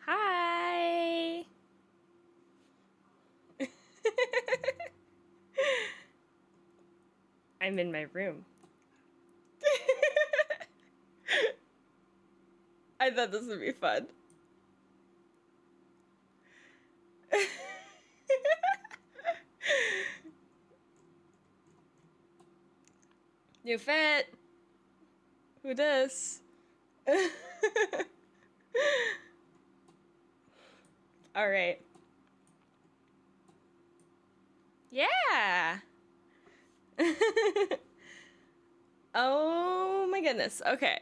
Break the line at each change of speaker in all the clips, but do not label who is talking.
Hi. I'm in my room. I thought this would be fun. New fit. Who dis? All right. Yeah. Oh my goodness. Okay.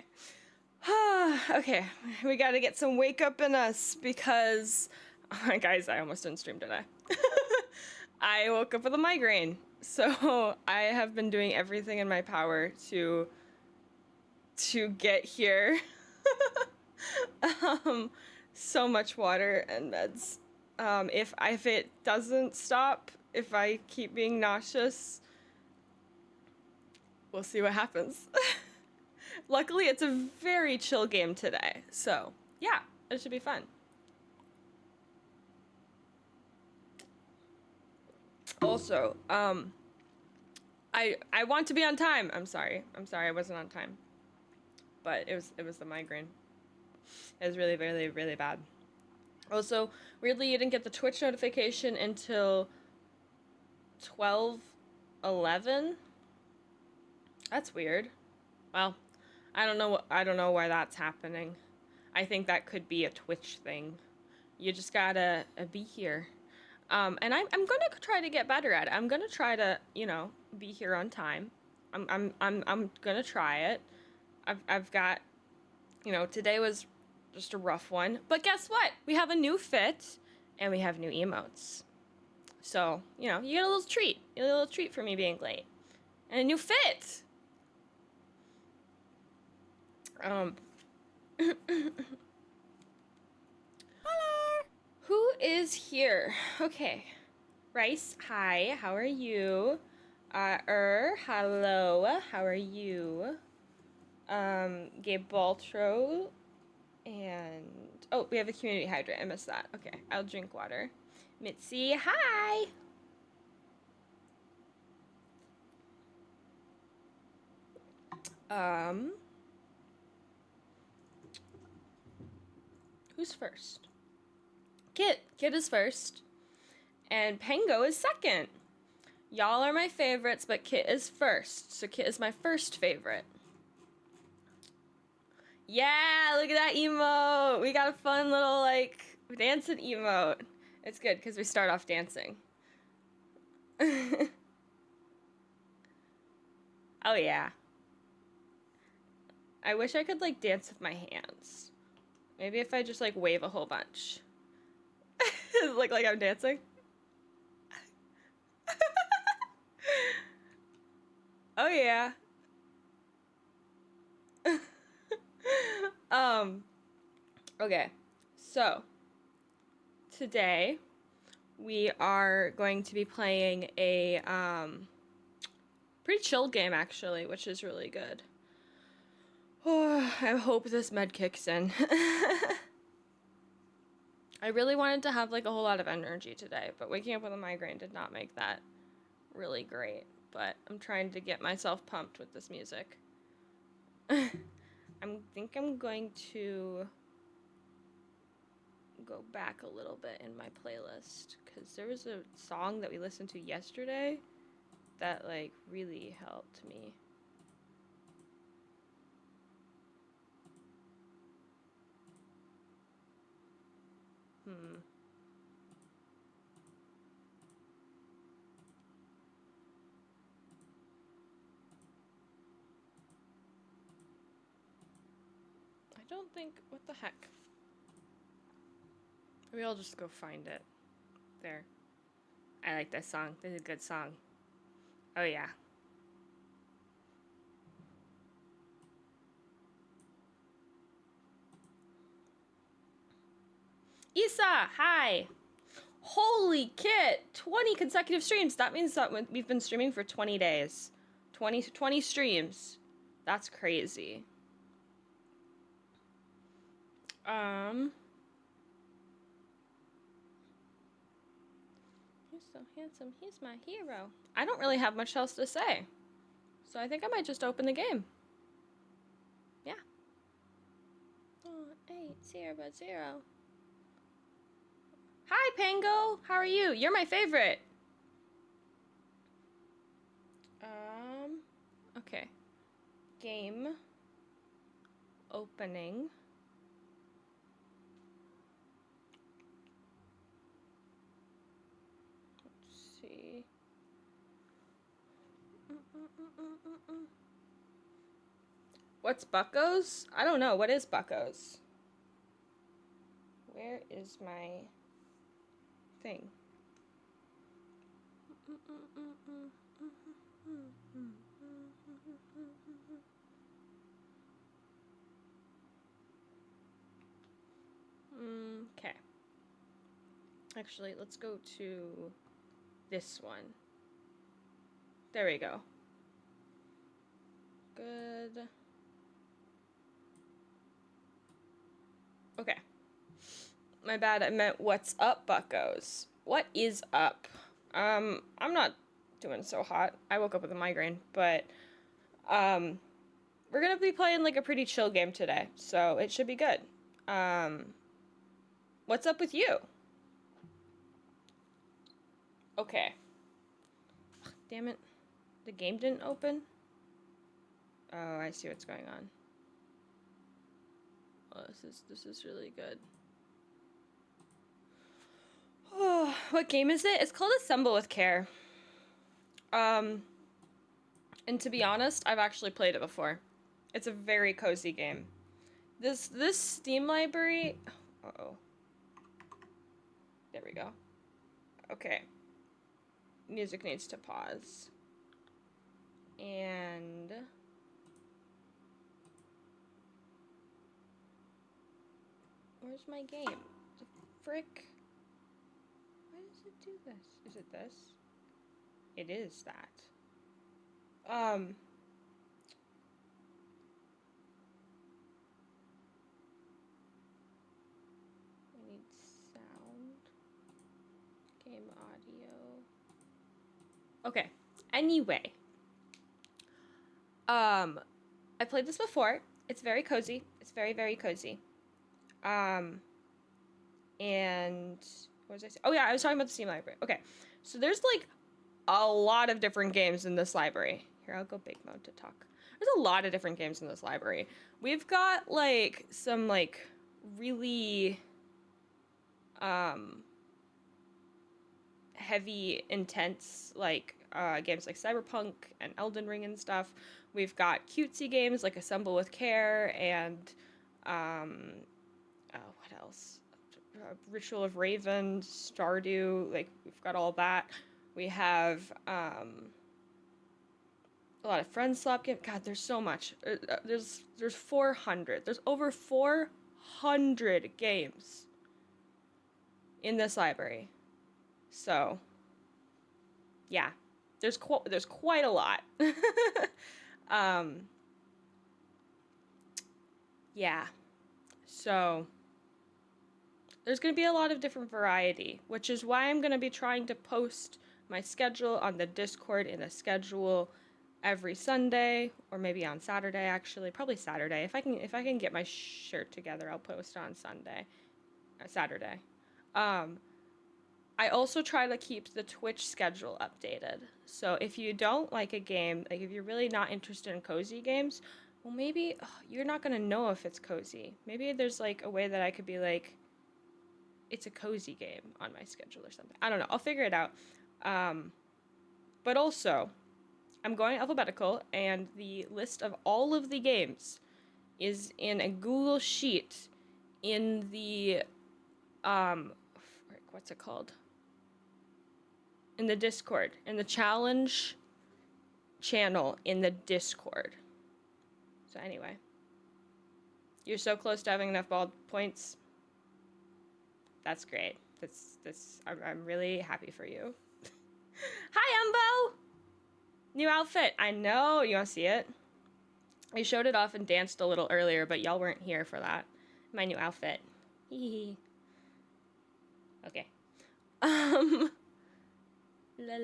Okay. We got to get some wake up in us because, guys, I almost didn't stream today. I woke up with a migraine. So I have been doing everything in my power to get here. So much water and meds. If it doesn't stop, if I keep being nauseous, we'll see what happens. Luckily, it's a very chill game today, so yeah, it should be fun. Also, I want to be on time. I'm sorry I wasn't on time, but it was the migraine. It was really, really, really bad. Also, weirdly, you didn't get the Twitch notification until 12:11. That's weird. Well, I don't know why that's happening. I think that could be a Twitch thing. You just gotta be here. And I'm gonna try to get better at it. I'm gonna try to, be here on time. I'm gonna try it. I've got, today was just a rough one. But guess what? We have a new fit and we have new emotes. So, you get a little treat. You get a little treat for me being late. And a new fit. Hello. Who is here? Okay. Rice, hi. How are you? Hello. How are you? Gabe Baltro. And oh, we have a community hydrant. I missed that. Okay, I'll drink water. Mitzi, hi. Who's first? Kit. Kit is first. And Pango is second. Y'all are my favorites, but Kit is first. So Kit is my first favorite. Yeah, look at that emote. We got a fun little, dancing emote. It's good because we start off dancing. Oh, yeah. I wish I could, dance with my hands. Maybe if I just, wave a whole bunch. Look like I'm dancing? Oh, yeah. Okay. So, today, we are going to be playing a, pretty chill game, actually, which is really good. Oh, I hope this med kicks in. I really wanted to have, a whole lot of energy today, but waking up with a migraine did not make that really great. But I'm trying to get myself pumped with this music. I think I'm going to go back a little bit in my playlist, because there was a song that we listened to yesterday that, really helped me. I don't think, what the heck? Maybe I'll just go find it. There. I like this song. This is a good song. Oh, yeah. Isa, hi. Holy kit, 20 consecutive streams. That means that we've been streaming for 20 days. 20 streams. That's crazy. He's so handsome. He's my hero. I don't really have much else to say. So I think I might just open the game. Yeah. 800. Hi, Pango. How are you? You're my favorite. Okay. Game. Opening. Let's see. What's Bucko's? I don't know. What is Bucko's? Where is my thing? Okay. Actually, let's go to this one. There we go. Good. Okay. My bad, I meant what's up, buckos. What is up? I'm not doing so hot. I woke up with a migraine, but we're gonna be playing like a pretty chill game today, so it should be good. What's up with you? Okay. Ugh, damn it. The game didn't open? Oh, I see what's going on. Oh, this is really good. Oh, what game is it? It's called Assemble with Care. And to be honest, I've actually played it before. It's a very cozy game. This Steam library. Uh-oh. There we go. Okay. Music needs to pause. And where's my game? The frick? Why does it do this? Is it this? It is that. I need sound. Game audio. Okay. Anyway. I played this before. It's very cozy. It's very, very cozy. And what was I saying? Oh yeah, I was talking about the Steam library. Okay. So there's like a lot of different games in this library. Here, I'll go big mode to talk. There's a lot of different games in this library. We've got like some like really heavy, intense like games like Cyberpunk and Elden Ring and stuff. We've got cutesy games like Assemble with Care and what else? Ritual of Raven, Stardew. Like we've got all that. We have a lot of Friends Swap games. God, there's so much. There's 400. There's over 400 games in this library. So, yeah, there's quite a lot. Yeah. So, there's going to be a lot of different variety, which is why I'm going to be trying to post my schedule on the Discord in a schedule every Sunday, or maybe on Saturday actually, probably Saturday. If I can get my shirt together, I'll post on Saturday. I also try to keep the Twitch schedule updated. So if you don't like a game, like if you're really not interested in cozy games, well maybe you're not gonna know if it's cozy. Maybe there's like a way that I could be like, it's a cozy game on my schedule or something. I don't know. I'll figure it out. But also, I'm going alphabetical, and the list of all of the games is in a Google Sheet in the what's it called? In the Discord, in the challenge channel in the Discord. So anyway, you're so close to having enough ball points. That's great. I'm really happy for you. Hi, Umbo! New outfit. I know. You want to see it? I showed it off and danced a little earlier, but y'all weren't here for that. My new outfit. Hee. Okay. La la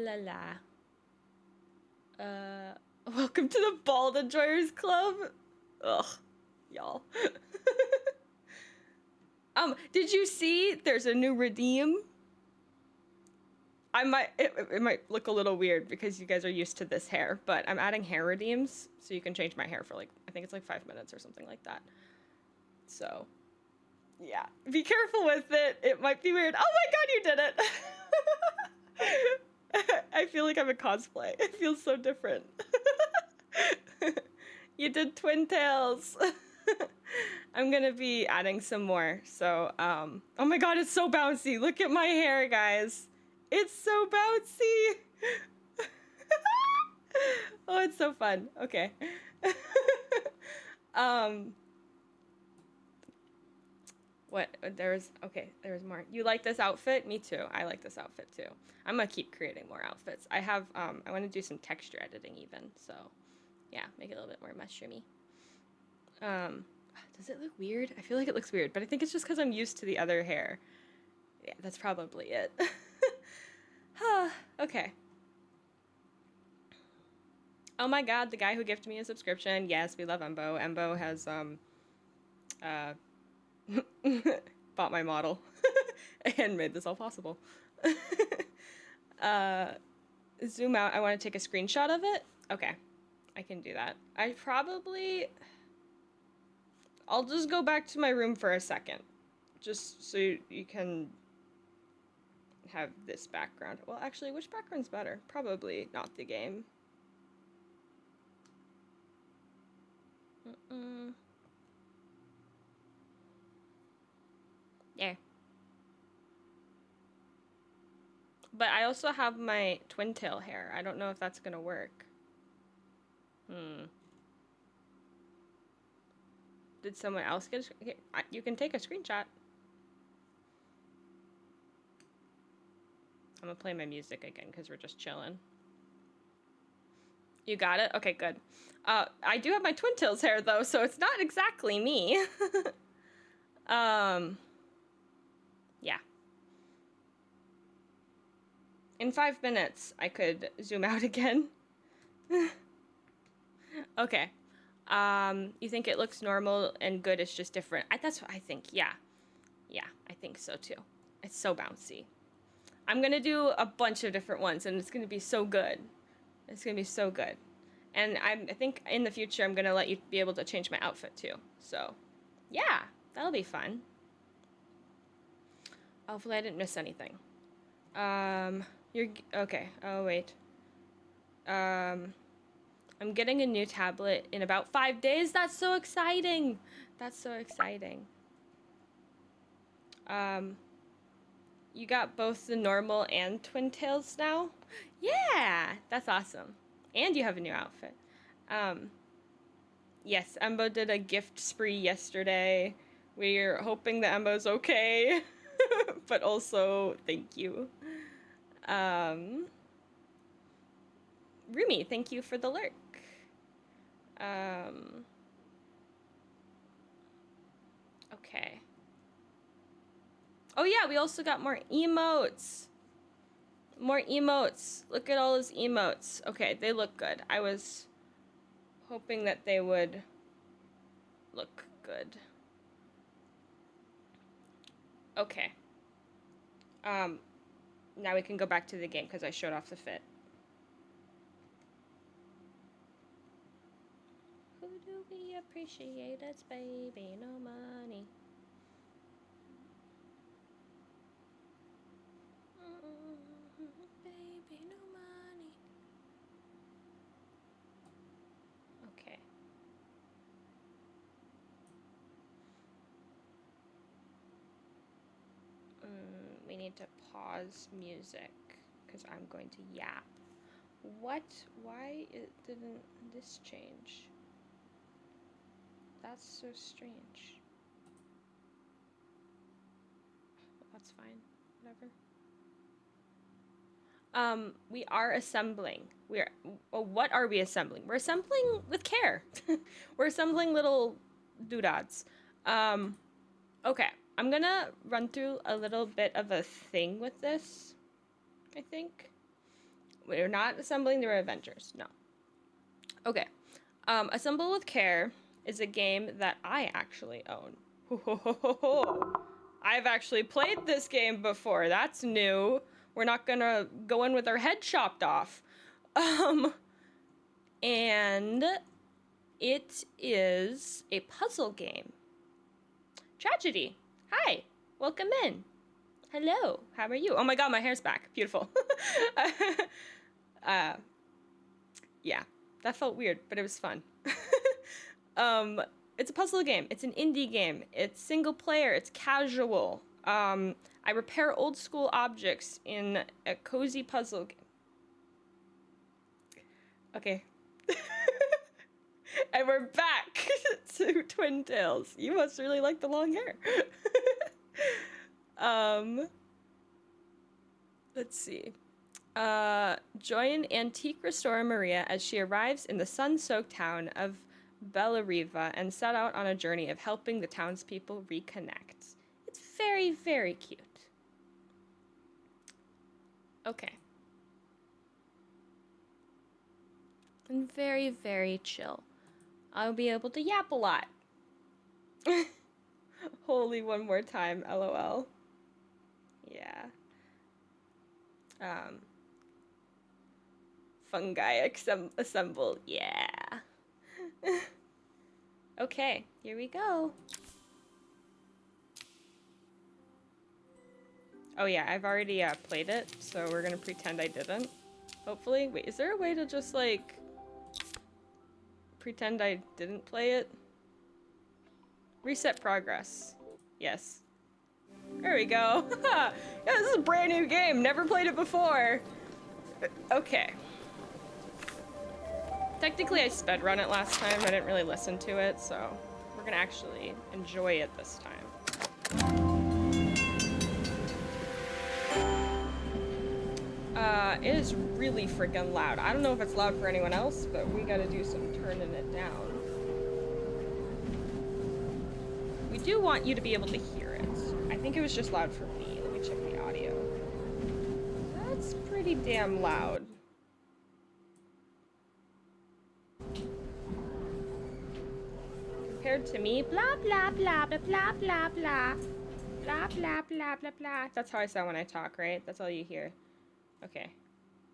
la. Welcome to the Bald Enjoyers Club. Ugh, y'all. Did you see there's a new redeem? It might look a little weird because you guys are used to this hair, but I'm adding hair redeems so you can change my hair for like, I think it's like 5 minutes or something like that. So, yeah, be careful with it. It might be weird. Oh my god, you did it! I feel like I'm a cosplay. It feels so different. You did twin tails. I'm gonna be adding some more. So, oh my god, it's so bouncy. Look at my hair, guys. It's so bouncy. Oh, it's so fun. Okay. What? There's more. You like this outfit? Me too. I like this outfit too. I'm gonna keep creating more outfits. I have, I want to do some texture editing even. So, yeah, make it a little bit more mushroomy. Does it look weird? I feel like it looks weird, but I think it's just because I'm used to the other hair. Yeah, that's probably it. Okay. Oh my god, the guy who gifted me a subscription. Yes, we love Embo. Embo has, bought my model and made this all possible. Zoom out. I want to take a screenshot of it. Okay, I can do that. I'll just go back to my room for a second, just so you can have this background. Well, actually, which background's better? Probably not the game. Yeah. But I also have my twin tail hair. I don't know if that's gonna work. Did someone else get you can take a screenshot. I'm gonna play my music again because we're just chilling. You got it? Okay, good. I do have my twin tails hair though, so it's not exactly me. Yeah. In 5 minutes, I could zoom out again. Okay. You think it looks normal and good, it's just different. That's what I think, yeah. Yeah, I think so too. It's so bouncy. I'm gonna do a bunch of different ones and it's gonna be so good. It's gonna be so good. And I think in the future I'm gonna let you be able to change my outfit too. So, yeah, that'll be fun. Hopefully I didn't miss anything. You're, okay, oh wait. I'm getting a new tablet in about 5 days. That's so exciting. That's so exciting. You got both the normal and twin tails now? Yeah, that's awesome. And you have a new outfit. Yes, Embo did a gift spree yesterday. We're hoping that Embo's okay. But also, thank you. Rumi, thank you for the lurk. Okay. Oh yeah, we also got more emotes. More emotes. Look at all his emotes. Okay, they look good. I was hoping that they would look good. Okay. Now we can go back to the game because I showed off the fit. Who do we appreciate? It's baby, no money. Baby, no money. Okay. We need to pause music because I'm going to yap. What? Why didn't this change? That's so strange. That's fine. Whatever. We are assembling. What are we assembling? We're assembling with care. We're assembling little doodads. Okay. I'm gonna run through a little bit of a thing with this, I think. We're not assembling the Avengers, no. Okay. Assemble with Care is a game that I actually own. I've actually played this game before. That's new. We're not gonna go in with our head chopped off. And it is a puzzle game. Tragedy. Hi. Welcome in. Hello. How are you? Oh my god, my hair's back. Beautiful. Yeah. That felt weird, but it was fun. It's a puzzle game. It's an indie game. It's single player. It's casual. I repair old school objects in a cozy puzzle game. Okay. And we're back to Twin Tails. You must really like the long hair. Let's see. Join antique restorer Maria as she arrives in the sun-soaked town of Bellariva and set out on a journey of helping the townspeople reconnect. It's very, very cute. Okay. And very, very chill. I'll be able to yap a lot. Holy one more time, LOL. Yeah. Fungi assemble, yeah. Okay, here we go. Oh yeah, I've already played it, so we're gonna pretend I didn't. Hopefully. Wait, is there a way to just like pretend I didn't play it? Reset progress. Yes. There we go. Yeah, this is a brand new game. Never played it before. Okay. Technically, I sped run it last time. I didn't really listen to it, so we're gonna actually enjoy it this time. It is really freaking loud. I don't know if it's loud for anyone else, but we gotta do some turning it down. We do want you to be able to hear it. I think it was just loud for me. Let me check the audio. That's pretty damn loud. Compared to me, blah blah blah blah blah blah blah blah blah blah blah blah. That's how I sound when I talk, right? That's all you hear. Okay.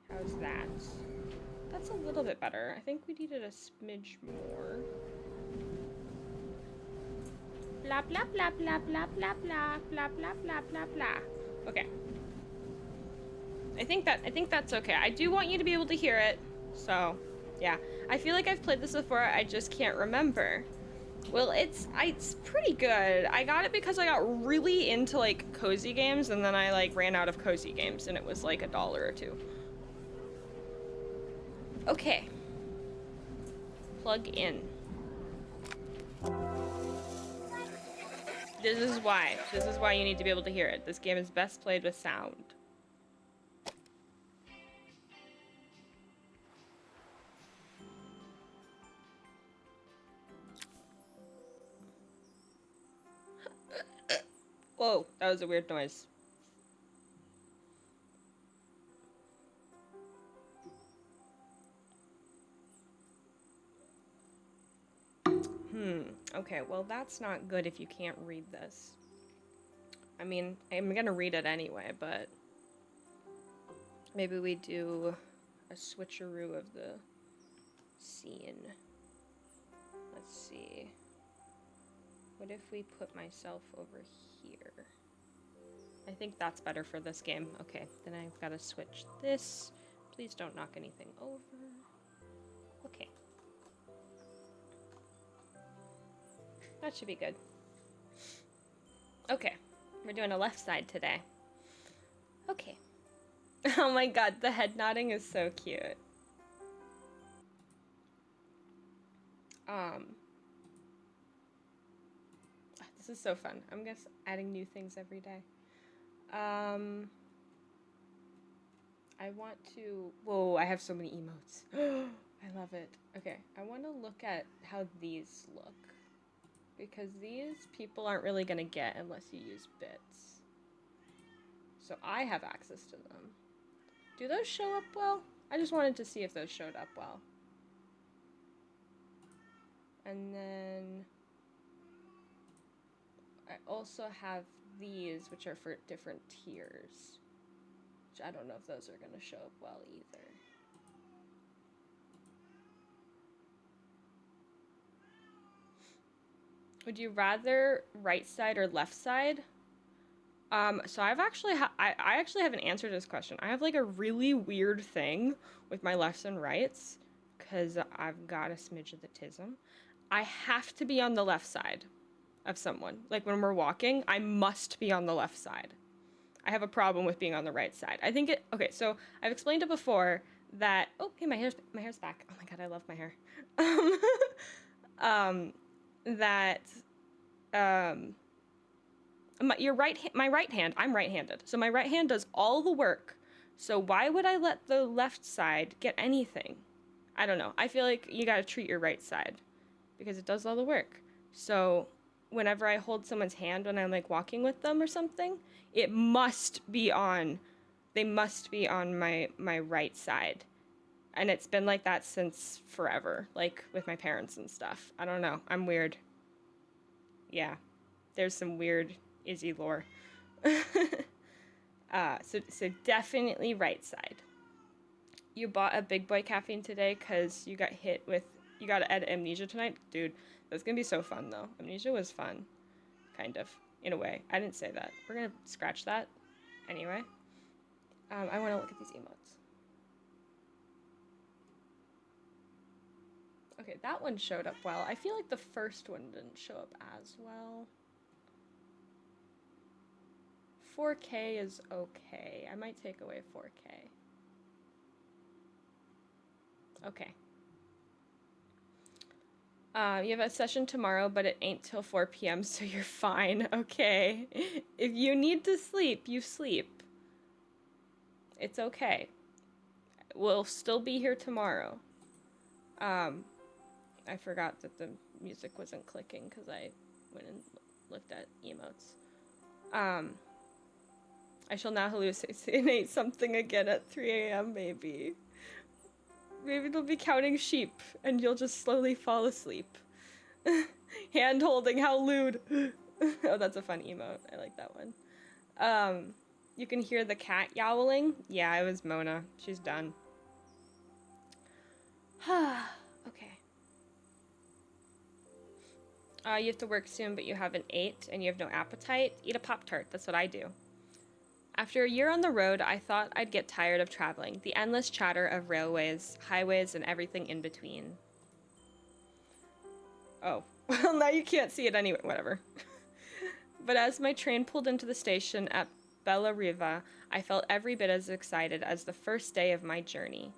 How's that? That's a little bit better. I think we needed a smidge more. Blah blah blah blah blah blah blah blah blah blah blah blah. Okay. I think that's okay. I do want you to be able to hear it. So, yeah. I feel like I've played this before. I just can't remember. Well, it's pretty good. I got it because I got really into like cozy games, and then I like ran out of cozy games, and it was like $1 or $2. Okay. Plug in. This is why. This is why you need to be able to hear it. This game is best played with sound. Whoa, that was a weird noise. Okay, well that's not good if you can't read this. I mean, I'm gonna read it anyway, but maybe we do a switcheroo of the scene. Let's see. What if we put myself over here? I think that's better for this game. Okay, then I've got to switch this. Please don't knock anything over. Okay. That should be good. Okay, we're doing a left side today. Okay. Oh my god, the head nodding is so cute. This is so fun. I'm just adding new things every day. I want to... Whoa, I have so many emotes. I love it. Okay, I want to look at how these look. Because these people aren't really going to get unless you use bits. So I have access to them. Do those show up well? I just wanted to see if those showed up well. And then I also have these, which are for different tiers. Which I don't know if those are going to show up well either. Would you rather right side or left side? So I've actually I actually have an answer to this question. I have like a really weird thing with my lefts and rights because I've got a smidge of the tism. I have to be on the left side of someone. Like when we're walking, I must be on the left side. I have a problem with being on the right side. I think it okay, so I've explained it before that oh hey my hair's back. Oh my god, I love my hair. That my right hand, I'm right-handed. So my right hand does all the work. So why would I let the left side get anything? I don't know. I feel like you got to treat your right side because it does all the work. So whenever I hold someone's hand when I'm like walking with them or something, it must be on they must be on my right side. And it's been like that since forever, like with my parents and stuff. I don't know. I'm weird. Yeah. There's some weird Izzy lore. So definitely right side. You bought a big boy caffeine today because you got you got to edit Amnesia tonight? Dude, that's going to be so fun though. Amnesia was fun. Kind of, in a way. I didn't say that. We're going to scratch that anyway. I want to look at these emotes. Okay, that one showed up well. I feel like the first one didn't show up as well. 4K is okay. I might take away 4K. Okay. You have a session tomorrow, but it ain't till 4 p.m., so you're fine. Okay. If you need to sleep, you sleep. It's okay. We'll still be here tomorrow. I forgot that the music wasn't clicking because I went and looked at emotes. I shall now hallucinate something again at 3 a.m. maybe. Maybe it'll be counting sheep and you'll just slowly fall asleep. Hand holding, how lewd. Oh, that's a fun emote. I like that one. You can hear the cat yowling. Yeah, it was Mona. She's done. Okay. You have to work soon, but you haven't ate and you have no appetite. Eat a Pop-Tart. That's what I do. After a year on the road, I thought I'd get tired of traveling. The endless chatter of railways, highways, and everything in between. Oh, well, now you can't see it anyway. Whatever. But as my train pulled into the station at Bella Riva, I felt every bit as excited as the first day of my journey.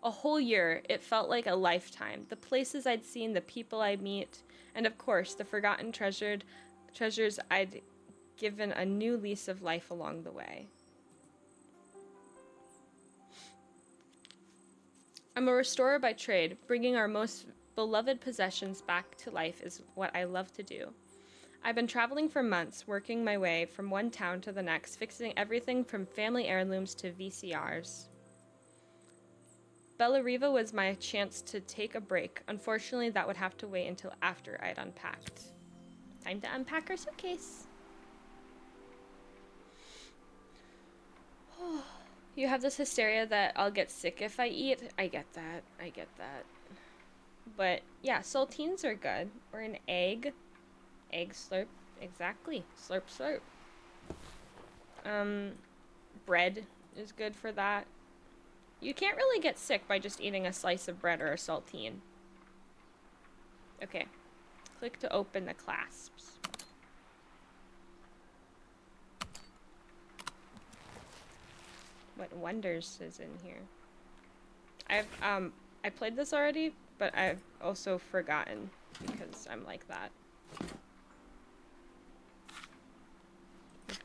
A whole year, it felt like a lifetime. The places I'd seen, the people I'd meet, and of course, the forgotten treasures I'd given a new lease of life along the way. I'm a restorer by trade. Bringing our most beloved possessions back to life is what I love to do. I've been traveling for months, working my way from one town to the next, fixing everything from family heirlooms to VCRs. Bella Riva was my chance to take a break. Unfortunately, that would have to wait until after I'd unpacked. Time to unpack our suitcase. You have this hysteria that I'll get sick if I eat. I get that. But yeah, saltines are good. Or an egg. Egg slurp. Exactly. Slurp slurp. Bread is good for that. You can't really get sick by just eating a slice of bread or a saltine. Okay. Click to open the clasps. What wonders is in here? I played this already, but I've also forgotten because I'm like that.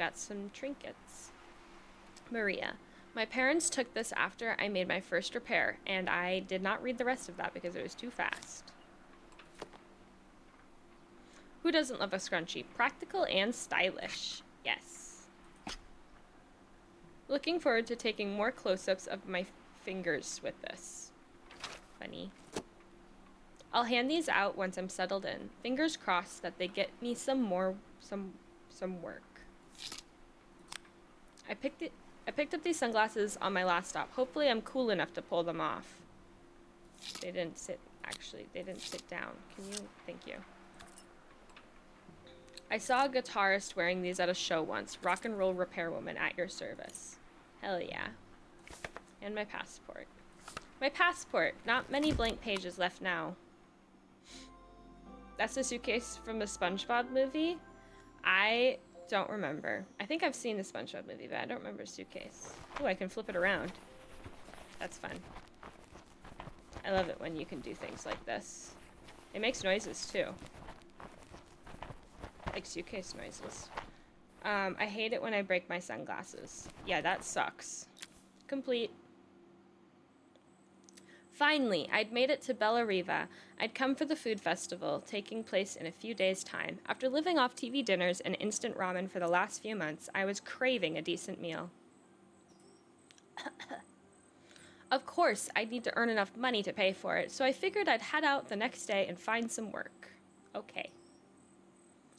got some trinkets. Maria. My parents took this after I made my first repair, and I did not read the rest of that because it was too fast. Who doesn't love a scrunchie? Practical and stylish. Yes. Looking forward to taking more close-ups of my fingers with this. Funny. I'll hand these out once I'm settled in. Fingers crossed that they get me some work. I picked up these sunglasses on my last stop. Hopefully I'm cool enough to pull them off. They didn't sit down. Thank you. I saw a guitarist wearing these at a show once. Rock and roll repairwoman at your service. Hell yeah. And my passport. My passport. Not many blank pages left now. That's a suitcase from the SpongeBob movie? I don't remember. I think I've seen the SpongeBob movie, but I don't remember a suitcase. Ooh, I can flip it around. That's fun. I love it when you can do things like this. It makes noises, too. Like suitcase noises. I hate it when I break my sunglasses. Yeah, that sucks. Complete. Finally, I'd made it to Bella Riva. I'd come for the food festival, taking place in a few days' time. After living off TV dinners and instant ramen for the last few months, I was craving a decent meal. Of course, I'd need to earn enough money to pay for it, so I figured I'd head out the next day and find some work. Okay.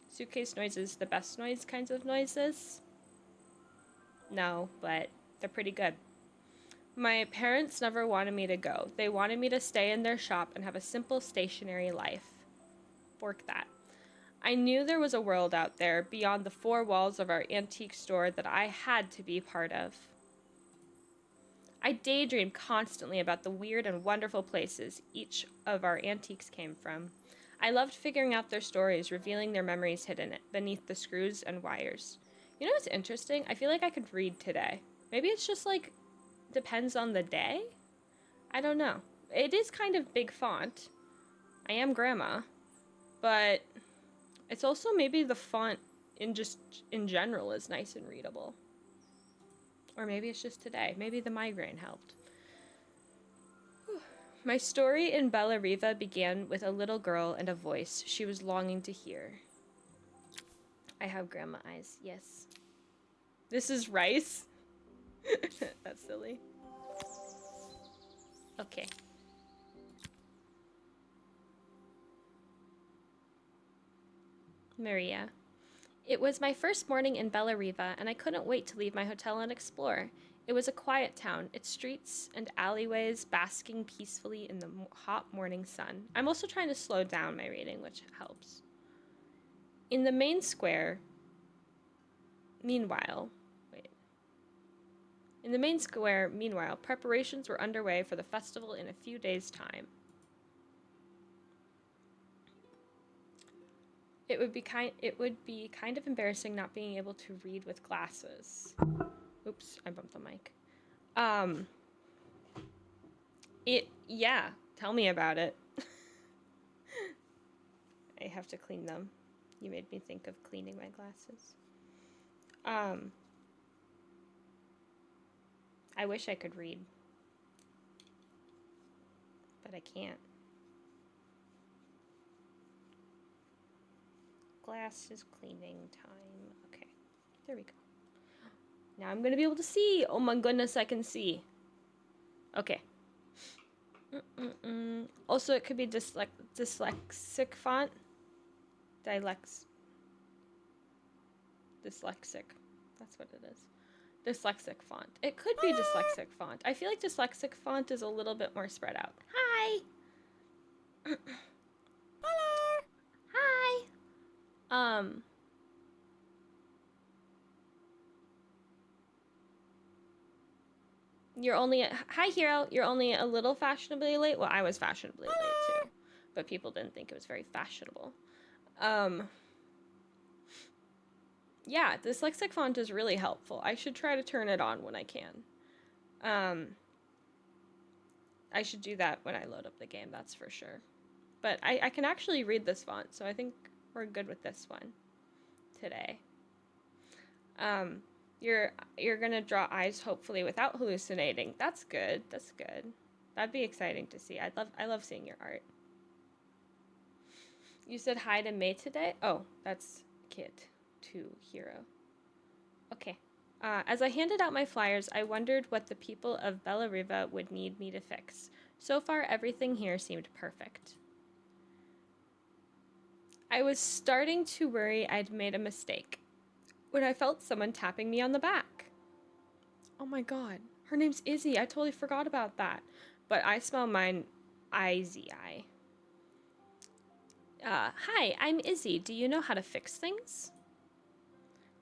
Suitcase noises, the best kinds of noises? No, but they're pretty good. My parents never wanted me to go. They wanted me to stay in their shop and have a simple stationary life. Fork that. I knew there was a world out there beyond the four walls of our antique store that I had to be part of. I daydreamed constantly about the weird and wonderful places each of our antiques came from. I loved figuring out their stories, revealing their memories hidden beneath the screws and wires. You know what's interesting? I feel like I could read today. Maybe it's just like depends on the day? I don't know. It is kind of big font. I am grandma. But it's also maybe the font in general is nice and readable. Or maybe it's just today. Maybe the migraine helped. My story in Bella Riva began with a little girl and a voice she was longing to hear. I have grandma eyes, yes. This is rice? That's silly. Okay. Maria. It was my first morning in Bella Riva, and I couldn't wait to leave my hotel and explore. It was a quiet town, its streets and alleyways basking peacefully in the hot morning sun. I'm also trying to slow down my reading, which helps. In the main square, meanwhile, preparations were underway for the festival in a few days' time. It would be kind of embarrassing not being able to read with glasses. Oops, I bumped the mic. Yeah, tell me about it. I have to clean them. You made me think of cleaning my glasses. I wish I could read, but I can't. Glasses cleaning time. Okay, there we go. Now I'm gonna be able to see. Oh my goodness, I can see. Okay. Also, it could be dyslexic font. Dyslexic. That's what it is. Dyslexic font. It could be dyslexic font. I feel like dyslexic font is a little bit more spread out. Hi. Hello. Hi. Hi Hero, you're only a little fashionably late. Well, I was fashionably late too, but people didn't think it was very fashionable. Yeah, dyslexic font is really helpful. I should try to turn it on when I can. I should do that when I load up the game, that's for sure. But I can actually read this font, so I think we're good with this one today. Um, you're gonna draw eyes hopefully without hallucinating. That's good. That's good. That'd be exciting to see. I love seeing your art. You said hi to May today? Oh, that's Kid to Hero. Okay. As I handed out my flyers, I wondered what the people of Bella Riva would need me to fix. So far, everything here seemed perfect. I was starting to worry I'd made a mistake when I felt someone tapping me on the back. Oh my god. Her name's Izzy. I totally forgot about that. But I spell mine I-Z-I. Hi, I'm Izzy. Do you know how to fix things?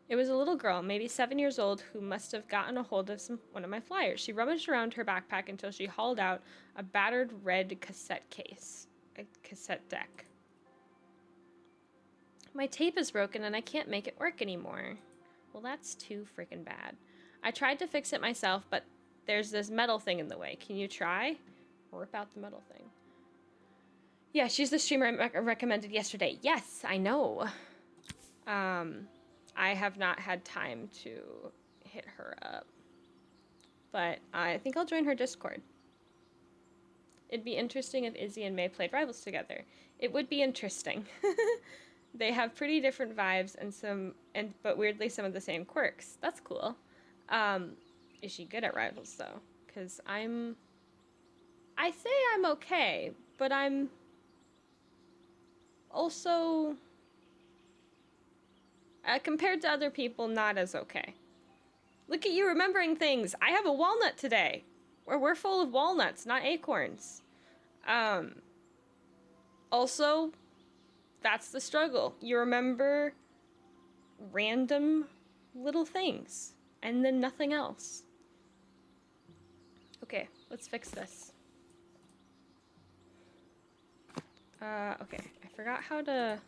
It was a little girl, maybe 7 years old, who must have gotten a hold of one of my flyers. She rummaged around her backpack until she hauled out a battered red cassette case. A cassette deck. My tape is broken and I can't make it work anymore. Well, that's too freaking bad. I tried to fix it myself, but there's this metal thing in the way. Can you try? Rip out the metal thing. Yeah, she's the streamer I recommended yesterday. Yes, I know. I have not had time to hit her up. But I think I'll join her Discord. It'd be interesting if Izzy and May played Rivals together. It would be interesting. They have pretty different vibes but weirdly some of the same quirks. That's cool. Is she good at Rivals though? Because I say I'm okay, but I'm also compared to other people not as okay. Look at you remembering things. I have a walnut today. We're full of walnuts, not acorns. Also, that's the struggle. You remember random little things and then nothing else. Okay, let's fix this. Okay, I forgot how to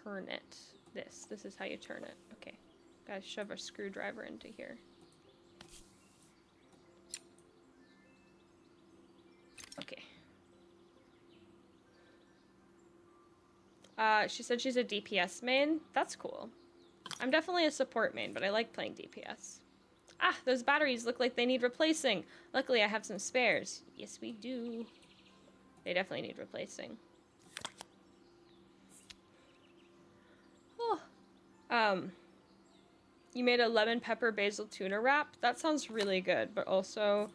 turn it. This is how you turn it. Okay, gotta shove a screwdriver into here. Okay. She said she's a DPS main. That's cool. I'm definitely a support main, but I like playing DPS. Ah, those batteries look like they need replacing. Luckily, I have some spares. Yes, we do. They definitely need replacing. Oh. You made a lemon pepper basil tuna wrap? That sounds really good, but also,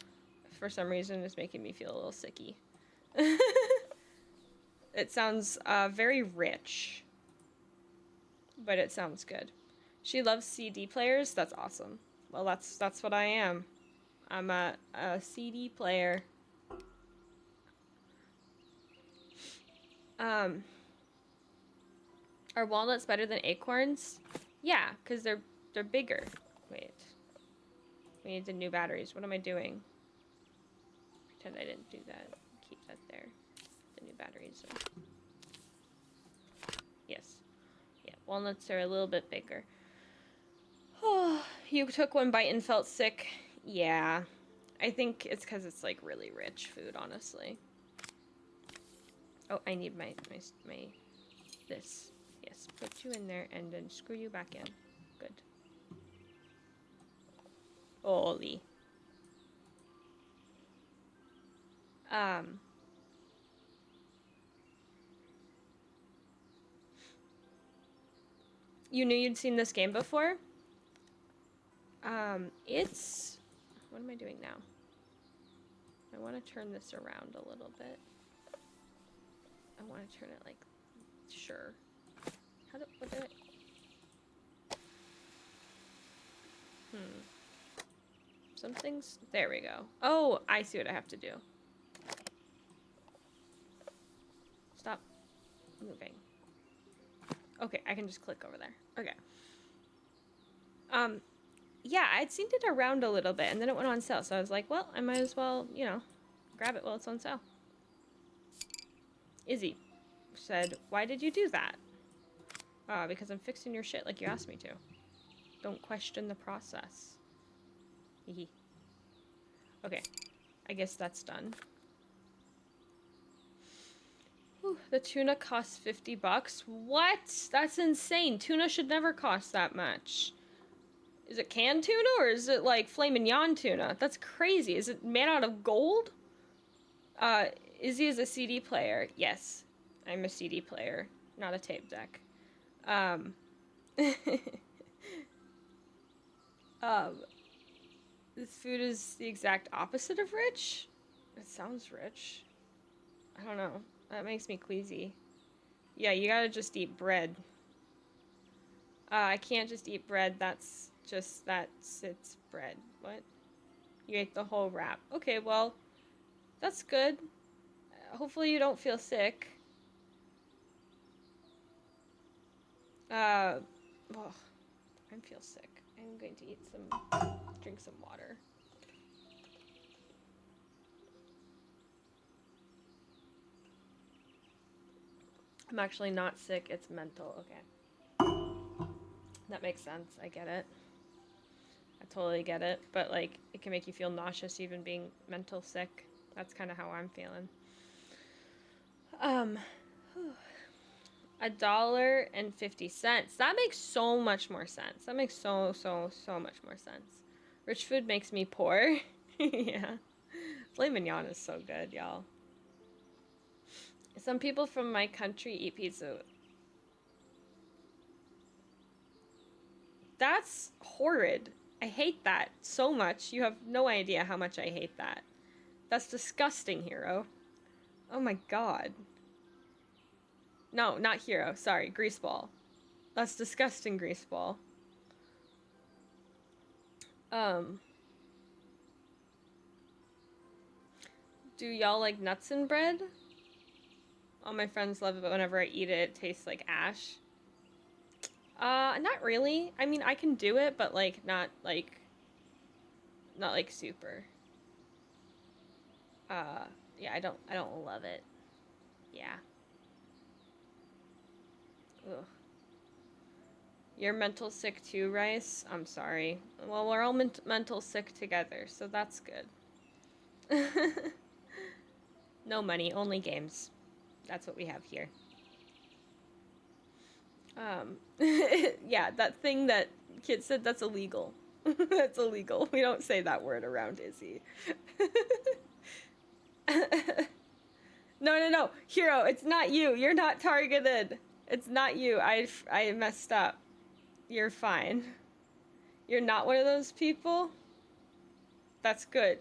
for some reason, it's making me feel a little sicky. It sounds very rich, but it sounds good. She loves CD players? That's awesome. Well, that's what I am. I'm a CD player. Are walnuts better than acorns? Yeah, because they're bigger. Wait. We need the new batteries. What am I doing? Pretend I didn't do that. Keep that there. The new batteries are... Yes. Yeah, walnuts are a little bit bigger. Oh, you took one bite and felt sick. Yeah. I think it's because it's like really rich food, honestly. Oh, I need my this. Yes, put you in there and then screw you back in. Good. Holy. You knew you'd seen this game before? It's... What am I doing now? I want to turn this around a little bit. I want to turn it like... Sure. What do I... Something's... There we go. Oh, I see what I have to do. Stop moving. Okay, I can just click over there. Okay. Yeah, I'd seen it around a little bit, and then it went on sale, so I was like, well, I might as well, you know, grab it while it's on sale. Izzy said, why did you do that? Because I'm fixing your shit like you asked me to. Don't question the process. Hehe. Okay, I guess that's done. Whew, the tuna costs $50. What? That's insane. Tuna should never cost that much. Is it canned tuna or is it like filet mignon tuna? That's crazy. Is it made out of gold? Izzy is a CD player. Yes, I'm a CD player, not a tape deck. Um, this food is the exact opposite of rich. It sounds rich. I don't know. That makes me queasy. Yeah, you gotta just eat bread. I can't just eat bread. That's it's bread. What? You ate the whole wrap. Okay, well, that's good. Hopefully you don't feel sick. Oh, I feel sick. I'm going to drink some water. I'm actually not sick, it's mental. Okay. That makes sense. I get it. I totally get it. But, like, it can make you feel nauseous even being mental sick. That's kind of how I'm feeling. $1.50. That makes so much more sense. That makes so much more sense. Rich food makes me poor. Yeah. Filet mignon is so good, y'all. Some people from my country eat pizza. That's horrid. I hate that so much. You have no idea how much I hate that. That's disgusting, Hero. Oh my god. No, not Hero. Sorry, Greaseball. That's disgusting, Greaseball. Do y'all like nuts in bread? All my friends love it, but whenever I eat it, it tastes like ash. Not really. I mean, I can do it, but like not like super. Yeah, I don't love it. Yeah. Ugh. You're mental sick too, Rice? I'm sorry. Well, we're all mental sick together, so that's good. No money, only games. That's what we have here. Yeah, that thing that kid said, that's illegal. That's illegal. We don't say that word around Izzy. No. Hero, it's not you. You're not targeted. It's not you. I messed up. You're fine. You're not one of those people? That's good.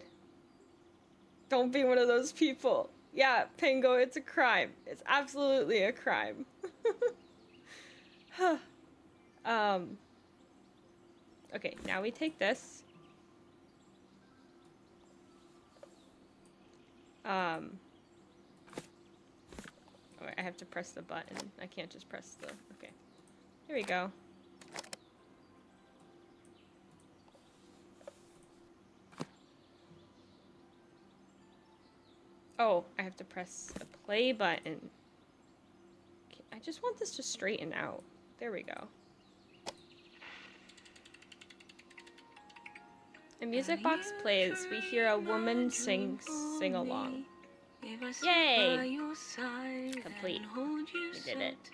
Don't be one of those people. Yeah, Pingo, it's a crime. It's absolutely a crime. Okay, now we take this. Oh, I have to press the button. I can't just press the... Okay. Here we go. Oh, I have to press the play button. Okay, I just want this to straighten out. There we go. A music box plays. We hear a woman sing along. Yay! Complete. We did it.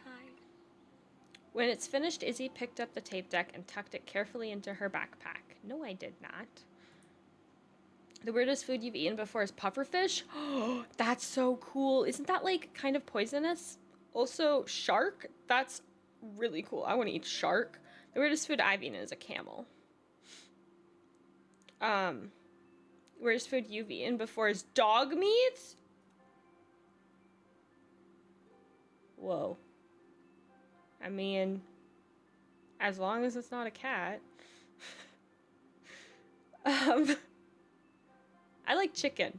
When it's finished, Izzy picked up the tape deck and tucked it carefully into her backpack. No, I did not. The weirdest food you've eaten before is pufferfish? Oh, that's so cool. Isn't that, like, kind of poisonous? Also, shark? That's really cool. I want to eat shark. The weirdest food I've eaten is a camel. Weirdest food you've eaten before is dog meat? Whoa. I mean, as long as it's not a cat. I like chicken.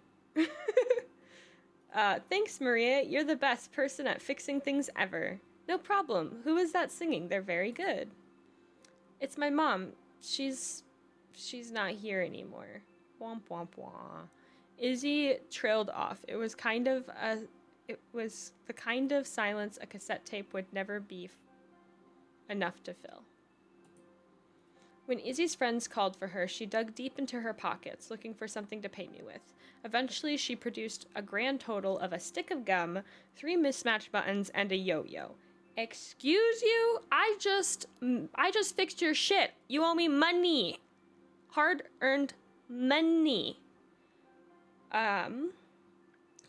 Thanks, Maria. You're the best person at fixing things ever. No problem. Who is that singing? They're very good. It's my mom. She's not here anymore. Womp womp womp. Izzy trailed off. It was the kind of silence a cassette tape would never be enough to fill. When Izzy's friends called for her, she dug deep into her pockets, looking for something to pay me with. Eventually, she produced a grand total of a stick of gum, 3 mismatched buttons, and a yo-yo. Excuse you? I just fixed your shit. You owe me money. Hard-earned money.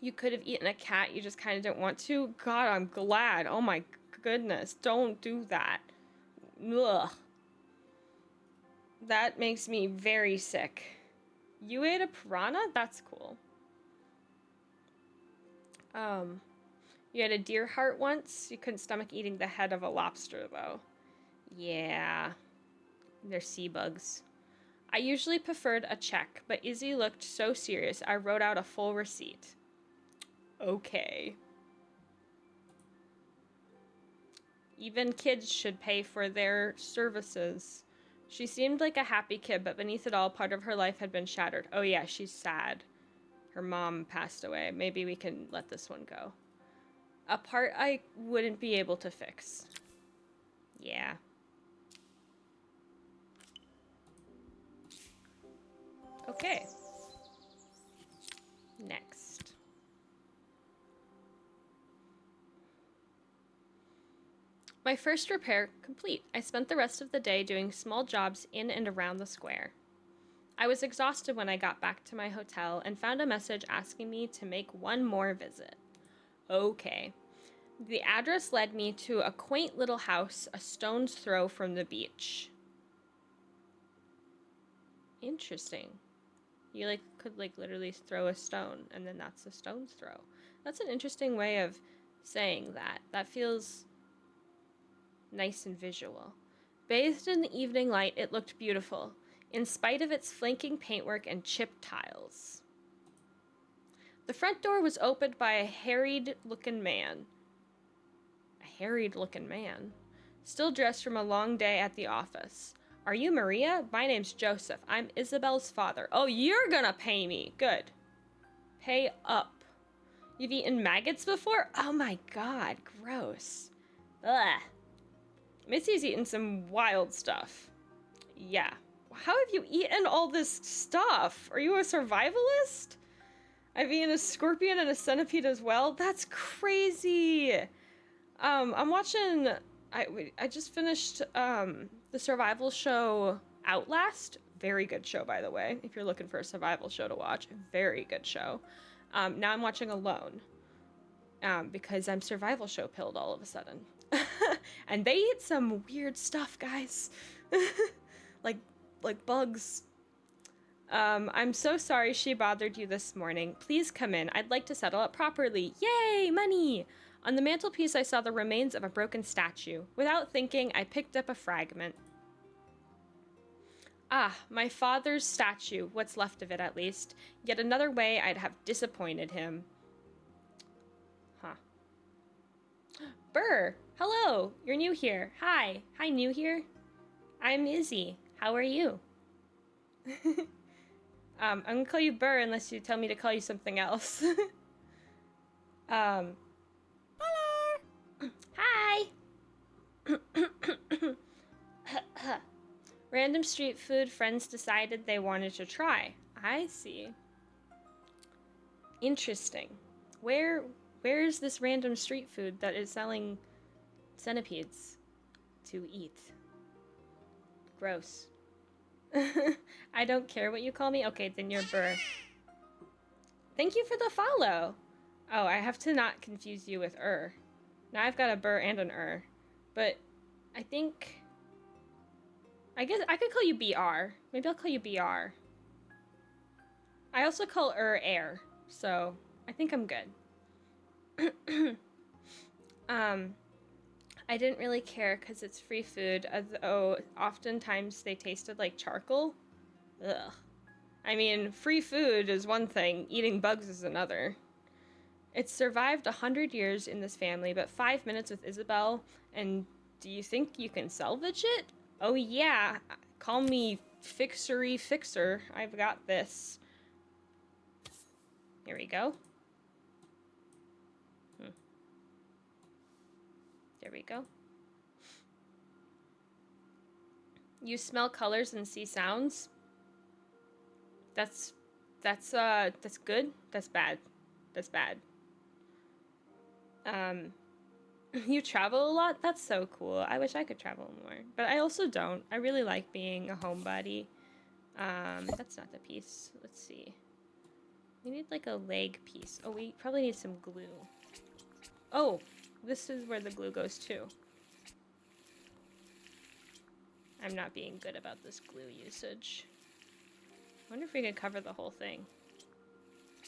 You could have eaten a cat. You just kind of didn't want to. God, I'm glad. Oh my goodness. Don't do that. Ugh. That makes me very sick. You ate a piranha? That's cool. You had a deer heart once? You couldn't stomach eating the head of a lobster, though. Yeah. They're sea bugs. I usually preferred a check, but Izzy looked so serious, I wrote out a full receipt. Okay. Even kids should pay for their services. She seemed like a happy kid, but beneath it all, part of her life had been shattered. Oh yeah, she's sad. Her mom passed away. Maybe we can let this one go. A part I wouldn't be able to fix. Yeah. Okay. Next. My first repair complete. I spent the rest of the day doing small jobs in and around the square. I was exhausted when I got back to my hotel and found a message asking me to make one more visit. Okay. The address led me to a quaint little house a stone's throw from the beach. Interesting. You could literally throw a stone and then that's a stone's throw. That's an interesting way of saying that. That feels nice and visual. Bathed in the evening light, it looked beautiful, in spite of its flanking paintwork and chipped tiles. The front door was opened by a harried-looking man. A harried-looking man? Still dressed from a long day at the office. Are you Maria? My name's Joseph. I'm Isabel's father. Oh, you're gonna pay me. Good. Pay up. You've eaten maggots before? Oh my god, gross. Ugh. Missy's eaten some wild stuff. Yeah. How have you eaten all this stuff? Are you a survivalist? I've eaten a scorpion and a centipede as well. That's crazy. I'm watching. I just finished the survival show Outlast. Very good show, by the way. If you're looking for a survival show to watch, very good show. Now I'm watching Alone. Because I'm survival show pilled all of a sudden. And they eat some weird stuff, guys. like bugs. I'm so sorry she bothered you this morning. Please come in. I'd like to settle it properly. Yay, money! On the mantelpiece, I saw the remains of a broken statue. Without thinking, I picked up a fragment. Ah, my father's statue. What's left of it, at least. Yet another way I'd have disappointed him. Huh. Burr! Hello! You're new here. Hi. Hi, new here. I'm Izzy. How are you? I'm gonna call you Burr unless you tell me to call you something else. Hello! Hi! Random street food friends decided they wanted to try. I see. Interesting. Where is this random street food that is selling centipedes to eat? Gross. I don't care what you call me? Okay, then you're Burr. Thank you for the follow. Oh, I have to not confuse you with Now I've got a Burr and an But I think... I guess I could call you BR. Maybe I'll call you BR. I also call air, so I think I'm good. I didn't really care because it's free food, although oftentimes they tasted like charcoal. Ugh. I mean, free food is one thing, eating bugs is another. It's survived 100 years in this family, but 5 minutes with Isabel, and do you think you can salvage it? Oh yeah, call me fixery fixer. I've got this. Here we go. There we go. You smell colors and see sounds. That's good. That's bad. That's bad. You travel a lot? That's so cool. I wish I could travel more. But I also don't. I really like being a homebody. That's not the piece. Let's see. We need like a leg piece. Oh, we probably need some glue. Oh, this is where the glue goes too. I'm not being good about this glue usage. I wonder if we could cover the whole thing.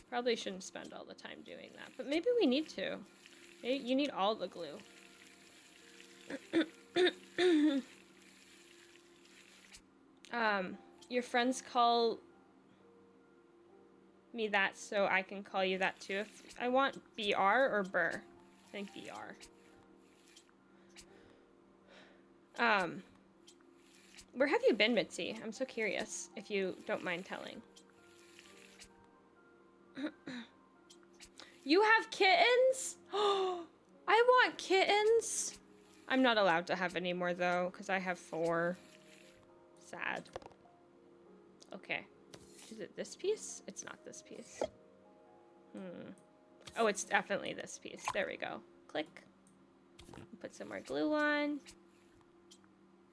Probably shouldn't spend all the time doing that, but maybe we need to. Maybe you need all the glue. Your friends call me that, so I can call you that too. If I want BR or Burr. I think BR. Where have you been, Mitzi? I'm so curious, if you don't mind telling. You have kittens? Oh, I want kittens. I'm not allowed to have any more though, because I have 4. Sad. Okay. Is it this piece? It's not this piece. Oh, it's definitely this piece. There we go. Click. Put some more glue on.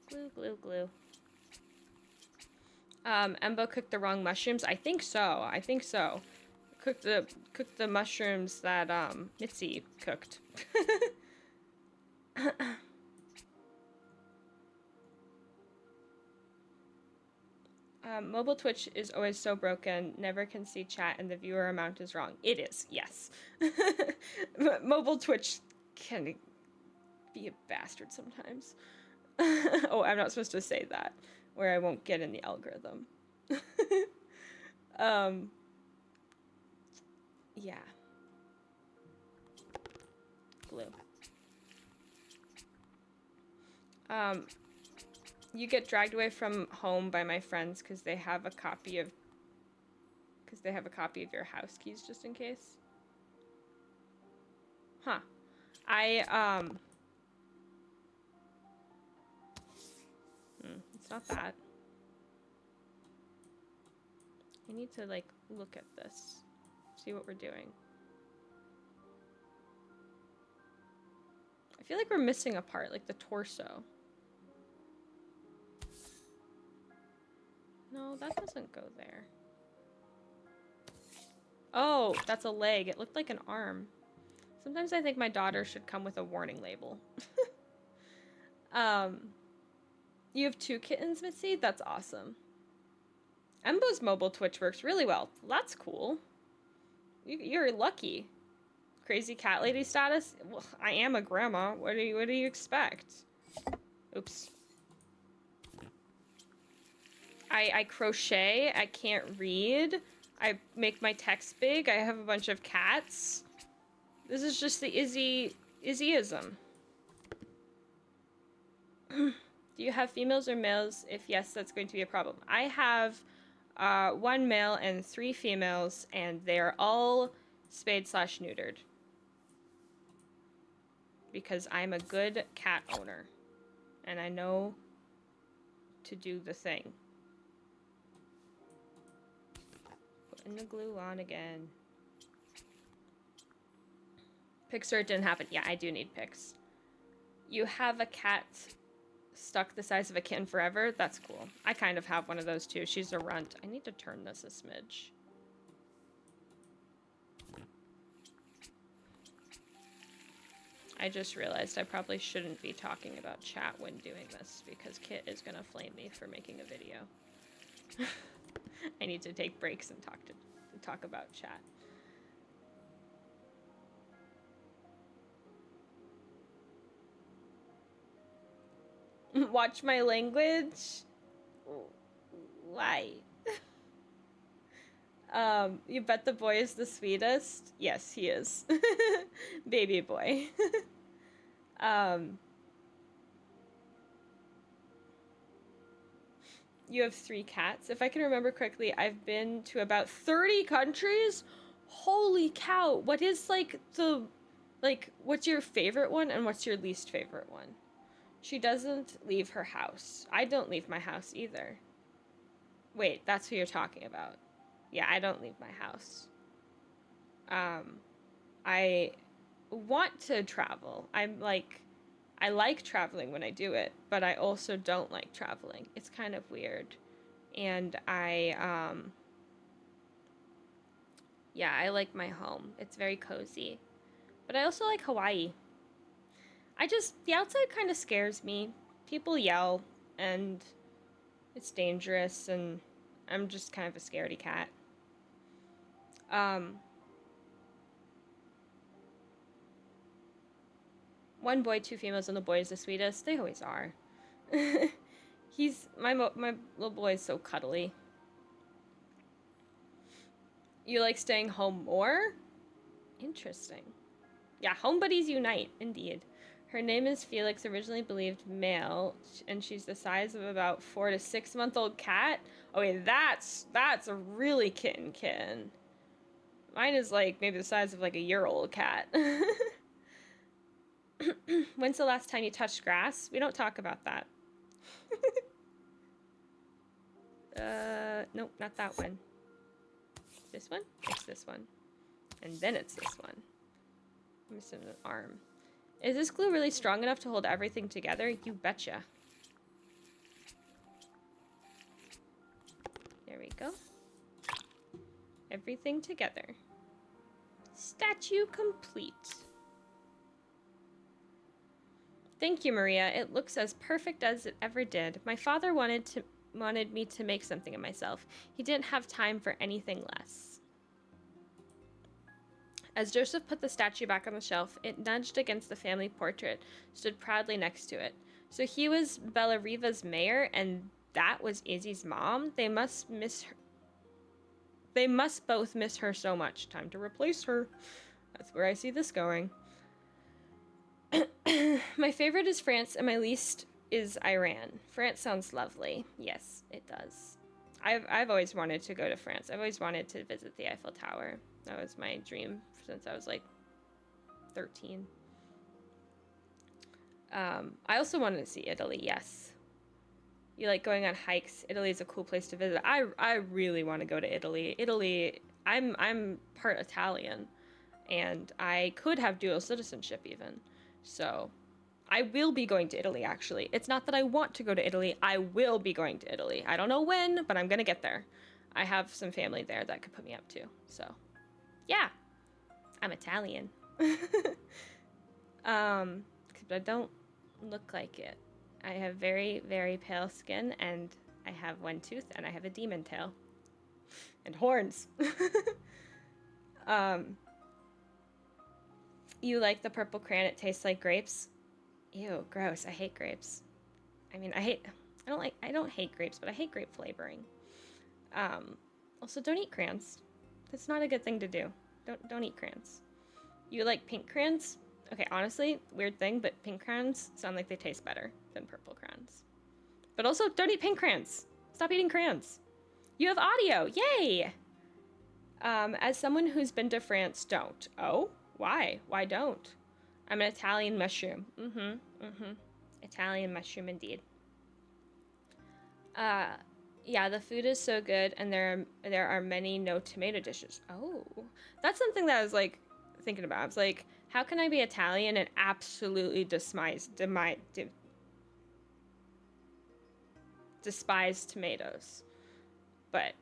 Glue, glue, glue. Embo cooked the wrong mushrooms. I think so. I think so. Cooked the mushrooms that Mitzi cooked. Mobile Twitch is always so broken. Never can see chat and the viewer amount is wrong. It is, yes. Mobile Twitch can be a bastard sometimes. Oh, I'm not supposed to say that, where I won't get in the algorithm. Yeah. Glue. You get dragged away from home by my friends because they have a copy of your house keys just in case. Huh. It's not that. I need to like look at this. See what we're doing. I feel like we're missing a part, like the torso. No, that doesn't go there. Oh, that's a leg. It looked like an arm. Sometimes I think my daughter should come with a warning label. You have 2 kittens, Mitzi? That's awesome. Embo's mobile Twitch works really well. That's cool. You're lucky. Crazy cat lady status? Well, I am a grandma. What do you expect? Oops. I crochet. I can't read. I make my text big. I have a bunch of cats. This is just the Izzyism. Do you have females or males? If yes, that's going to be a problem. I have 1 male and 3 females, and they're all spayed/neutered. Because I'm a good cat owner. And I know to do the thing. Putting the glue on again. Pics or it didn't happen. Yeah, I do need pics. You have a cat stuck the size of a kitten forever? That's cool. I kind of have one of those too. She's a runt. I need to turn this a smidge. I just realized I probably shouldn't be talking about chat when doing this because Kit is gonna flame me for making a video. I need to take breaks and talk about chat. Watch my language? Why? You bet the boy is the sweetest? Yes, he is. Baby boy. You have 3 cats. If I can remember correctly, I've been to about 30 countries? Holy cow. What is what's your favorite one and what's your least favorite one? She doesn't leave her house. I don't leave my house either. Wait, that's who you're talking about. Yeah, I don't leave my house. want to travel. I like traveling when I do it, but I also don't like traveling. It's kind of weird. And yeah, I like my home. It's very cozy. But I also like Hawaii. The outside kind of scares me. People yell, and it's dangerous, and I'm just kind of a scaredy cat. Um, One boy, two females, and the boy is the sweetest. They always are. My little boy is so cuddly. You like staying home more? Interesting. Yeah, home buddies unite, indeed. Her name is Felix, originally believed male, and she's the size of about 4 to 6 month old cat. Okay, that's a really kitten. Mine is like maybe the size of like a year-old cat. When's the last time you touched grass? We don't talk about that. Nope, not that one. This one? It's this one. And then it's this one. I'm missing an arm. Is this glue really strong enough to hold everything together? You betcha. There we go. Everything together. Statue complete. Thank you, Maria. It looks as perfect as it ever did. My father wanted me to make something of myself. He didn't have time for anything less. As Joseph put the statue back on the shelf, it nudged against the family portrait, stood proudly next to it. So he was Bellariva's mayor, and that was Izzy's mom? They must miss her. They must both miss her so much. Time to replace her. That's where I see this going. My favorite is France, and my least is Iran. France sounds lovely. Yes, it does. I've always wanted to go to France. I've always wanted to visit the Eiffel Tower. That was my dream since I was like 13. I also wanted to see Italy, yes. You like going on hikes? Italy is a cool place to visit. I really want to go to Italy. Italy, I'm part Italian, and I could have dual citizenship even. So I will be going to Italy, actually. It's not that I want to go to Italy. I will be going to Italy. I don't know when, but I'm going to get there. I have some family there that could put me up too. So, yeah. I'm Italian. But I don't look like it. I have very, very pale skin, and I have one tooth, and I have a demon tail. And horns. You like the purple crayon? It tastes like grapes? Ew, gross. I hate grapes. I mean, I don't hate grapes, but I hate grape flavoring. Also, don't eat crayons. That's not a good thing to do. Don't eat crayons. You like pink crayons? Okay, honestly, weird thing, but pink crayons sound like they taste better than purple crayons. But also, don't eat pink crayons. Stop eating crayons. You have audio. Yay! As someone who's been to France, don't. Oh? Why? Why don't? I'm an Italian mushroom. Italian mushroom indeed. Yeah, the food is so good, and there are many no tomato dishes. Oh, that's something that I was like thinking about. I was like, how can I be Italian and absolutely despise tomatoes? But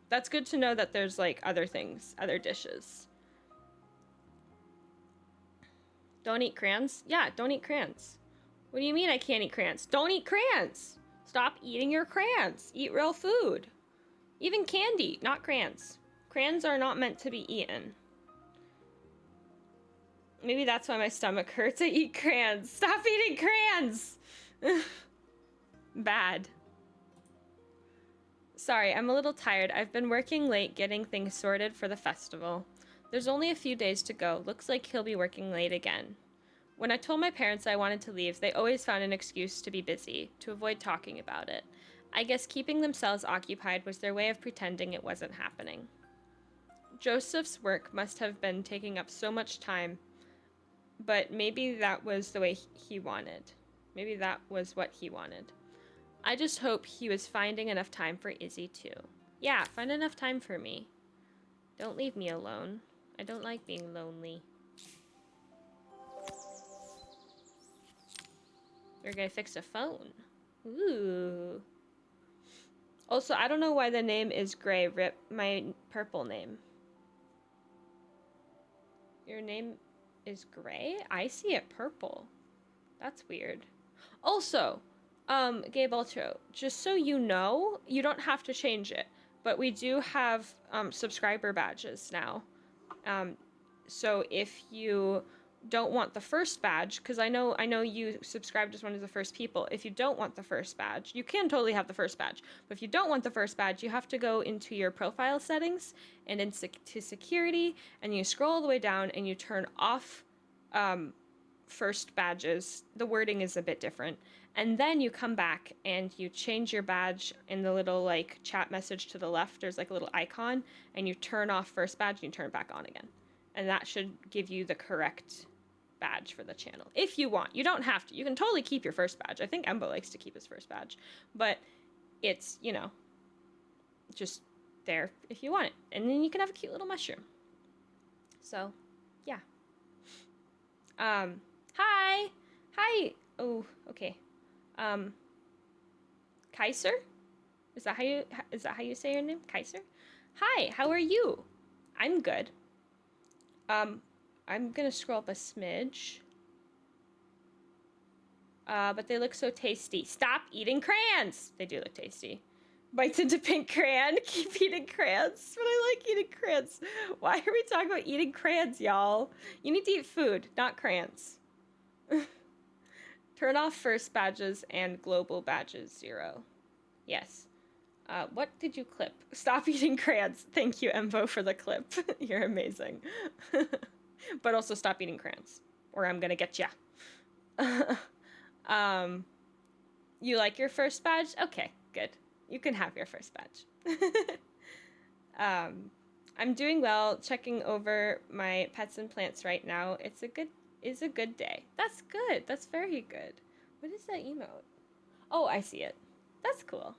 that's good to know that there's like other things, other dishes. Don't eat crayons? Yeah, don't eat crayons. What do you mean I can't eat crayons? Don't eat crayons! Stop eating your crayons. Eat real food. Even candy, not crayons. Crayons are not meant to be eaten. Maybe that's why my stomach hurts. I eat crayons. Stop eating crayons! Bad. Sorry, I'm a little tired. I've been working late getting things sorted for the festival. There's only a few days to go. Looks like he'll be working late again. When I told my parents I wanted to leave, they always found an excuse to be busy, to avoid talking about it. I guess keeping themselves occupied was their way of pretending it wasn't happening. Joseph's work must have been taking up so much time, but maybe that was the way he wanted. Maybe that was what he wanted. I just hope he was finding enough time for Izzy too. Yeah, find enough time for me. Don't leave me alone. I don't like being lonely. We're gonna fix a phone. Ooh. Also, I don't know why the name is gray. Rip my purple name. Your name is gray? I see it purple. That's weird. Also, Gabe Ultra, just so you know, you don't have to change it, but we do have subscriber badges now. So if you don't want the first badge, because I know you subscribed as one of the first people. If you don't want the first badge, you can totally have the first badge. But if you don't want the first badge, you have to go into your profile settings and into security, and you scroll all the way down and you turn off first badges. The wording is a bit different. And then you come back and you change your badge in the little like chat message to the left. There's like a little icon, and you turn off first badge and you turn it back on again. And that should give you the correct badge for the channel. If you want. You don't have to. You can totally keep your first badge. I think Embo likes to keep his first badge. But it's, you know, just there if you want it. And then you can have a cute little mushroom. So, yeah. Hi. Hi. Oh, okay. Kaiser? Is that how you say your name? Kaiser? Hi, how are you? I'm good. I'm gonna scroll up a smidge. But they look so tasty. Stop eating crayons! They do look tasty. Bites into pink crayon. Keep eating crayons. But I like eating crayons. Why are we talking about eating crayons, y'all? You need to eat food, not crayons. Turn off first badges and global badges 0. Yes. What did you clip? Stop eating crayons. Thank you, Embo, for the clip. You're amazing. But also stop eating crayons, or I'm gonna get ya. You like your first badge? Okay, good. You can have your first badge. I'm doing well, checking over my pets and plants right now. It's a good day. That's good. That's very good. What is that emote? Oh, I see it. That's cool.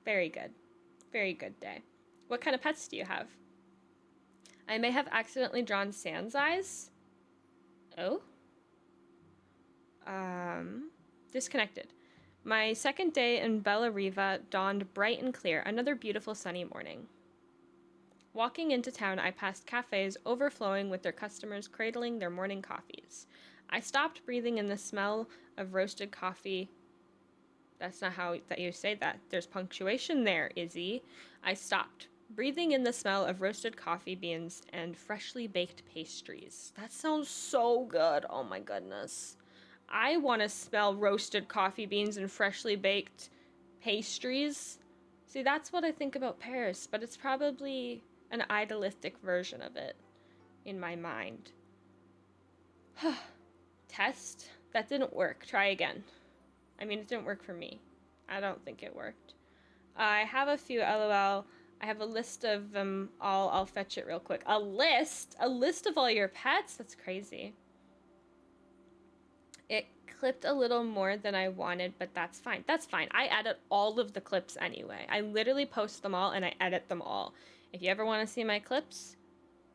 Very good. Very good day. What kind of pets do you have? I may have accidentally drawn Sans eyes. Oh? Disconnected. My second day in Bella Riva dawned bright and clear, another beautiful sunny morning. Walking into town, I passed cafes overflowing with their customers cradling their morning coffees. I stopped, breathing in the smell of roasted coffee. That's not how that you say that. There's punctuation there, Izzy. I stopped, breathing in the smell of roasted coffee beans and freshly baked pastries. That sounds so good. Oh my goodness. I want to smell roasted coffee beans and freshly baked pastries. See, that's what I think about Paris, but it's probably an idealistic version of it in my mind. Test? That didn't work. Try again. I mean, it didn't work for me. I don't think it worked. I have a few LOL. I have a list of them all. I'll fetch it real quick. A list? A list of all your pets? That's crazy. It clipped a little more than I wanted, but that's fine. That's fine. I edit all of the clips anyway. I literally post them all and I edit them all. If you ever want to see my clips,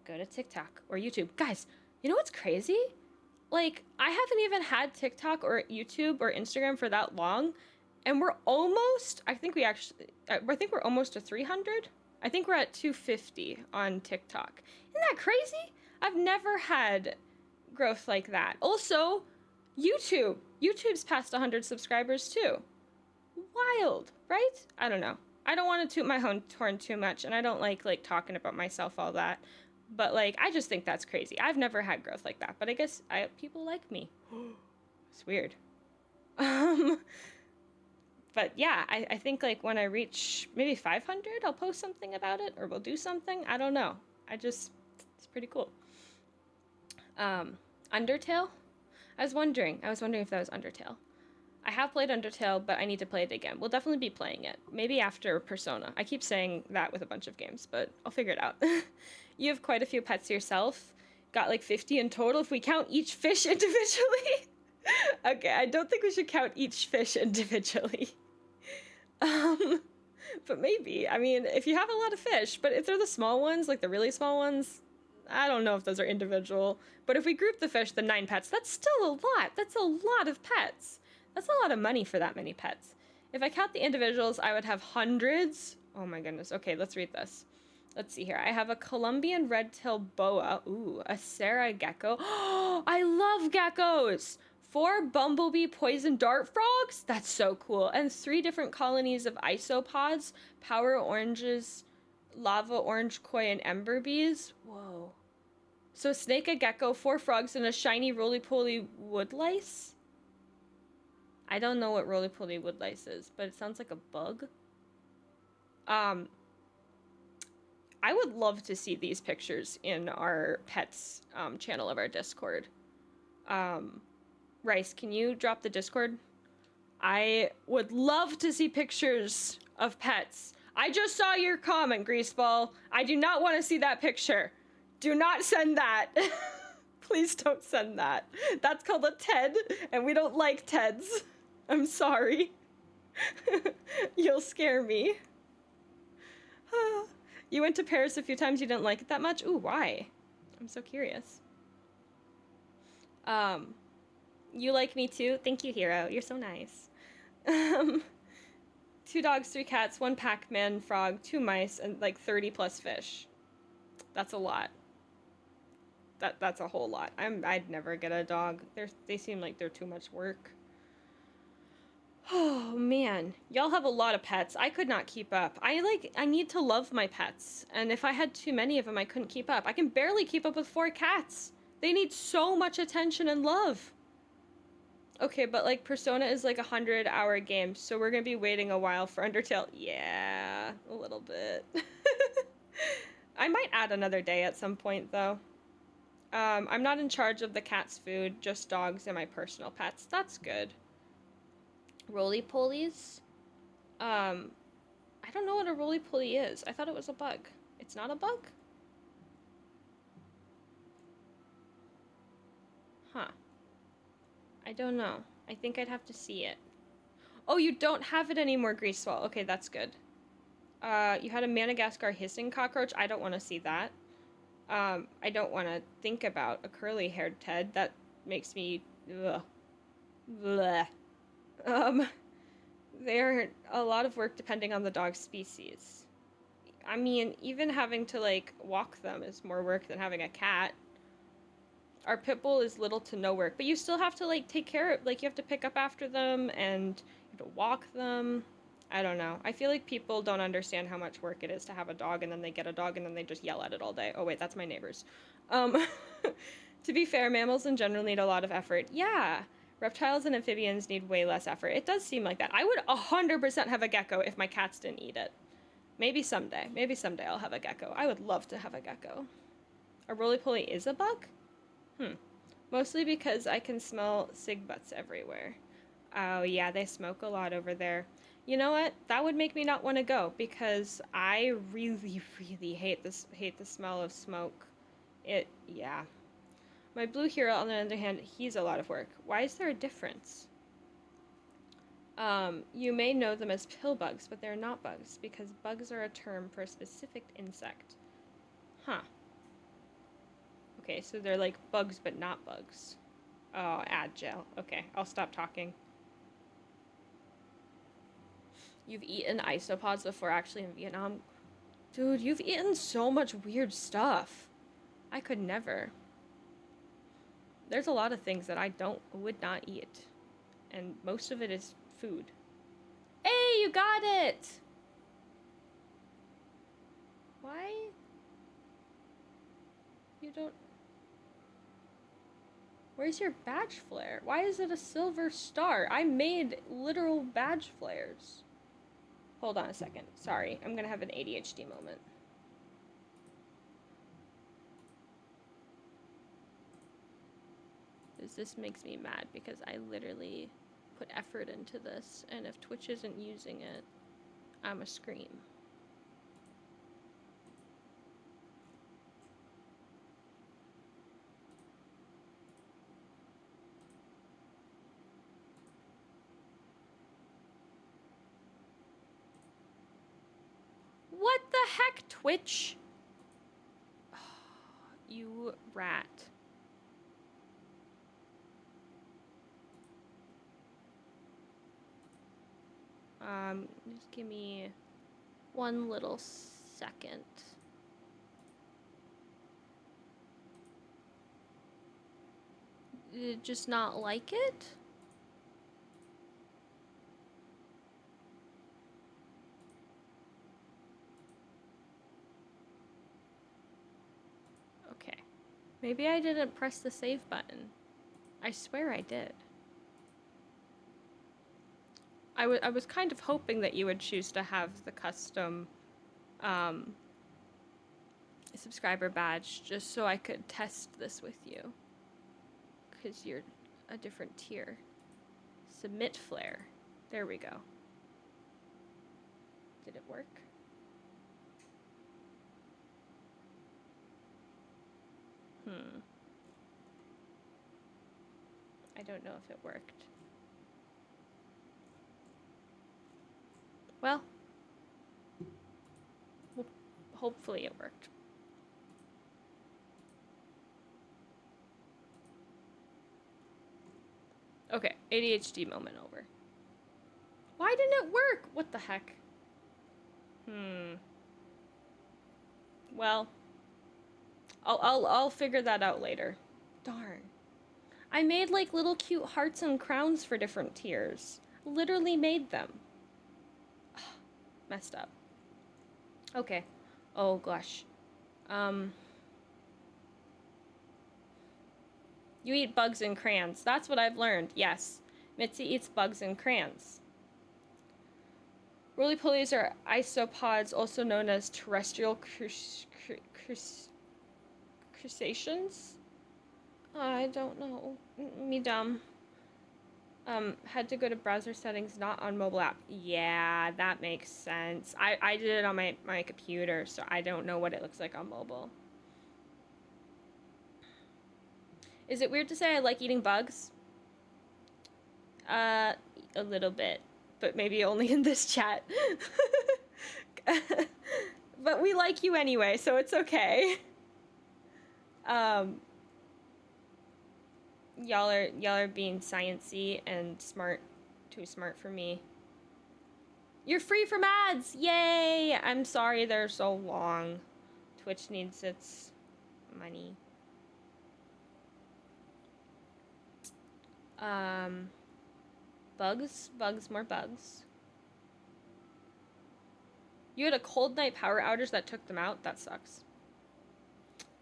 go to TikTok or YouTube. Guys, you know what's crazy? Like, I haven't even had TikTok or YouTube or Instagram for that long, and we're almost, I think we're almost to 300. I think we're at 250 on TikTok. Isn't that crazy? I've never had growth like that. Also, YouTube's past 100 subscribers too. Wild, right? I don't know. I don't want to toot my horn too much, and I don't like talking about myself all that. But, like, I just think that's crazy. I've never had growth like that. But I guess people like me. It's weird. But, yeah, I think, like, when I reach maybe 500, I'll post something about it. Or we'll do something. I don't know. It's pretty cool. Undertale? I was wondering if that was Undertale. I have played Undertale, but I need to play it again. We'll definitely be playing it. Maybe after Persona. I keep saying that with a bunch of games, but I'll figure it out. You have quite a few pets yourself. Got like 50 in total if we count each fish individually. Okay, I don't think we should count each fish individually. But maybe. I mean, if you have a lot of fish, but if they're the small ones, like the really small ones, I don't know if those are individual, but if we group the fish, the 9 pets, that's still a lot. That's a lot of pets. That's a lot of money for that many pets. If I count the individuals, I would have hundreds. Oh my goodness. Okay, let's read this. Let's see here. I have a Colombian red-tailed boa. Ooh, a Sarah gecko. Oh, I love geckos. 4 bumblebee poison dart frogs. That's so cool. And 3 different colonies of isopods, power oranges, lava orange koi, and ember bees. Whoa. So snake, a gecko, 4 frogs, and a shiny roly-poly woodlice. I don't know what roly-poly woodlice is, but it sounds like a bug. I would love to see these pictures in our pets channel of our Discord. Rice, can you drop the Discord? I would love to see pictures of pets. I just saw your comment, Greaseball. I do not want to see that picture. Do not send that. Please don't send that. That's called a TED, and we don't like TEDs. I'm sorry. You'll scare me. You went to Paris a few times, you didn't like it that much? Ooh, why? I'm so curious. You like me too? Thank you, Hero. You're so nice. 2 dogs, 3 cats, 1 Pac-Man frog, 2 mice, and like 30 plus fish. That's a lot. That's a whole lot. I'd never get a dog. They seem like they're too much work. Oh man, y'all have a lot of pets. I could not keep up. I need to love my pets, and if I had too many of them, I couldn't keep up. I can barely keep up with 4 cats. They need so much attention and love. Okay, but like Persona is like 100-hour game, so we're gonna be waiting a while for Undertale. Yeah, a little bit. I might add another day at some point though. I'm not in charge of the cat's food, just dogs and my personal pets. That's good. Roly-polies? I don't know what a roly-poly is. I thought it was a bug. It's not a bug? Huh. I don't know. I think I'd have to see it. Oh, you don't have it anymore, Greasewall. Okay, that's good. You had a Madagascar hissing cockroach. I don't want to see that. I don't want to think about a curly-haired Ted. That makes me... Ugh. Blech. They're a lot of work depending on the dog species. I mean, even having to, like, walk them is more work than having a cat. Our pit bull is little to no work, but you still have to, like, take care of... Like, you have to pick up after them, and you have to walk them. I don't know. I feel like people don't understand how much work it is to have a dog, and then they get a dog, and then they just yell at it all day. Oh, wait, that's my neighbors. To be fair, mammals in general need a lot of effort. Yeah. Reptiles and amphibians need way less effort. It does seem like that. I would 100% have a gecko if my cats didn't eat it. Maybe someday. Maybe someday I'll have a gecko. I would love to have a gecko. A roly-poly is a bug? Mostly because I can smell cig butts everywhere. Oh yeah, they smoke a lot over there. You know what? That would make me not want to go because I really, really hate the smell of smoke. Yeah. My blue hero, on the other hand, he's a lot of work. Why is there a difference? You may know them as pill bugs, but they're not bugs, because bugs are a term for a specific insect. Huh. Okay, so they're like bugs, but not bugs. Oh, add gel. Okay, I'll stop talking. You've eaten isopods before actually in Vietnam? Dude, you've eaten so much weird stuff. I could never. There's a lot of things that I would not eat. And most of it is food. Hey, you got it! Why? You don't... Where's your badge flare? Why is it a silver star? I made literal badge flares. Hold on a second. Sorry, I'm gonna have an ADHD moment. This makes me mad because I literally put effort into this, and if Twitch isn't using it, I'ma scream. What the heck, Twitch? You rat. Just give me one little second. Just not like it? Okay. Maybe I didn't press the save button. I swear I did. I was kind of hoping that you would choose to have the custom subscriber badge just so I could test this with you. Because you're a different tier. Submit flare. There we go. Did it work? I don't know if it worked. Well, hopefully it worked. Okay, ADHD moment over. Why didn't it work? What the heck? Well, I'll figure that out later. Darn. I made like little cute hearts and crowns for different tiers. Literally made them. Messed up. Okay. Oh gosh. You eat bugs and crayons. That's what I've learned. Yes. Mitzi eats bugs and crayons. Roly-polies are isopods, also known as terrestrial crustaceans? I don't know. Me dumb. Had to go to browser settings, not on mobile app. Yeah, that makes sense. I did it on my computer, so I don't know what it looks like on mobile. Is it weird to say I like eating bugs? A little bit, but maybe only in this chat. But we like you anyway, so it's okay. Y'all are being sciencey and smart, too smart for me. You're free from ads! Yay! I'm sorry they're so long. Twitch needs its money. Bugs, more bugs. You had a cold night power outage that took them out? That sucks.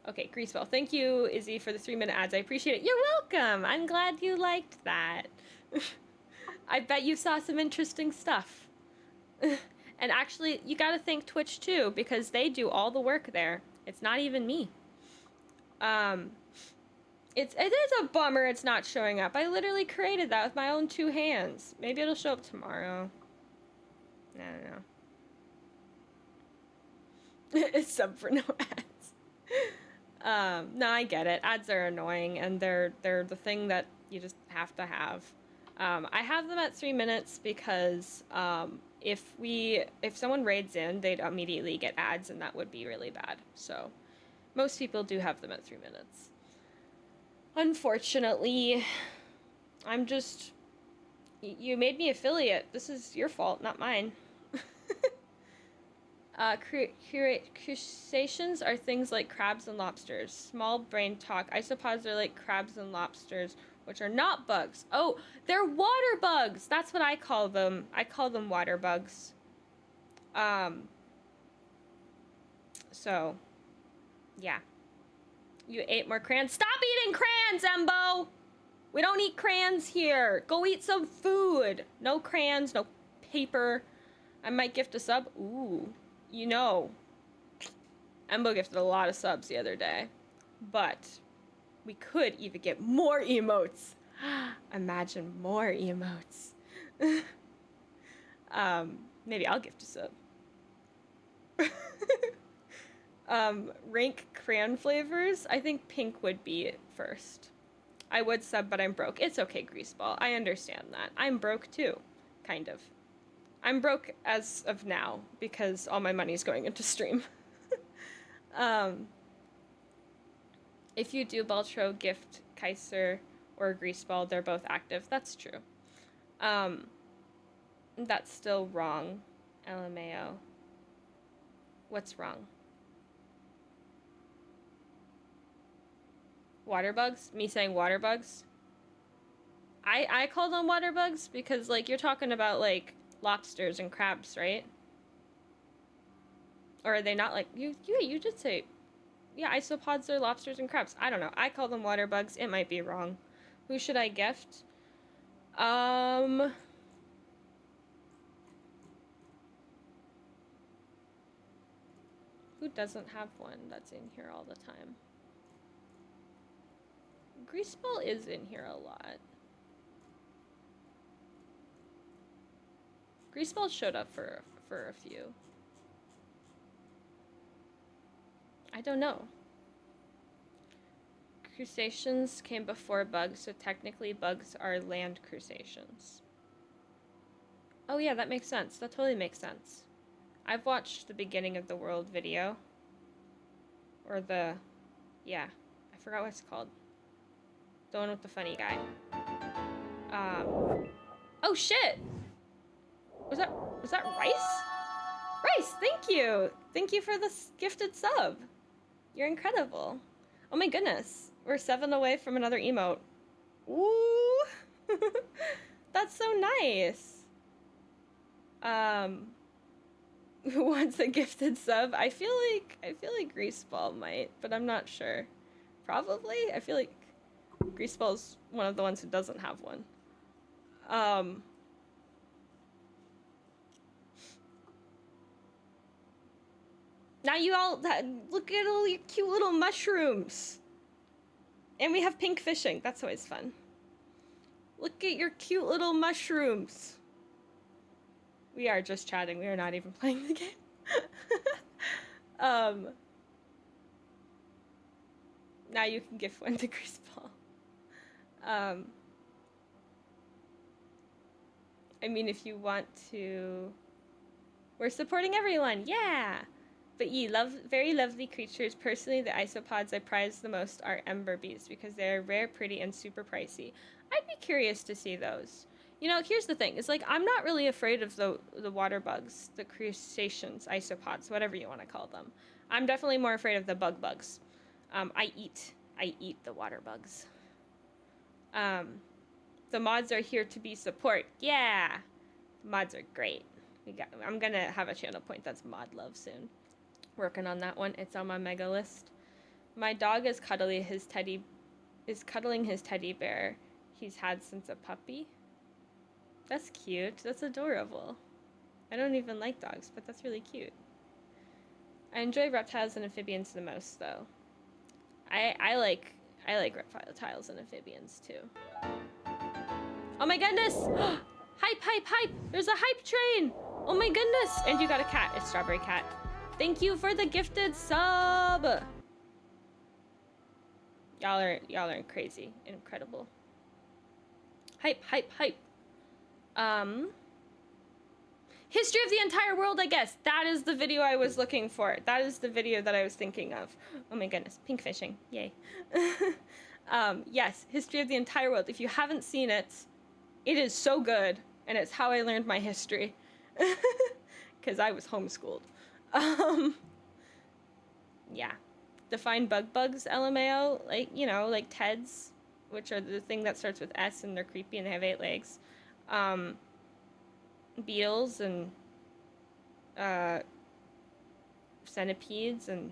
Okay, Greasebell. Thank you, Izzy, for the 3-minute ads. I appreciate it. You're welcome! I'm glad you liked that. I bet you saw some interesting stuff. And actually, you gotta thank Twitch too, because they do all the work there. It's not even me. It is a bummer it's not showing up. I literally created that with my own 2 hands. Maybe it'll show up tomorrow. I don't know. It's sub for no ads. No, I get it. Ads are annoying, and they're the thing that you just have to have. I have them at 3 minutes because if someone raids in, they'd immediately get ads, and that would be really bad. So most people do have them at 3 minutes. Unfortunately, I'm just... You made me affiliate. This is your fault, not mine. Crustaceans are things like crabs and lobsters. Small brain talk. Isopods are like crabs and lobsters, which are not bugs. Oh, they're water bugs! That's what I call them. I call them water bugs. So, yeah. You ate more crayons. Stop eating crayons, Embo! We don't eat crayons here. Go eat some food. No crayons, no paper. I might gift a sub. Ooh, you know. Embo gifted a lot of subs the other day. But we could even get more emotes. Imagine more emotes. Maybe I'll gift a sub. Rank crayon flavors. I think pink would be first. I would sub, but I'm broke. It's okay, Greaseball. I understand that. I'm broke too, kind of. I'm broke as of now because all my money's going into stream. If you do Baltro, Gift, Kaiser, or Greaseball, they're both active. That's true. That's still wrong, LMAO. What's wrong? Water bugs? Me saying water bugs? I call them water bugs because, like, you're talking about, like, lobsters and crabs, right? Or are they not, like, you did say, yeah, isopods are lobsters and crabs. I don't know. I call them water bugs. It might be wrong. Who should I gift? Who doesn't have one that's in here all the time? Greaseball is in here a lot. Greaseball showed up for a few. I don't know. Crustaceans came before bugs, so technically bugs are land crustaceans. Oh yeah, that makes sense. That totally makes sense. I've watched the beginning of the world video. Or the... yeah. I forgot what it's called. The one with the funny guy. Oh shit! Was that Rice? Rice, thank you! Thank you for this gifted sub. You're incredible. Oh my goodness. We're 7 away from another emote. Ooh! That's so nice. Who wants a gifted sub? I feel like Greaseball might, but I'm not sure. Probably? I feel like Greaseball's one of the ones who doesn't have one. Now you all look at all your cute little mushrooms. And we have pink fishing. That's always fun. Look at your cute little mushrooms. We are just chatting. We are not even playing the game. Now you can gift one to Greaseball. I mean, if you want to... We're supporting everyone. Yeah! But ye, very lovely creatures. Personally, the isopods I prize the most are ember bees because they're rare, pretty, and super pricey. I'd be curious to see those. You know, here's the thing. It's like, I'm not really afraid of the water bugs, the crustaceans, isopods, whatever you want to call them. I'm definitely more afraid of the bugs. I eat the water bugs. The mods are here to be support. Yeah! The mods are great. I'm gonna have a channel point that's mod love soon. Working on that one. It's on my mega list. My dog is cuddling his teddy bear he's had since a puppy. That's cute. That's adorable. I don't even like dogs, but that's really cute. I enjoy reptiles and amphibians the most, though. I like reptiles and amphibians too. Oh my goodness! Hype! There's a hype train! Oh my goodness! And you got a cat. It's Strawberry Cat. Thank you for the gifted sub! Y'all are crazy. Incredible. Hype. History of the entire world, I guess. That is the video I was looking for. That is the video that I was thinking of. Oh my goodness. Pink fishing. Yay. Yes. History of the entire world. If you haven't seen it, it is so good. And it's how I learned my history. Because I was homeschooled. Yeah. Define bugs, LMAO. Like, you know, like Teds, which are the thing that starts with S and they're creepy and they have 8 legs. Beetles and centipedes and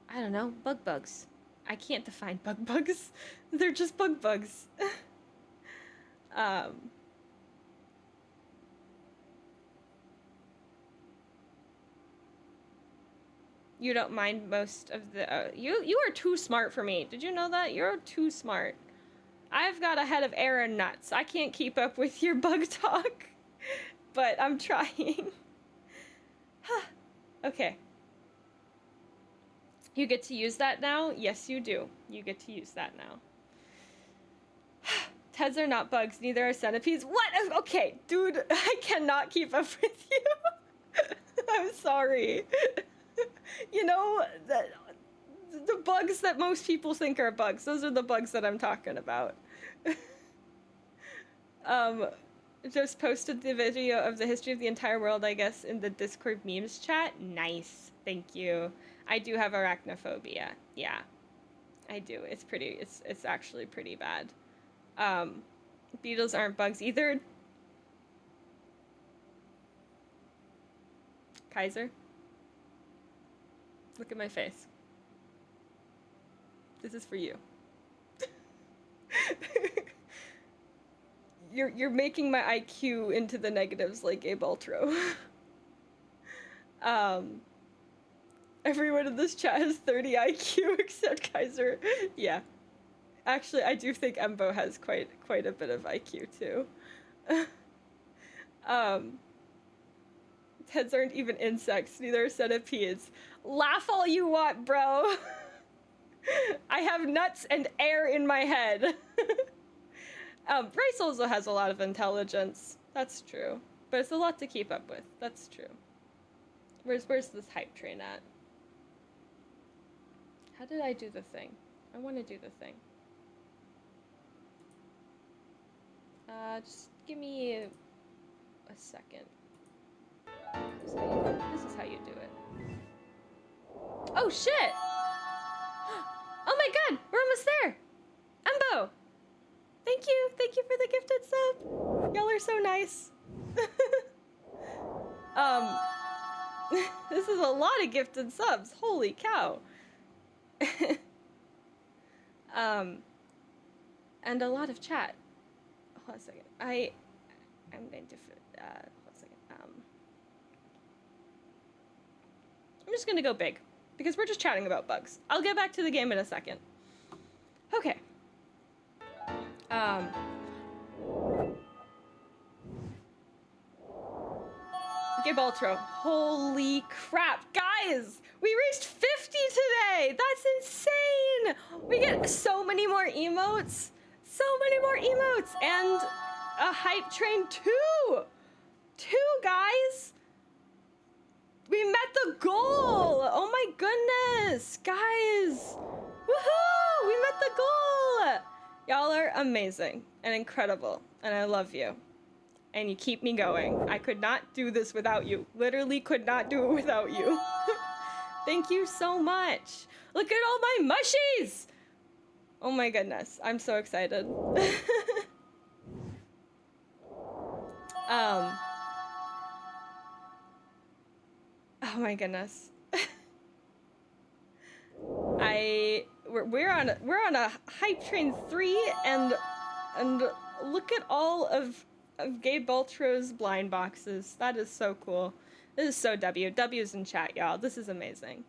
I don't know, bugs. I can't define bugs. They're just bugs. You don't mind most of the you are too smart for me. Did you know that? You're too smart. I've got a head of air and nuts. I can't keep up with your bug talk. But I'm trying. Okay. You get to use that now? Yes, you do. You get to use that now. Teds are not bugs, neither are centipedes. What? Okay, dude, I cannot keep up with you. I'm sorry. You know, The bugs that most people think are bugs. Those are the bugs that I'm talking about. Just posted the video of the history of the entire world, I guess, in the Discord memes chat. Nice. Thank you. I do have arachnophobia. Yeah. I do. It's actually pretty bad. Beetles aren't bugs either. Kaiser? Look at my face. This is for you. You're making my IQ into the negatives like Abe Altro. Everyone in this chat has 30 IQ except Kaiser. Yeah. Actually, I do think Embo has quite a bit of IQ too. Heads aren't even insects, neither are centipedes. Laugh all you want, bro. I have nuts and air in my head. Rice also has a lot of intelligence. That's true. But it's a lot to keep up with. That's true. Where's this hype train at? How did I do the thing? I want to do the thing. Just give me a second. This is how you do it. Oh shit! Oh my god, we're almost there! Embo! Thank you for the gifted sub! Y'all are so nice. This is a lot of gifted subs, holy cow. And a lot of chat. Hold on a second. I'm going to, hold on a second. I'm just gonna go big, because we're just chatting about bugs. I'll get back to the game in a second. Okay. Gabe Altro. Holy crap. Guys, we reached 50 today. That's insane. We get so many more emotes. So many more emotes. And a hype train too. Guys. We met the goal. Oh my goodness. Guys. Woohoo. We met the goal. Y'all are amazing and incredible. And I love you. And you keep me going. I could not do this without you. Literally could not do it without you. Thank you so much. Look at all my mushies! Oh my goodness. I'm so excited. Oh my goodness. We're on a hype train 3 and look at all of Gabe Baltro's blind boxes. That is so cool. This is so W's in chat, y'all. This is amazing.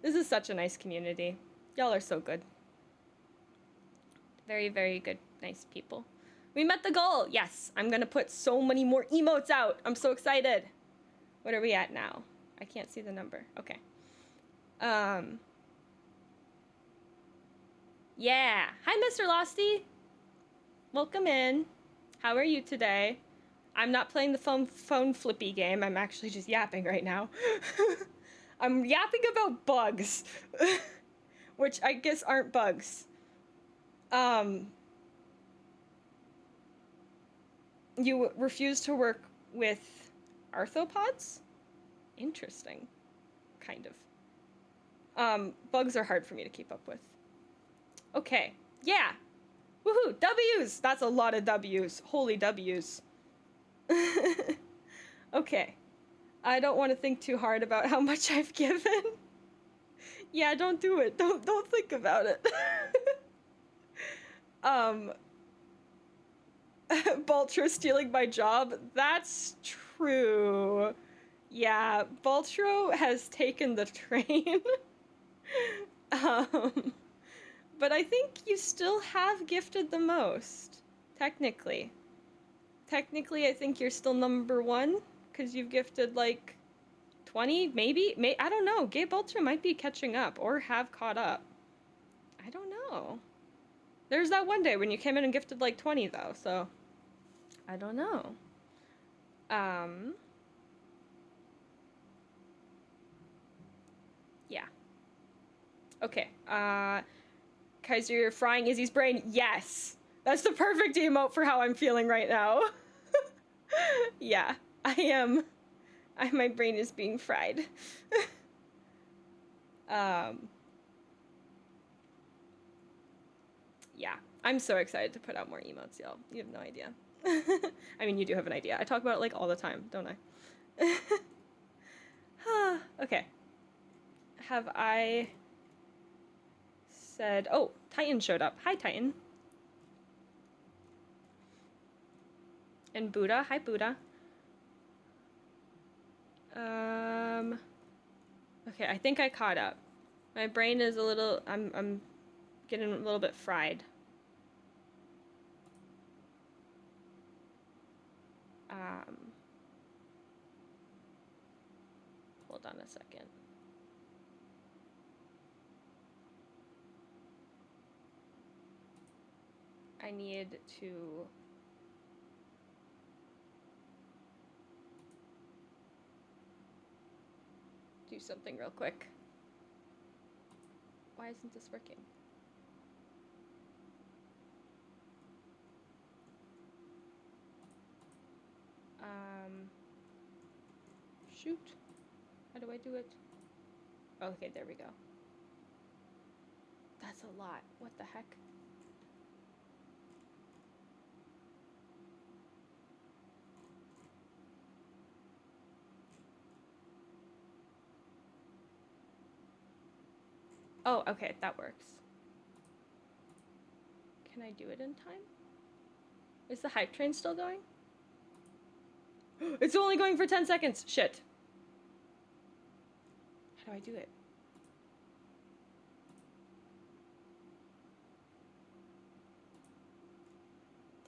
This is such a nice community. Y'all are so good. Very, very good, nice people. We met the goal. Yes, I'm gonna put so many more emotes out. I'm so excited. What are we at now? I can't see the number. Okay. Yeah. Hi, Mr. Losty. Welcome in. How are you today? I'm not playing the phone flippy game. I'm actually just yapping right now. I'm yapping about bugs, which I guess aren't bugs. You refuse to work with arthropods? Interesting. Kind of. Bugs are hard for me to keep up with. Okay. Yeah. Woohoo! W's! That's a lot of W's. Holy W's. Okay. I don't want to think too hard about how much I've given. Yeah, don't do it. Don't think about it. Baltro stealing my job? That's true. Yeah, Baltro has taken the train. But I think you still have gifted the most, technically. Technically, I think you're still number 1, because you've gifted, like, 20, maybe? I don't know. Gabe Ultra might be catching up, or have caught up. I don't know. There's that one day when you came in and gifted, like, 20, though, so... I don't know. Yeah. Okay. Kaiser, you're frying Izzy's brain. Yes. That's the perfect emote for how I'm feeling right now. Yeah, I am. My brain is being fried. um, yeah, I'm so excited to put out more emotes, y'all. You have no idea. I mean, you do have an idea. I talk about it like all the time, don't I? Okay. Have I said... Oh, Titan showed up. Hi, Titan. And Buddha. Hi, Buddha. Okay, I think I caught up. My brain is a little... I'm getting a little bit fried. Hold on a second. I need to... do something real quick. Why isn't this working? Shoot. How do I do it? Okay, there we go. That's a lot. What the heck? Oh, okay, that works. Can I do it in time? Is the hype train still going? It's only going for 10 seconds. Shit. How do I do it?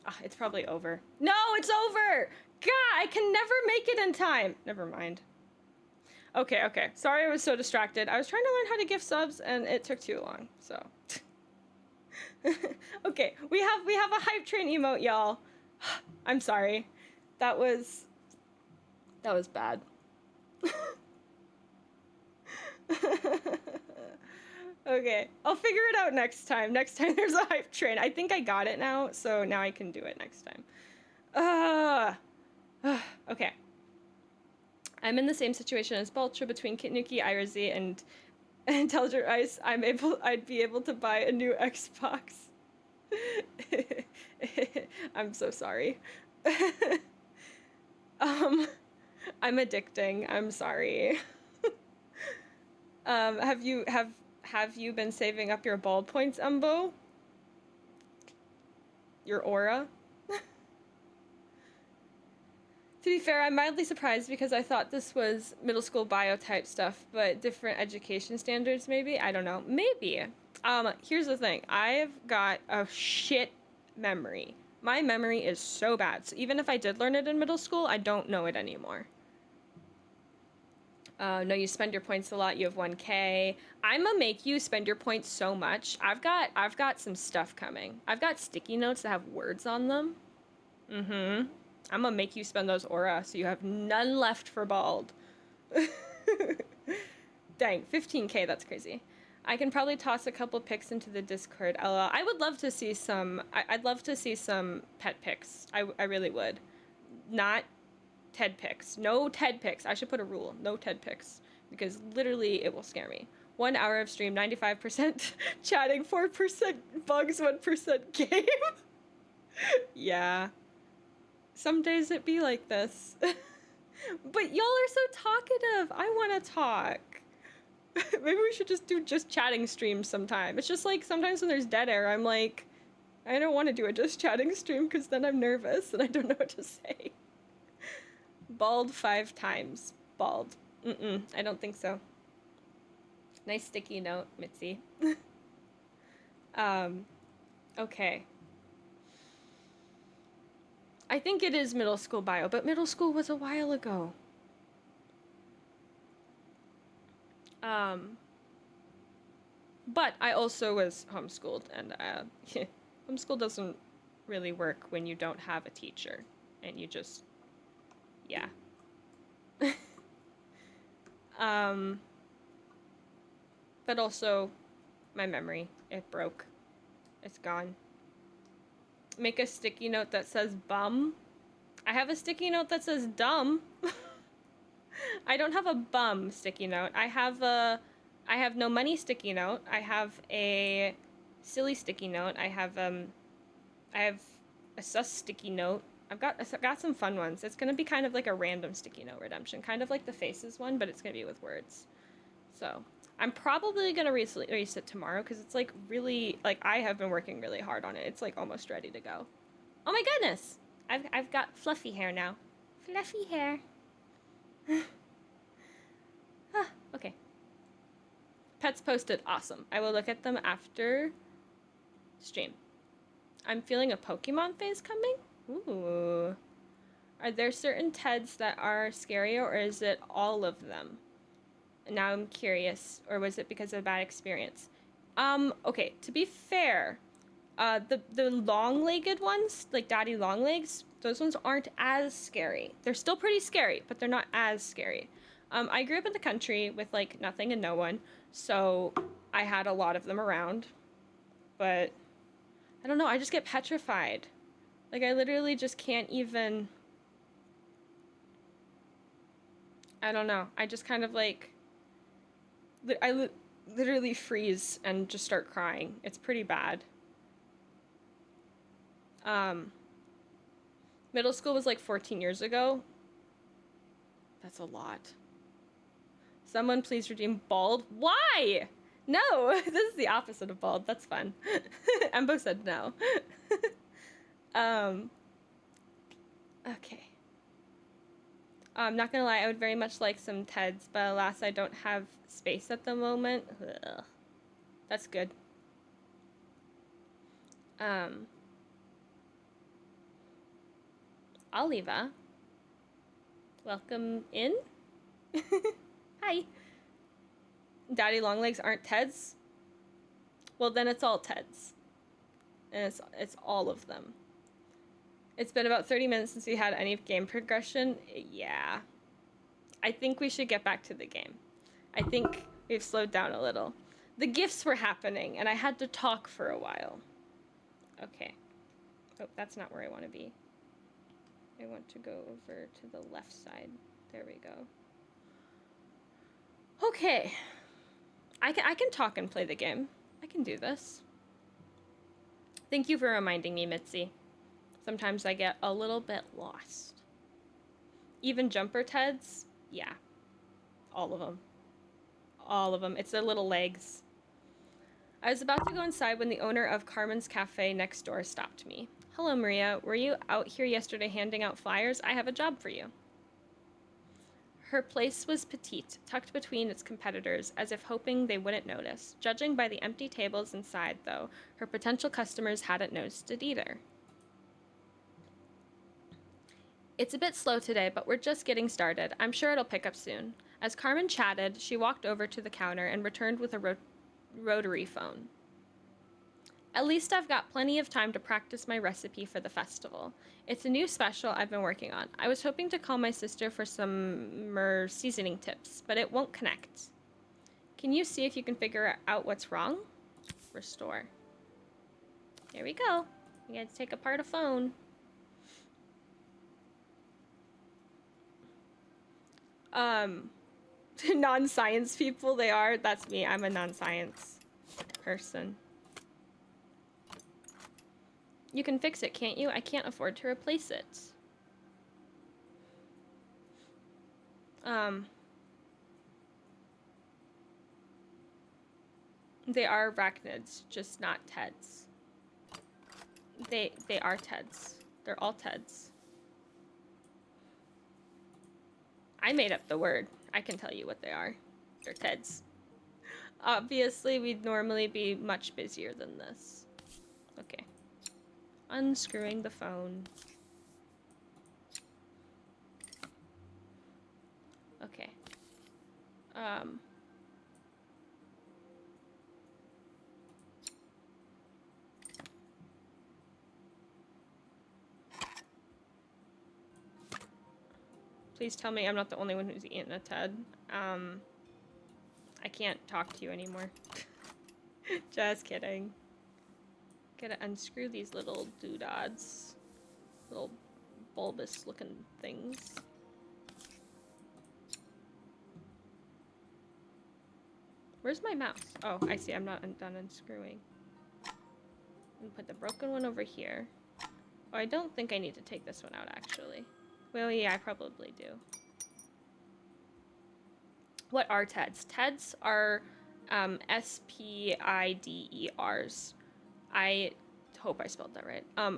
Ah, it's probably over. No, it's over! God, I can never make it in time. Never mind. Okay, okay. Sorry I was so distracted. I was trying to learn how to gift subs and it took too long, so. Okay, we have a hype train emote, y'all. I'm sorry. That was bad. Okay, I'll figure it out next time. Next time there's a hype train. I think I got it now, so now I can do it next time. Okay. I'm in the same situation as Baltra between Kitnuki, Irazy, and Intelligent Ice. I'd be able to buy a new Xbox. I'm so sorry. I'm addicting. I'm sorry. Have you been saving up your ball points, Umbo? Your aura? To be fair, I'm mildly surprised because I thought this was middle school bio type stuff, but different education standards maybe? I don't know. Maybe. Here's the thing. I've got a shit memory. My memory is so bad. So even if I did learn it in middle school, I don't know it anymore. No, you spend your points a lot. You have 1K. I'ma make you spend your points so much. I've got some stuff coming. I've got sticky notes that have words on them. Mm-hmm. I'm gonna make you spend those aura so you have none left for bald. Dang, 15K, that's crazy. I can probably toss a couple pics into the Discord. I would love to see some. I'd love to see some pet pics. I really would. Not TED pics. No TED pics. I should put a rule. No TED pics. Because literally it will scare me. 1 hour of stream, 95% chatting, 4% bugs, 1% game. Yeah. Some days it be like this. But y'all are so talkative. I want to talk. Maybe we should just do just chatting streams sometime. It's just like sometimes when there's dead air, I'm like, I don't want to do a just chatting stream because then I'm nervous and I don't know what to say. Bald 5 times. Bald. I don't think so. Nice sticky note, Mitzi. Okay. I think it is middle school bio, but middle school was a while ago. But I also was homeschooled, and homeschool doesn't really work when you don't have a teacher, and you just, yeah. But also, My memory. It broke. It's gone. Make a sticky note that says bum. I have a sticky note that says dumb. I don't have a bum sticky note. I have no money sticky note. I have a silly sticky note. I have a sus sticky note. I've got some fun ones. It's gonna be kind of like a random sticky note redemption, kind of like the faces one, but it's gonna be with words. So I'm probably gonna release it tomorrow because it's like really like I have been working really hard on it. It's like almost ready to go. Oh my goodness! I've got fluffy hair now. Fluffy hair. Ah, okay. Pets posted. Awesome. I will look at them after stream. I'm feeling a Pokemon phase coming. Ooh. Are there certain TEDs that are scarier, or is it all of them? Now I'm curious. Or was it because of a bad experience? Okay, to be fair, the long-legged ones, like Daddy Longlegs, those ones aren't as scary. They're still pretty scary, but they're not as scary. I grew up in the country with like nothing and no one, so I had a lot of them around. But I don't know, I just get petrified. Like I literally just can't even. I don't know. I just kind of like literally freeze and just start crying. It's pretty bad. Middle school was like 14 years ago. That's a lot. Someone please redeem bald. Why? No, this is the opposite of bald. That's fun. Embo said no. Okay. I'm not gonna lie, I would very much like some TEDs, but alas, I don't have space at the moment. Ugh. That's good. Oliva. Welcome in. Hi. Daddy Longlegs aren't TEDs? Well, then it's all TEDs. And it's all of them. It's been about 30 minutes since we had any game progression. Yeah. I think we should get back to the game. I think we've slowed down a little. The gifts were happening, and I had to talk for a while. Okay. Oh, that's not where I want to be. I want to go over to the left side. There we go. Okay. I can talk and play the game. I can do this. Thank you for reminding me, Mitzi. Sometimes I get a little bit lost. Even jumper TEDs? Yeah. All of them. All of them. It's their little legs. I was about to go inside when the owner of Carmen's Cafe next door stopped me. Hello, Maria. Were you out here yesterday handing out flyers? I have a job for you. Her place was petite, tucked between its competitors, as if hoping they wouldn't notice. Judging by the empty tables inside, though, her potential customers hadn't noticed it either. It's a bit slow today, but we're just getting started. I'm sure it'll pick up soon. As Carmen chatted, she walked over to the counter and returned with a rotary phone. At least I've got plenty of time to practice my recipe for the festival. It's a new special I've been working on. I was hoping to call my sister for some seasoning tips, but it won't connect. Can you see if you can figure out what's wrong? Restore. There we go. You gotta take apart a phone. Non-science people, they are. That's me. I'm a non-science person. You can fix it, can't you? I can't afford to replace it. They are arachnids, just not TEDs. They are TEDs. They're all TEDs. I made up the word. I can tell you what they are. They're TEDs. Obviously, we'd normally be much busier than this. Okay. Unscrewing the phone. Okay. Please tell me I'm not the only one who's eaten a TED. I can't talk to you anymore. Just kidding. Gotta unscrew these little doodads. Little bulbous looking things. Where's my mouse? Oh, I see. I'm not done unscrewing. And put the broken one over here. Oh, I don't think I need to take this one out, actually. Well, yeah, I probably do. What are TEDs? TEDs are S-P-I-D-E-Rs. I hope I spelled that right. I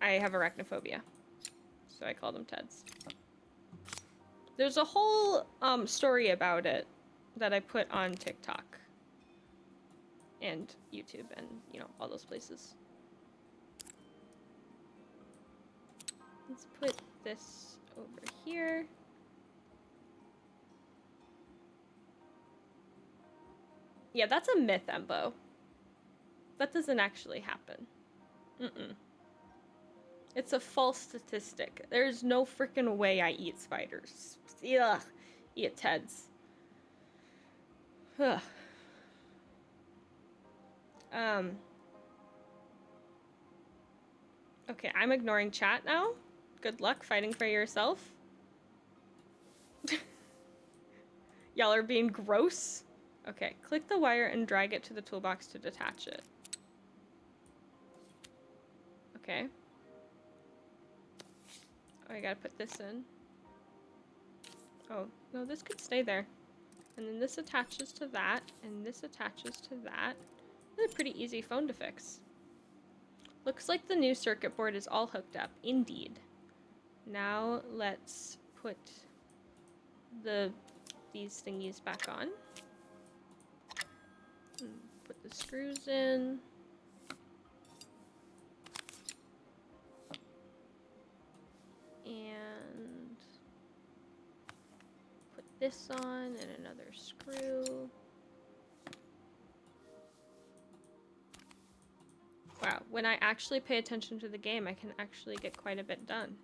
have arachnophobia, so I call them TEDs. There's a whole story about it that I put on TikTok and YouTube and, you know, all those places. Let's put this over here. Yeah, that's a myth, Embo. That doesn't actually happen. Mm-mm. It's a false statistic. There's no freaking way I eat spiders. Ugh. Eat TEDs. Ugh. Okay, I'm ignoring chat now. Good luck fighting for yourself. Y'all are being gross. Okay, click the wire and drag it to the toolbox to detach it. Okay. Oh, I gotta put this in. Oh, no, this could stay there. And then this attaches to that, and this attaches to that. It's a pretty easy phone to fix. Looks like the new circuit board is all hooked up. Indeed. Now let's put these thingies back on. And put the screws in. And put this on and another screw. Wow, when I actually pay attention to the game, I can actually get quite a bit done.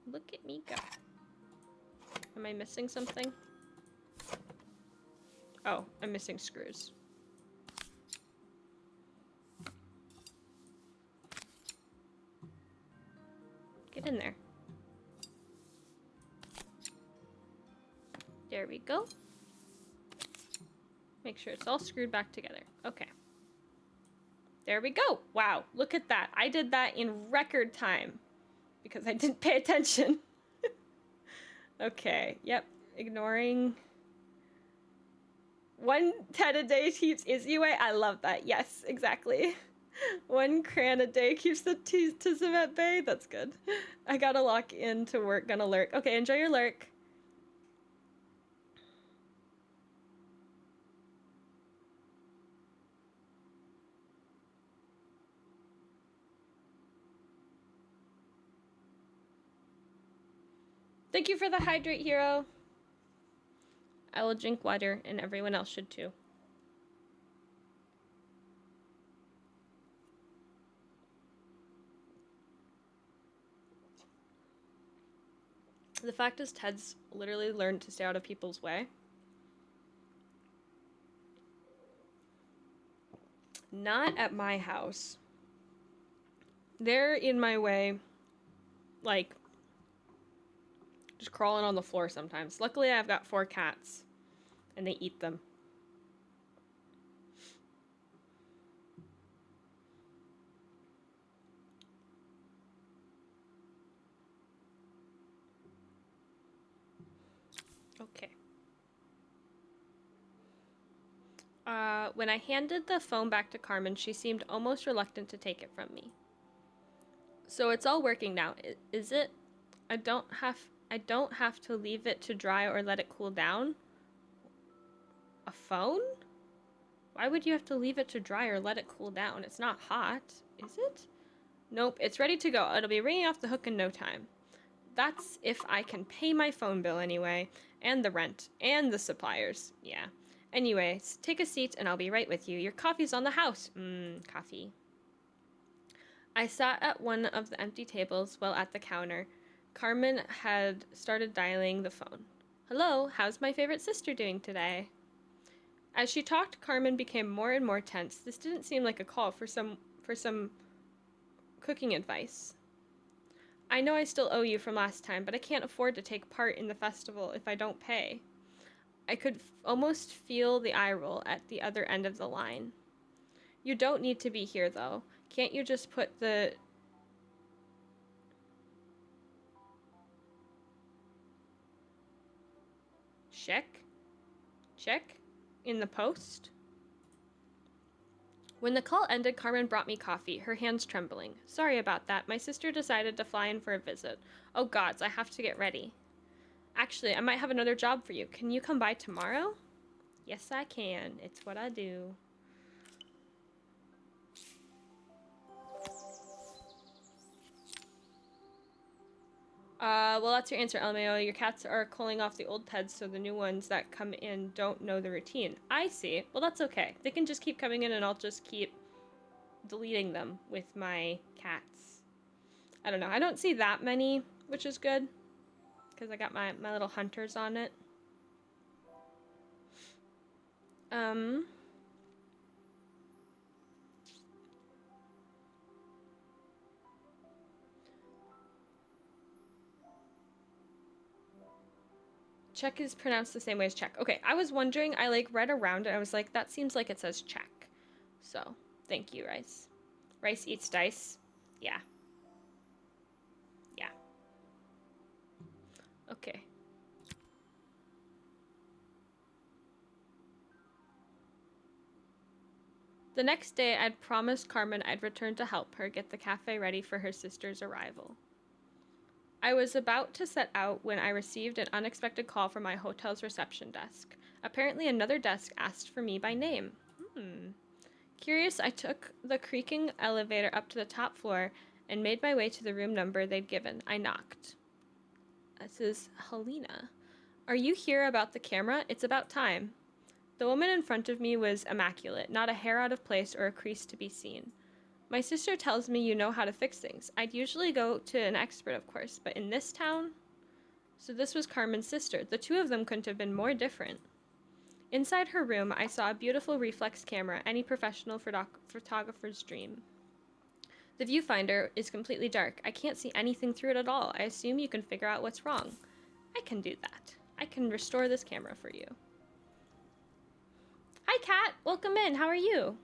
Look at me go. Am I missing something? Oh, I'm missing screws. Get in there. There we go. Make sure it's all screwed back together. Okay. There we go. Wow, look at that. I did that in record time because I didn't pay attention. Okay, yep. Ignoring. 1 TED a day keeps Izzy away. I love that. Yes, exactly. 1 cran a day keeps the tism at bay. That's good. I gotta lock in to work. Gonna lurk. Okay, enjoy your lurk. Thank you for the hydrate, hero. I will drink water, and everyone else should too. The fact is, Ted's literally learned to stay out of people's way. Not at my house. They're in my way, like, just crawling on the floor sometimes. Luckily, I've got 4 cats, and they eat them. Okay. When I handed the phone back to Carmen, she seemed almost reluctant to take it from me. So it's all working now, is it? I don't have to leave it to dry or let it cool down? A phone? Why would you have to leave it to dry or let it cool down? It's not hot, is it? Nope, it's ready to go. It'll be ringing off the hook in no time. That's if I can pay my phone bill anyway, and the rent, and the suppliers. Yeah. Anyways, take a seat and I'll be right with you. Your coffee's on the house. Coffee. I sat at one of the empty tables while at the counter. Carmen had started dialing the phone. Hello, how's my favorite sister doing today? As she talked, Carmen became more and more tense. This didn't seem like a call for some cooking advice. I know I still owe you from last time, but I can't afford to take part in the festival if I don't pay. I could almost feel the eye roll at the other end of the line. You don't need to be here, though. Can't you just put the... Check? In the post? When the call ended, Carmen brought me coffee, her hands trembling. Sorry about that. My sister decided to fly in for a visit. Oh gods, I have to get ready. Actually, I might have another job for you. Can you come by tomorrow? Yes, I can. It's what I do. Well, that's your answer, LMAO. Your cats are culling off the old pets, so the new ones that come in don't know the routine. I see. Well, that's okay. They can just keep coming in, and I'll just keep deleting them with my cats. I don't know. I don't see that many, which is good, because I got my little hunters on it. Check is pronounced the same way as check. Okay, I was wondering, I like read around and I was like, that seems like it says check. So, thank you, Rice. Rice eats dice. Yeah. Yeah. Okay. The next day, I'd promised Carmen I'd return to help her get the cafe ready for her sister's arrival. I was about to set out when I received an unexpected call from my hotel's reception desk. Apparently, another desk asked for me by name. Curious, I took the creaking elevator up to the top floor and made my way to the room number they'd given. I knocked. This is Helena. Are you here about the camera? It's about time. The woman in front of me was immaculate, not a hair out of place or a crease to be seen. My sister tells me you know how to fix things. I'd usually go to an expert, of course, but in this town? So this was Carmen's sister. The two of them couldn't have been more different. Inside her room, I saw a beautiful reflex camera, any professional photographer's dream. The viewfinder is completely dark. I can't see anything through it at all. I assume you can figure out what's wrong. I can do that. I can restore this camera for you. Hi, Kat. Welcome in. How are you?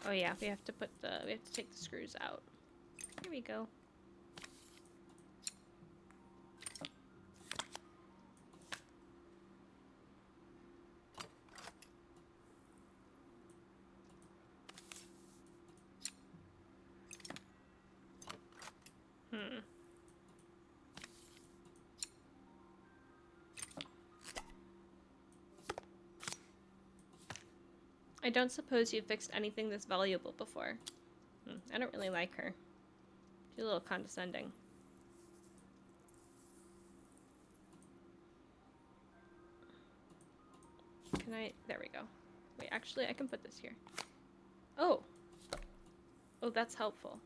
Oh yeah, we have to take the screws out. Here we go. I don't suppose you've fixed anything this valuable before. I don't really like her. She's a little condescending. Can I? There we go. Wait, actually, I can put this here. Oh. Oh, that's helpful.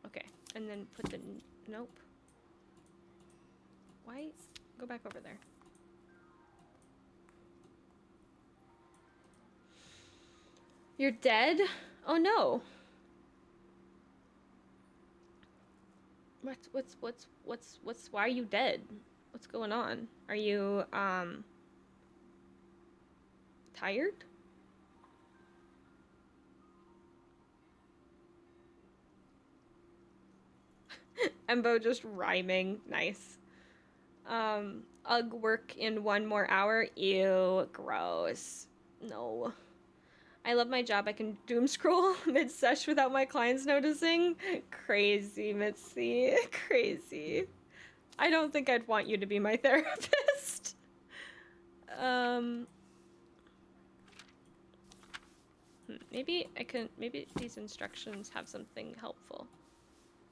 Okay, and then put the... Nope. Why? Go back over there. You're dead? Oh no. Why are you dead? What's going on? Are you, tired? Embo just rhyming. Nice. Ugh, work in 1 more hour. Ew, gross. No. I love my job. I can doom scroll mid-sesh without my clients noticing. Crazy, Mitzi. Crazy. I don't think I'd want you to be my therapist. Maybe these instructions have something helpful.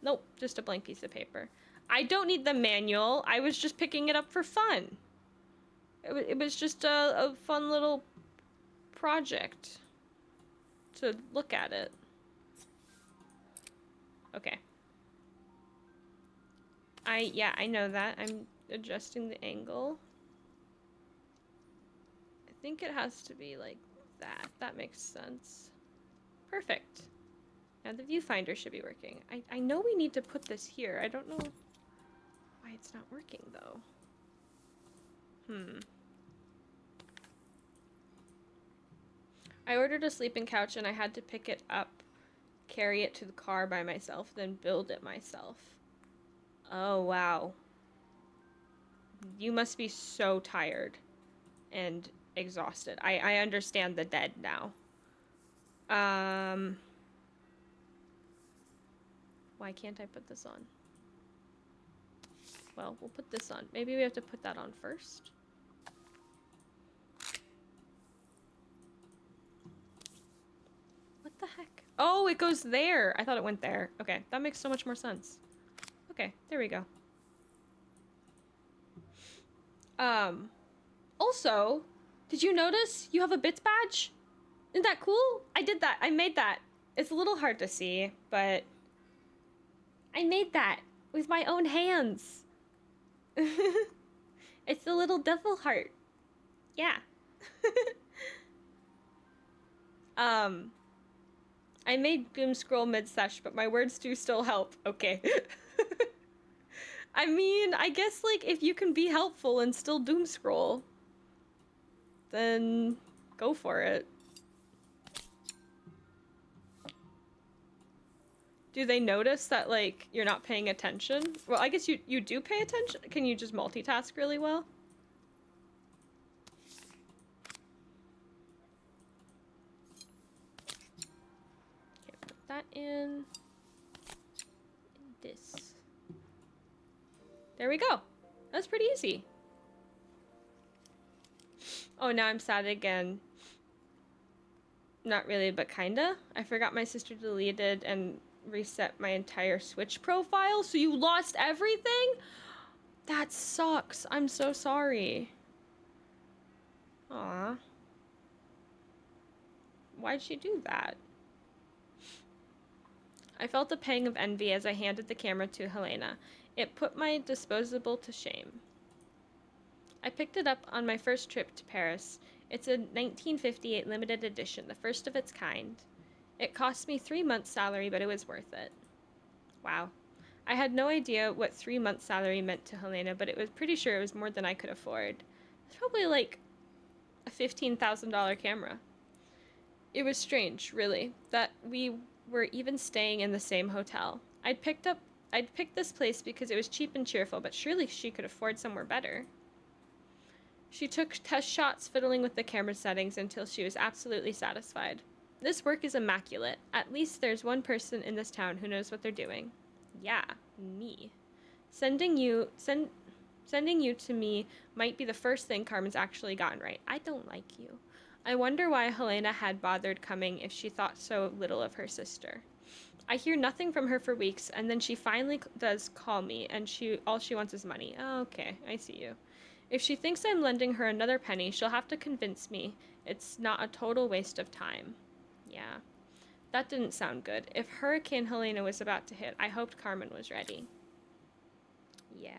Nope, just a blank piece of paper. I don't need the manual. I was just picking it up for fun. It was just a fun little project to look at it. Okay. I know that. I'm adjusting the angle. I think it has to be like that. That makes sense. Perfect. Now the viewfinder should be working. I know we need to put this here. I don't know why it's not working though. I ordered a sleeping couch and I had to pick it up, carry it to the car by myself, then build it myself. Oh, wow. You must be so tired and exhausted. I understand the dead now. Why can't I put this on? Well, we'll put this on. Maybe we have to put that on first. What the heck? Oh, it goes there. I thought it went there. Okay, that makes so much more sense. Okay, there we go. Also, did you notice you have a bits badge? Isn't that cool? I did that. I made that. It's a little hard to see, but I made that with my own hands. It's a little devil heart. Yeah. I made doom scroll mid-sesh, but my words do still help. Okay. I mean, I guess, like, if you can be helpful and still doom scroll, then go for it. Do they notice that, like, you're not paying attention? Well, I guess you do pay attention. Can you just multitask really well? Okay, put that in. This. There we go. That's pretty easy. Oh, now I'm sad again. Not really, but kinda. I forgot my sister deleted and reset my entire Switch profile, so you lost everything? That sucks. I'm so sorry. Aw. Why'd she do that? I felt a pang of envy as I handed the camera to Helena. It put my disposable to shame. I picked it up on my first trip to Paris. It's a 1958 limited edition, the first of its kind. It cost me 3 months' salary, but it was worth it. Wow. I had no idea what 3 months' salary meant to Helena, but it was pretty sure it was more than I could afford. It's probably like a $15,000 camera. It was strange, really, that we were even staying in the same hotel. I'd picked this place because it was cheap and cheerful, but surely she could afford somewhere better. She took test shots fiddling with the camera settings until she was absolutely satisfied. This work is immaculate. At least there's one person in this town who knows what they're doing. Yeah, me. Sending you to me might be the first thing Carmen's actually gotten right. I don't like you. I wonder why Helena had bothered coming if she thought so little of her sister. I hear nothing from her for weeks, and then she finally does call me, and all she wants is money. Oh, okay, I see you. If she thinks I'm lending her another penny, she'll have to convince me it's not a total waste of time. Yeah, that didn't sound good. If Hurricane Helena was about to hit, I hoped Carmen was ready. Yeah.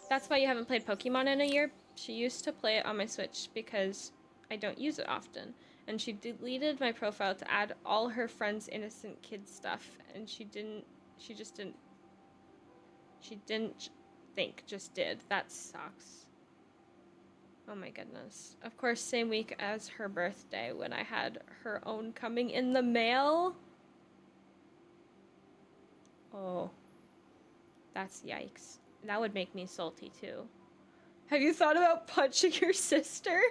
That's why you haven't played Pokemon in a year? She used to play it on my Switch because I don't use it often. And she deleted my profile to add all her friends' innocent kid stuff. And she just didn't think, just did. That sucks. Oh my goodness. Of course, same week as her birthday when I had her own coming in the mail. Oh. That's yikes. That would make me salty too. Have you thought about punching your sister?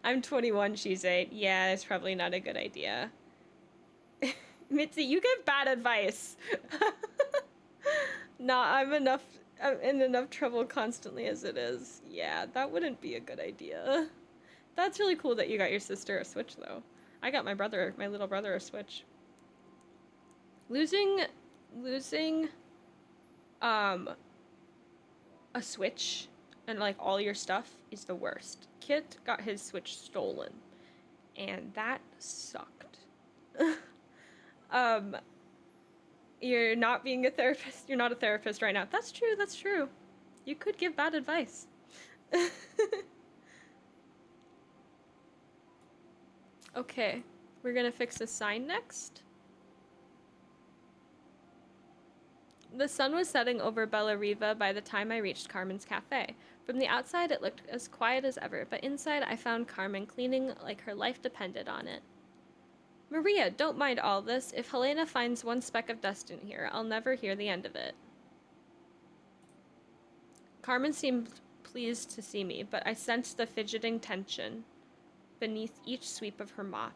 I'm 21, she's 8. Yeah, it's probably not a good idea. Mitzi, you give bad advice. Nah, I'm in enough trouble constantly as it is. Yeah, that wouldn't be a good idea. That's really cool that you got your sister a Switch, though. I got my little brother, a Switch. Losing Um, a Switch and like all your stuff is the worst. Kit got his Switch stolen, and that sucked. um, you're not being a therapist. You're not a therapist right now. That's true. That's true. You could give bad advice. Okay, we're gonna fix the sign next. The sun was setting over Bella Riva by the time I reached Carmen's cafe. From the outside, it looked as quiet as ever, but inside, I found Carmen cleaning like her life depended on it. Maria, don't mind all this. If Helena finds one speck of dust in here, I'll never hear the end of it. Carmen seemed pleased to see me, but I sensed the fidgeting tension beneath each sweep of her mop.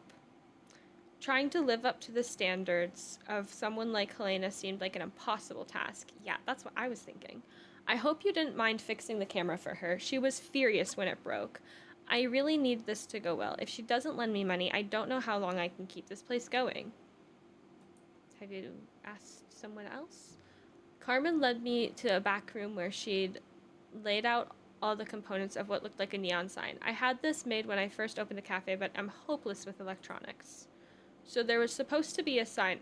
Trying to live up to the standards of someone like Helena seemed like an impossible task. Yeah, that's what I was thinking. I hope you didn't mind fixing the camera for her. She was furious when it broke. I really need this to go well. If she doesn't lend me money, I don't know how long I can keep this place going. Have you asked someone else? Carmen led me to a back room where she'd laid out all the components of what looked like a neon sign. I had this made when I first opened the cafe, but I'm hopeless with electronics. So there was supposed to be a sign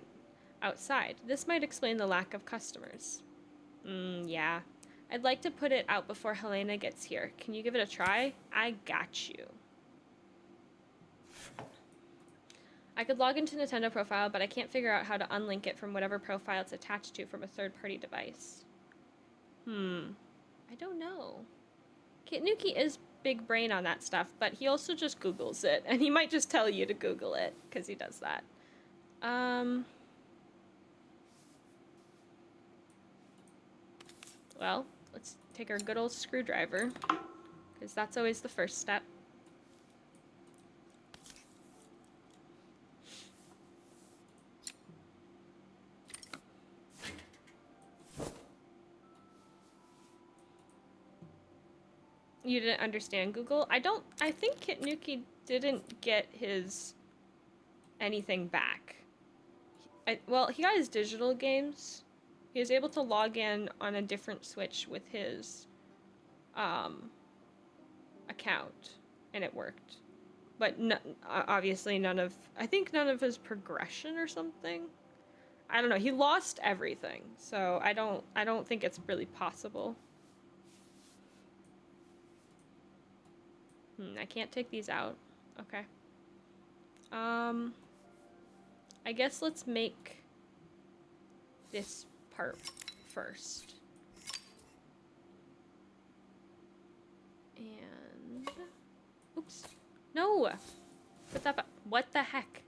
outside. This might explain the lack of customers. Yeah. I'd like to put it out before Helena gets here. Can you give it a try? I got you. I could log into Nintendo profile, but I can't figure out how to unlink it from whatever profile it's attached to from a third-party device. I don't know. Kitnuki is big brain on that stuff, but he also just Googles it, and he might just tell you to Google it, because he does that. Well, let's take our good old screwdriver, because that's always the first step. You didn't understand Google? I think Kitnuki didn't get his anything back. Well, he got his digital games. He was able to log in on a different Switch with his account, and it worked. But obviously I think none of his progression or something. I don't know. He lost everything, so I don't think it's really possible. I can't take these out. Okay. I guess let's make this part first. And oops. No. Put that back. What the heck?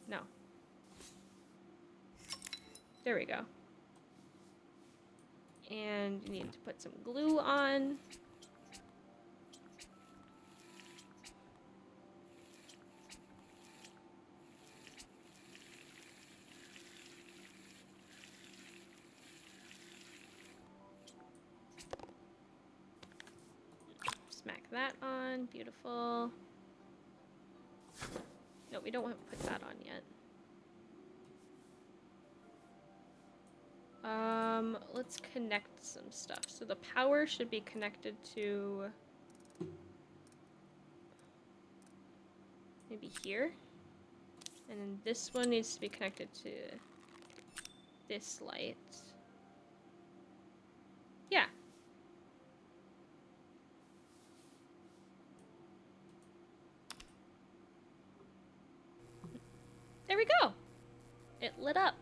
No. There we go. And you need to put some glue on. Smack that on. Beautiful. No, we don't want to put that on yet. Let's connect some stuff. So the power should be connected to maybe here. And then this one needs to be connected to this light. Yeah. There we go. It lit up.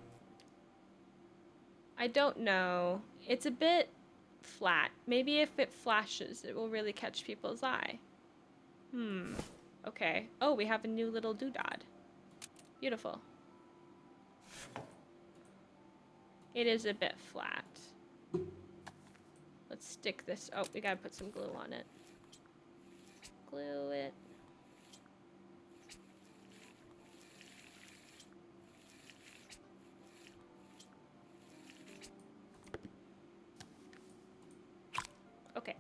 I don't know. It's a bit flat. Maybe if it flashes, it will really catch people's eye. Okay. Oh, we have a new little doodad. Beautiful. It is a bit flat. Let's stick this. Oh, we gotta put some glue on it. Glue it. Okay.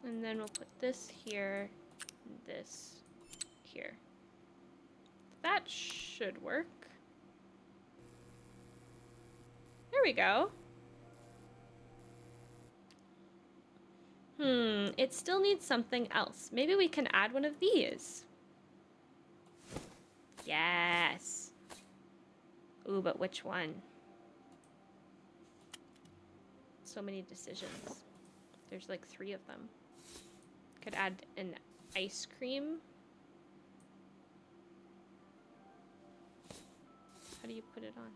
And then we'll put this here, and this here. That should work. There we go. It still needs something else. Maybe we can add one of these. Yes. Ooh, but which one? So many decisions. There's like 3 of them. Could add an ice cream. How do you put it on?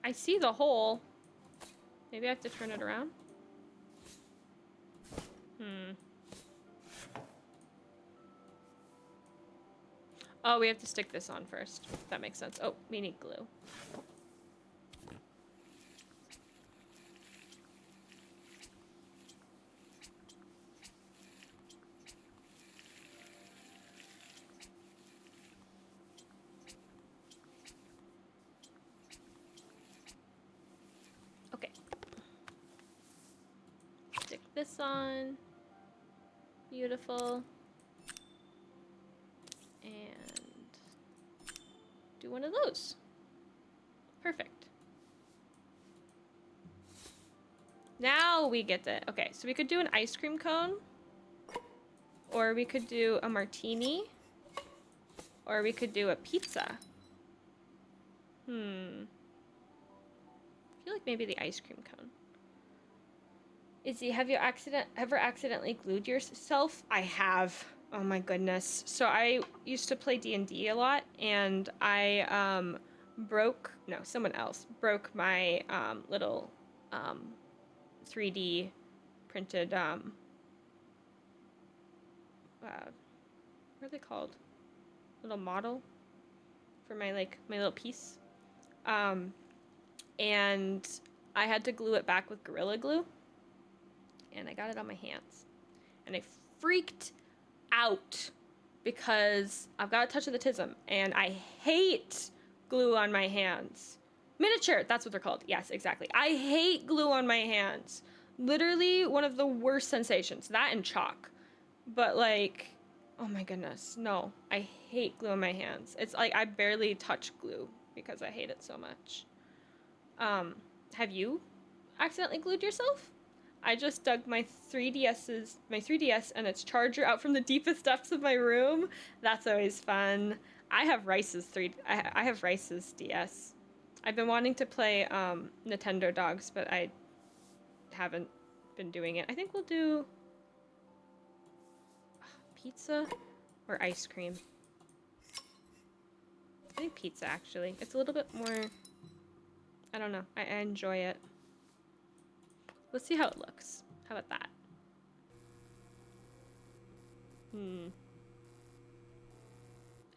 I see the hole. Maybe I have to turn it around. Oh, we have to stick this on first. That makes sense. Oh, we need glue. Okay. Stick this on. Beautiful. And do one of those. Perfect. Now we get it. Okay, so we could do an ice cream cone. Or we could do a martini. Or we could do a pizza. I feel like maybe the ice cream cone. Izzy, have you ever accidentally glued yourself? I have. Oh my goodness. So I used to play D&D a lot, and I someone else broke my little 3D printed what are they called? Little model for my little piece. And I had to glue it back with Gorilla Glue. And I got it on my hands. And I freaked out because I've got a touch of the tism and I hate glue on my hands. Miniature, that's what they're called. Yes, exactly. I hate glue on my hands. Literally one of the worst sensations. That and chalk. But like, oh my goodness, no. I hate glue on my hands. It's like I barely touch glue because I hate it so much. Have you accidentally glued yourself? I just dug my 3DS and its charger out from the deepest depths of my room. That's always fun. I have Rice's DS. I've been wanting to play Nintendo Dogs, but I haven't been doing it. I think we'll do pizza or ice cream. I think pizza, actually. It's a little bit more, I don't know. I enjoy it. Let's see how it looks. How about that?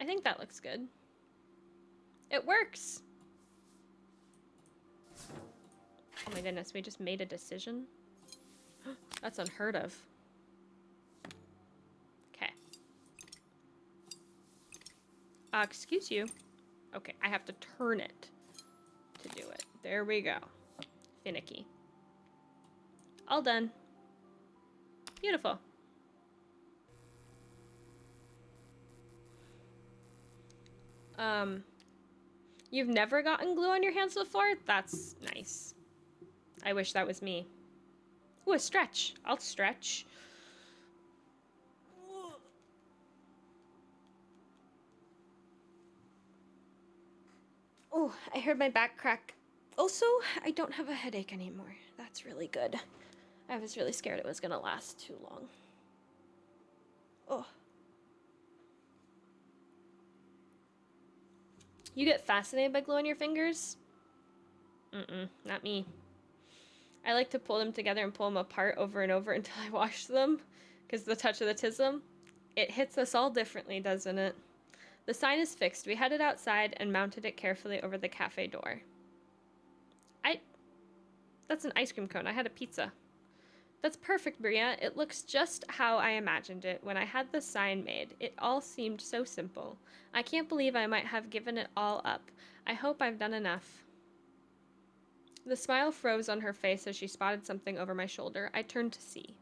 I think that looks good. It works! Oh my goodness, we just made a decision? That's unheard of. Okay. Excuse you. Okay, I have to turn it to do it. There we go. Finicky. All done. Beautiful. You've never gotten glue on your hands before? That's nice. I wish that was me. Ooh, a stretch. I'll stretch. Oh, I heard my back crack. Also, I don't have a headache anymore. That's really good. I was really scared it was gonna last too long. Oh. You get fascinated by glue on your fingers? Not me. I like to pull them together and pull them apart over and over until I wash them, because the touch of the tism, it hits us all differently, doesn't it? The sign is fixed. We headed outside and mounted it carefully over the cafe door. That's an ice cream cone. I had a pizza. That's perfect, Maria. It looks just how I imagined it when I had the sign made. It all seemed so simple. I can't believe I might have given it all up. I hope I've done enough. The smile froze on her face as she spotted something over my shoulder. I turned to see.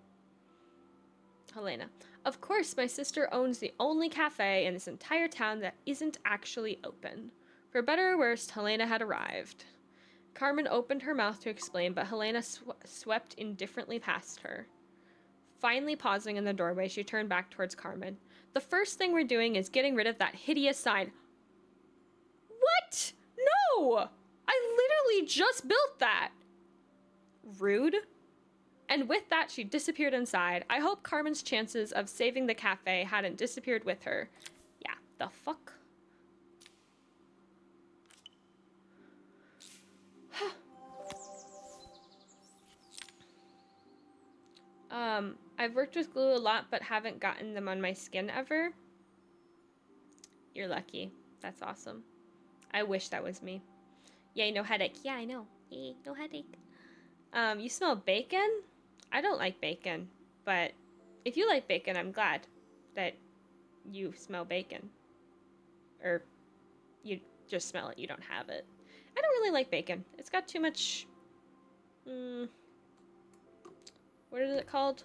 Helena. Of course, my sister owns the only cafe in this entire town that isn't actually open. For better or worse, Helena had arrived. Carmen opened her mouth to explain, but Helena swept indifferently past her. Finally pausing in the doorway, she turned back towards Carmen. The first thing we're doing is getting rid of that hideous sign. What? No! I literally just built that! Rude. And with that, she disappeared inside. I hope Carmen's chances of saving the cafe hadn't disappeared with her. Yeah, the fuck? I've worked with glue a lot, but haven't gotten them on my skin ever. You're lucky. That's awesome. I wish that was me. Yay, no headache. Yeah, I know. Yay, no headache. You smell bacon? I don't like bacon, but if you like bacon, I'm glad that you smell bacon. Or you just smell it, you don't have it. I don't really like bacon. It's got too much... what is it called?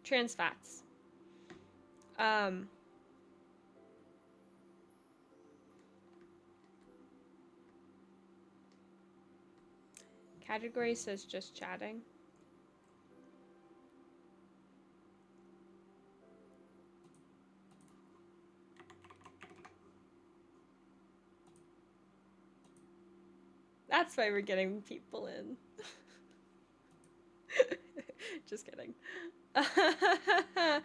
Trans fats. Category says just chatting. That's why we're getting people in. Just kidding. I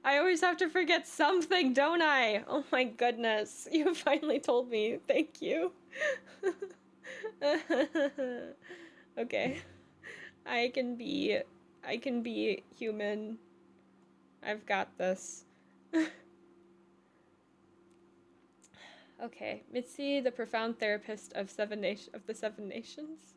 always have to forget something, don't I? Oh my goodness. You finally told me. Thank you. Okay. I can be human. I've got this. Okay, Mitzi, the profound therapist of the Seven Nations.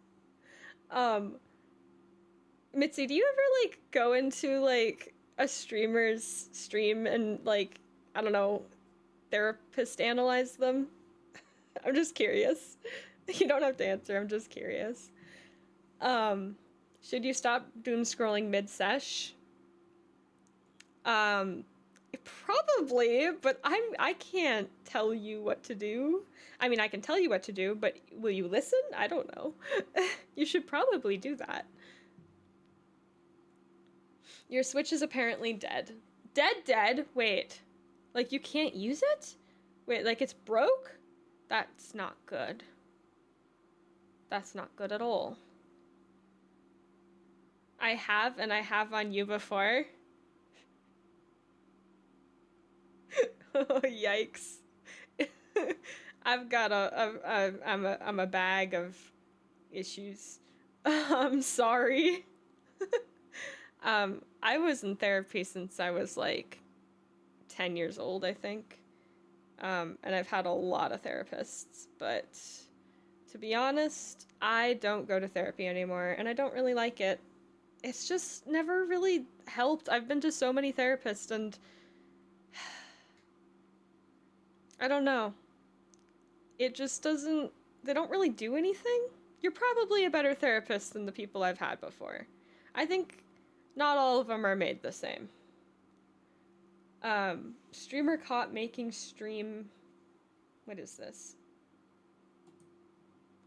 Mitzi, do you ever like go into like a streamer's stream and like, I don't know, therapist analyze them? I'm just curious. You don't have to answer, I'm just curious. Should you stop doom scrolling mid-sesh? Probably, but I can't tell you what to do. I mean, I can tell you what to do, but will you listen? I don't know. You should probably do that. Your Switch is apparently dead. Dead? Wait. Like, you can't use it? Wait, like it's broke? That's not good. That's not good at all. I have, and I have on you before. Oh, yikes. I've got I'm a bag of issues. I'm sorry. I was in therapy since I was like 10 years old, I think. And I've had a lot of therapists, but to be honest, I don't go to therapy anymore, and I don't really like it. It's just never really helped. I've been to so many therapists, and I don't know. It just doesn't... They don't really do anything. You're probably a better therapist than the people I've had before. I think not all of them are made the same. Streamer caught making stream... What is this?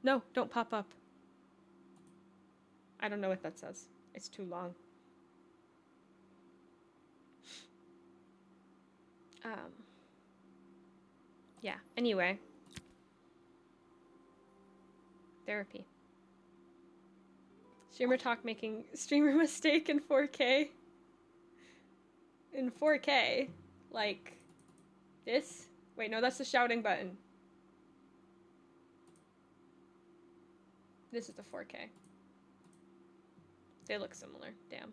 No, don't pop up. I don't know what that says. It's too long. Yeah, anyway. Therapy. Streamer talk making streamer mistake in 4K. In 4K? Like this? Wait, no, that's the shouting button. This is the 4K. They look similar. Damn.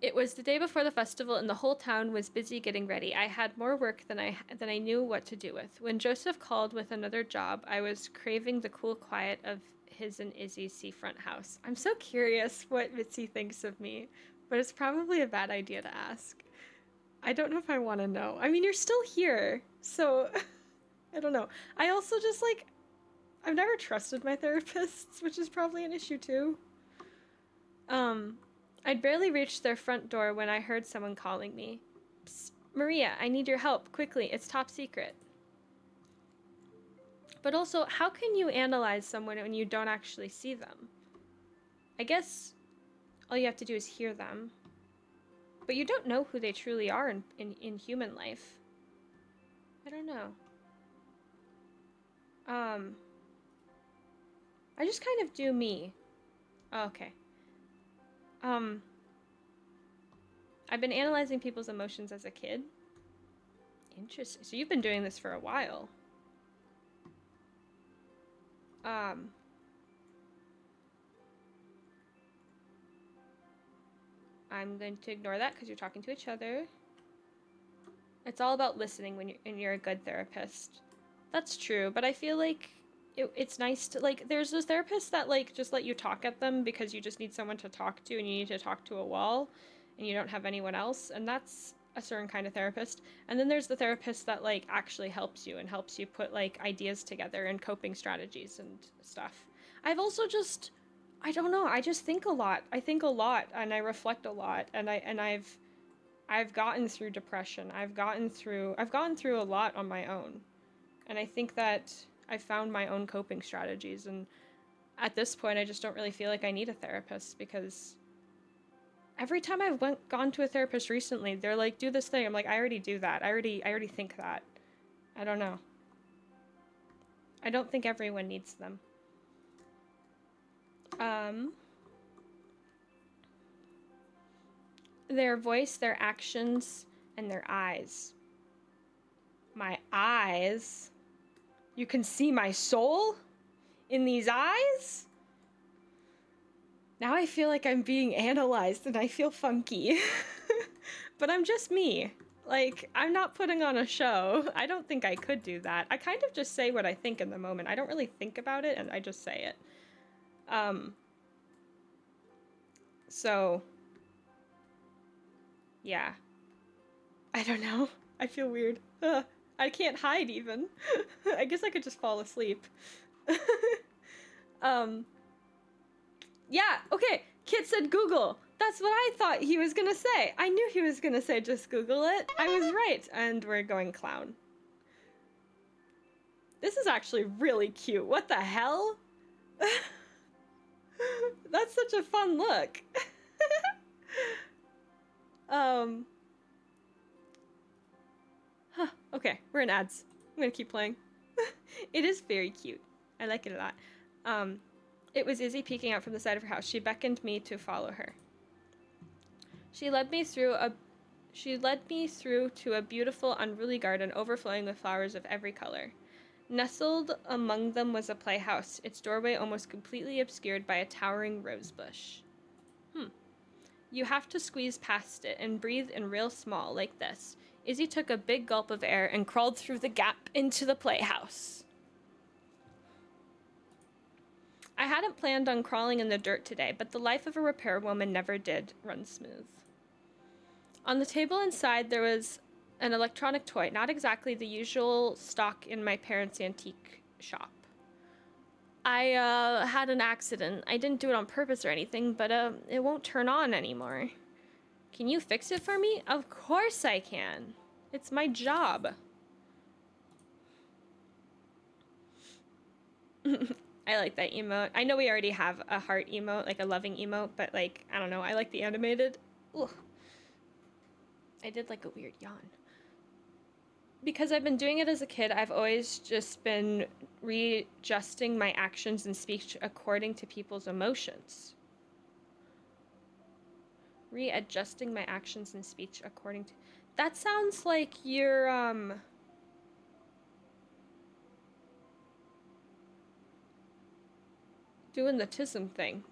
It was the day before the festival and the whole town was busy getting ready. I had more work than I knew what to do with. When Joseph called with another job, I was craving the cool quiet of his and Izzy's seafront house. I'm so curious what Mitzi thinks of me, but it's probably a bad idea to ask. I don't know if I want to know. I mean, you're still here, so I don't know. I also just like, I've never trusted my therapists, which is probably an issue too. Um, I'd barely reached their front door when I heard someone calling me. Psst, Maria, I need your help, quickly, it's top secret. But also, how can you analyze someone when you don't actually see them? I guess all you have to do is hear them. But you don't know who they truly are in human life. I don't know. I just kind of do me. Oh, okay. I've been analyzing people's emotions as a kid. Interesting. So you've been doing this for a while. I'm going to ignore that because you're talking to each other. It's all about listening when you're a good therapist. That's true, but I feel like it's nice to, like, there's those therapists that, like, just let you talk at them because you just need someone to talk to and you need to talk to a wall and you don't have anyone else, and that's a certain kind of therapist. And then there's the therapist that, like, actually helps you and helps you put, like, ideas together and coping strategies and stuff. I've also just, I don't know, I just think a lot. I think a lot and I reflect a lot, and I've gotten through depression. I've gone through a lot on my own. And I think that I've found my own coping strategies, and at this point I just don't really feel like I need a therapist, because every time I've gone to a therapist recently, they're like, do this thing. I'm like, I already do that. I already think that. I don't know. I don't think everyone needs them. Their voice, their actions, and their eyes. My eyes? You can see my soul in these eyes? Now I feel like I'm being analyzed and I feel funky. But I'm just me. Like, I'm not putting on a show. I don't think I could do that. I kind of just say what I think in the moment. I don't really think about it, and I just say it. So, yeah. I don't know. I feel weird. I can't hide even. I guess I could just fall asleep. Yeah, okay. Kit said Google. That's what I thought he was gonna say. I knew he was gonna say just Google it. I was right. And we're going clown. This is actually really cute. What the hell? That's such a fun look. Huh, okay, we're in ads. I'm gonna keep playing. It is very cute. I like it a lot. It was Izzy peeking out from the side of her house. She beckoned me to follow her. She led me through to a beautiful, unruly garden overflowing with flowers of every color. Nestled among them was a playhouse, its doorway almost completely obscured by a towering rose bush. You have to squeeze past it and breathe in real small, like this. Izzy took a big gulp of air and crawled through the gap into the playhouse. I hadn't planned on crawling in the dirt today, but the life of a repair woman never did run smooth. On the table inside, there was an electronic toy, not exactly the usual stock in my parents' antique shop. I had an accident. I didn't do it on purpose or anything, but it won't turn on anymore. Can you fix it for me? Of course I can. It's my job. I like that emote. I know we already have a heart emote, like a loving emote, but like, I don't know, I like the animated. Ugh. I did like a weird yawn. Because I've been doing it as a kid, I've always just been readjusting my actions and speech according to people's emotions. Readjusting my actions and speech according to... That sounds like you're, doing the tism thing.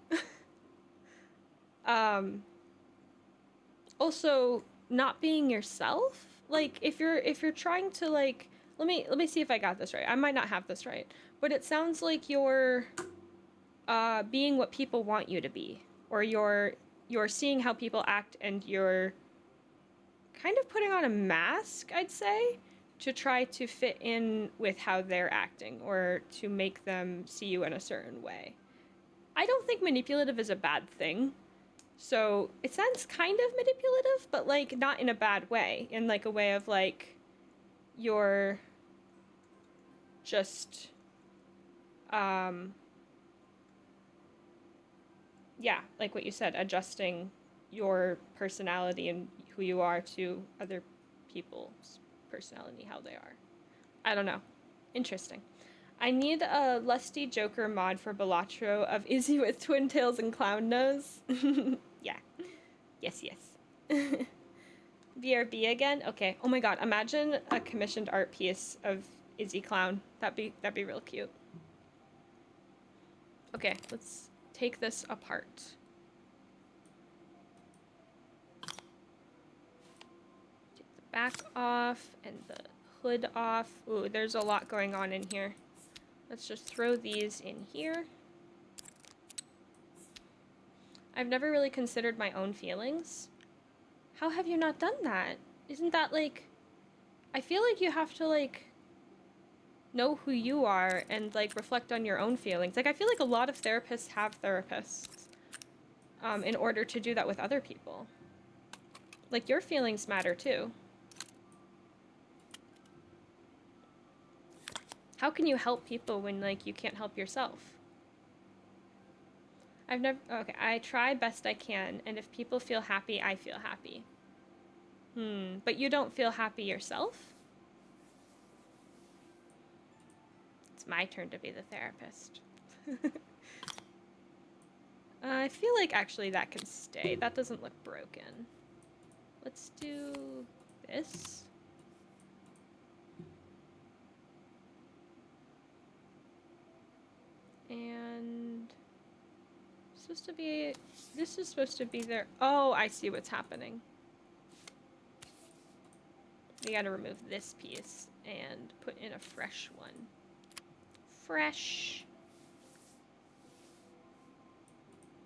Also, not being yourself? Like, if you're trying to, like... Let me see if I got this right. I might not have this right. But it sounds like you're, being what people want you to be. Or you're seeing how people act and you're kind of putting on a mask, I'd say. to try to fit in with how they're acting or to make them see you in a certain way. I don't think manipulative is a bad thing. So it sounds kind of manipulative, but like not in a bad way, in like a way of like you're just yeah, like what you said, adjusting your personality and who you are to other people's personality, how they are. I don't know. Interesting. I need a Lusty Joker mod for Balatro of Izzy with twin tails and clown nose. Yeah. Yes, yes. BRB again? Okay. Oh my god, imagine a commissioned art piece of Izzy Clown. That'd be real cute. Okay, let's take this apart. Take the back off and the hood off. Ooh, there's a lot going on in here. Let's just throw these in here. I've never really considered my own feelings. How have you not done that? Isn't that like... I feel like you have to like know who you are and like reflect on your own feelings. Like I feel like a lot of therapists have therapists in order to do that with other people. Like your feelings matter too. How can you help people when like you can't help yourself? I've never... Okay, I try best I can, and if people feel happy, I feel happy. But you don't feel happy yourself? It's my turn to be the therapist. I feel like actually that can stay. That doesn't look broken. Let's do this. And supposed to be... This is supposed to be there. Oh, I see what's happening. We gotta remove this piece and put in a fresh one. Fresh.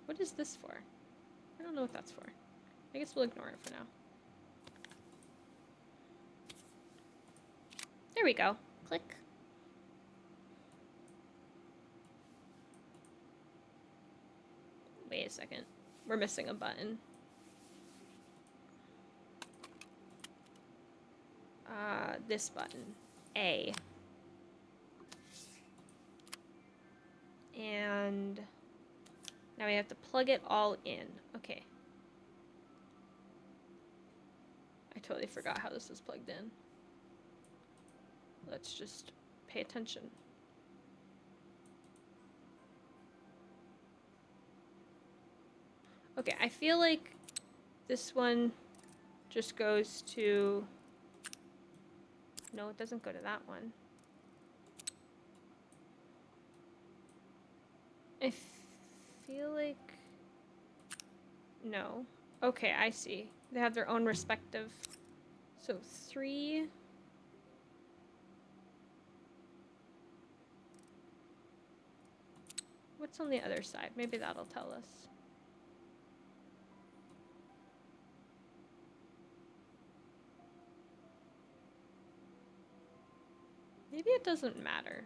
What is this for? I don't know what that's for. I guess we'll ignore it for now. There we go. Click. Wait a second. We're missing a button. This button. A. And now we have to plug it all in. Okay. I totally forgot how this is plugged in. Let's just pay attention. Okay, I feel like this one just goes to... No, it doesn't go to that one. I feel like... No. Okay, I see. They have their own respective... So 3... What's on the other side? Maybe that'll tell us. Maybe it doesn't matter.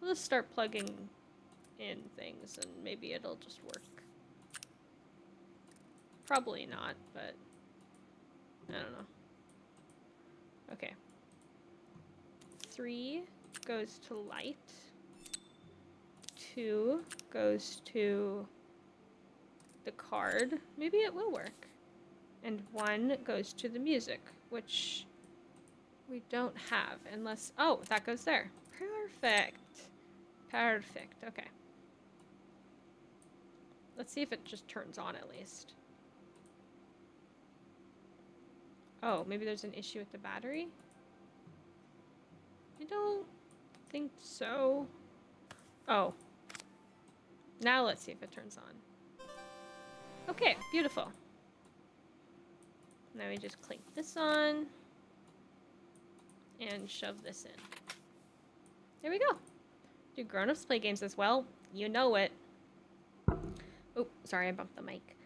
We'll just start plugging in things and maybe it'll just work. Probably not, but I don't know. Okay. 3 goes to light. 2 goes to the card. Maybe it will work. And 1 goes to the music, which we don't have unless... Oh, that goes there. Perfect. Perfect. Okay. Let's see if it just turns on at least. Oh, maybe there's an issue with the battery? I don't think so. Oh. Now let's see if it turns on. Okay, beautiful. Now we just clink this on. And shove this in. There we go. Do grown-ups play games as well? You know it. Oh, sorry, I bumped the mic.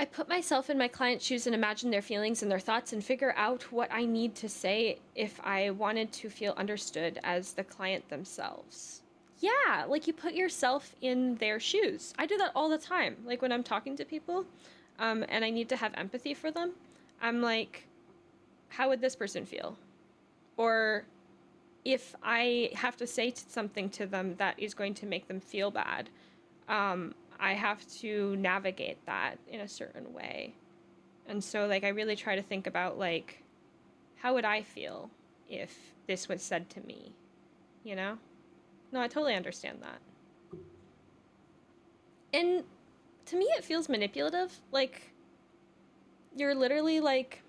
I put myself in my client's shoes and imagine their feelings and their thoughts and figure out what I need to say if I wanted to feel understood as the client themselves. Yeah, like you put yourself in their shoes. I do that all the time. Like when I'm talking to people, and I need to have empathy for them, I'm like, how would this person feel? Or if I have to say something to them that is going to make them feel bad, I have to navigate that in a certain way. And so, like, I really try to think about, like, how would I feel if this was said to me? You know? No, I totally understand that. And to me, it feels manipulative. Like, you're literally, like,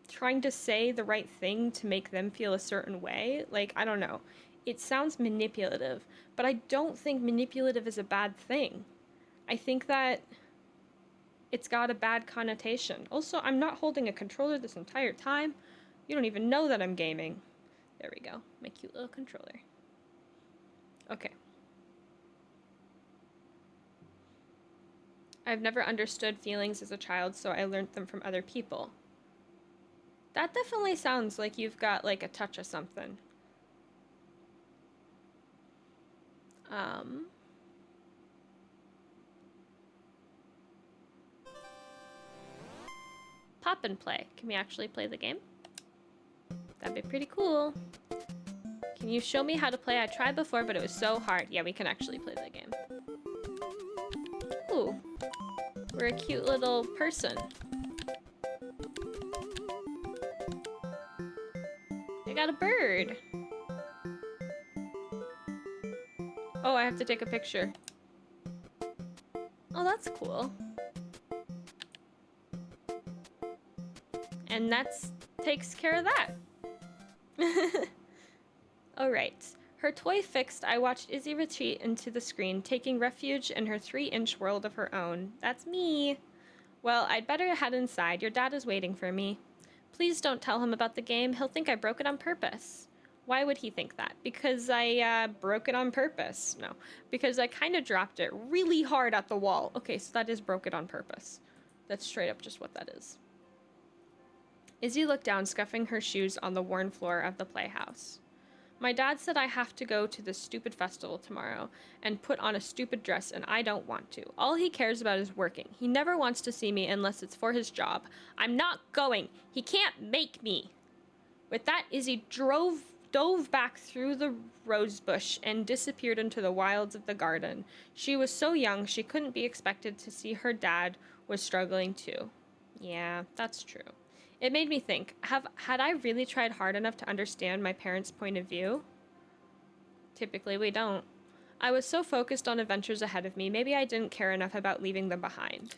trying to say the right thing to make them feel a certain way. Like, I don't know. It sounds manipulative, but I don't think manipulative is a bad thing. I think that it's got a bad connotation. Also, I'm not holding a controller this entire time. You don't even know that I'm gaming. There we go. My cute little controller. Okay. I've never understood feelings as a child, so I learned them from other people. That definitely sounds like you've got like a touch of something. Um, Pop and play. Can we actually play the game? That'd be pretty cool. Can you show me how to play? I tried before, but it was so hard. Yeah, we can actually play the game. Ooh. We're a cute little person. I got a bird. Oh, I have to take a picture. Oh, that's cool. And that's takes care of that. Alright. Her toy fixed, I watched Izzy retreat into the screen, taking refuge in her 3-inch world of her own. That's me. Well, I'd better head inside. Your dad is waiting for me. Please don't tell him about the game. He'll think I broke it on purpose. Why would he think that? Because I broke it on purpose. No, because I kind of dropped it really hard at the wall. Okay, so that is broke it on purpose. That's straight up just what that is. Izzy looked down, scuffing her shoes on the worn floor of the playhouse. My dad said I have to go to this stupid festival tomorrow and put on a stupid dress, and I don't want to. All he cares about is working. He never wants to see me unless it's for his job. I'm not going. He can't make me. With that, Izzy dove back through the rose bush and disappeared into the wilds of the garden. She was so young, she couldn't be expected to see her dad was struggling too. Yeah, that's true. It made me think, had I really tried hard enough to understand my parents' point of view? Typically, we don't. I was so focused on adventures ahead of me, maybe I didn't care enough about leaving them behind.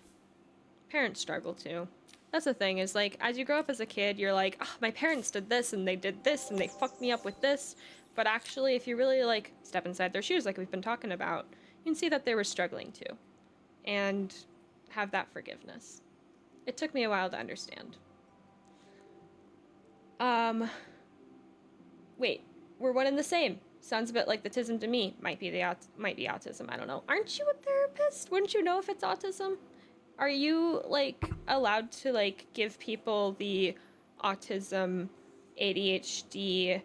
Parents struggle too. That's the thing, is like, as you grow up as a kid, you're like, oh, my parents did this, and they did this, and they fucked me up with this. But actually, if you really, like, step inside their shoes, like we've been talking about, you can see that they were struggling too. And have that forgiveness. It took me a while to understand. Wait, we're one and the same. Sounds a bit like the autism to me. Might be autism. I don't know. Aren't you a therapist? Wouldn't you know if it's autism? Are you like allowed to like give people the autism, ADHD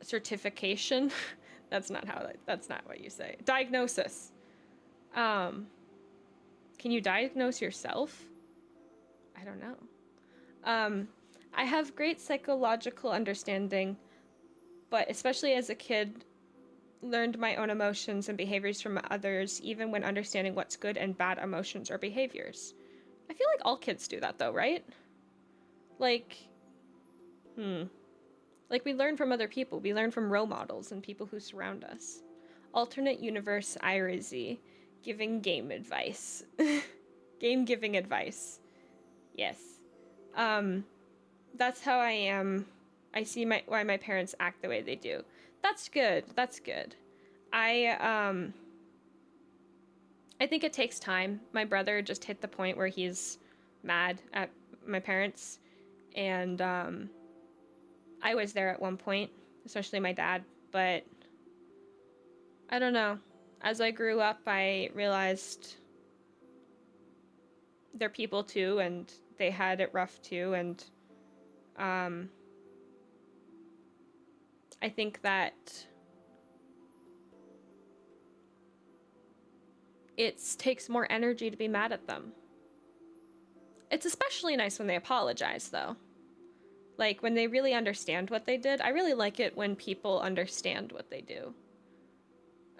certification? That's not what you say. Diagnosis. Can you diagnose yourself? I don't know. I have great psychological understanding, but especially as a kid, learned my own emotions and behaviors from others, even when understanding what's good and bad emotions or behaviors. I feel like all kids do that though, right? Like, like we learn from other people. We learn from role models and people who surround us. Alternate universe Irizy, giving game advice. Game giving advice. Yes. That's how I am. I see why my parents act the way they do. That's good. That's good. I think it takes time. My brother just hit the point where he's mad at my parents, and I was there at one point, especially my dad, but I don't know. As I grew up, I realized they're people too, and they had it rough too, and um, I think that it takes more energy to be mad at them. It's especially nice when they apologize, though. Like, when they really understand what they did. I really like it when people understand what they do.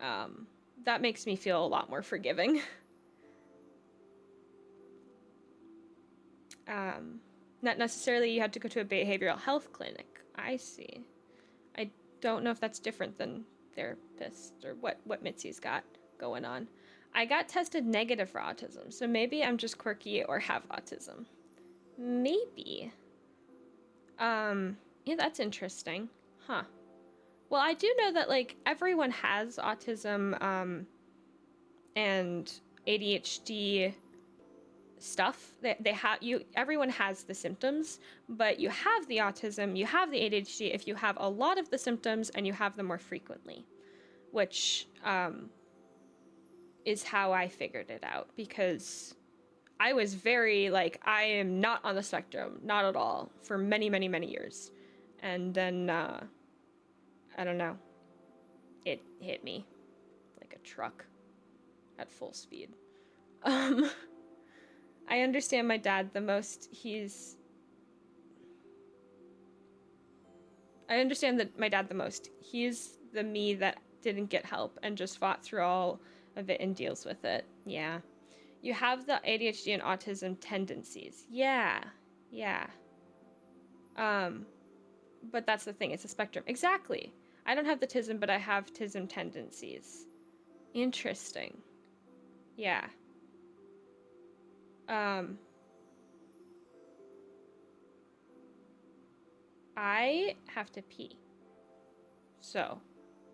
Um, that makes me feel a lot more forgiving. um, Not necessarily you had to go to a behavioral health clinic. I see. I don't know if that's different than therapist or what Mitzi's got going on. I got tested negative for autism, so maybe I'm just quirky or have autism. Maybe. Yeah, that's interesting. Huh. Well, I do know that like everyone has autism and ADHD stuff. They have you everyone has the symptoms, but you have the autism, you have the ADHD if you have a lot of the symptoms and you have them more frequently, which is how I figured it out because I was very like I am not on the spectrum, not at all, for many, many, many years. And then I don't know, it hit me like a truck at full speed. Um I understand my dad the most. I understand that my dad the most. He's the me that didn't get help and just fought through all of it and deals with it. Yeah. You have the ADHD and autism tendencies. Yeah. Yeah. Um, but that's the thing. It's a spectrum. Exactly. I don't have the tism, but I have tism tendencies. Interesting. Yeah. Um, I have to pee. So,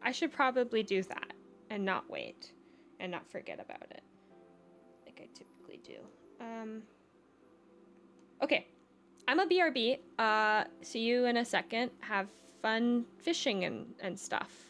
I should probably do that and not wait and not forget about it like I typically do. Um, okay, I'm a BRB. See you in a second. Have fun fishing and stuff.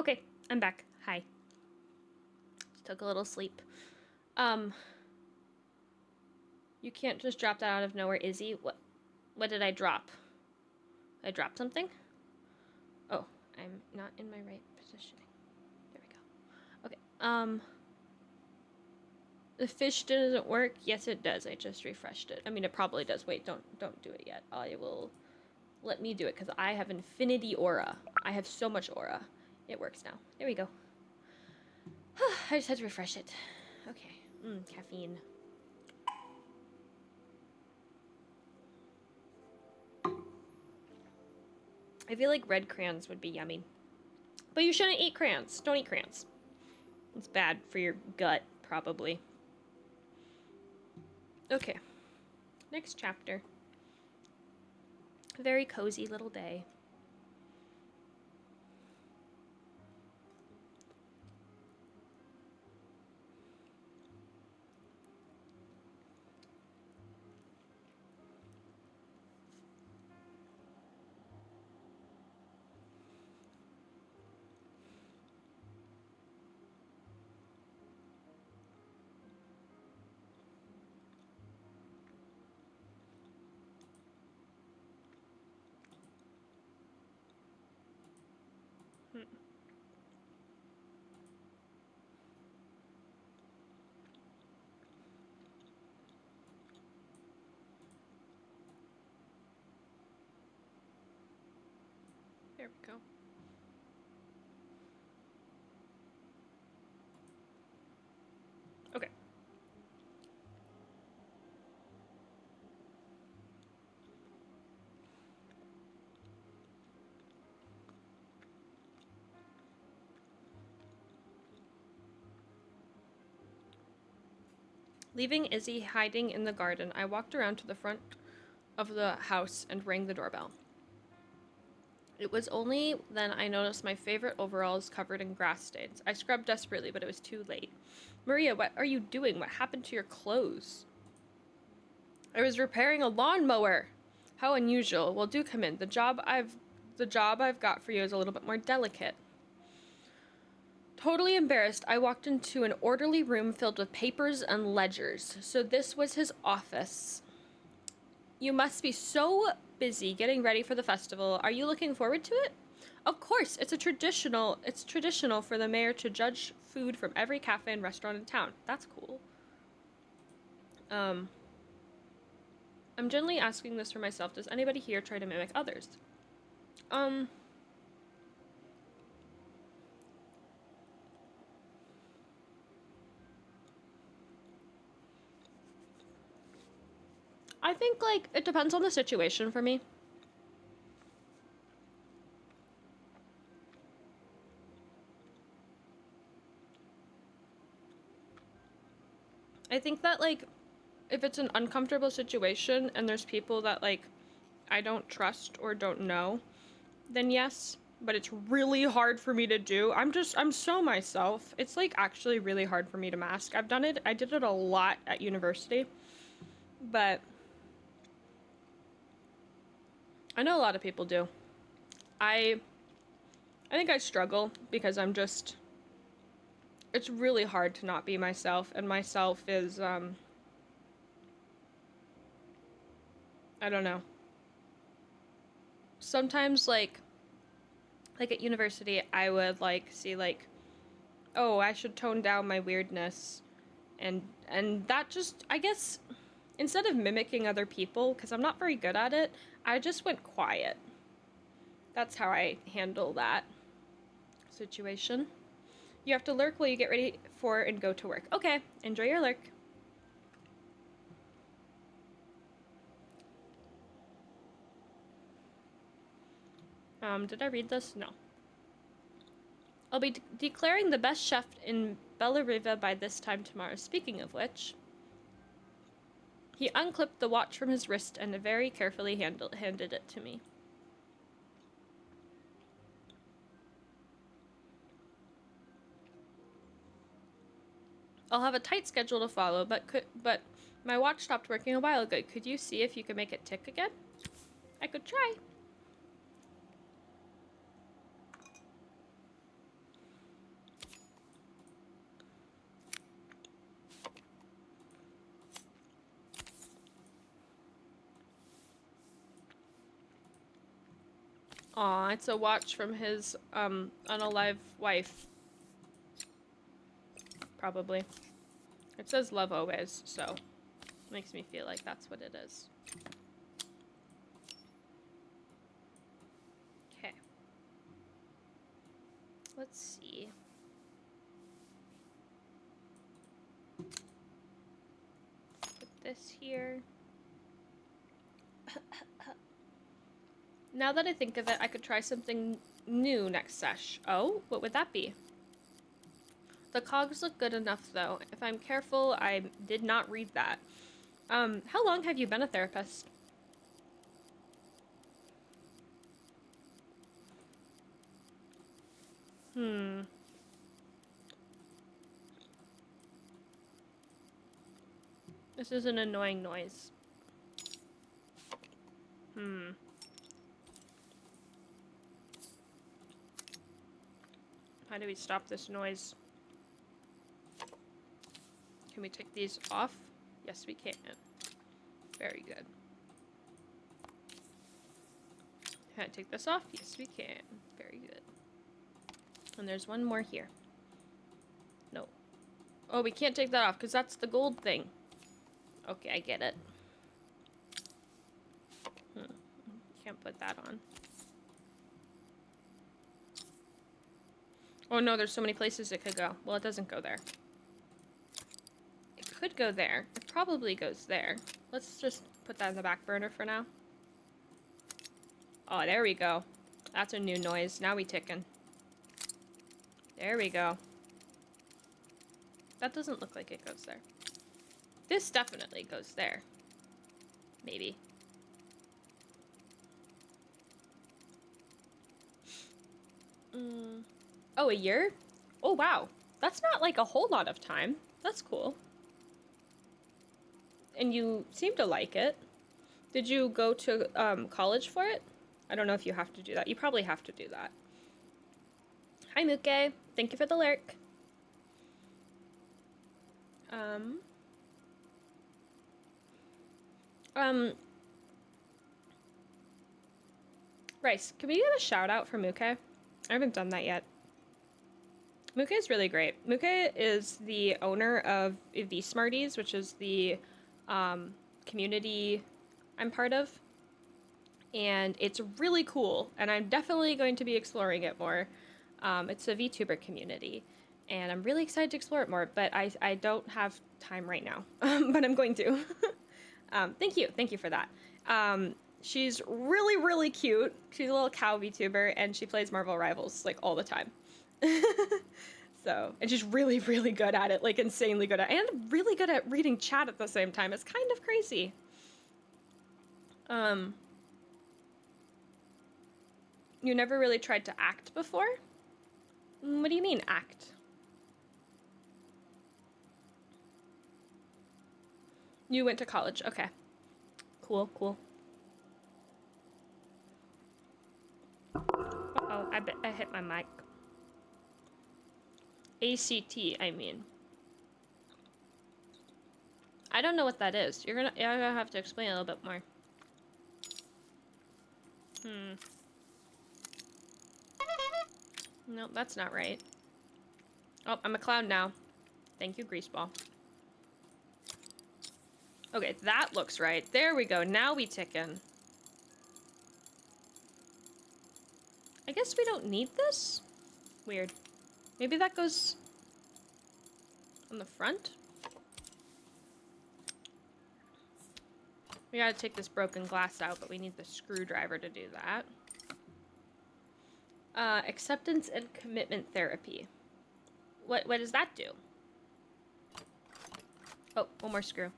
Okay, I'm back. Hi. Just took a little sleep. You can't just drop that out of nowhere, Izzy. What did I drop? I dropped something? Oh, I'm not in my right positioning. There we go. Okay. The fish doesn't work. Yes, it does. I just refreshed it. I mean, it probably does. Wait, don't do it yet. I will let me do it because I have infinity aura. I have so much aura. It works now. There we go. I just had to refresh it. Okay. Caffeine. I feel like red crayons would be yummy. But you shouldn't eat crayons. Don't eat crayons. It's bad for your gut, probably. Okay. Next chapter. A very cozy little day. There we go. Okay. Leaving Izzy hiding in the garden, I walked around to the front of the house and rang the doorbell. It was only then I noticed my favorite overalls covered in grass stains. I scrubbed desperately, but it was too late. Maria, what are you doing? What happened to your clothes? I was repairing a lawnmower. How unusual. Well, do come in. The job I've got for you is a little bit more delicate. Totally embarrassed, I walked into an orderly room filled with papers and ledgers. So this was his office. You must be so busy getting ready for the festival. Are you looking forward to it? Of course, it's traditional for the mayor to judge food from every cafe and restaurant in town. That's cool. I'm generally asking this for myself. Does anybody here try to mimic others? I think, like, it depends on the situation for me. I think that, like, if it's an uncomfortable situation and there's people that, like, I don't trust or don't know, then yes. But it's really hard for me to do. I'm so myself. It's, like, actually really hard for me to mask. I did it a lot at university. But I know a lot of people do. I think I struggle because it's really hard to not be myself, and myself is, I don't know. Sometimes, like at university, I would, like, see, like, oh, I should tone down my weirdness, and that just, I guess, instead of mimicking other people, because I'm not very good at it, I just went quiet. That's how I handle that situation. You have to lurk while you get ready for and go to work. Okay, enjoy your lurk. Did I read this? No. I'll be declaring the best chef in Bella Riva by this time tomorrow. Speaking of which, he unclipped the watch from his wrist and very carefully handed it to me. I'll have a tight schedule to follow, but my watch stopped working a while ago. Could you see if you could make it tick again? I could try. Aw, it's a watch from his, unalive wife. Probably. It says love always, so makes me feel like that's what it is. Okay. Let's see. Put this here. Now that I think of it, I could try something new next sesh. Oh, what would that be? The cogs look good enough, though. If I'm careful, I did not read that. How long have you been a therapist? This is an annoying noise. How do we stop this noise? Can we take these off? Yes, we can. Very good. Can I take this off? Yes, we can. Very good. And there's one more here. No. Oh, we can't take that off because that's the gold thing. Okay, I get it. Can't put that on. Oh no, there's so many places it could go. Well, it doesn't go there. It could go there. It probably goes there. Let's just put that in the back burner for now. Oh, there we go. That's a new noise. Now we ticking. There we go. That doesn't look like it goes there. This definitely goes there. Maybe. Oh, a year? Oh, wow. That's not like a whole lot of time. That's cool. And you seem to like it. Did you go to college for it? I don't know if you have to do that. You probably have to do that. Hi, Muke. Thank you for the lurk. Rice, can we get a shout out for Muke? I haven't done that yet. Muke is really great. Muke is the owner of V Smarties, which is the community I'm part of. And it's really cool, and I'm definitely going to be exploring it more. It's a VTuber community, and I'm really excited to explore it more, but I don't have time right now, but I'm going to. Thank you for that. She's really, really cute. She's a little cow VTuber, and she plays Marvel Rivals, like, all the time. So, and she's really, really good at it, like, insanely good at it, and really good at reading chat at the same time. It's kind of crazy. You never really tried to act before? What do you mean, act? You went to college. Okay. Cool, cool. Uh-oh, I bet I hit my mic. ACT, I mean. I don't know what that is. You're gonna have to explain a little bit more. No, that's not right. Oh, I'm a clown now. Thank you, Greaseball. Okay, that looks right. There we go. Now we tickin'. I guess we don't need this? Weird. Maybe that goes on the front? We gotta take this broken glass out, but we need the screwdriver to do that. Acceptance and commitment therapy. What does that do? Oh, one more screw.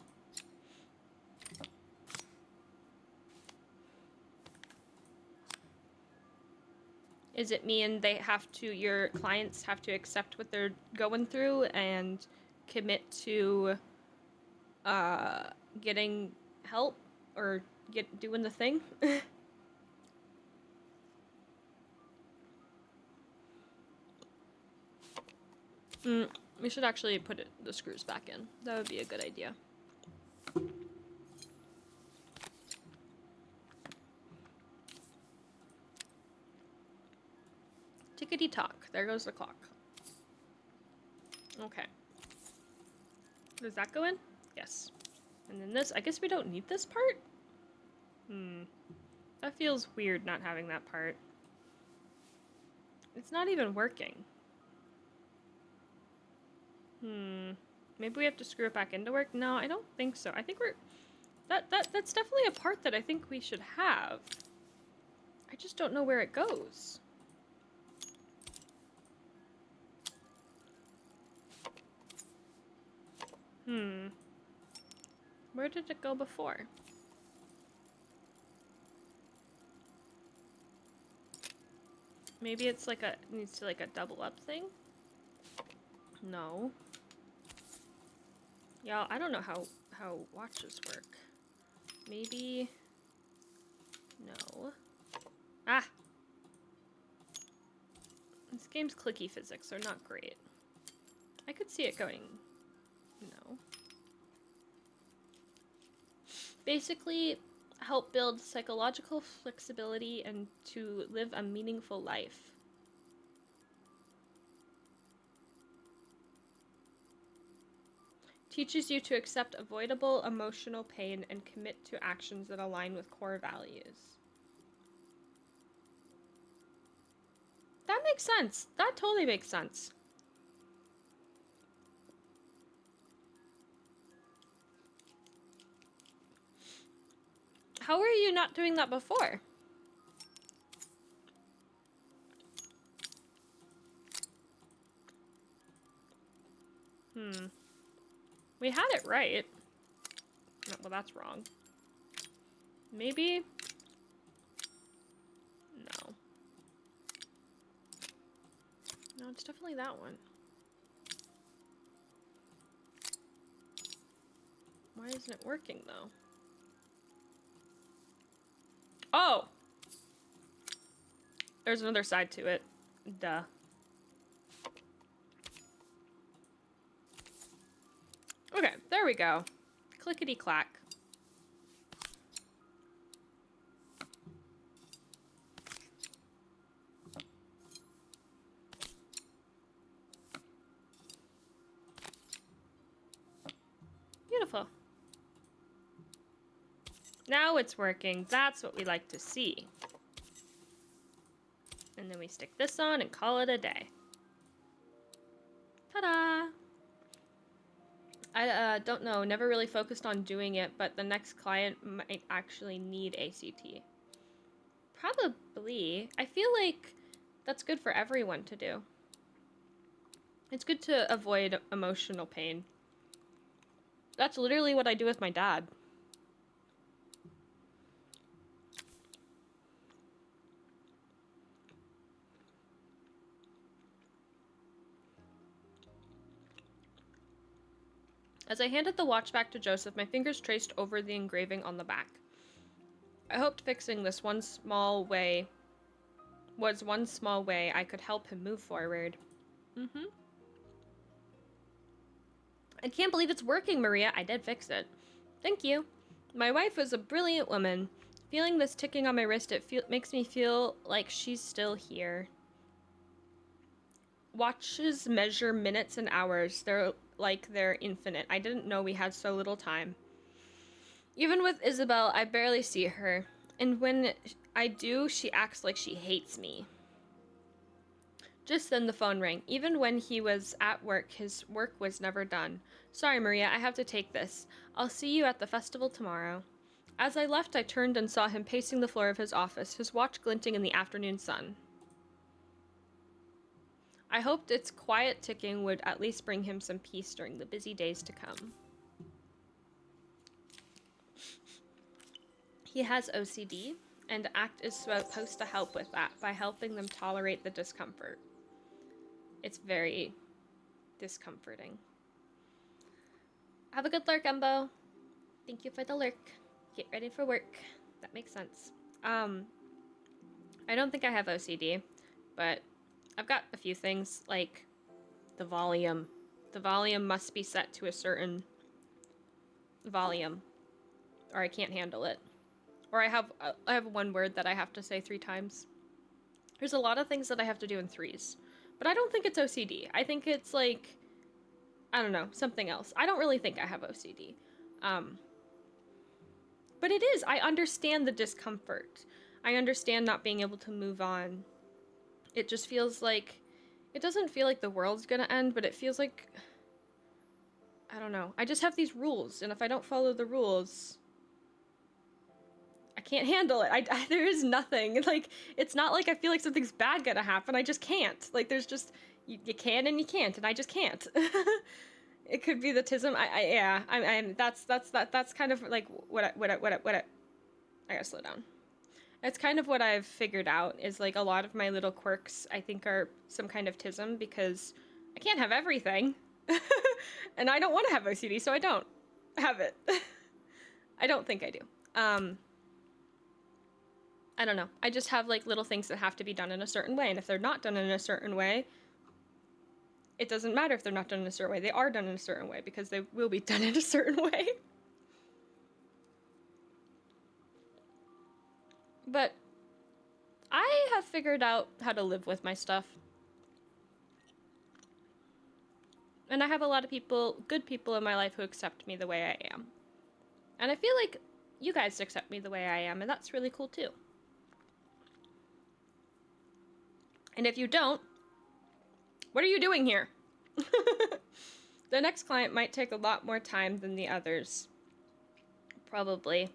Is it mean they have to, your clients have to accept what they're going through and commit to getting help or doing the thing? We should actually put the screws back in. That would be a good idea. Tickety-tock. There goes the clock. Okay. Does that go in? Yes. And then this, I guess we don't need this part? That feels weird not having that part. It's not even working. Maybe we have to screw it back into work? No, I don't think so. I think we're... That's definitely a part that I think we should have. I just don't know where it goes. Where did it go before? Maybe it's like a... needs to like a double up thing? No. Y'all, I don't know how watches work. Maybe... No. Ah! This game's clicky physics are not great. I could see it going... No. Basically, help build psychological flexibility and to live a meaningful life. Teaches you to accept avoidable emotional pain and commit to actions that align with core values. That makes sense. That totally makes sense. How were you not doing that before? We had it right. No, well, that's wrong. Maybe? No. No, it's definitely that one. Why isn't it working, though? Oh! There's another side to it. Duh. Okay, there we go. Clickety-clack. Beautiful. Now it's working. That's what we like to see. And then we stick this on and call it a day. Ta-da! I don't know, never really focused on doing it, but the next client might actually need ACT. Probably. I feel like that's good for everyone to do. It's good to avoid emotional pain. That's literally what I do with my dad. As I handed the watch back to Joseph, my fingers traced over the engraving on the back. I hoped fixing this was one small way I could help him move forward. I can't believe it's working, Maria. I did fix it. Thank you. My wife is a brilliant woman. Feeling this ticking on my wrist, makes me feel like she's still here. Watches measure minutes and hours. They're infinite. I didn't know we had so little time. Even with Isabel, I barely see her. And when I do, she acts like she hates me. Just then the phone rang. Even when he was at work, his work was never done. Sorry, Maria, I have to take this. I'll see you at the festival tomorrow. As I left, I turned and saw him pacing the floor of his office, his watch glinting in the afternoon sun. I hoped its quiet ticking would at least bring him some peace during the busy days to come. He has OCD, and ACT is supposed to help with that by helping them tolerate the discomfort. It's very discomforting. Have a good lurk, Embo. Thank you for the lurk. Get ready for work. That makes sense. I don't think I have OCD, but I've got a few things, like the volume. The volume must be set to a certain volume, or I can't handle it. Or I have one word that I have to say 3 times. There's a lot of things that I have to do in threes. But I don't think it's OCD. I think it's like, I don't know, something else. I don't really think I have OCD. But it is. I understand the discomfort. I understand not being able to move on. It just feels like, it doesn't feel like the world's gonna end, but it feels like, I don't know. I just have these rules, and if I don't follow the rules, I can't handle it. There is nothing. Like, it's not like I feel like something's bad gonna happen. I just can't. Like, there's just, you can and you can't, and I just can't. It could be the tism. That's kind of like what I gotta slow down. That's kind of what I've figured out, is like a lot of my little quirks I think are some kind of tism, because I can't have everything. And I don't want to have OCD, so I don't have it. I don't think I do. I don't know. I just have like little things that have to be done in a certain way, and if they're not done in a certain way, it doesn't matter if they're not done in a certain way. They are done in a certain way because they will be done in a certain way. But I have figured out how to live with my stuff. And I have a lot of people, good people in my life, who accept me the way I am. And I feel like you guys accept me the way I am, and that's really cool too. And if you don't, what are you doing here? The next client might take a lot more time than the others. Probably.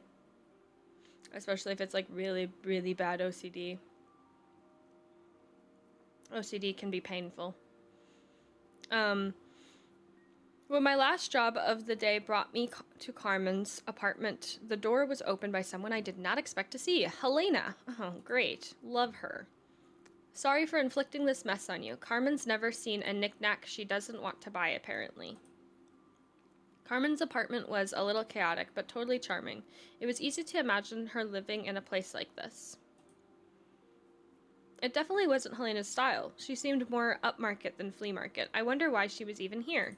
Especially if it's like really, really bad OCD. OCD can be painful. When my last job of the day brought me to Carmen's apartment, the door was opened by someone I did not expect to see. Helena. Oh, great. Love her. Sorry for inflicting this mess on you. Carmen's never seen a knick-knack she doesn't want to buy, apparently. Carmen's apartment was a little chaotic, but totally charming. It was easy to imagine her living in a place like this. It definitely wasn't Helena's style. She seemed more upmarket than flea market. I wonder why she was even here.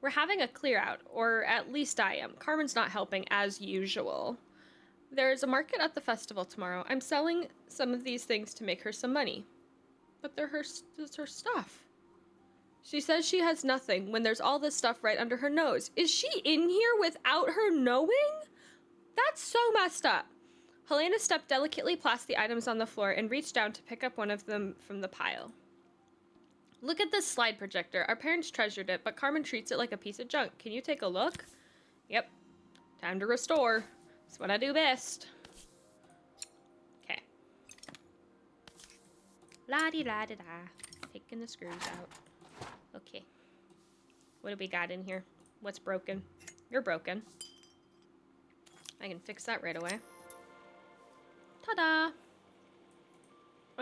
We're having a clear out, or at least I am. Carmen's not helping, as usual. There's a market at the festival tomorrow. I'm selling some of these things to make her some money. But it's her stuff. She says she has nothing when there's all this stuff right under her nose. Is she in here without her knowing? That's so messed up. Helena stepped delicately past the items on the floor and reached down to pick up one of them from the pile. Look at this slide projector. Our parents treasured it, but Carmen treats it like a piece of junk. Can you take a look? Yep. Time to restore. That's what I do best. Okay. La-di-la-di-da. Taking the screws out. Okay. What do we got in here? What's broken? You're broken. I can fix that right away. Ta-da!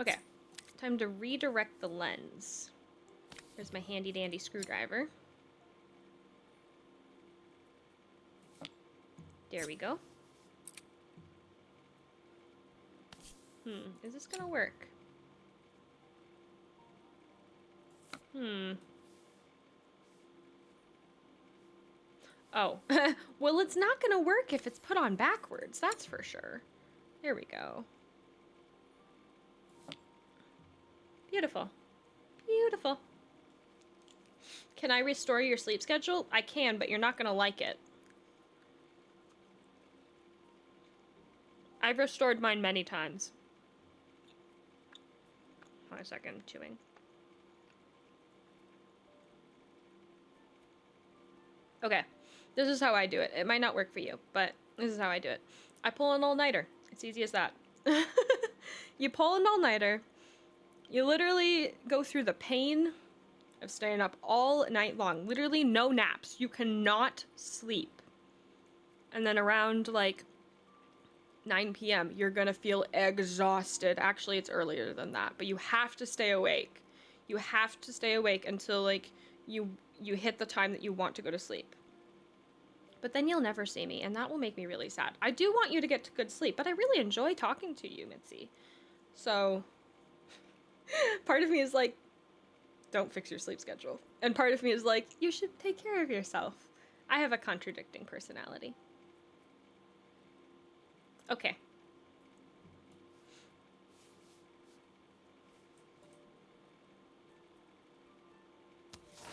Okay. Time to redirect the lens. Here's my handy-dandy screwdriver. There we go. Is this gonna work? Oh. Well, it's not gonna work if it's put on backwards, that's for sure. There we go. Beautiful. Beautiful. Can I restore your sleep schedule? I can, but you're not gonna like it. I've restored mine many times. Hold on a second, chewing. Okay, this is how I do it. It might not work for you, but this is how I do it. I pull an all-nighter. It's easy as that. You pull an all-nighter. You literally go through the pain of staying up all night long. Literally no naps. You cannot sleep. And then around like 9 p.m., you're gonna feel exhausted. Actually, it's earlier than that, but you have to stay awake. You have to stay awake until like you hit the time that you want to go to sleep. But then you'll never see me, and that will make me really sad. I do want you to get to good sleep, but I really enjoy talking to you, Mitzi. So part of me is like, don't fix your sleep schedule. And part of me is like, you should take care of yourself. I have a contradicting personality. Okay.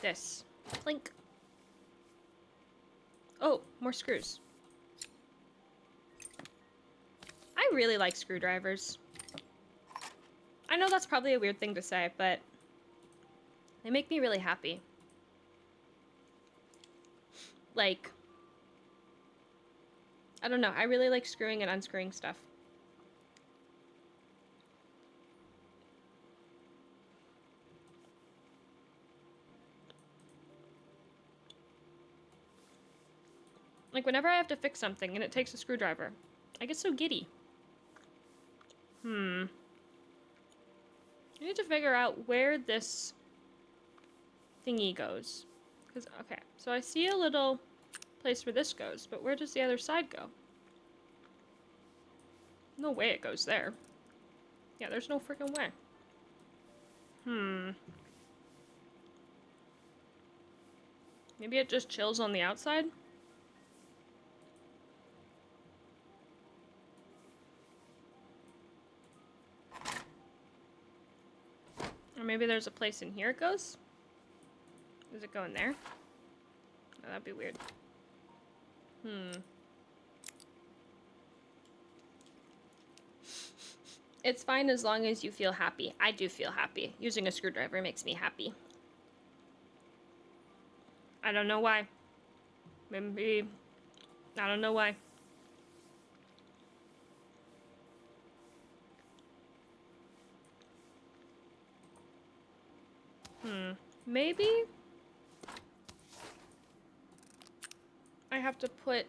this. Clink. Oh, more screws. I really like screwdrivers. I know that's probably a weird thing to say, but they make me really happy. Like, I don't know. I really like screwing and unscrewing stuff. Like, whenever I have to fix something and it takes a screwdriver, I get so giddy. I need to figure out where this thingy goes. Because, okay, so I see a little place where this goes, but where does the other side go? No way it goes there. Yeah, there's no freaking way. Maybe it just chills on the outside? Or maybe there's a place in here it goes? Does it go in there? Oh, that'd be weird. It's fine as long as you feel happy. I do feel happy. Using a screwdriver makes me happy. I don't know why. Maybe... I don't know why. Maybe... I have to put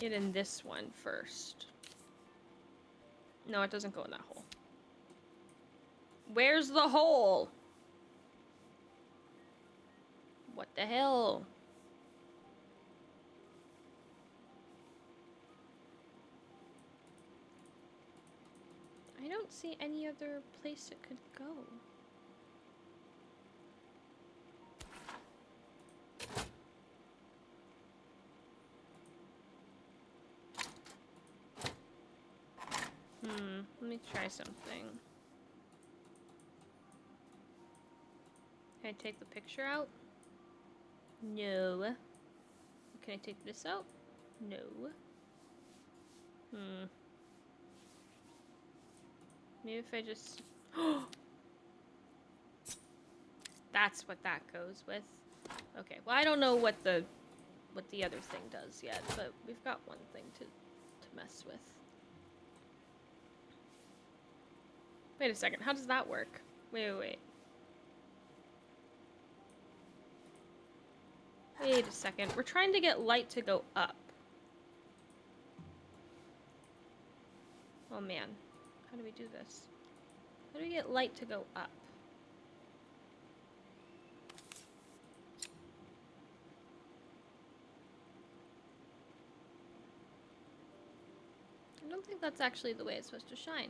it in this one first. No, it doesn't go in that hole. Where's the hole? What the hell? I don't see any other place it could go. Let me try something. Can I take the picture out? No. Can I take this out? No. Maybe if I just... That's what that goes with. Okay, well I don't know what the other thing does yet, but we've got one thing to mess with. Wait a second, how does that work? Wait. Wait a second, we're trying to get light to go up. Oh man, how do we do this? How do we get light to go up? I don't think that's actually the way it's supposed to shine.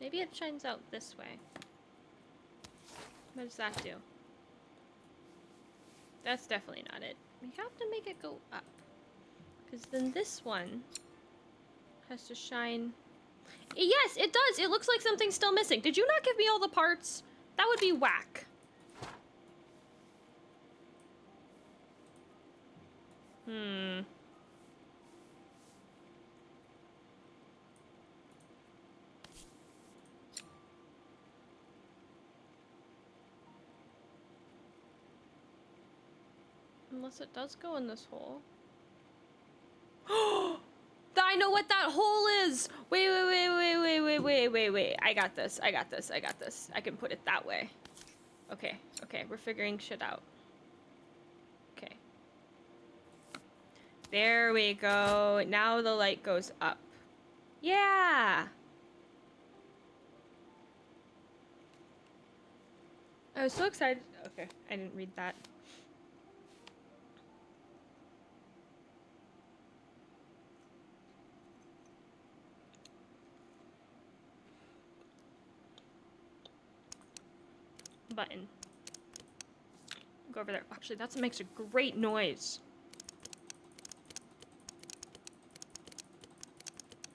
Maybe it shines out this way. What does that do? That's definitely not it. We have to make it go up. Because then this one has to shine... Yes, it does! It looks like something's still missing. Did you not give me all the parts? That would be whack. Unless it does go in this hole. I know what that hole is! Wait. I got this. I can put it that way. Okay, we're figuring shit out. Okay. There we go. Now the light goes up. Yeah! I was so excited. Okay, I didn't read that. Button. Go over there. Actually, that makes a great noise.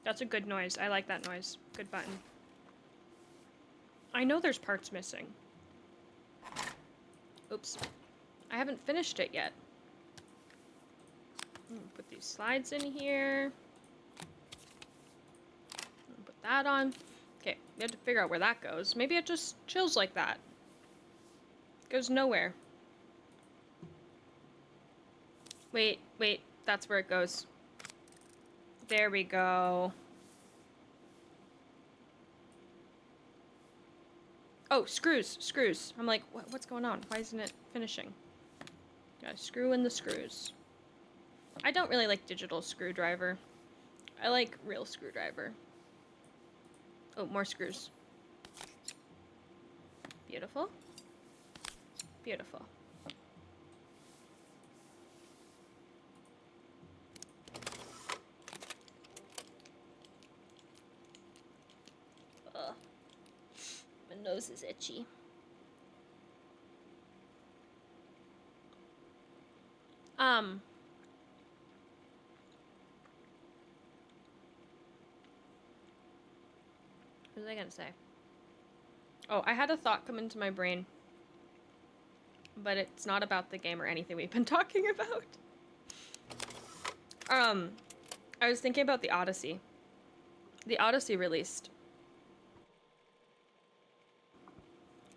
That's a good noise. I like that noise. Good button. I know there's parts missing. Oops. I haven't finished it yet. Put these slides in here. Put that on. Okay, we have to figure out where that goes. Maybe it just chills like that. It goes nowhere. Wait, that's where it goes. There we go. Oh, screws. I'm like, what's going on? Why isn't it finishing? Gotta screw in the screws. I don't really like digital screwdriver. I like real screwdriver. Oh, more screws. Beautiful. Beautiful. Ugh. My nose is itchy. What was I gonna say? Oh, I had a thought come into my brain, but it's not about the game or anything we've been talking about. I was thinking about the Odyssey. The Odyssey released.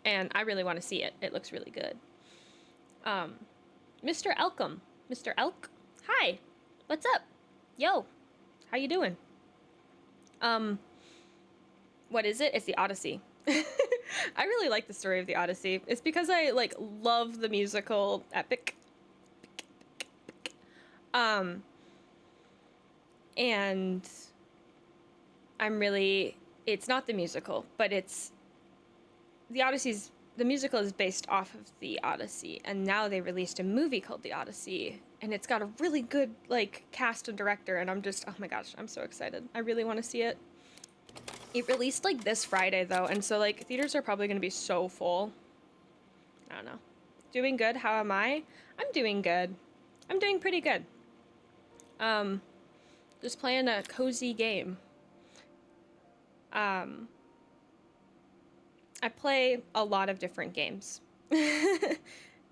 And I really want to see it. It looks really good. Mr. Elcom. Mr. Elk? Hi. What's up? Yo. How you doing? What is it? It's the Odyssey. I really like the story of the Odyssey. It's because I, like, love the musical Epic. And I'm really... It's not the musical, but it's... The musical is based off of the Odyssey, and now they released a movie called The Odyssey, and it's got a really good, like, cast and director, and I'm just... Oh my gosh, I'm so excited. I really want to see it. It released, like, this Friday, though, and so, like, theaters are probably going to be so full. I don't know. Doing good? How am I? I'm doing good. I'm doing pretty good. Just playing a cozy game. I play a lot of different games.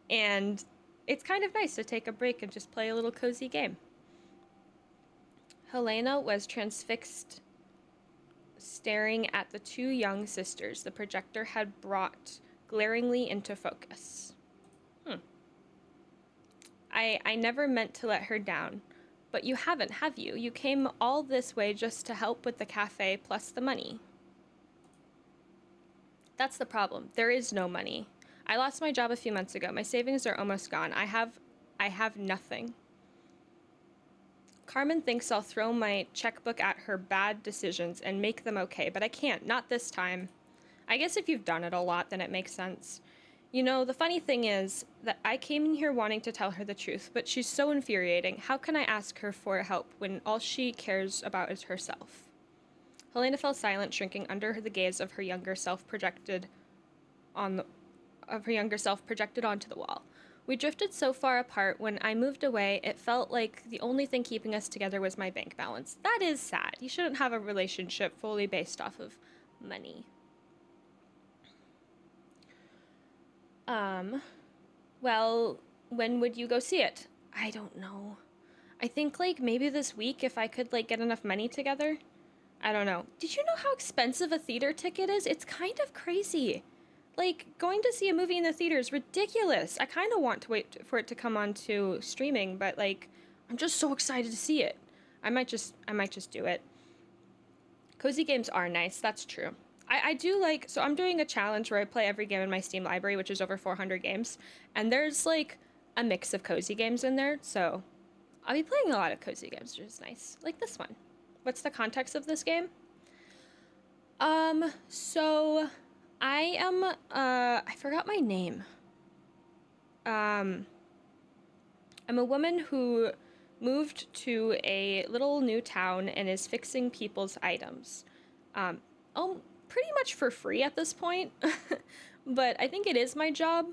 And it's kind of nice to take a break and just play a little cozy game. Helena was transfixed, staring at the two young sisters the projector had brought glaringly into focus. I never meant to let her down. But you haven't, have you? You came all this way just to help with the cafe plus the money. That's the problem. There is no money. I lost my job a few months ago. My savings are almost gone. I have nothing. Carmen thinks I'll throw my checkbook at her bad decisions and make them okay, but I can't. Not this time. I guess if you've done it a lot, then it makes sense. You know, the funny thing is that I came in here wanting to tell her the truth, but she's so infuriating. How can I ask her for help when all she cares about is herself? Helena fell silent, shrinking under the gaze of her younger self projected onto the wall. We drifted so far apart when I moved away, it felt like the only thing keeping us together was my bank balance. That is sad. You shouldn't have a relationship fully based off of money. Well, when would you go see it? I don't know. I think, like, maybe this week if I could, like, get enough money together. I don't know. Did you know how expensive a theater ticket is? It's kind of crazy. Like, going to see a movie in the theater is ridiculous. I kind of want to wait for it to come on to streaming, but, like, I'm just so excited to see it. I might just do it. Cozy games are nice, that's true. I do like, so I'm doing a challenge where I play every game in my Steam library, which is over 400 games, and there's, like, a mix of cozy games in there, so I'll be playing a lot of cozy games, which is nice. Like this one. What's the context of this game? So I am, I forgot my name. I'm a woman who moved to a little new town and is fixing people's items. Pretty much for free at this point, but I think it is my job.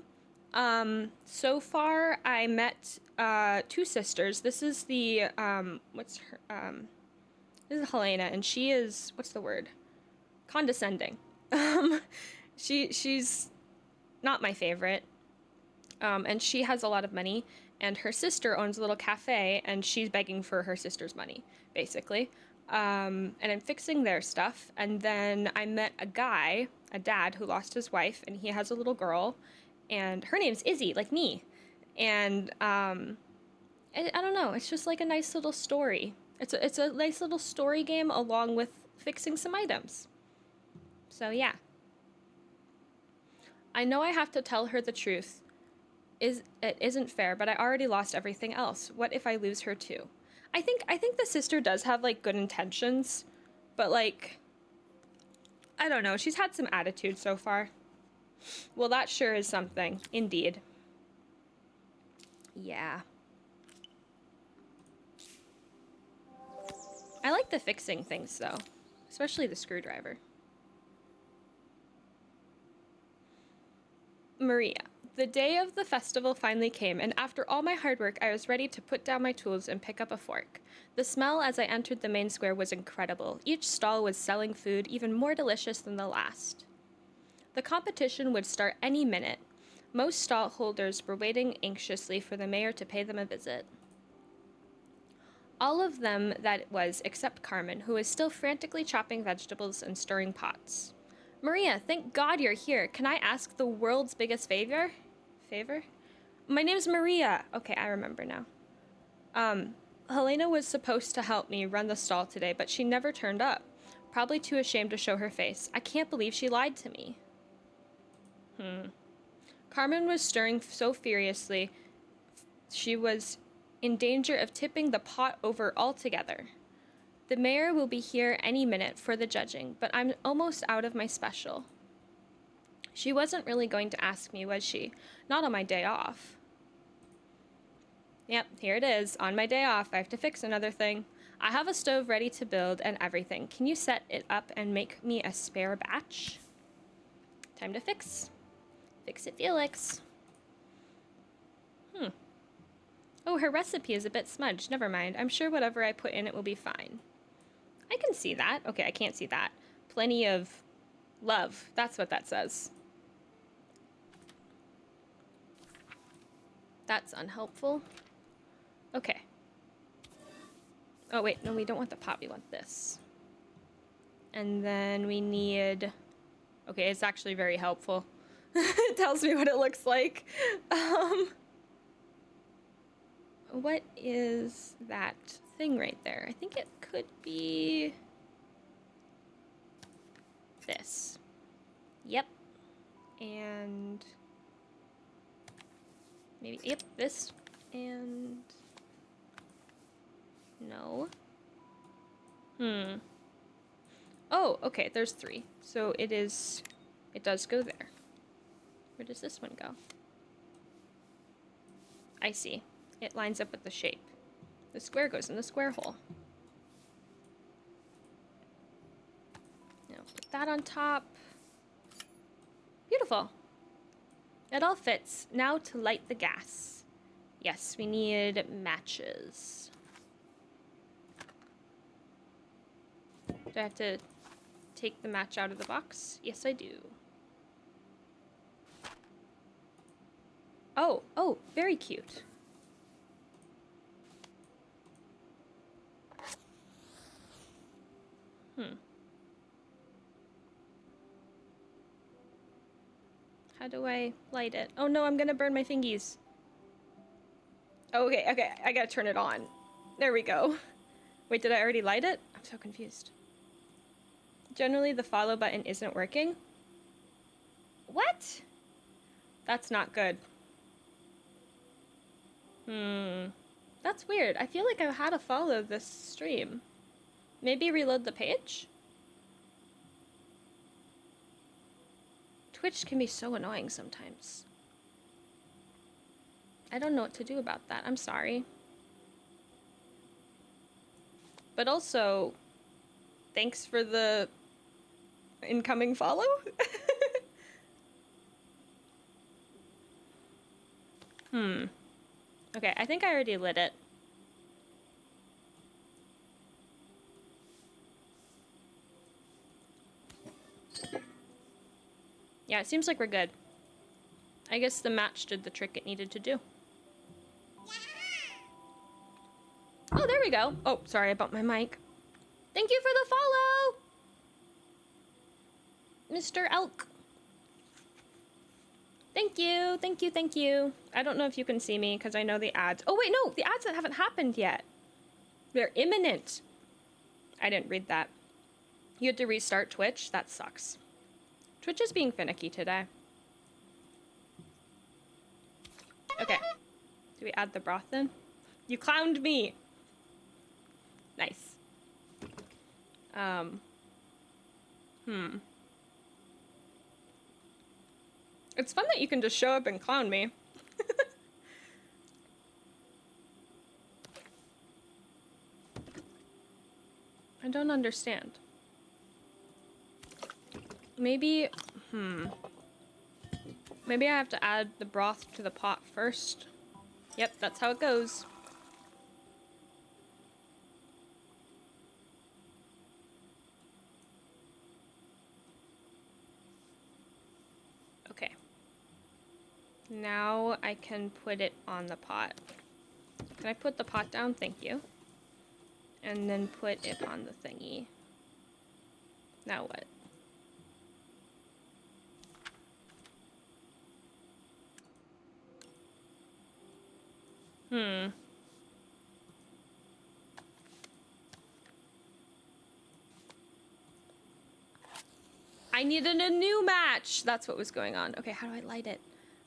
So far I met, two sisters. This is the, This is Helena, and she is, what's the word? Condescending. Um, she's not my favorite. And she has a lot of money, and her sister owns a little cafe, and she's begging for her sister's money, basically. And I'm fixing their stuff, and then I met a dad who lost his wife, and he has a little girl, and her name's Izzy, like me. And I don't know, it's just like a nice little story. It's a nice little story game along with fixing some items. So yeah. I know I have to tell her the truth. It isn't fair, but I already lost everything else. What if I lose her too? I think the sister does have like good intentions, but like I don't know, she's had some attitude so far. Well, that sure is something, indeed. Yeah. I like the fixing things though, especially the screwdriver. Maria. The day of the festival finally came, and after all my hard work, I was ready to put down my tools and pick up a fork. The smell as I entered the main square was incredible. Each stall was selling food even more delicious than the last. The competition would start any minute. Most stall holders were waiting anxiously for the mayor to pay them a visit. All of them that it was, except Carmen, who was still frantically chopping vegetables and stirring pots. Maria, thank God you're here. Can I ask the world's biggest favor? Favor? My name's Maria. Okay, I remember now. Helena was supposed to help me run the stall today, but she never turned up. Probably too ashamed to show her face. I can't believe she lied to me. Carmen was stirring so furiously, she was in danger of tipping the pot over altogether. The mayor will be here any minute for the judging, but I'm almost out of my special. She wasn't really going to ask me, was she? Not on my day off. Yep, here it is. On my day off, I have to fix another thing. I have a stove ready to build and everything. Can you set it up and make me a spare batch? Time to fix. Fix it, Felix. Oh, her recipe is a bit smudged. Never mind. I'm sure whatever I put in it will be fine. I can see that. Okay, I can't see that. Plenty of love. That's what that says. That's unhelpful. Okay. Oh, wait. No, we don't want the pot. We want this. And then we need... Okay, it's actually very helpful. It tells me what it looks like. What is that thing right there? I think it could be... this. Yep. And... maybe... yep, this. And... no. Oh, okay, there's 3. So it is... it does go there. Where does this one go? I see. It lines up with the shape. The square goes in the square hole. Now put that on top. Beautiful. It all fits. Now to light the gas. Yes, we need matches. Do I have to take the match out of the box? Yes, I do. Oh, very cute. How do I light it? Oh no, I'm gonna burn my fingies. Oh, okay, I gotta turn it on. There we go. Wait, did I already light it? I'm so confused. Generally, the follow button isn't working. What? That's not good. That's weird. I feel like I've had to follow this stream. Maybe reload the page? Twitch can be so annoying sometimes. I don't know what to do about that. I'm sorry. But also, thanks for the incoming follow? Okay, I think I already lit it. Yeah, it seems like we're good. I guess the match did the trick it needed to do. Oh, there we go. Oh, sorry, I bumped my mic. Thank you for the follow, Mr. Elk. Thank you, thank you, thank you. I don't know if you can see me because I know the ads. Oh, wait, no, the ads haven't happened yet. They're imminent. I didn't read that. You had to restart Twitch? That sucks. Twitch is being finicky today. Okay. Do we add the broth in? You clowned me. Nice. It's fun that you can just show up and clown me. I don't understand. Maybe, maybe I have to add the broth to the pot first. Yep, that's how it goes. Okay. Now I can put it on the pot. Can I put the pot down? Thank you. And then put it on the thingy. Now what? I needed a new match. That's what was going on. Okay, how do I light it?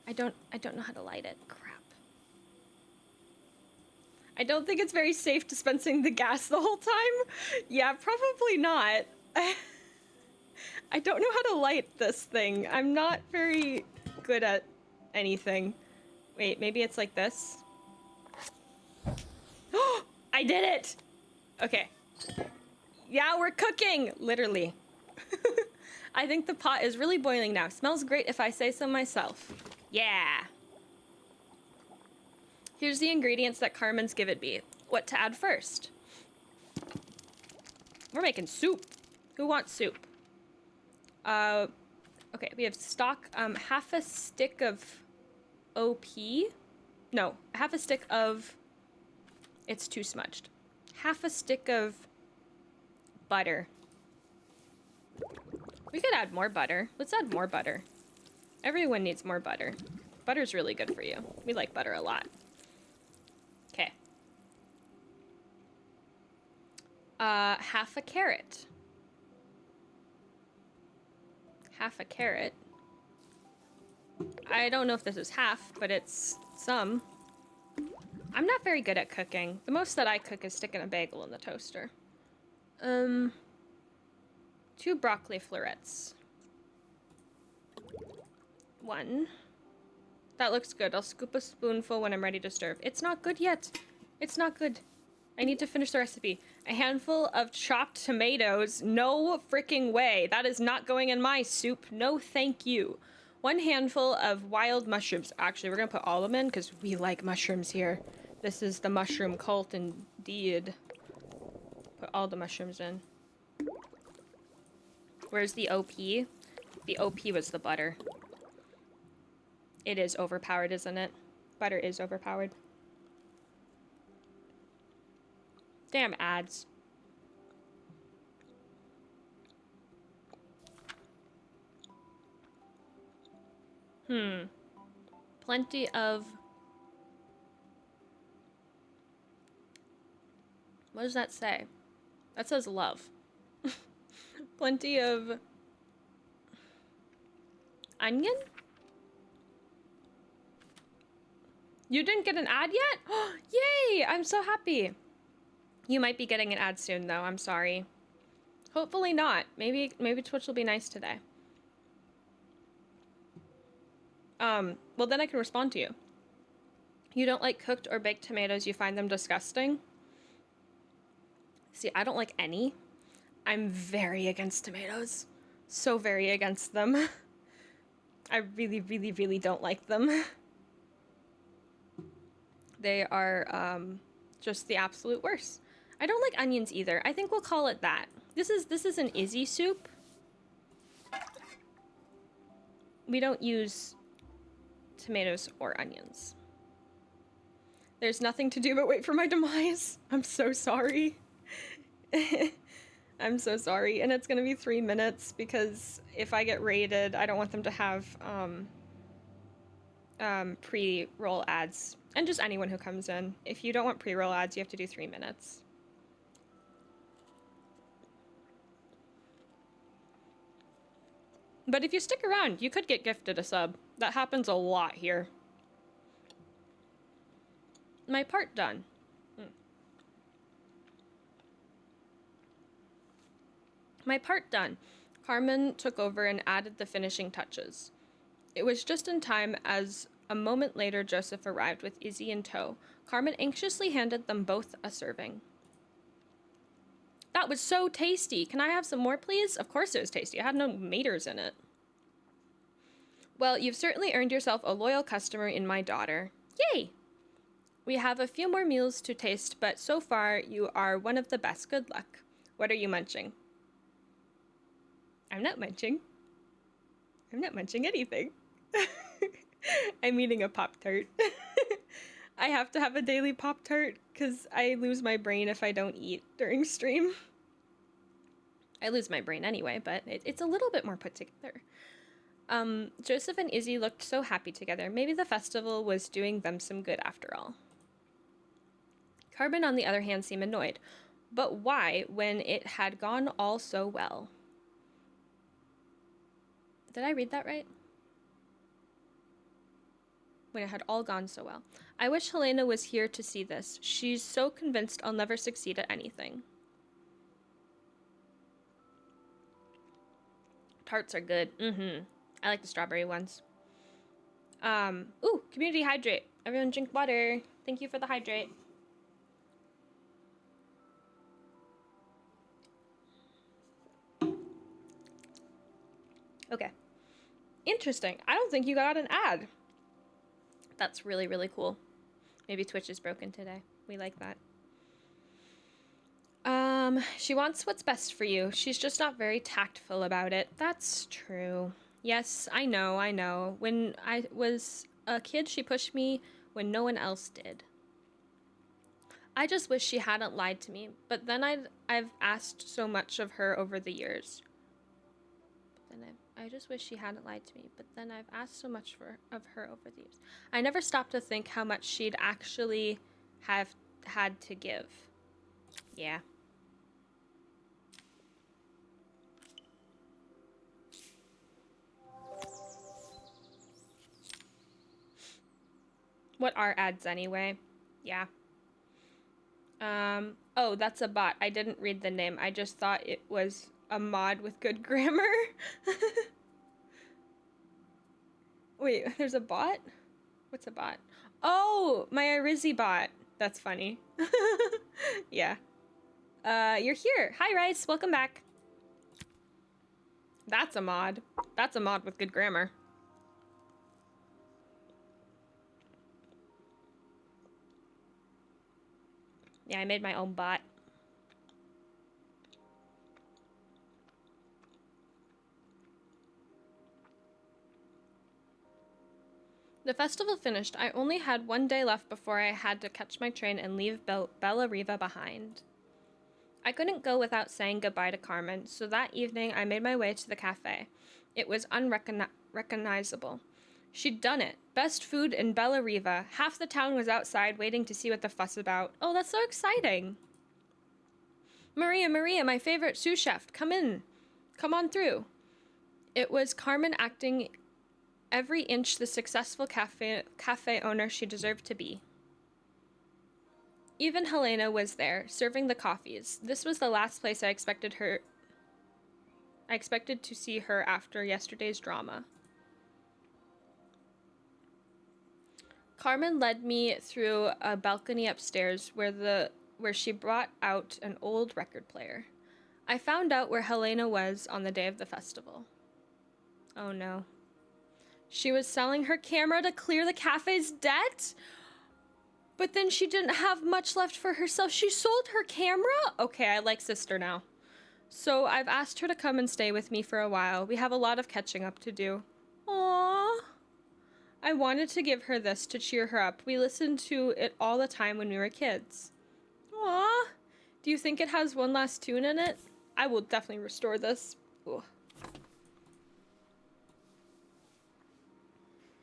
I don't know how to light it. Crap. I don't think it's very safe dispensing the gas the whole time. Yeah, probably not. I don't know how to light this thing. I'm not very good at anything. Wait, maybe it's like this? I did it! Okay. Yeah, we're cooking! Literally. I think the pot is really boiling now. Smells great if I say so myself. Yeah. Here's the ingredients that Carmen's give it me. What to add first? We're making soup. Who wants soup? Okay, we have stock, half a stick of OP. No, half a stick of, it's too smudged. Half a stick of butter. We could add more butter. Let's add more butter. Everyone needs more butter. Butter's really good for you. We like butter a lot. Okay. Half a carrot. Half a carrot. I don't know if this is half, but it's some. I'm not very good at cooking. The most that I cook is sticking a bagel in the toaster. 2 broccoli florets. 1. That looks good. I'll scoop a spoonful when I'm ready to serve. It's not good yet. It's not good. I need to finish the recipe. A handful of chopped tomatoes. No freaking way. That is not going in my soup. No, thank you. 1 handful of wild mushrooms. Actually, we're gonna put all of them in because we like mushrooms here. This is the mushroom cult indeed. Put all the mushrooms in. Where's the OP? The OP was the butter. It is overpowered, isn't it? Butter is overpowered. Damn ads. Plenty of... What does that say? That says love. Plenty of... Onion? You didn't get an ad yet? Yay! I'm so happy. You might be getting an ad soon, though. I'm sorry. Hopefully not. Maybe Twitch will be nice today. Well, then I can respond to you. You don't like cooked or baked tomatoes. You find them disgusting? See, I don't like any. I'm very against tomatoes. So very against them. I really, really, really don't like them. They are, just the absolute worst. I don't like onions either. I think we'll call it that. This is an Izzy soup. We don't use tomatoes or onions. There's nothing to do but wait for my demise. I'm so sorry. I'm so sorry. And it's gonna be 3 minutes because if I get raided, I don't want them to have pre-roll ads. And just anyone who comes in. If you don't want pre-roll ads, you have to do 3 minutes. But if you stick around, you could get gifted a sub. That happens a lot here. My part done. My part done. Carmen took over and added the finishing touches. It was just in time as a moment later Joseph arrived with Izzy in tow. Carmen anxiously handed them both a serving. That was so tasty. Can I have some more, please? Of course it was tasty. It had no maters in it. Well, you've certainly earned yourself a loyal customer in my daughter. Yay! We have a few more meals to taste, but so far you are one of the best. Good luck. What are you munching? I'm not munching. I'm not munching anything. I'm eating a Pop-Tart. I have to have a daily Pop-Tart because I lose my brain if I don't eat during stream. I lose my brain anyway, but it's a little bit more put together. Joseph and Izzy looked so happy together. Maybe the festival was doing them some good after all. Carmen, on the other hand, seemed annoyed. But why, when it had gone all so well? Did I read that right? When it had all gone so well. I wish Helena was here to see this. She's so convinced I'll never succeed at anything. Tarts are good. I like the strawberry ones. Ooh, community hydrate. Everyone drink water. Thank you for the hydrate. Okay. Interesting. I don't think you got an ad. That's really, really cool. Maybe Twitch is broken today. We like that. She wants what's best for you. She's just not very tactful about it. That's true. Yes, I know. When I was a kid, she pushed me when no one else did. I just wish she hadn't lied to me, but then I've asked so much of her over the years. I just wish she hadn't lied to me, but then I've asked so much of her over the years. I never stopped to think how much she'd actually have had to give. Yeah. What are ads anyway? Yeah. Oh, that's a bot. I didn't read the name. I just thought it was a mod with good grammar. Wait, there's a bot? What's a bot? Oh, my Arizzi bot. That's funny. Yeah. You're here. Hi, Rice. Welcome back. That's a mod. That's a mod with good grammar. Yeah, I made my own bot. The festival finished. I only had 1 day left before I had to catch my train and leave Bella Riva behind. I couldn't go without saying goodbye to Carmen, so that evening I made my way to the cafe. It was unrecognizable. She'd done it. Best food in Bella Riva. Half the town was outside waiting to see what the fuss about. Oh, that's so exciting. Maria, my favorite sous chef. Come in. Come on through. It was Carmen acting every inch the successful cafe owner she deserved to be. Even Helena was there, serving the coffees. This was the last place I expected to see her after yesterday's drama. Carmen led me through a balcony upstairs where she brought out an old record player. I found out where Helena was on the day of the festival. Oh no. She was selling her camera to clear the cafe's debt? But then she didn't have much left for herself. She sold her camera? Okay, I like sister now. So I've asked her to come and stay with me for a while. We have a lot of catching up to do. Aww. I wanted to give her this to cheer her up. We listened to it all the time when we were kids. Aww. Do you think it has one last tune in it? I will definitely restore this. Ooh.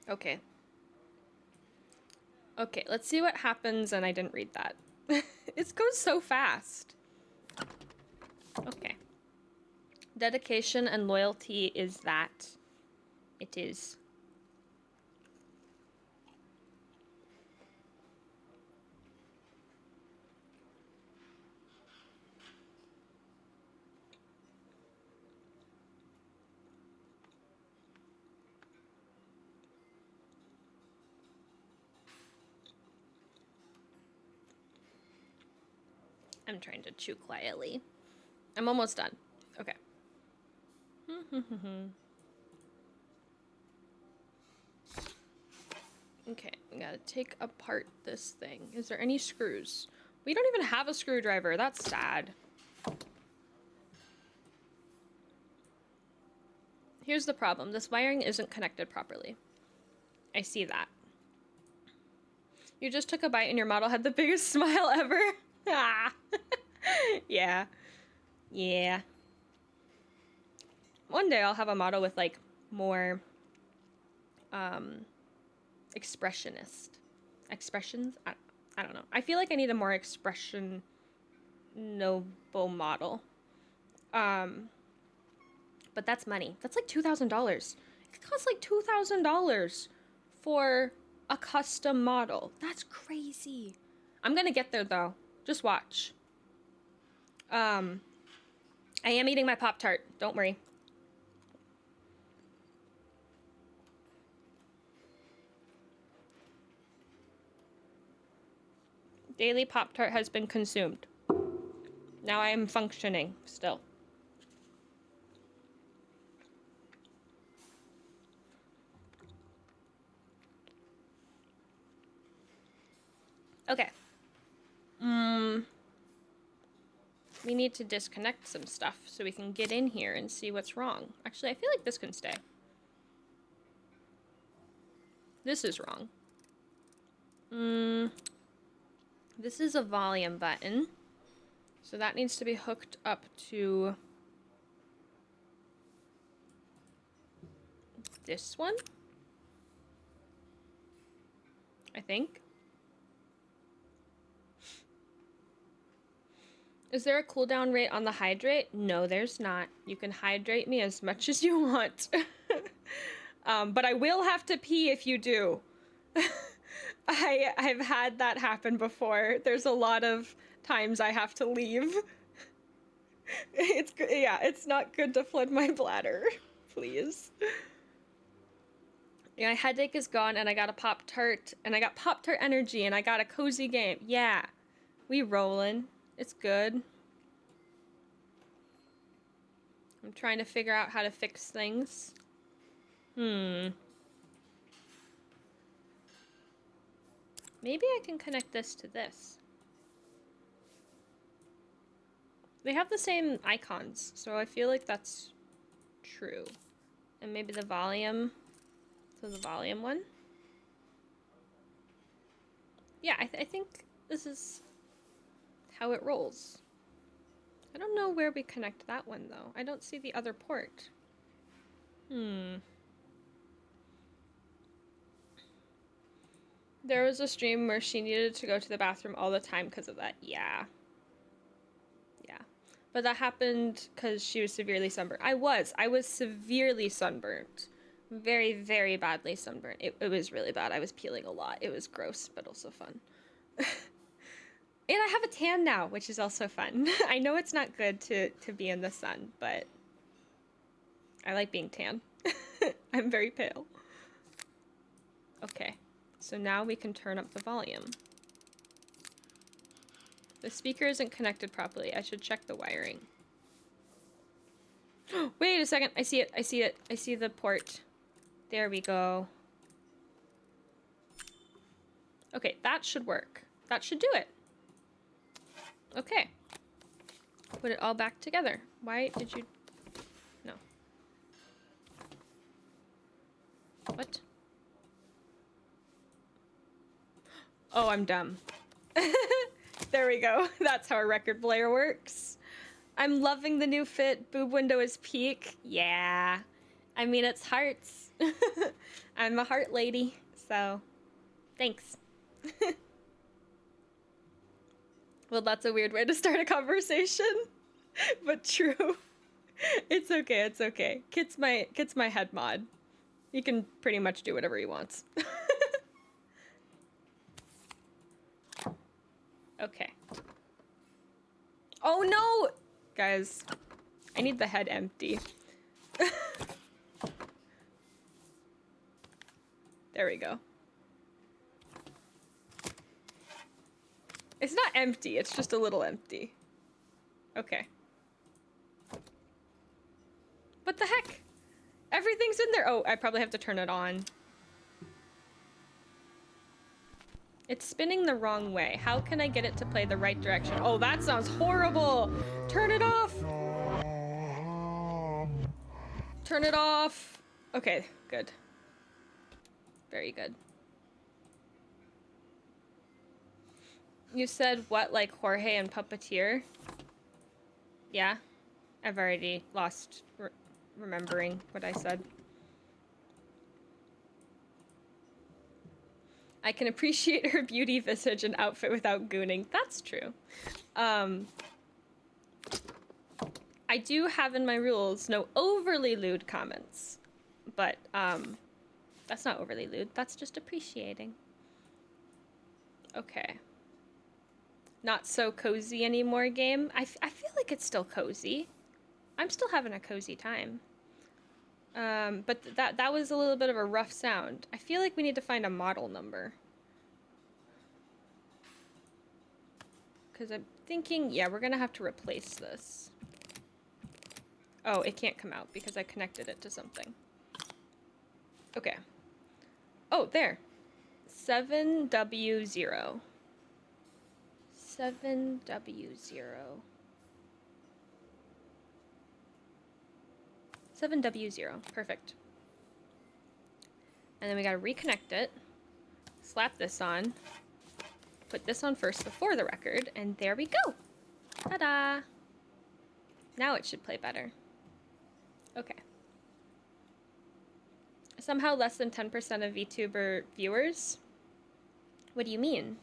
Okay. Okay, let's see what happens, and I didn't read that. It goes so fast. Okay. Dedication and loyalty is that. It is. I'm trying to chew quietly. I'm almost done. Okay. Okay, I gotta take apart this thing. Is there any screws? We don't even have a screwdriver. That's sad. Here's the problem. This wiring isn't connected properly. I see that. You just took a bite and your model had the biggest smile ever. Ah. Yeah. Yeah. One day I'll have a model with like more expressionist expressions. I don't know. I feel like I need a more expression noble model. But that's money. That's like $2,000. It costs like $2,000 for a custom model. That's crazy. I'm gonna get there though. Just watch. I am eating my Pop-Tart. Don't worry. Daily Pop-Tart has been consumed. Now I am functioning still. Okay. We need to disconnect some stuff so we can get in here and see what's wrong. Actually, I feel like this can stay. This is wrong. This is a volume button. So that needs to be hooked up to this one, I think. Is there a cooldown rate on the hydrate? No, there's not. You can hydrate me as much as you want. But I will have to pee if you do. I've had that happen before. There's a lot of times I have to leave. It's not good to flood my bladder. Please. Yeah, my headache is gone and I got a Pop-Tart and I got Pop-Tart energy and I got a cozy game. Yeah. We rollin'. It's good. I'm trying to figure out how to fix things. Maybe I can connect this to this. They have the same icons, so I feel like that's true. And maybe the volume to the volume one. Yeah, I think this is how it rolls. I don't know where we connect that one, though. I don't see the other port. There was a stream where she needed to go to the bathroom all the time because of that. Yeah. Yeah. But that happened because she was severely sunburned. I was severely sunburned. Very, very badly sunburned. It was really bad. I was peeling a lot. It was gross, but also fun. And I have a tan now, which is also fun. I know it's not good to be in the sun, but I like being tan. I'm very pale. Okay, so now we can turn up the volume. The speaker isn't connected properly. I should check the wiring. Wait a second. I see it. I see it. I see the port. There we go. Okay, that should work. That should do it. Okay. Put it all back together. Why did you... No. What? Oh, I'm dumb. There we go. That's how a record player works. I'm loving the new fit. Boob window is peak. Yeah. I mean, it's hearts. I'm a heart lady, so thanks. Well, that's a weird way to start a conversation, but true. It's okay, it's okay. Kit's my head mod. He can pretty much do whatever he wants. Okay. Oh no! Guys, I need the head empty. There we go. It's not empty, it's just a little empty. Okay. What the heck? Everything's in there. Oh, I probably have to turn it on. It's spinning the wrong way. How can I get it to play the right direction? Oh, that sounds horrible. Turn it off. Turn it off. Okay, good. Very good. You said what, like Jorge and Puppeteer? Yeah, I've already lost remembering what I said. I can appreciate her beauty, visage, and outfit without gooning. That's true. I do have in my rules no overly lewd comments, but that's not overly lewd. That's just appreciating. Okay. Not so cozy anymore game. I feel like it's still cozy. I'm still having a cozy time. But that was a little bit of a rough sound. I feel like we need to find a model number. Because I'm thinking, yeah, we're gonna have to replace this. Oh, it can't come out because I connected it to something. Okay. Oh, there. 7W0. 7W0. 7W0. Perfect. And then we gotta reconnect it. Slap this on. Put this on first before the record, and there we go. Ta-da! Now it should play better. Okay. Somehow less than 10% of VTuber viewers? What do you mean?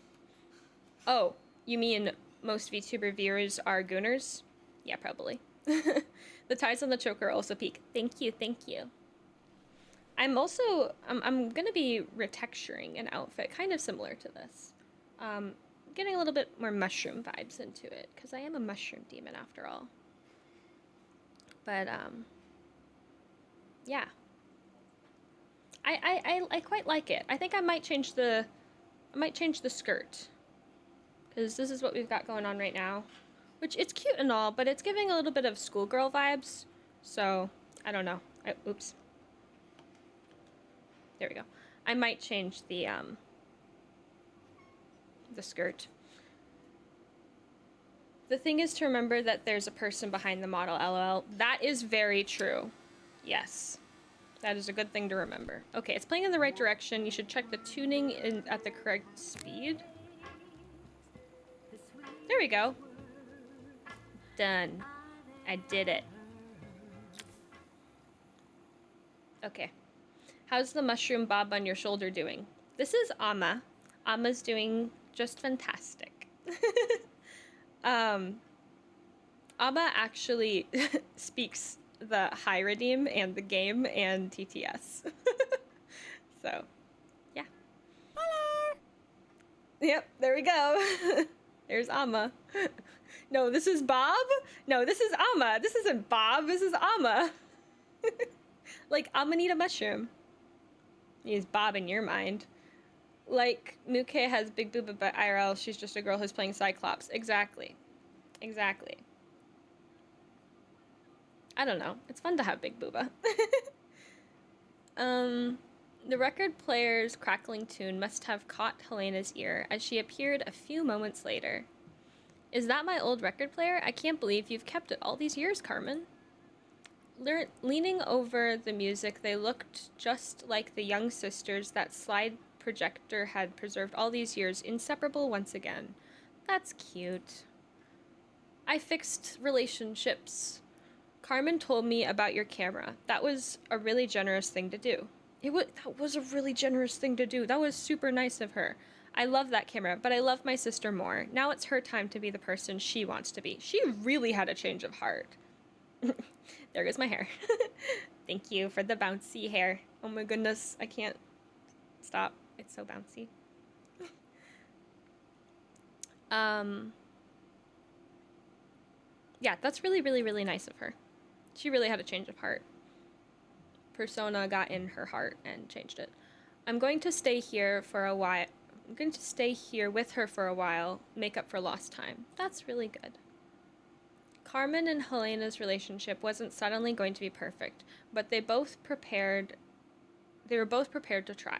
Oh, you mean most VTuber viewers are gooners? Yeah, probably. The ties on the choker also peak. Thank you, thank you. I'm also, I'm gonna be retexturing an outfit kind of similar to this. Getting a little bit more mushroom vibes into it, because I am a mushroom demon after all. But, yeah. I quite like it. I think I might change the skirt. Because this is what we've got going on right now. Which, it's cute and all, but it's giving a little bit of schoolgirl vibes. So, I don't know. Oops. There we go. I might change the skirt. The thing is to remember that there's a person behind the model, lol. That is very true. Yes. That is a good thing to remember. Okay, it's playing in the right direction. You should check the tuning at the correct speed. There we go. Done. I did it. Okay. How's the mushroom bob on your shoulder doing? This is Amma. Amma's doing just fantastic. Amma actually speaks the high redeem and the game and TTS. So, yeah. Hello! Yep, there we go. There's Amma. No, this is Bob? No, this is Amma. This isn't Bob, this is Amma. Like, Amma need a mushroom. He's Bob in your mind. Like, Nuke has big booba, but IRL, she's just a girl who's playing Cyclops. Exactly. Exactly. I don't know. It's fun to have big booba. The record player's crackling tune must have caught Helena's ear as she appeared a few moments later. Is that my old record player? I can't believe you've kept it all these years, Carmen. Leaning over the music, they looked just like the young sisters that slide projector had preserved all these years, inseparable once again. That's cute. I fixed relationships. Carmen told me about your camera. That was a really generous thing to do. That was a really generous thing to do. That was super nice of her. I love that camera, but I love my sister more. Now it's her time to be the person she wants to be. She really had a change of heart. There goes my hair. Thank you for the bouncy hair. Oh my goodness, I can't stop. It's so bouncy. Yeah, that's really, really, really nice of her. She really had a change of heart. Persona got in her heart and changed it. I'm going to stay here for a while. I'm going to stay here with her for a while, make up for lost time. That's really good. Carmen and Helena's relationship wasn't suddenly going to be perfect, but they were both prepared to try.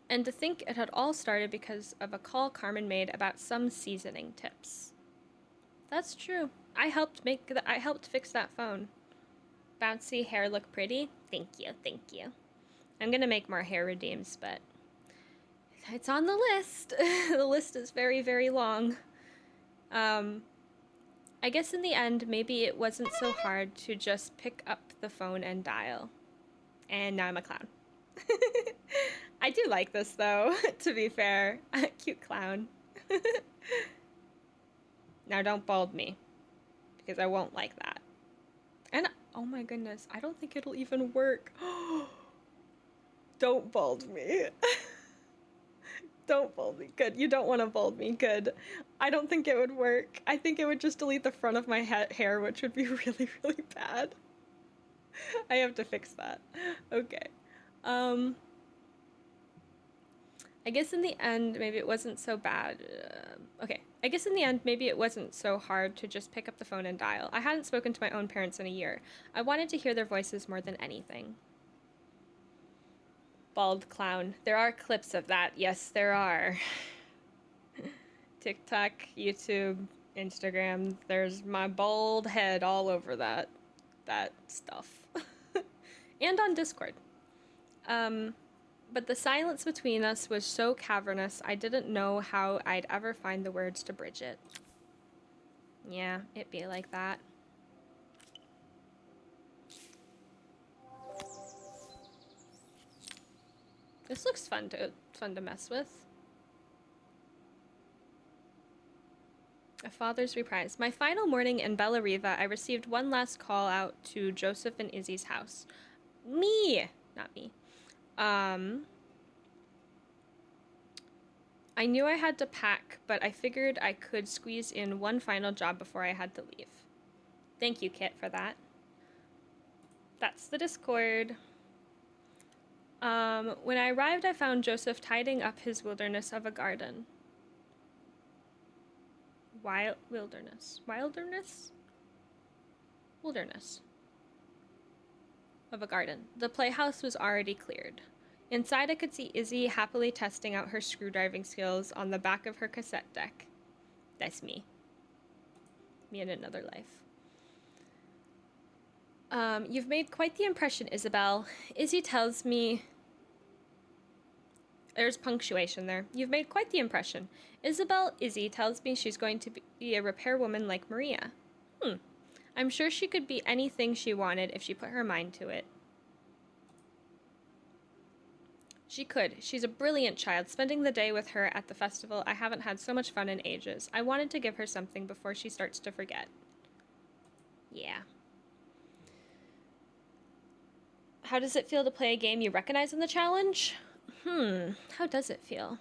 And to think it had all started because of a call Carmen made about some seasoning tips. That's true. I helped fix that phone. Bouncy hair look pretty? Thank you, thank you. I'm gonna make more hair redeems, but it's on the list. The list is very, very long. I guess in the end, maybe it wasn't so hard to just pick up the phone and dial. And now I'm a clown. I do like this, though, to be fair. Cute clown. Now don't bald me, because I won't like that. And, oh my goodness, I don't think it'll even work. Don't bald me. Don't bald me. Good. You don't want to bald me. Good. I don't think it would work. I think it would just delete the front of my hair, which would be really, really bad. I have to fix that. Okay. I guess in the end, maybe it wasn't so bad. Okay. I guess in the end, maybe it wasn't so hard to just pick up the phone and dial. I hadn't spoken to my own parents in a year. I wanted to hear their voices more than anything. Bald clown. There are clips of that. Yes, there are. TikTok, YouTube, Instagram. There's my bald head all over that stuff. And on Discord. But the silence between us was so cavernous, I didn't know how I'd ever find the words to bridge it. Yeah, it be like that. This looks fun to mess with. A father's reprise. My final morning in Bella Riva, I received one last call out to Joseph and Izzy's house. Me! Not me. I knew I had to pack, but I figured I could squeeze in one final job before I had to leave. Thank you, Kit, for that. That's the Discord. When I arrived, I found Joseph tidying up his wilderness of a garden. Wilderness of a garden. The playhouse was already cleared. Inside, I could see Izzy happily testing out her screwdriving skills on the back of her cassette deck. That's me. Me in another life. You've made quite the impression, Isabel. Izzy tells me... There's punctuation there. You've made quite the impression. Izzy tells me she's going to be a repairwoman like Maria. I'm sure she could be anything she wanted if she put her mind to it. She could. She's a brilliant child. Spending the day with her at the festival, I haven't had so much fun in ages. I wanted to give her something before she starts to forget. Yeah. How does it feel to play a game you recognize in the challenge? How does it feel?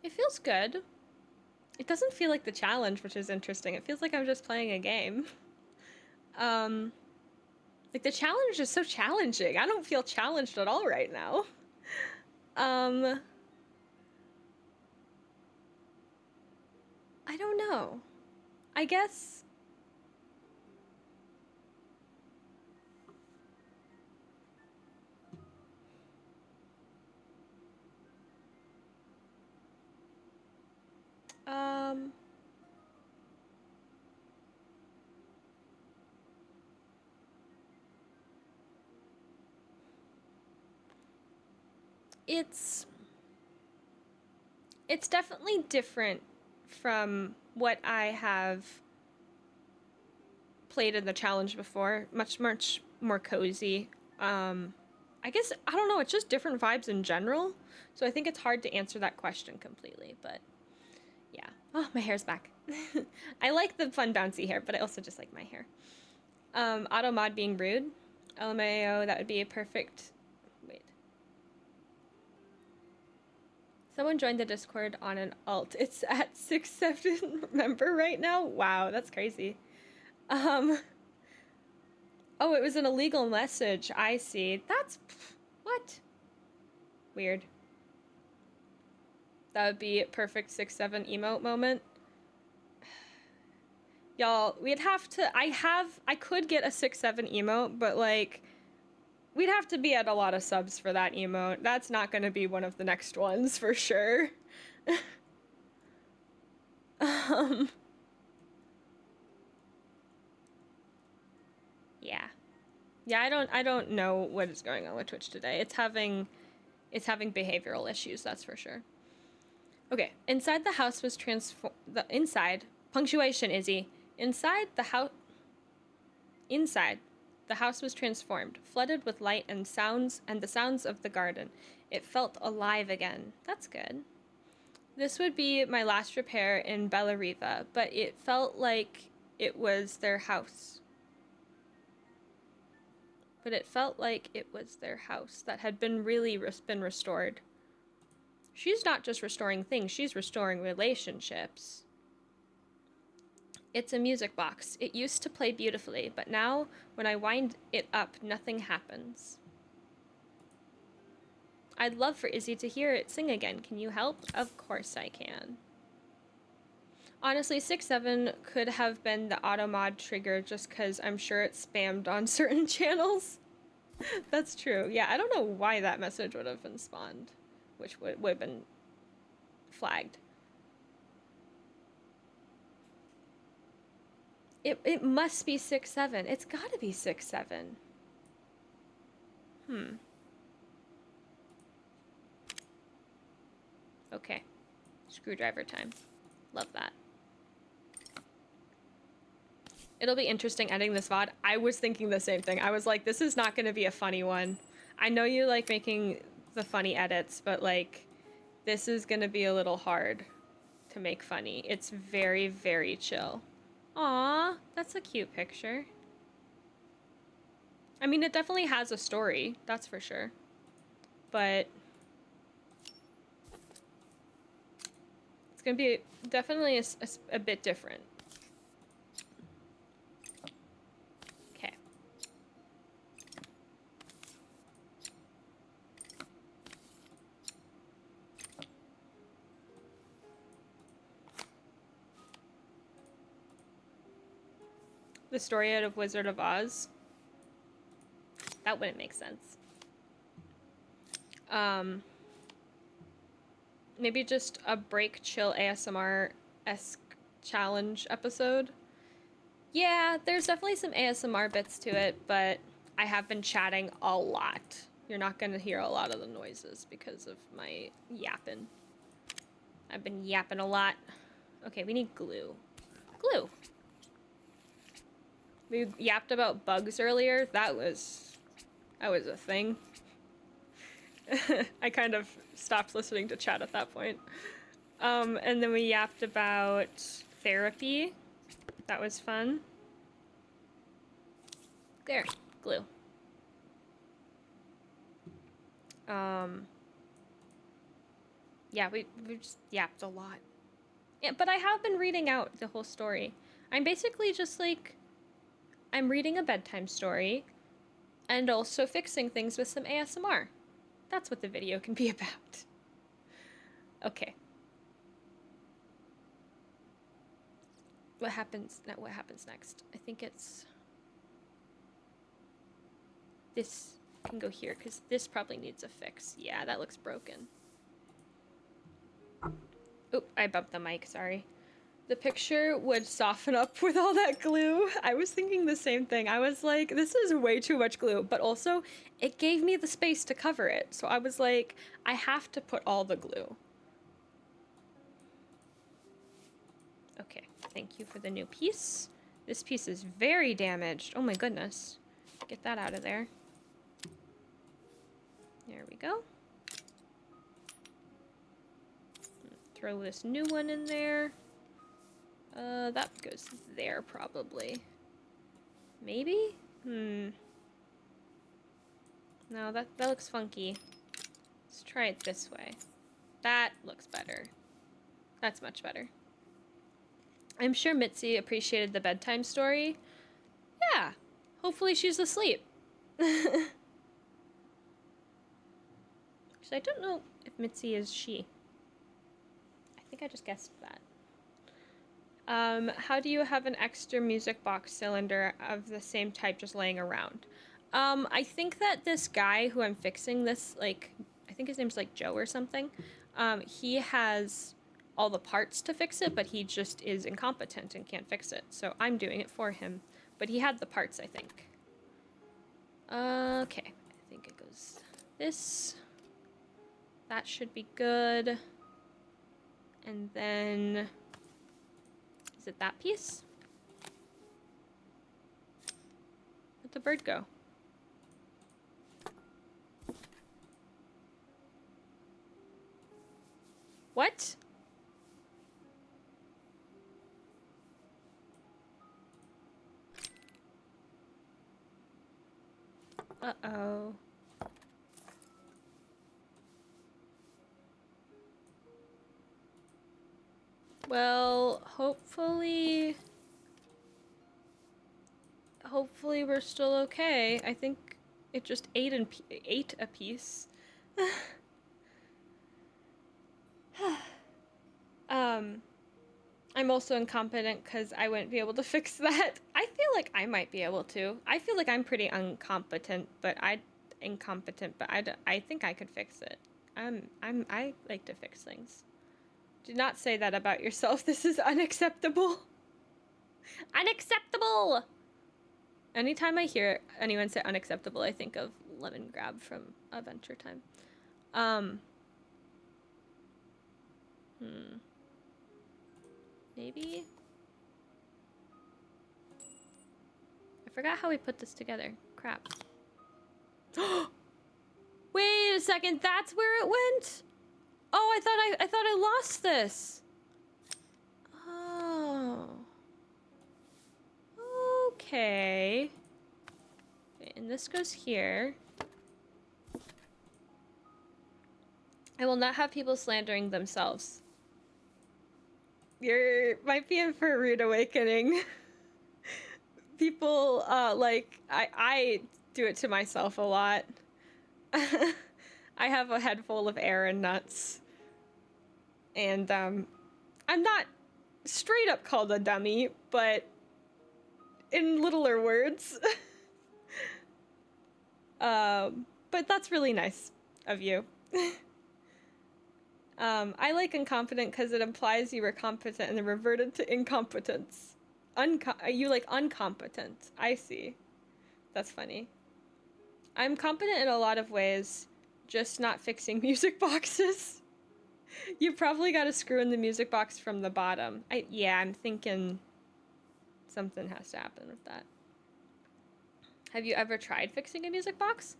It feels good. It doesn't feel like the challenge, which is interesting. It feels like I'm just playing a game. Like, the challenge is so challenging. I don't feel challenged at all right now. I don't know. I guess... It's definitely different from what I have played in the challenge before. Much more cozy. I guess I don't know, it's just different vibes in general. So I think it's hard to answer that question completely, but yeah. Oh, my hair's back. I like the fun bouncy hair, but I also just like my hair. Auto mod being rude. LMAO, that would be a perfect. Wait. Someone joined the Discord on an alt. It's at 6-7 member right now. Wow, that's crazy. Oh, it was an illegal message. I see. That's what? Weird. That would be a perfect 6-7 emote moment. Y'all, we'd have to. I could get a 6-7 emote, but like, we'd have to be at a lot of subs for that emote. That's not going to be one of the next ones for sure. Yeah. Yeah, I don't know what is going on with Twitch today. It's having behavioral issues, that's for sure. Okay, inside the house was inside punctuation, Izzy. Inside the house was transformed, flooded with light and sounds and the sounds of the garden. It felt alive again. That's good. This would be my last repair in Bellariva, but it felt like it was their house. That had been restored. She's not just restoring things, she's restoring relationships. It's a music box. It used to play beautifully, but now when I wind it up, nothing happens. I'd love for Izzy to hear it sing again. Can you help? Of course I can. Honestly, 6-7 could have been the auto mod trigger just because I'm sure it's spammed on certain channels. That's true. Yeah, I don't know why that message would have been spawned, which would have been flagged. It must be 6-7. It's gotta be 6-7. Okay. Screwdriver time. Love that. It'll be interesting editing this VOD. I was thinking the same thing. I was like, this is not gonna be a funny one. I know you like making the funny edits, but like, this is gonna be a little hard to make funny. It's very, very chill. Aw, that's a cute picture. I mean, it definitely has a story, that's for sure. But it's gonna be definitely a bit different. Okay. The story out of Wizard of Oz. That wouldn't make sense. Maybe just a break chill ASMR-esque challenge episode. Yeah, there's definitely some ASMR bits to it, but I have been chatting a lot. You're not gonna hear a lot of the noises because of my yapping. I've been yapping a lot. Okay, we need glue. Glue. We yapped about bugs earlier. That was a thing. I kind of stopped listening to chat at that point. And then we yapped about therapy. That was fun. There, glue. Yeah, we just yapped a lot. Yeah, but I have been reading out the whole story. I'm basically just like, I'm reading a bedtime story and also fixing things with some ASMR. That's what the video can be about. Okay. What happens next? I think it's this can go here because this probably needs a fix. Yeah, that looks broken. Oop, I bumped the mic, sorry. the picture would soften up with all that glue. I was thinking the same thing. I was like, this is way too much glue, but also it gave me the space to cover it. So I was like, I have to put all the glue. Okay, thank you for the new piece. This piece is very damaged. Oh my goodness. Get that out of there. There we go. Throw this new one in there. That goes there probably. Maybe? No, that looks funky. Let's try it this way. That looks better. That's much better. I'm sure Mitzi appreciated the bedtime story. Yeah. Hopefully she's asleep. Because I don't know if Mitzi is she. I think I just guessed that. How do you have an extra music box cylinder of the same type just laying around? I think that this guy who I'm fixing this, like, I think his name's like Joe or something. He has all the parts to fix it, but he just is incompetent and can't fix it. So I'm doing it for him. But he had the parts, I think. Okay. I think it goes this. That should be good. And then... is it that piece? Where'd the bird go? What? Uh-oh. Well, hopefully we're still okay. I think it just ate a piece. I'm also incompetent because I wouldn't be able to fix that. I feel like I might be able to. I feel like I'm pretty incompetent, but I think I could fix it. I like to fix things. Do not say that about yourself. This is unacceptable. Unacceptable! Anytime I hear anyone say unacceptable, I think of Lemon Grab from Adventure Time. Maybe? I forgot how we put this together. Crap. Wait a second, that's where it went? Oh, I thought I lost this. Oh. Okay. And this goes here. I will not have people slandering themselves. You might be in for a rude awakening. People, I do it to myself a lot. I have a head full of air and nuts. And, I'm not straight up called a dummy, but in littler words. But that's really nice of you. I like incompetent because it implies you were competent and then reverted to incompetence. You like uncompetent. I see. That's funny. I'm competent in a lot of ways, just not fixing music boxes. You probably got to screw in the music box from the bottom. Yeah, I'm thinking something has to happen with that. Have you ever tried fixing a music box?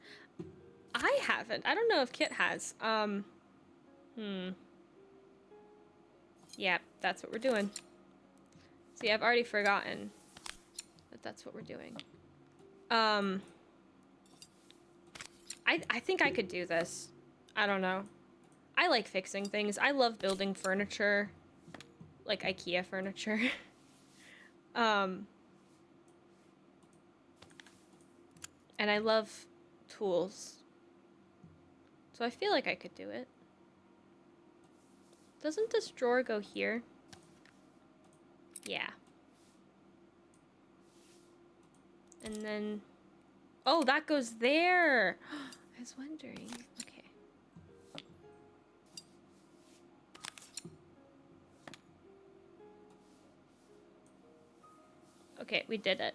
I haven't. I don't know if Kit has. Yeah, that's what we're doing. See, I've already forgotten that that's what we're doing. I think I could do this. I don't know. I like fixing things. I love building furniture. Like IKEA furniture. And I love tools. So I feel like I could do it. Doesn't this drawer go here? Yeah. And then... oh, that goes there! I was wondering. Okay. Okay, we did it.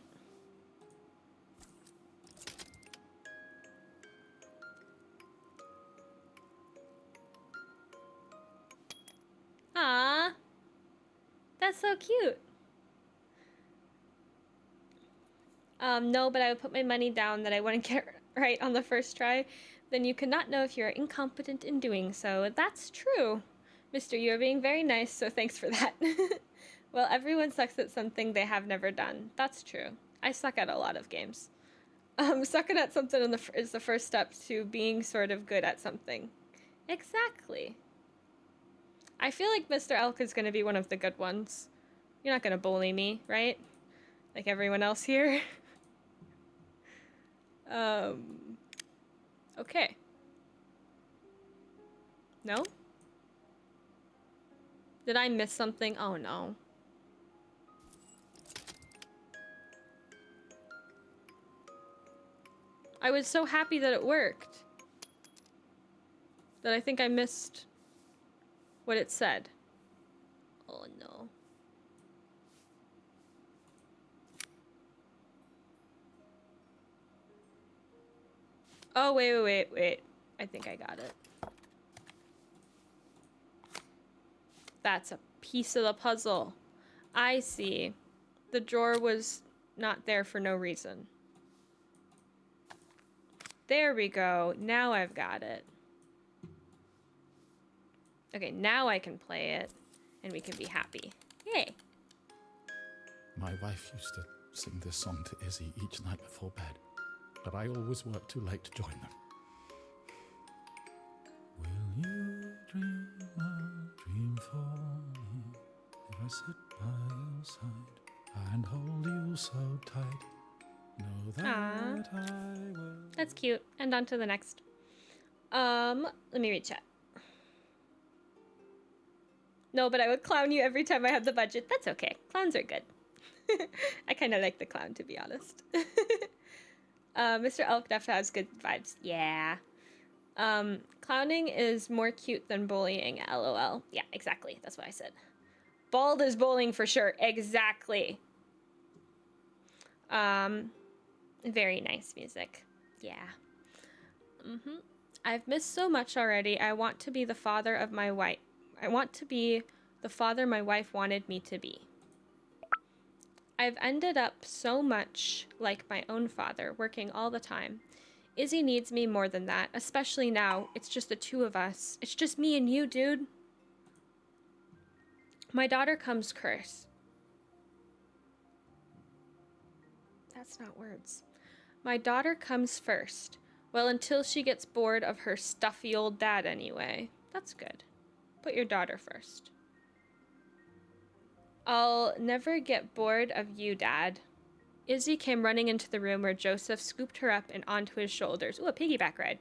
Ah, that's so cute. No, but I would put my money down that I wouldn't get right on the first try. Then you cannot know if you're incompetent in doing so. That's true. Mister, you're being very nice, so thanks for that. Well, everyone sucks at something they have never done. That's true. I suck at a lot of games. Sucking at something is the first step to being sort of good at something. Exactly. I feel like Mr. Elk is going to be one of the good ones. You're not going to bully me, right? Like everyone else here. Okay. No? Did I miss something? Oh no. I was so happy that it worked. That I think I missed what it said. Oh no. Oh, wait. I think I got it. That's a piece of the puzzle. I see. The drawer was not there for no reason. There we go. Now I've got it. Okay, now I can play it, and we can be happy. Yay.
My wife used to sing this song to Izzy each night before bed, but I always worked too late to join them. Will you dream a dream for me if I sit by your side and hold you so tight? Know that I will.
That's cute. And on to the next. Let me read chat. No, but I would clown you every time I had the budget. That's okay. Clowns are good. I kind of like the clown, to be honest. Mr. Elk definitely has good vibes. Yeah. Clowning is more cute than bullying, lol. Yeah, exactly. That's what I said. Bald is bullying for sure. Exactly. Very nice music. Yeah. I've missed so much already. I want to be the father of my wife. I want to be the father my wife wanted me to be. I've ended up so much like my own father, working all the time. Izzy needs me more than that, especially now. It's just the two of us. It's just me and you, dude. My daughter comes curse. That's not words. My daughter comes first. Well, until she gets bored of her stuffy old dad anyway. That's good. Put your daughter first. I'll never get bored of you, Dad. Izzy came running into the room where Joseph scooped her up and onto his shoulders. Ooh, a piggyback ride.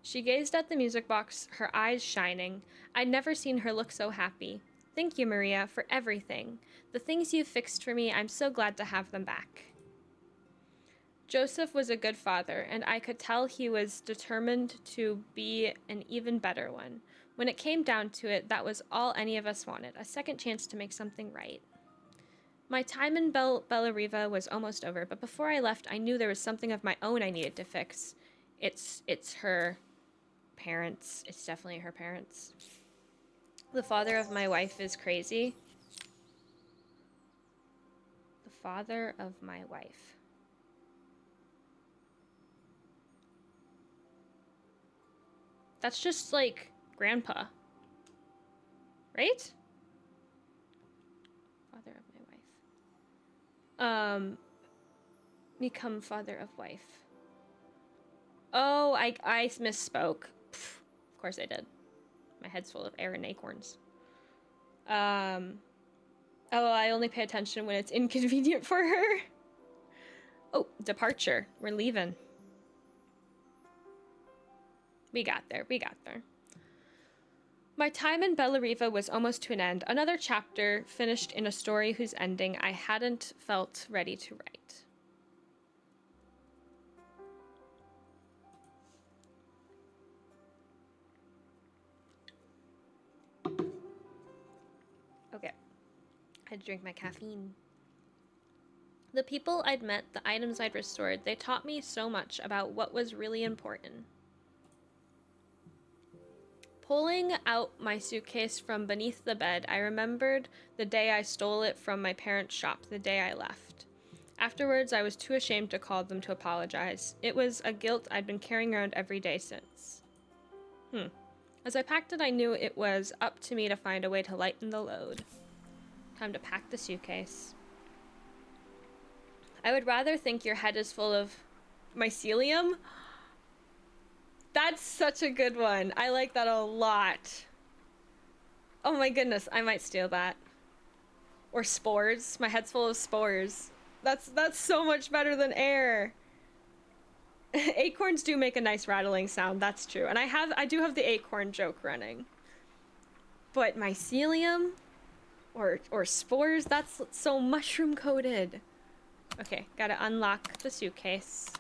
She gazed at the music box, her eyes shining. I'd never seen her look so happy. Thank you, Maria, for everything. The things you fixed for me, I'm so glad to have them back. Joseph was a good father, and I could tell he was determined to be an even better one. When it came down to it, that was all any of us wanted, a second chance to make something right. My time in Bella Riva was almost over, but before I left, I knew there was something of my own I needed to fix. It's her parents. It's definitely her parents. The father of my wife is crazy. The father of my wife. That's just like grandpa. Right? Father of my wife. Become father of wife. Oh, I misspoke. Pff, of course I did. My head's full of air and acorns. Oh, I only pay attention when it's inconvenient for her. Oh, departure. We're leaving. We got there. My time in Bella Riva was almost to an end. Another chapter finished in a story whose ending I hadn't felt ready to write. Okay. I had to drink my caffeine. The people I'd met, the items I'd restored, they taught me so much about what was really important. Pulling out my suitcase from beneath the bed, I remembered the day I stole it from my parents' shop, the day I left. Afterwards, I was too ashamed to call them to apologize. It was a guilt I'd been carrying around every day since. As I packed it, I knew it was up to me to find a way to lighten the load. Time to pack the suitcase. I would rather think your head is full of mycelium. That's such a good one. I like that a lot. Oh my goodness, I might steal that. Or spores. My head's full of spores. That's so much better than air. Acorns do make a nice rattling sound, that's true. And I do have the acorn joke running. But mycelium or spores, that's so mushroom coated. Okay, gotta unlock the suitcase.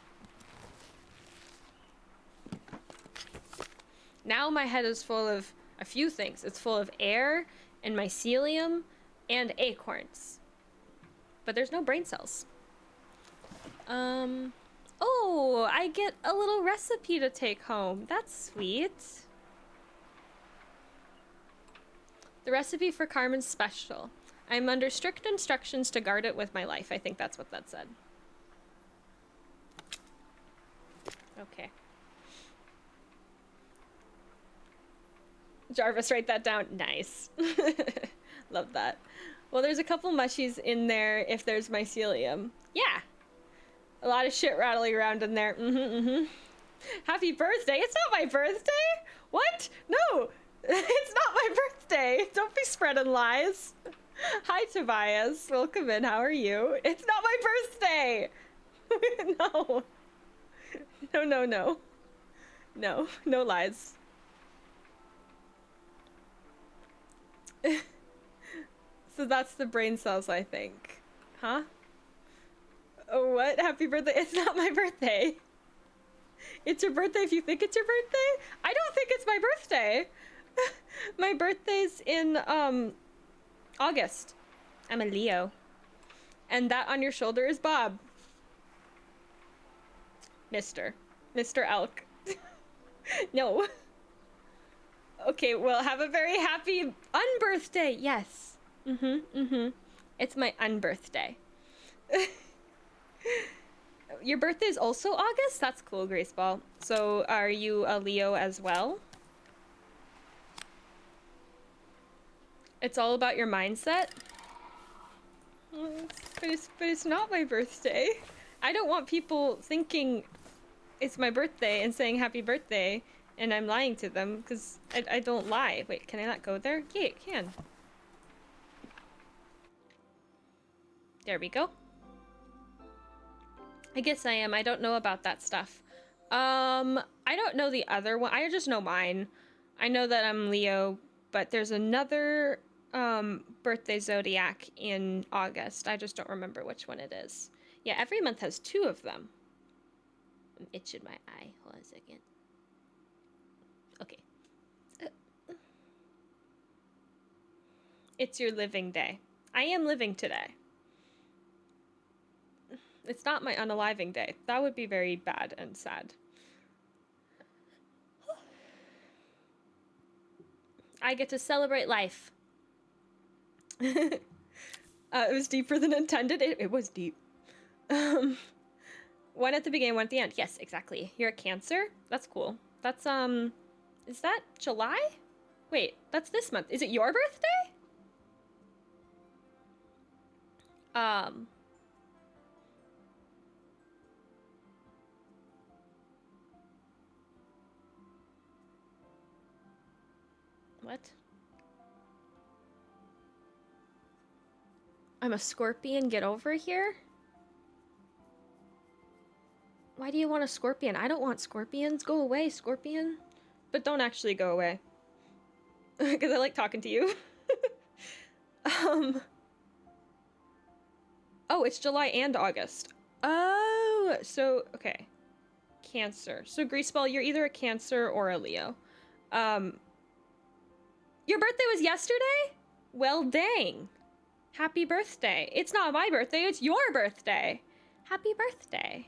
Now my head is full of a few things. It's full of air and mycelium and acorns. But there's no brain cells. Oh, I get a little recipe to take home. That's sweet. The recipe for Carmen's special. I'm under strict instructions to guard it with my life. I think that's what that said. Okay. Jarvis, write that down. Nice. Love that. Well, there's a couple mushies in there if there's mycelium. Yeah. A lot of shit rattling around in there. Happy birthday. It's not my birthday. What? No. It's not my birthday. Don't be spreading lies. Hi, Tobias. Welcome in. How are you? It's not my birthday. No. No. No lies. So that's the brain cells, I think. Huh? Oh, what? Happy birthday. It's not my birthday. It's your birthday if you think it's your birthday? I don't think it's my birthday. My birthday's in, August. I'm a Leo. And that on your shoulder is Bob. Mr. Elk. No. Okay, well, have a very happy unbirthday. Yes. It's my unbirthday. Your birthday is also August? That's cool, Graceball. So, are you a Leo as well? It's all about your mindset? But it's not my birthday. I don't want people thinking it's my birthday and saying happy birthday, and I'm lying to them, because I don't lie. Wait, can I not go there? Yeah, it can. There we go. I guess I am. I don't know about that stuff. I don't know the other one. I just know mine. I know that I'm Leo, but there's another birthday zodiac in August. I just don't remember which one it is. Yeah, every month has 2 of them. I'm itching my eye. Hold on a second. Okay. It's your living day. I am living today. It's not my unaliving day. That would be very bad and sad. I get to celebrate life. It was deeper than intended. It was deep. One at the beginning, one at the end. Yes, exactly. You're a Cancer? That's cool. That's, is that July? Wait, that's this month. Is it your birthday? What? I'm a Scorpion, get over here? Why do you want a Scorpion? I don't want Scorpions. Go away, Scorpion. But don't actually go away. Because I like talking to you. Oh, it's July and August. Oh, so, okay. Cancer. So, Greaseball, you're either a Cancer or a Leo. Your birthday was yesterday? Well, dang. Happy birthday. It's not my birthday, it's your birthday. Happy birthday.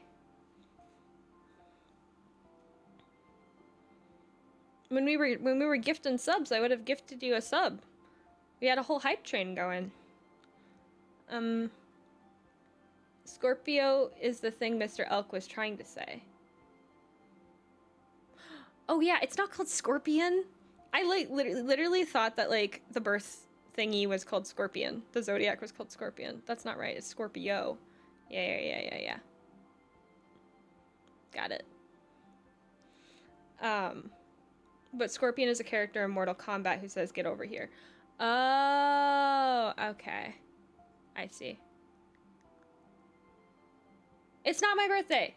When we were gifting subs, I would have gifted you a sub. We had a whole hype train going. Scorpio is the thing Mr. Elk was trying to say. Oh yeah, it's not called Scorpion. I like literally thought that like the birth thingy was called Scorpion. The zodiac was called Scorpion. That's not right. It's Scorpio. Yeah. Got it. But Scorpion is a character in Mortal Kombat who says, "Get over here." Oh, okay. I see. It's not my birthday.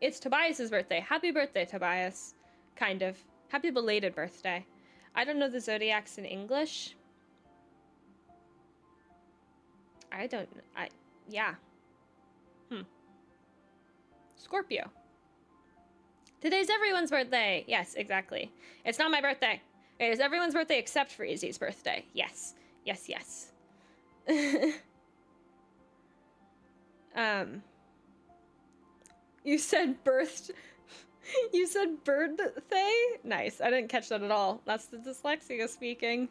It's Tobias's birthday. Happy birthday, Tobias. Kind of. Happy belated birthday. I don't know the zodiacs in English. Yeah. Scorpio. Today's everyone's birthday. Yes, exactly. It's not my birthday. It is everyone's birthday except for Izzy's birthday. Yes. You said you said birthday? Nice. I didn't catch that at all. That's the dyslexia speaking.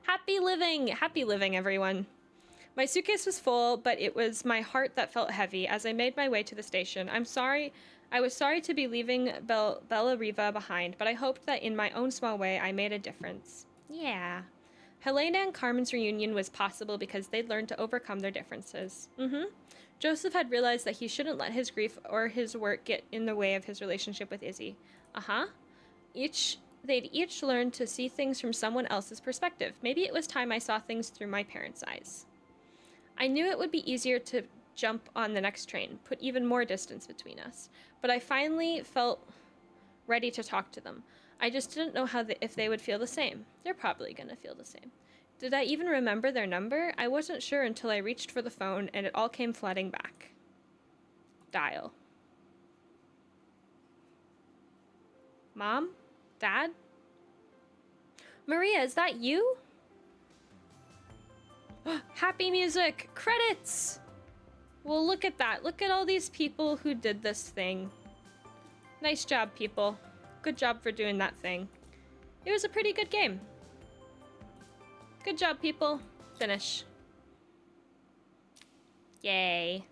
Happy living, everyone. My suitcase was full, but it was my heart that felt heavy as I made my way to the station. I was sorry to be leaving Bella Riva behind, but I hoped that in my own small way I made a difference. Yeah. Helena and Carmen's reunion was possible because they'd learned to overcome their differences. Joseph had realized that he shouldn't let his grief or his work get in the way of his relationship with Izzy. They'd each learned to see things from someone else's perspective. Maybe it was time I saw things through my parents' eyes. I knew it would be easier to jump on the next train, put even more distance between us, but I finally felt ready to talk to them. I just didn't know if they would feel the same. They're probably gonna feel the same. Did I even remember their number? I wasn't sure until I reached for the phone and it all came flooding back. Dial. Mom? Dad? Maria, is that you? Happy music! Credits! Well, look at that. Look at all these people who did this thing. Nice job, people. Good job for doing that thing. It was a pretty good game. Good job, people. Finish. Yay.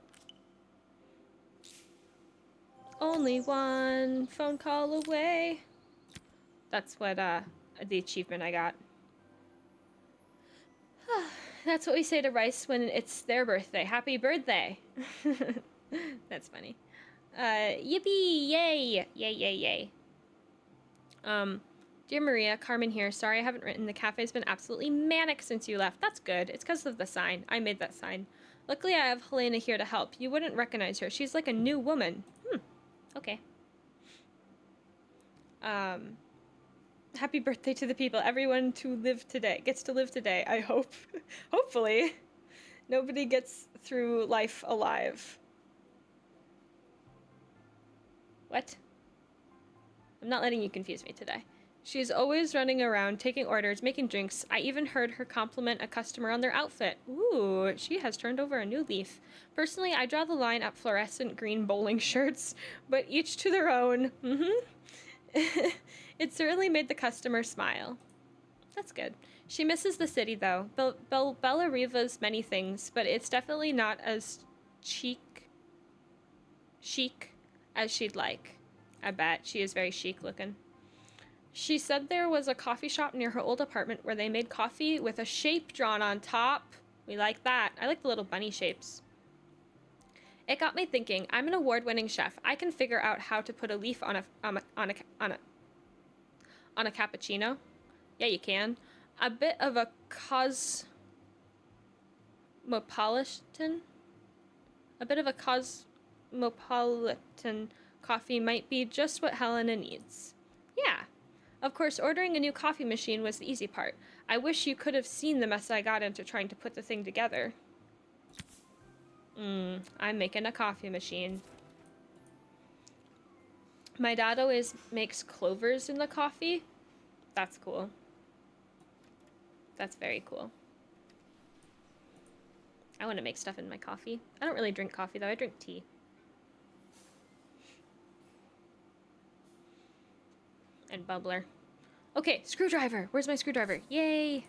Only one phone call away. That's what, the achievement I got. That's what we say to Rice when it's their birthday. Happy birthday! That's funny. Yippee! Yay! Yay. Dear Maria, Carmen here. Sorry I haven't written. The cafe's been absolutely manic since you left. That's good. It's because of the sign. I made that sign. Luckily, I have Helena here to help. You wouldn't recognize her. She's like a new woman. Okay. Happy birthday to the people. Everyone gets to live today. I hope. Hopefully. Nobody gets through life alive. What? I'm not letting you confuse me today. She's always running around, taking orders, making drinks. I even heard her compliment a customer on their outfit. Ooh, she has turned over a new leaf. Personally, I draw the line at fluorescent green bowling shirts, but each to their own. It certainly made the customer smile. That's good. She misses the city, though. Bella Riva's many things, but it's definitely not as chic as she'd like. I bet. She is very chic looking. She said there was a coffee shop near her old apartment where they made coffee with a shape drawn on top. We like that. I like the little bunny shapes. It got me thinking. I'm an award-winning chef. I can figure out how to put a leaf on a cappuccino. Yeah, you can. A bit of a cosmopolitan coffee might be just what Helena needs. Yeah. Of course, ordering a new coffee machine was the easy part. I wish you could have seen the mess I got into trying to put the thing together. I'm making a coffee machine. My dad always makes clovers in the coffee. That's cool. That's very cool. I want to make stuff in my coffee. I don't really drink coffee though, I drink tea. And bubbler. Okay, screwdriver! Where's my screwdriver? Yay!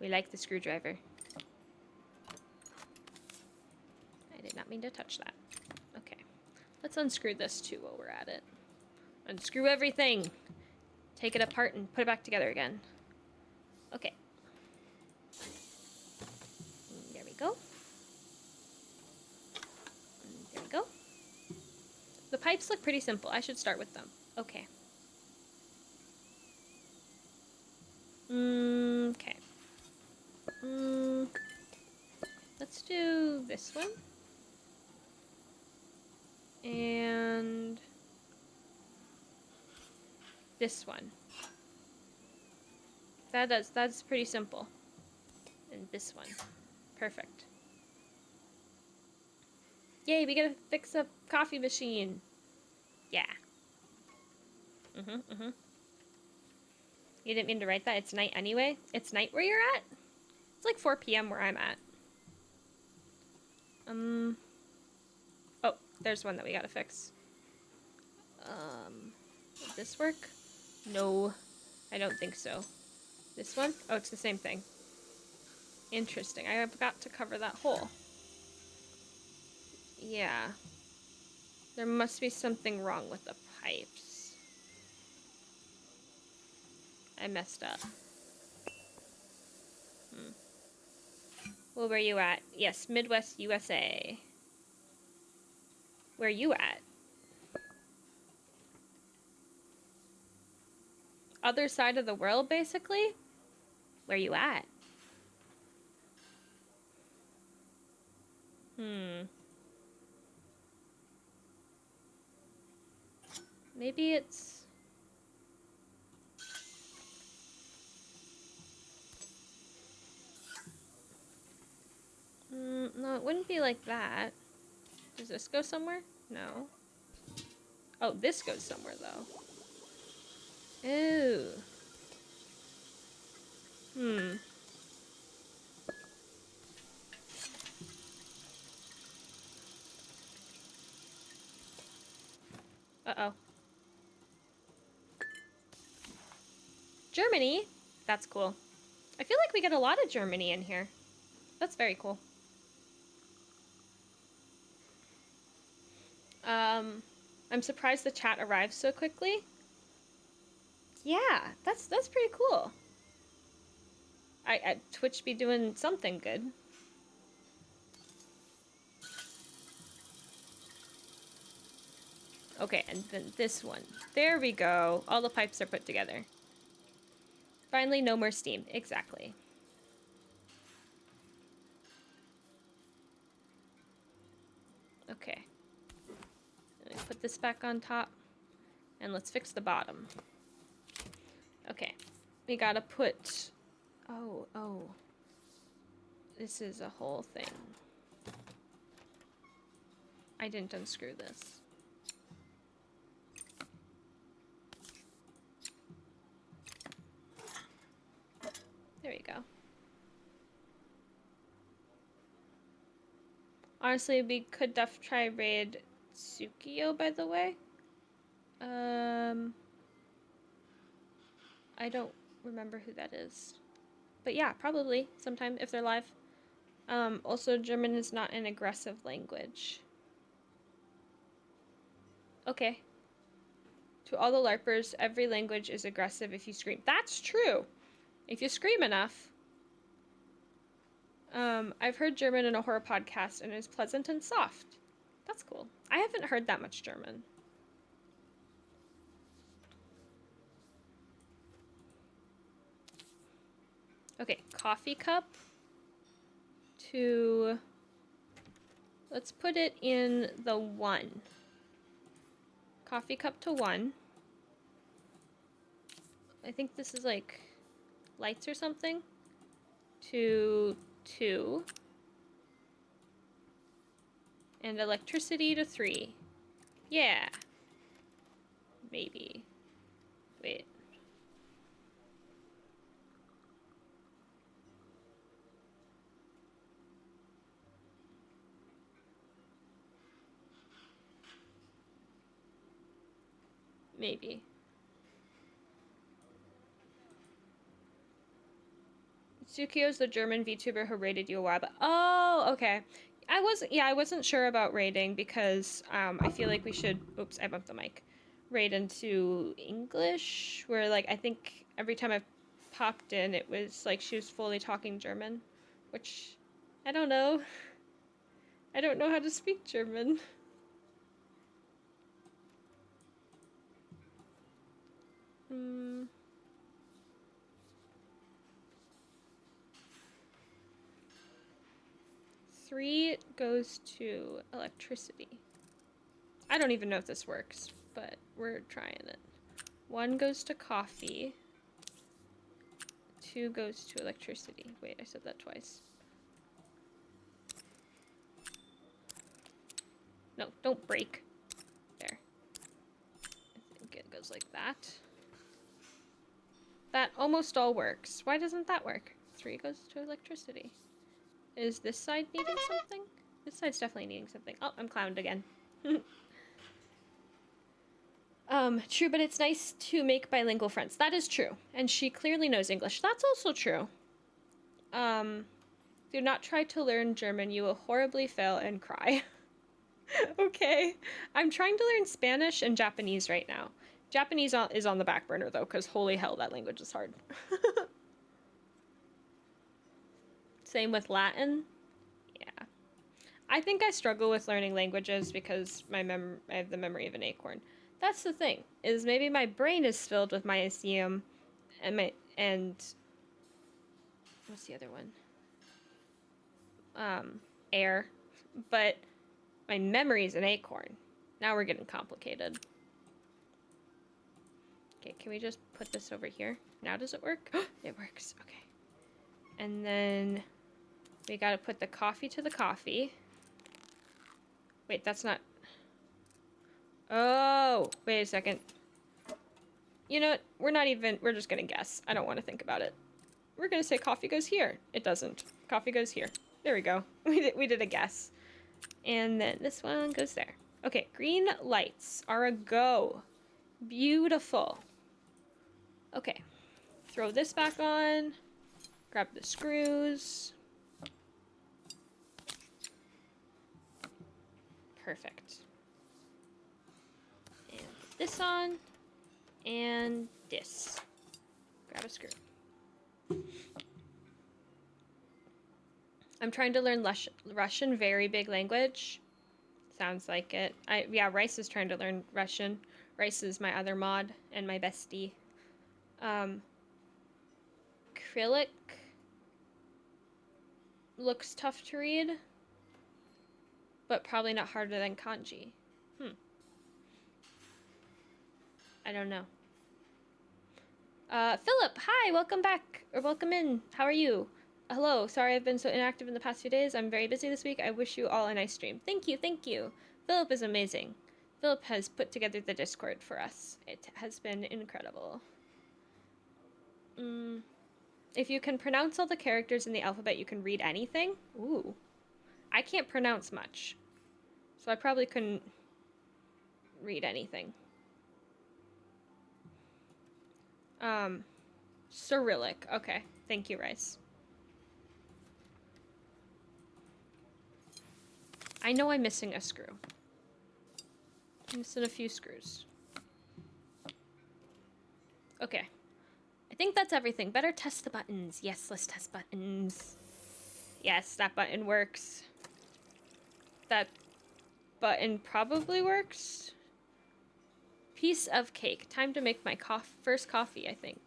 We like the screwdriver. I did not mean to touch that. Okay. Let's unscrew this too while we're at it. Unscrew everything! Take it apart and put it back together again. Okay. There we go. There we go. The pipes look pretty simple. I should start with them. Okay. Okay. Let's do this one. And this one. That's pretty simple. And this one. Perfect. Yay, we gotta fix a coffee machine. Yeah. You didn't mean to write that. It's night anyway. It's night where you're at? It's like 4 p.m. where I'm at. Oh, there's one that we gotta fix. Would this work? No, I don't think so. This one? Oh, it's the same thing. Interesting. I forgot to cover that hole. Yeah. There must be something wrong with the pipes. I messed up. Well, where you at? Yes, Midwest USA. Where you at? Other side of the world, basically? Where you at? Maybe it's... no, it wouldn't be like that. Does this go somewhere? No. Oh, this goes somewhere, though. Ooh. Uh-oh. Germany? That's cool. I feel like we get a lot of Germany in here. That's very cool. I'm surprised the chat arrived so quickly. Yeah, that's pretty cool. Twitch be doing something good. Okay, and then this one. There we go. All the pipes are put together. Finally, no more steam. Exactly. Okay. Let me put this back on top. And let's fix the bottom. Okay. We gotta put... Oh. This is a whole thing. I didn't unscrew this. There we go. Honestly, we could try raid Tsukio, by the way. I don't remember who that is. But yeah, probably sometime if they're live. Also, German is not an aggressive language. Okay. To all the LARPers, every language is aggressive if you scream. That's true! If you scream enough. I've heard German in a horror podcast and it is pleasant and soft. That's cool. I haven't heard that much German. Okay, coffee cup to... Let's put it in the 1. Coffee cup to 1. I think this is like lights or something. To 2. And electricity to 3. Yeah. Maybe. Wait. Maybe. Tsukio's the German VTuber who rated you a while, but oh, okay. I wasn't sure about rating because I feel like we should, oops, I bumped the mic. Rate into English, where like I think every time I popped in, it was like she was fully talking German, which I don't know. I don't know how to speak German. Hmm. 3 goes to electricity. I don't even know if this works, but we're trying it. 1 goes to coffee. 2 goes to electricity. Wait, I said that twice. No, don't break. There. I think it goes like that. That almost all works. Why doesn't that work? 3 goes to electricity. Is this side needing something? This side's definitely needing something. Oh, I'm clowned again. True, but it's nice to make bilingual friends. That is true. And she clearly knows English. That's also true. Do not try to learn German. You will horribly fail and cry. Okay. I'm trying to learn Spanish and Japanese right now. Japanese is on the back burner, though, because holy hell, that language is hard. Same with Latin. Yeah. I think I struggle with learning languages because I have the memory of an acorn. That's the thing, is maybe my brain is filled with mycelium and what's the other one? Air. But my memory is an acorn. Now we're getting complicated. Okay, can we just put this over here? Now does it work? It works. Okay. And then we gotta put the coffee to the coffee. Wait, that's not... Oh, wait a second. You know what? We're just gonna guess. I don't want to think about it. We're gonna say coffee goes here. It doesn't. Coffee goes here. There we go. We did a guess. And then this one goes there. Okay, green lights are a go. Beautiful. Okay. Throw this back on. Grab the screws. Perfect. And put this on. And this. Grab a screw. I'm trying to learn Russian, very big language. Sounds like it. Yeah, Rice is trying to learn Russian. Rice is my other mod and my bestie. Acrylic looks tough to read, but probably not harder than kanji. I don't know. Philip, hi, welcome back, or welcome in. How are you? Hello, sorry I've been so inactive in the past few days. I'm very busy this week. I wish you all a nice stream. Thank you, thank you. Philip is amazing. Philip has put together the Discord for us. It has been incredible. If you can pronounce all the characters in the alphabet, you can read anything? Ooh. I can't pronounce much, so I probably couldn't read anything. Cyrillic. Okay. Thank you, Rice. I know I'm missing a screw. I'm missing a few screws. Okay. I think that's everything. Better test the buttons. Yes, let's test buttons. Yes, that button works. That button probably works. Piece of cake. Time to make my first coffee, I think.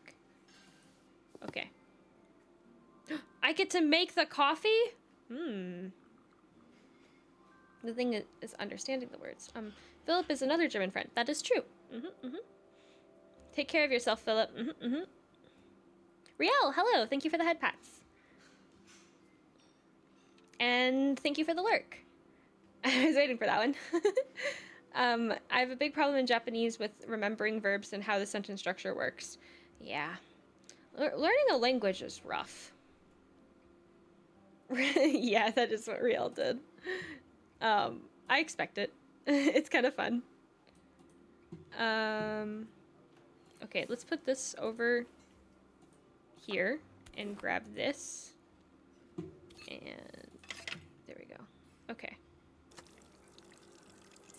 Okay. I get to make the coffee? The thing is understanding the words. Philip is another German friend. That is true. Take care of yourself, Philip. Riel, hello. Thank you for the head pats. And thank you for the lurk. I was waiting for that one. I have a big problem in Japanese with remembering verbs and how the sentence structure works. Yeah. Learning a language is rough. Yeah, that is what Riel did. I expect it. It's kind of fun. Okay, let's put this over here and grab this. And there we go. Okay.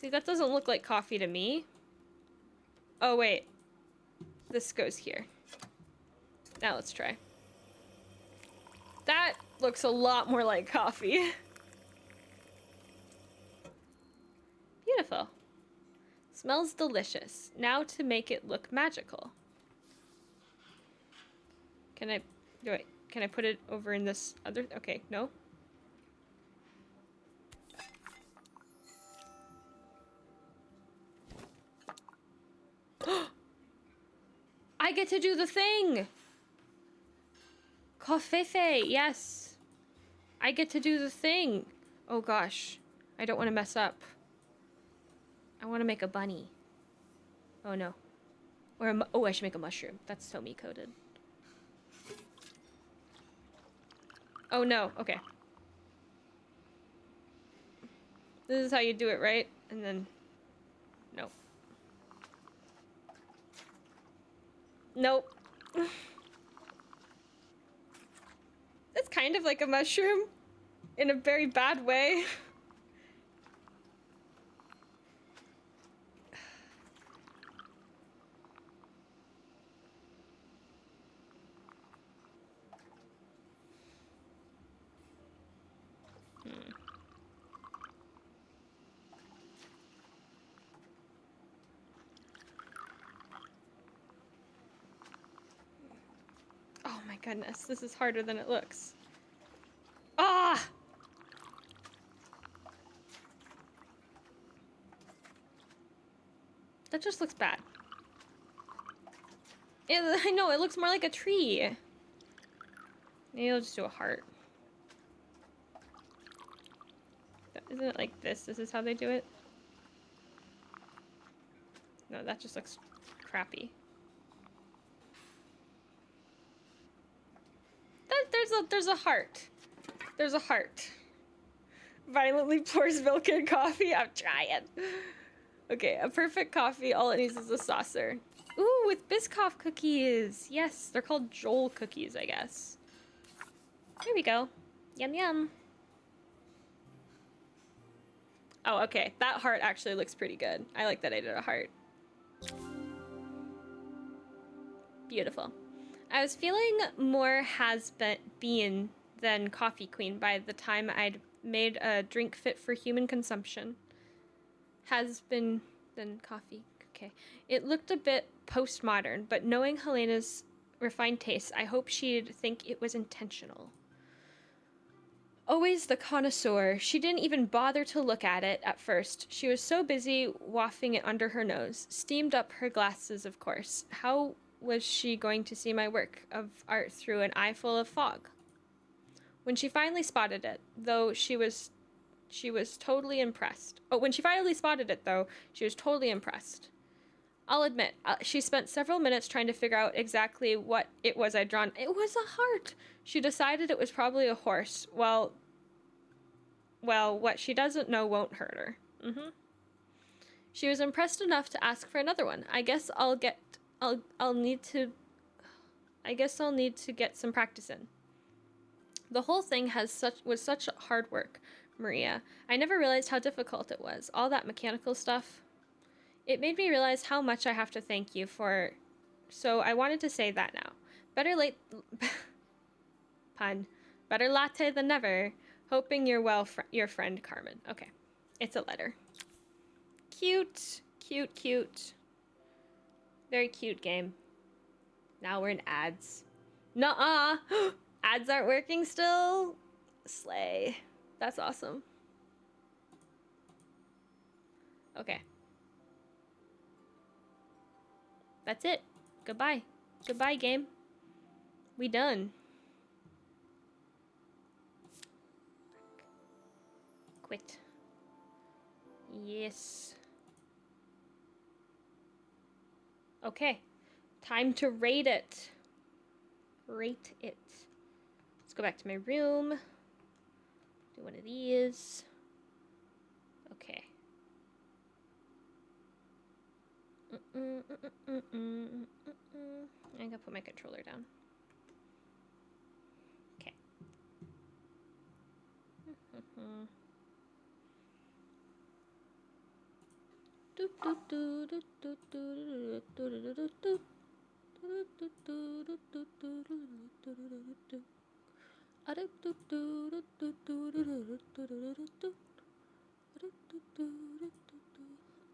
See, that doesn't look like coffee to me. Oh, wait. This goes here. Now let's try. That looks a lot more like coffee. Beautiful. Smells delicious. Now to make it look magical. Can I put it over in this other? Okay, no. I get to do the thing. Covfefe, yes. I get to do the thing. Oh gosh, I don't want to mess up. I want to make a bunny. Oh no. Or oh, I should make a mushroom. That's so me coded. Oh no, okay. This is how you do it, right? And then, nope. Nope. It's kind of like a mushroom in a very bad way. Oh my goodness, this is harder than it looks. Ah! That just looks bad. I know, it looks more like a tree. Maybe I'll just do a heart. Isn't it like this? This is how they do it? No, that just looks crappy. There's a heart. There's a heart. Violently pours milk in coffee. I'm trying. Okay, a perfect coffee. All it needs is a saucer. Ooh, with Biscoff cookies. Yes, they're called Joel cookies, I guess. Here we go. Yum yum. Oh, okay. That heart actually looks pretty good. I like that I did a heart. Beautiful. I was feeling more has-been than coffee queen by the time I'd made a drink fit for human consumption. Has been than coffee. Okay. It looked a bit postmodern, but knowing Helena's refined taste, I hope she'd think it was intentional. Always the connoisseur, she didn't even bother to look at it at first. She was so busy wafting it under her nose. Steamed up her glasses, of course. How was she going to see my work of art through an eye full of fog? When she finally spotted it, though, she was totally impressed. Oh, when she finally spotted it, though, she was totally impressed. I'll admit, she spent several minutes trying to figure out exactly what it was I'd drawn. It was a heart. She decided it was probably a horse. Well, what she doesn't know won't hurt her. She was impressed enough to ask for another one. I guess I'll need to get some practice in. The whole thing was such hard work, Maria. I never realized how difficult it was. All that mechanical stuff. It made me realize how much I have to thank you for. So I wanted to say that now. Better late. Pun. Better latte than never. Hoping you're well, your friend Carmen. Okay. It's a letter. Cute. Cute, cute. Very cute game. Now we're in ads. Nuh-uh. Ads aren't working still? Slay. That's awesome. Okay. That's it. Goodbye. Goodbye, game. We done. Quit. Yes. Okay. Time to rate it. Rate it. Let's go back to my room. Do one of these. Okay. I gotta put my controller down. Okay.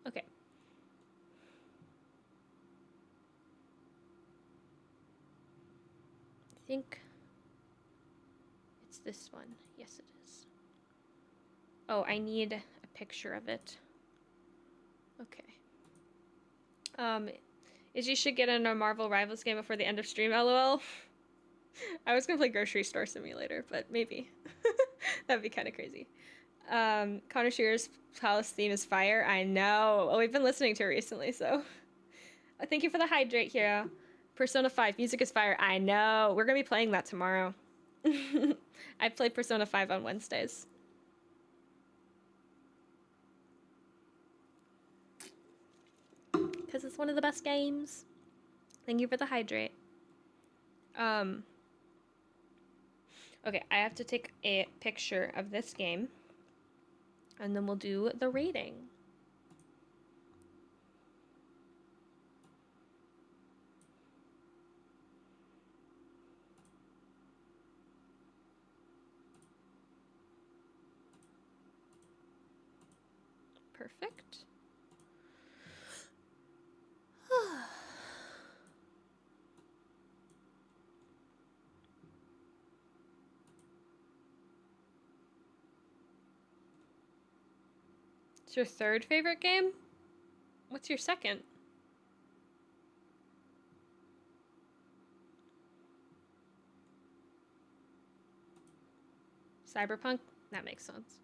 Okay. I think it's this one. Yes, it is. Oh, I need a picture of it. Okay. Is you should get in a Marvel Rivals game before the end of stream, lol. I was gonna play Grocery Store Simulator, but maybe. That'd be kind of crazy. Connor Shearer's Palace theme is fire. I know. Well, we've been listening to it recently, so. Thank you for the hydrate, Hero. Persona 5, music is fire. I know. We're gonna be playing that tomorrow. I play Persona 5 on Wednesdays. Because it's one of the best games. Thank you for the hydrate. Okay, I have to take a picture of this game. And then we'll do the rating. Perfect. It's your third favorite game? What's your second? Cyberpunk? That makes sense.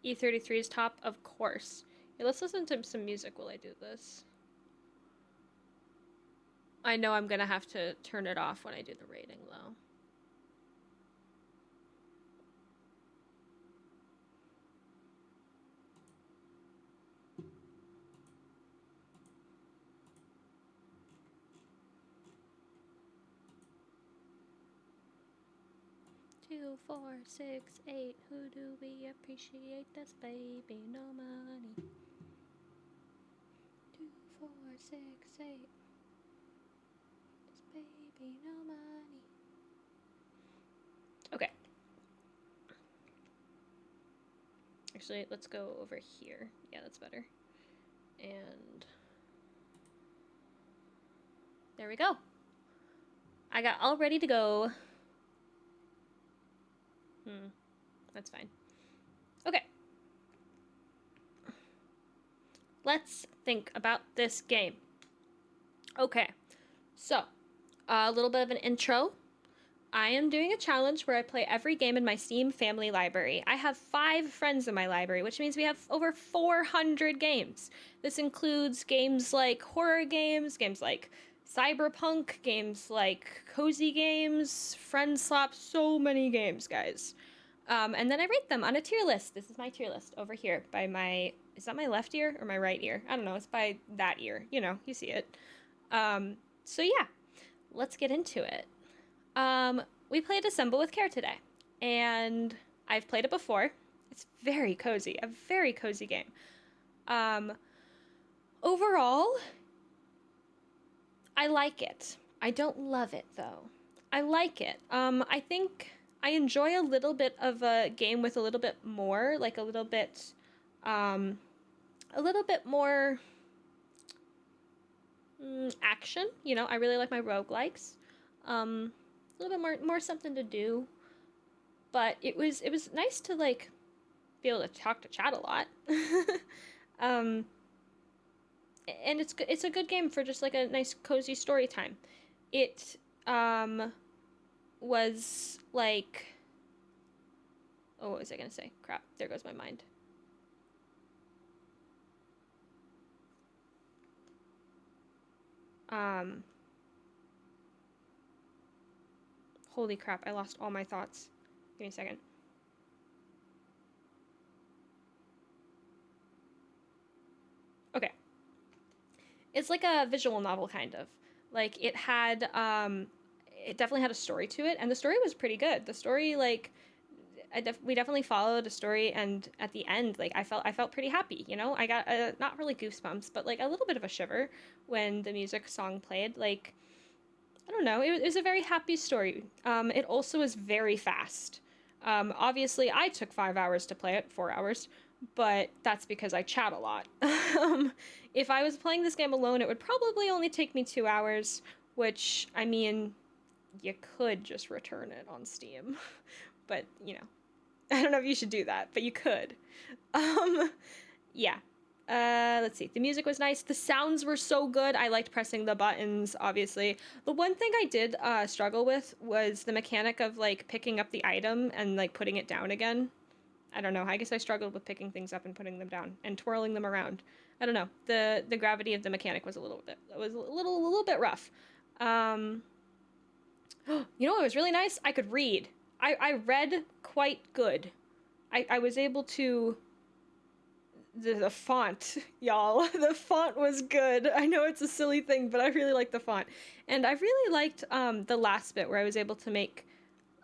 E33 is top, of course. Yeah, let's listen to some music while I do this. I know I'm gonna have to turn it off when I do the rating, though. Two, four, six, eight. Who do we appreciate this baby? No money. 2, 4, 6, 8. This baby, no money. Okay. Actually, let's go over here. Yeah, that's better. And there we go. I got all ready to go. That's fine. Okay. Let's think about this game. Okay. So, a little bit of an intro. I am doing a challenge where I play every game in my Steam family library. I have 5 friends in my library, which means we have over 400 games. This includes games like horror games, games like Cyberpunk, games like cozy games, friend slap, so many games, guys. And then I rate them on a tier list. This is my tier list over here by my, is that my left ear or my right ear? I don't know, it's by that ear, you know, you see it. So yeah, let's get into it. We played Assemble with Care today, and I've played it before. It's very cozy, a very cozy game. Overall, I like it. I don't love it though. I like it. I think I enjoy a little bit of a game with a little bit more, like a little bit more action. You know, I really like my roguelikes. A little bit more something to do. But it was nice to like be able to talk to chat a lot. um, and it's a good game for just like a nice cozy story time. It was like, oh, what was I gonna say? Crap, there goes my mind. Holy crap, I lost all my thoughts. Give me a second. Okay. It's like a visual novel, kind of. Like, it definitely had a story to it, and the story was pretty good. The story, like, we definitely followed a story, and at the end, like, I felt pretty happy, you know? I got, not really goosebumps, but, like, a little bit of a shiver when the music song played. Like, I don't know. It was a very happy story. It also is very fast. Obviously, I took 5 hours to play it, 4 hours, but that's because I chat a lot. If I was playing this game alone, it would probably only take me 2 hours, which, I mean, you could just return it on Steam. But, you know, I don't know if you should do that, but you could. Um, yeah. Let's see. The music was nice. The sounds were so good. I liked pressing the buttons, obviously. The one thing I did struggle with was the mechanic of like picking up the item and like putting it down again. I don't know. I guess I struggled with picking things up and putting them down and twirling them around. I don't know. The gravity of the mechanic was a little bit rough. Um, you know what was really nice? I could read. I read quite good. I was able to the font, y'all. The font was good. I know it's a silly thing, but I really liked the font. And I really liked the last bit where I was able to make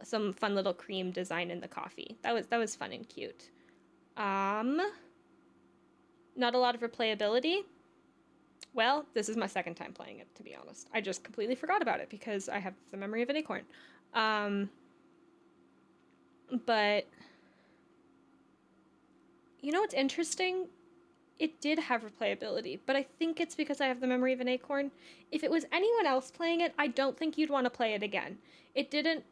some fun little cream design in the coffee. That was fun and cute. Um Not a lot of replayability. Well, this is my second time playing it, to be honest. I just completely forgot about it because I have the memory of an acorn. But you know what's interesting? It did have replayability, but I think it's because I have the memory of an acorn. If it was anyone else playing it, I don't think you'd want to play it again. It didn't.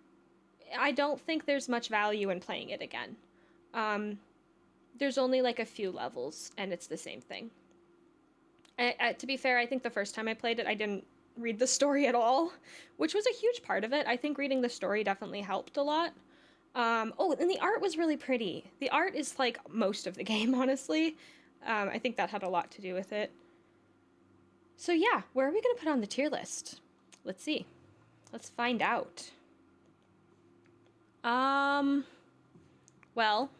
I don't think there's much value in playing it again. Um, there's only like a few levels, and it's the same thing. To be fair, I think the first time I played it, I didn't read the story at all, which was a huge part of it. I think reading the story definitely helped a lot. Oh, and the art was really pretty. The art is like most of the game, honestly. I think that had a lot to do with it. So yeah, where are we going to put on the tier list? Let's see. Let's find out. Um, well,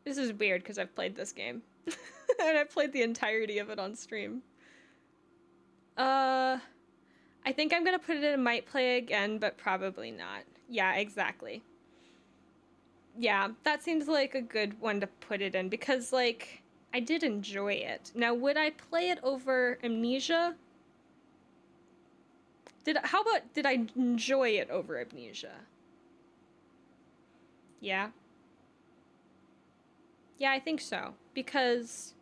this is weird because I've played this game. And I've played the entirety of it on stream. Uh, I think I'm going to put it in might play again, but probably not. Yeah, exactly. Yeah, that seems like a good one to put it in because, like, I did enjoy it. Now, would I play it over Amnesia? How about did I enjoy it over Amnesia? Yeah. Yeah, I think so. Because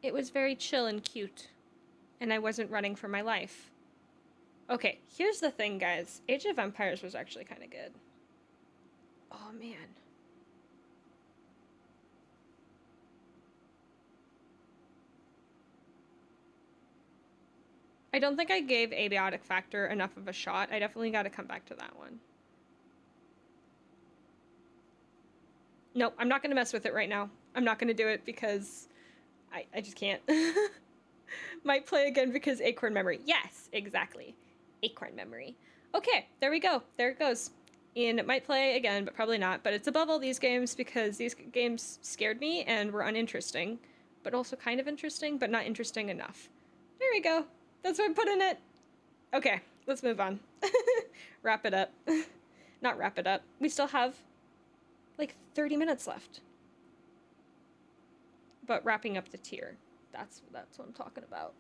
it was very chill and cute. And I wasn't running for my life. Okay, here's the thing, guys. Age of Empires was actually kind of good. Oh, man. I don't think I gave Abiotic Factor enough of a shot. I definitely got to come back to that one. Nope, I'm not going to mess with it right now. I'm not going to do it because I just can't. Might play again because Acorn Memory. Yes, exactly. Acorn Memory. Okay, there we go. There it goes. And it might play again, but probably not. But it's above all these games because these games scared me and were uninteresting, but also kind of interesting, but not interesting enough. There we go. That's what I put in it. Okay, let's move on. Wrap it up. Not wrap it up. We still have like 30 minutes left. But wrapping up the tier. That's what I'm talking about.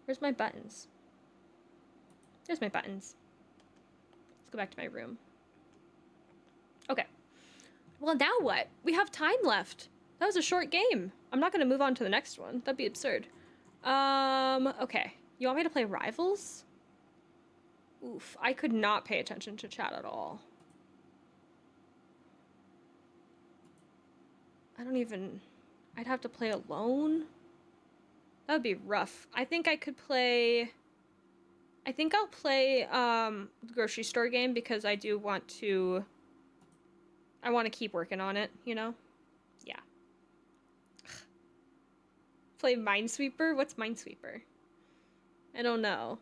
Where's my buttons? There's my buttons. Let's go back to my room. Okay. Well, now what? We have time left. That was a short game. I'm not gonna move on to the next one. That'd be absurd. Okay. You want me to play Rivals? Oof, I could not pay attention to chat at all. I'd have to play alone? That would be rough. I think I'll play, the grocery store game because I do want to, I want to keep working on it, you know? Yeah. Play Minesweeper? What's Minesweeper? I don't know.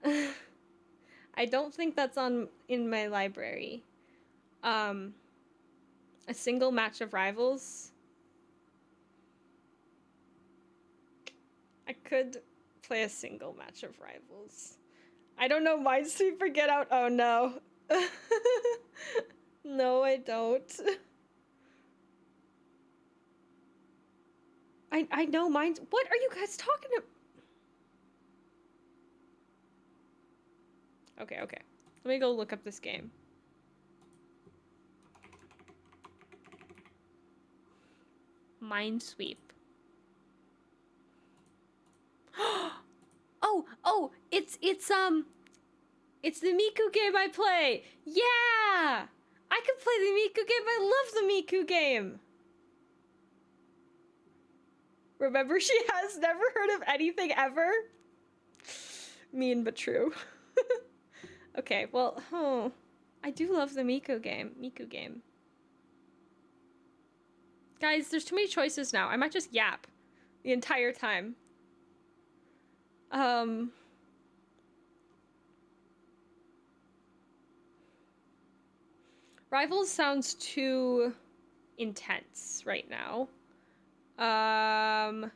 I don't think that's in my library. A single match of rivals. I could play a single match of rivals. I don't know Minesweeper, get out. Oh no. No, I don't. I know Mines. What are you guys talking about? Okay, okay. Let me go look up this game. Minesweep. Oh, it's the Miku game I play. Yeah, I can play the Miku game. I love the Miku game. Remember, she has never heard of anything ever. Mean but true. Okay, well, I do love the Miku game. Guys, there's too many choices now. I might just yap the entire time. Rivals sounds too intense right now. I'm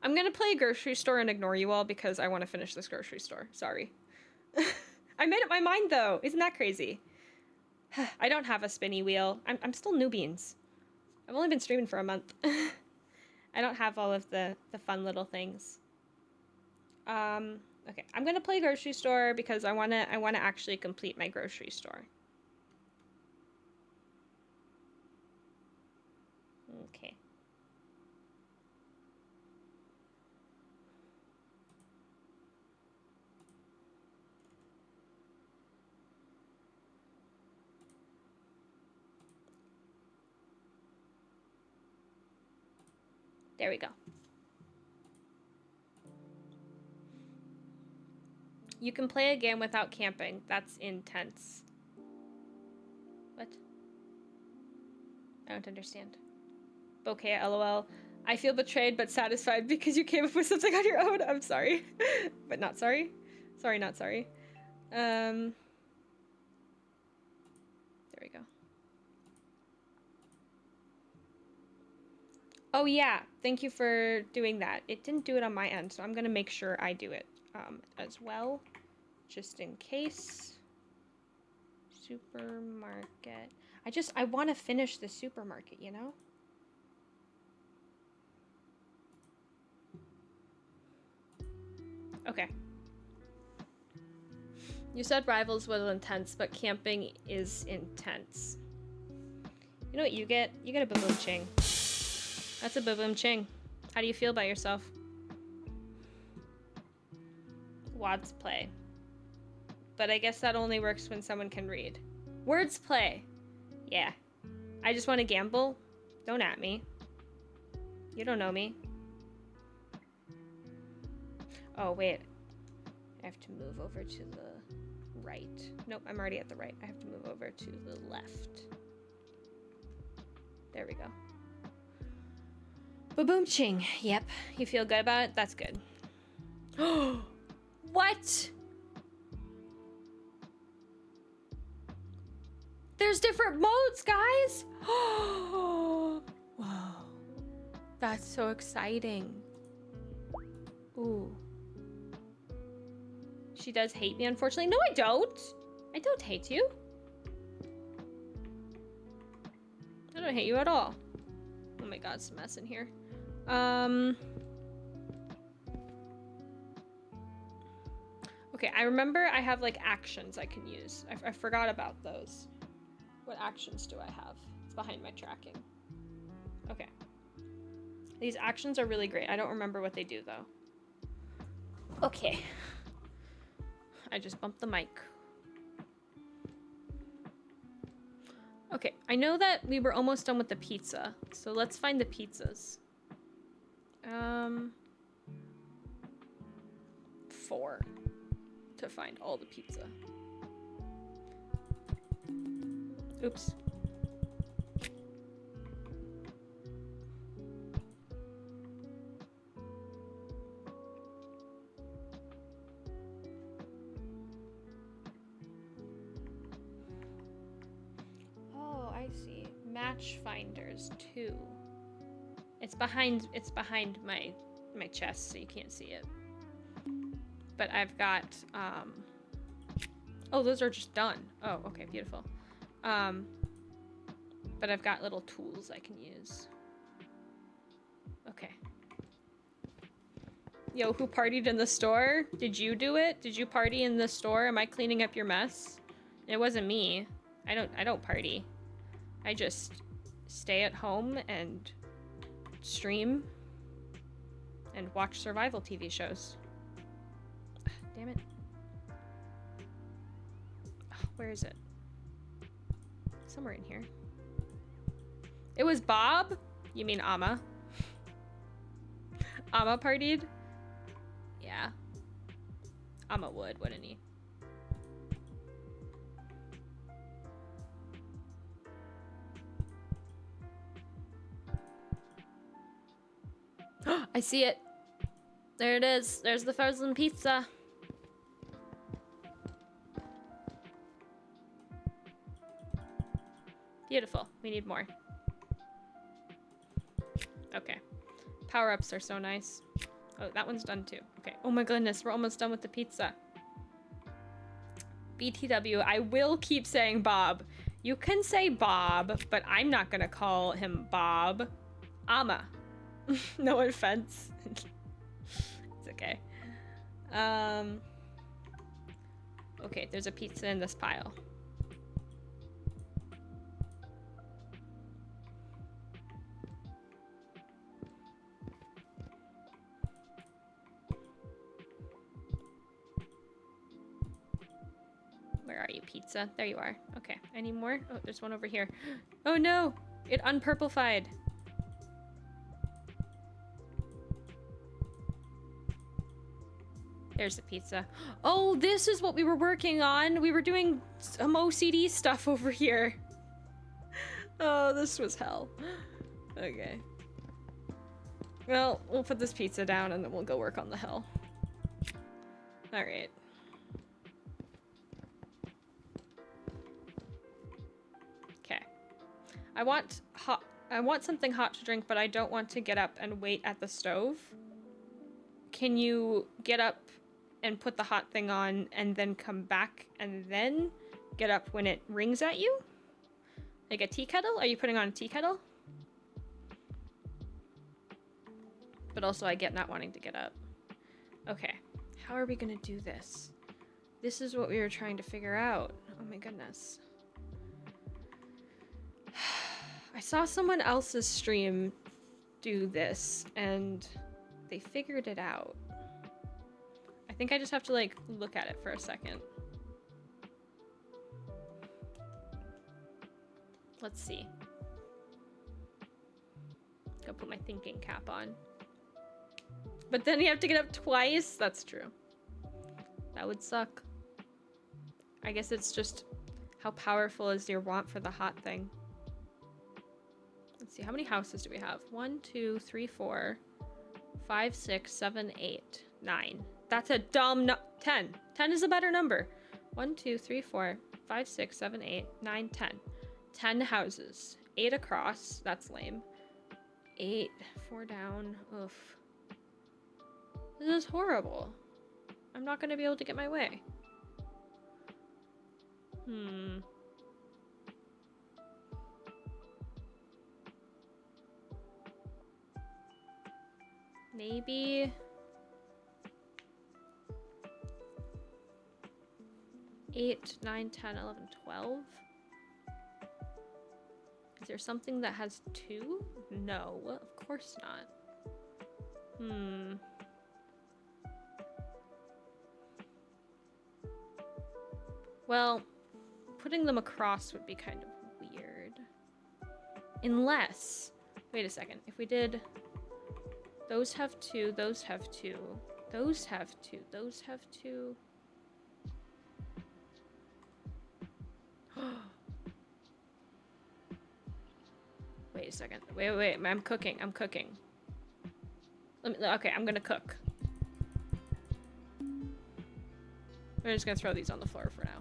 gonna play grocery store and ignore you all because I want to finish this grocery store. Sorry. I made up my mind though. Isn't that crazy? I don't have a spinny wheel. I'm still new beans. I've only been streaming for a month. I don't have all of the fun little things. Okay, I'm gonna play grocery store because I wanna actually complete my grocery store. Okay. There we go. You can play a game without camping. That's intense. What? I don't understand. Bouquet, lol. I feel betrayed but satisfied because you came up with something on your own. I'm sorry. But not sorry. Sorry, not sorry. There we go. Oh yeah, thank you for doing that. It didn't do it on my end, so I'm gonna make sure I do it as well, just in case. Supermarket. I want to finish the supermarket, you know? Okay. You said rivals was intense, but camping is intense. You know what you get? You get a boom ching. That's a boom ching. How do you feel about yourself? Wads play. But I guess that only works when someone can read. Words play. Yeah. I just want to gamble. Don't at me. You don't know me. Oh, wait. I have to move over to the right. Nope, I'm already at the right. I have to move over to the left. There we go. Ba-boom ching. Yep. You feel good about it? That's good. What? There's different modes, guys. Wow. That's so exciting. Ooh. She does hate me, unfortunately. No, I don't. I don't hate you. I don't hate you at all. Oh my god, it's a mess in here. Okay, I remember I have like actions I can use. I forgot about those. What actions do I have? It's behind my tracking. Okay. These actions are really great. I don't remember what they do though. Okay. I just bumped the mic. Okay, I know that we were almost done with the pizza, so let's find the pizzas. 4. to find all the pizza. Oops. Oh, I see. Match finders 2. It's behind my chest, so you can't see it. But I've got oh, those are just done. Oh, okay, beautiful. But I've got little tools I can use. Okay. Yo, who partied in the store? Did you do it? Did you party in the store? Am I cleaning up your mess? It wasn't me. I don't party. I just stay at home and stream and watch survival TV shows. Damn it. Oh, where is it? Somewhere in here. It was Bob? You mean Amma? Amma partied? Yeah. Amma would, wouldn't he? I see it. There it is. There's the frozen pizza. Beautiful. We need more. Okay. Power-ups are so nice. Oh, that one's done too. Okay. Oh my goodness, we're almost done with the pizza. BTW, I will keep saying Bob. You can say Bob, but I'm not gonna call him Bob. Amma. No offense. It's okay. Okay, there's a pizza in this pile. Where are you, pizza? There you are. Okay, any more? Oh, there's one over here. Oh no! It unpurplified. There's the pizza. Oh, this is what we were working on. We were doing some OCD stuff over here. Oh, this was hell. Okay. Well, we'll put this pizza down and then we'll go work on the hell. All right. Okay. I want something hot to drink, but I don't want to get up and wait at the stove. Can you get up and put the hot thing on and then come back and then get up when it rings at you? Like a tea kettle? Are you putting on a tea kettle? But also I get not wanting to get up. Okay, how are we gonna do this? This is what we were trying to figure out. Oh my goodness. I saw someone else's stream do this and they figured it out. I think I just have to like look at it for a second. Let's see. Go put my thinking cap on. But then you have to get up twice? That's true. That would suck. I guess it's just how powerful is your want for the hot thing. Let's see, how many houses do we have? 1, 2, 3, 4, 5, 6, 7, 8, 9. That's a dumb no- 10. 10 is a better number. 1, 2, 3, 4, 5, 6, 7, 8, 9, 10. 10 houses. 8 across. That's lame. 8. 4 down. Oof. This is horrible. I'm not going to be able to get my way. Maybe 8, 9, 10, 11, 12. Is there something that has 2? No, of course not. Well, putting them across would be kind of weird. Unless, wait a second, if we did, those have 2, those have 2, those have 2, those have 2. Wait a second. Wait. I'm cooking. Okay, I'm gonna cook. We're just gonna throw these on the floor for now.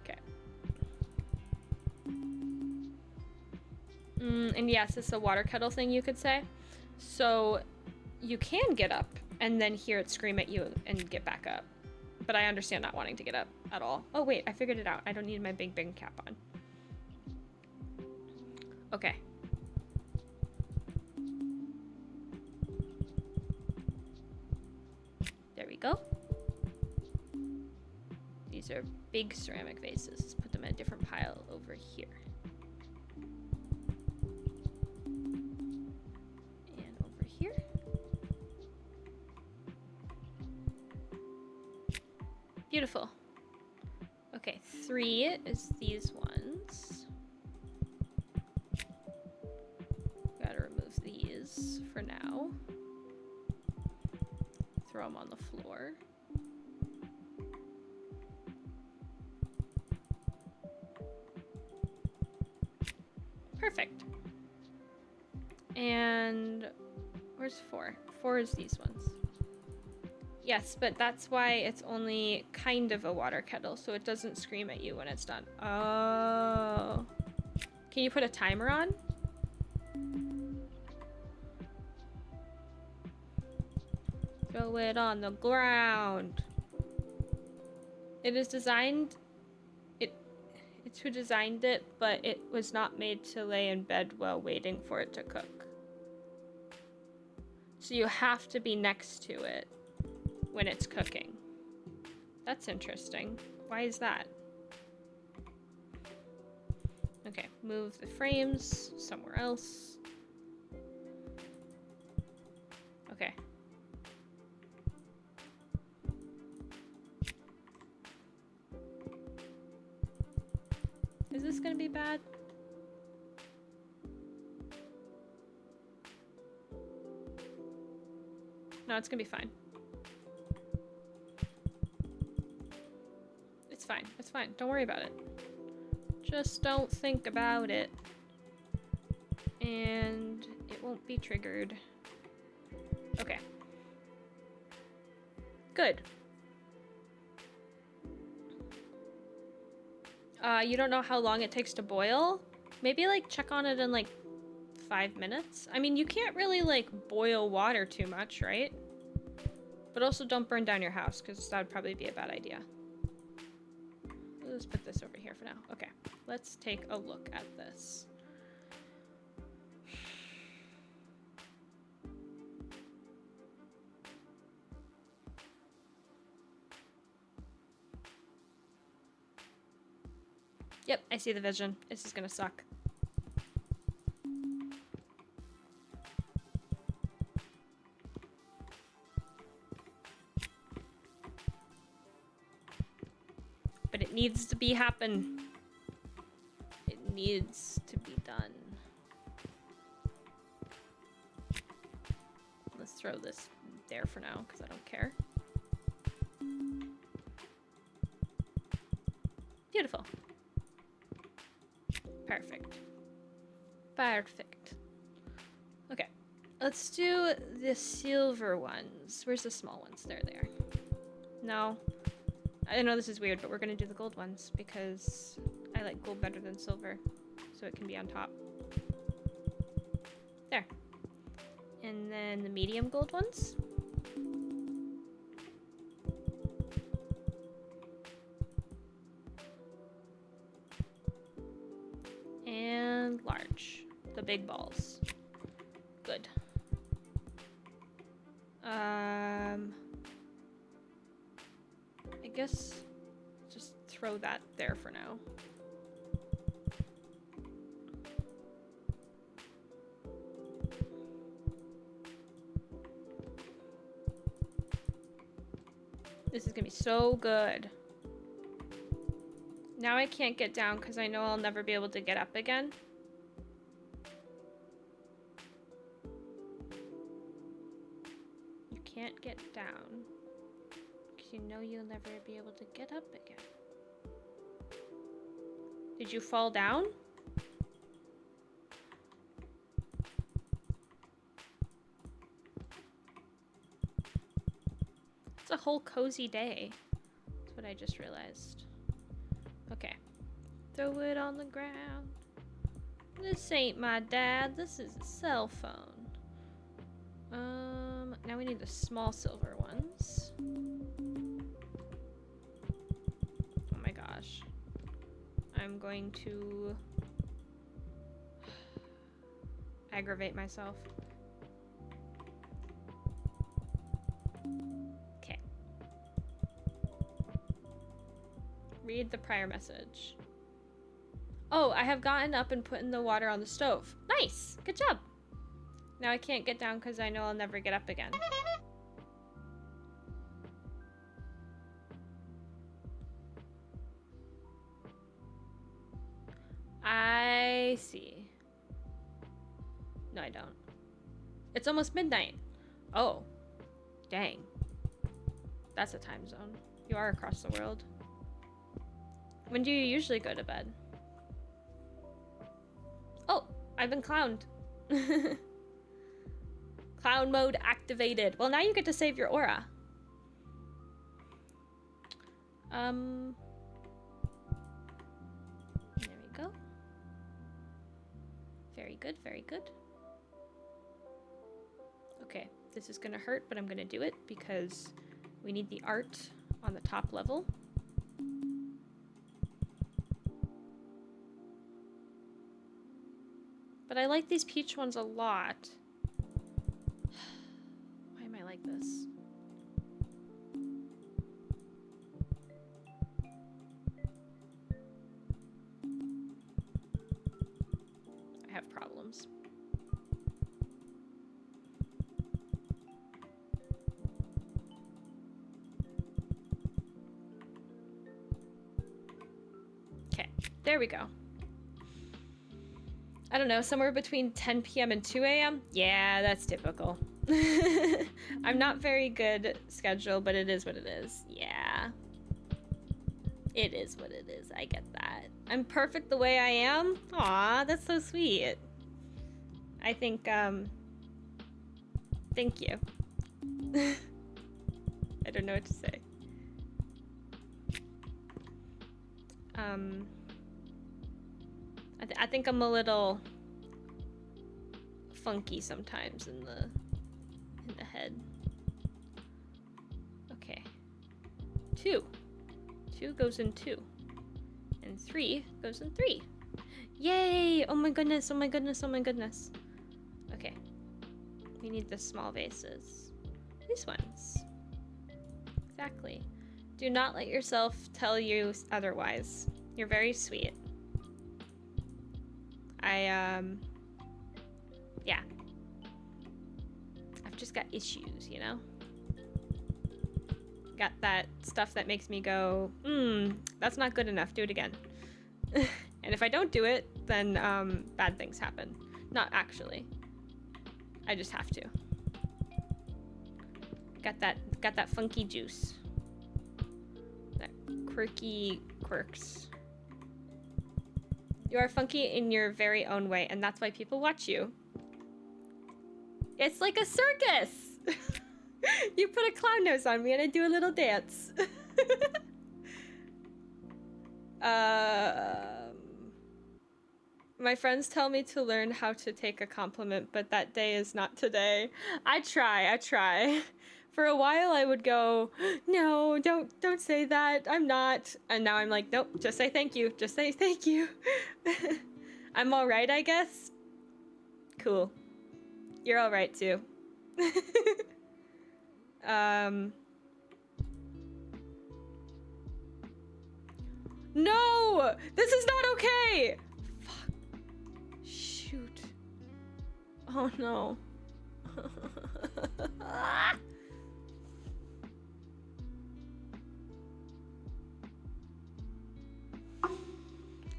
Okay. And yes, it's a water kettle thing, you could say. So you can get up and then hear it scream at you and get back up. But I understand not wanting to get up at all. Oh wait, I figured it out. I don't need my big cap on. Okay. There we go. These are big ceramic vases. Let's put them in a different pile over here. And over here. Beautiful. Okay, 3 is these ones. Gotta remove these for now. Throw them on the floor. Perfect. And where's 4? 4 is these ones. Yes, but that's why it's only kind of a water kettle, so it doesn't scream at you when it's done. Oh. Can you put a timer on? Throw it on the ground. It is designed... It's who designed it, but it was not made to lay in bed while waiting for it to cook. So you have to be next to it when it's cooking. That's interesting. Why is that? Okay, move the frames somewhere else. Okay. Is this gonna be bad? No, it's gonna be fine. It's fine. It's fine. Don't worry about it. Just don't think about it. And it won't be triggered. Okay. Good. You don't know how long it takes to boil? Maybe like check on it in like 5 minutes. I mean, you can't really like boil water too much, right? But also don't burn down your house because that would probably be a bad idea. Let's put this over here for now. Okay, let's take a look at this. Yep, I see the vision. This is gonna suck. But it needs to be happen. It needs to be done. Let's throw this there for now, because I don't care. Beautiful. Perfect. Perfect. Okay. Let's do the silver ones. Where's the small ones? There they are. No. I know this is weird, but we're gonna do the gold ones because I like gold better than silver, so it can be on top. There. And then the medium gold ones. And large. The big balls. Good. I guess just throw that there for now. This is gonna be so good. Now I can't get down because I know I'll never be able to get up again. You can't get down because you know you'll never be able to get up again. Did you fall down? whole cozy day. That's what I just realized. Okay. Throw it on the ground. This ain't my dad. This is a cell phone. Now we need the small silver ones. Oh my gosh. I'm going to aggravate myself. Okay. Read the prior message. Oh, I have gotten up and put in the water on the stove. Nice! Good job! Now I can't get down because I know I'll never get up again. I see. No, I don't. It's almost midnight. Oh. Dang. That's a time zone. You are across the world. When do you usually go to bed? Oh, I've been clowned. Clown mode activated. Well, now you get to save your aura. There we go. Very good, very good. Okay, this is gonna hurt, but I'm gonna do it because we need the art on the top level. But I like these peach ones a lot. Why am I like this? I have problems. Okay, there we go. I don't know, somewhere between 10 p.m. and 2 a.m.? Yeah, that's typical. I'm not very good schedule, but it is what it is. Yeah. It is what it is. I get that. I'm perfect the way I am? Aw, that's so sweet. I think, thank you. I don't know what to say. I think I'm a little funky sometimes in the head. Okay. 2. 2 goes in 2. And 3 goes in 3. Yay! Oh my goodness, oh my goodness, oh my goodness. Okay. We need the small vases. These ones. Exactly. Do not let yourself tell you otherwise. You're very sweet. Yeah. I've just got issues, you know? Got that stuff that makes me go, that's not good enough, do it again. And if I don't do it, then bad things happen. Not actually. I just have to. Got that funky juice. That quirky quirks. You are funky in your very own way, and that's why people watch you. It's like a circus! You put a clown nose on me and I do a little dance. My friends tell me to learn how to take a compliment, but that day is not today. I try. For a while I would go, no, don't say that, I'm not. And now I'm like, nope, just say thank you, just say thank you. I'm all right, I guess. Cool. You're all right too. No! This is not okay! Fuck. Shoot. Oh no.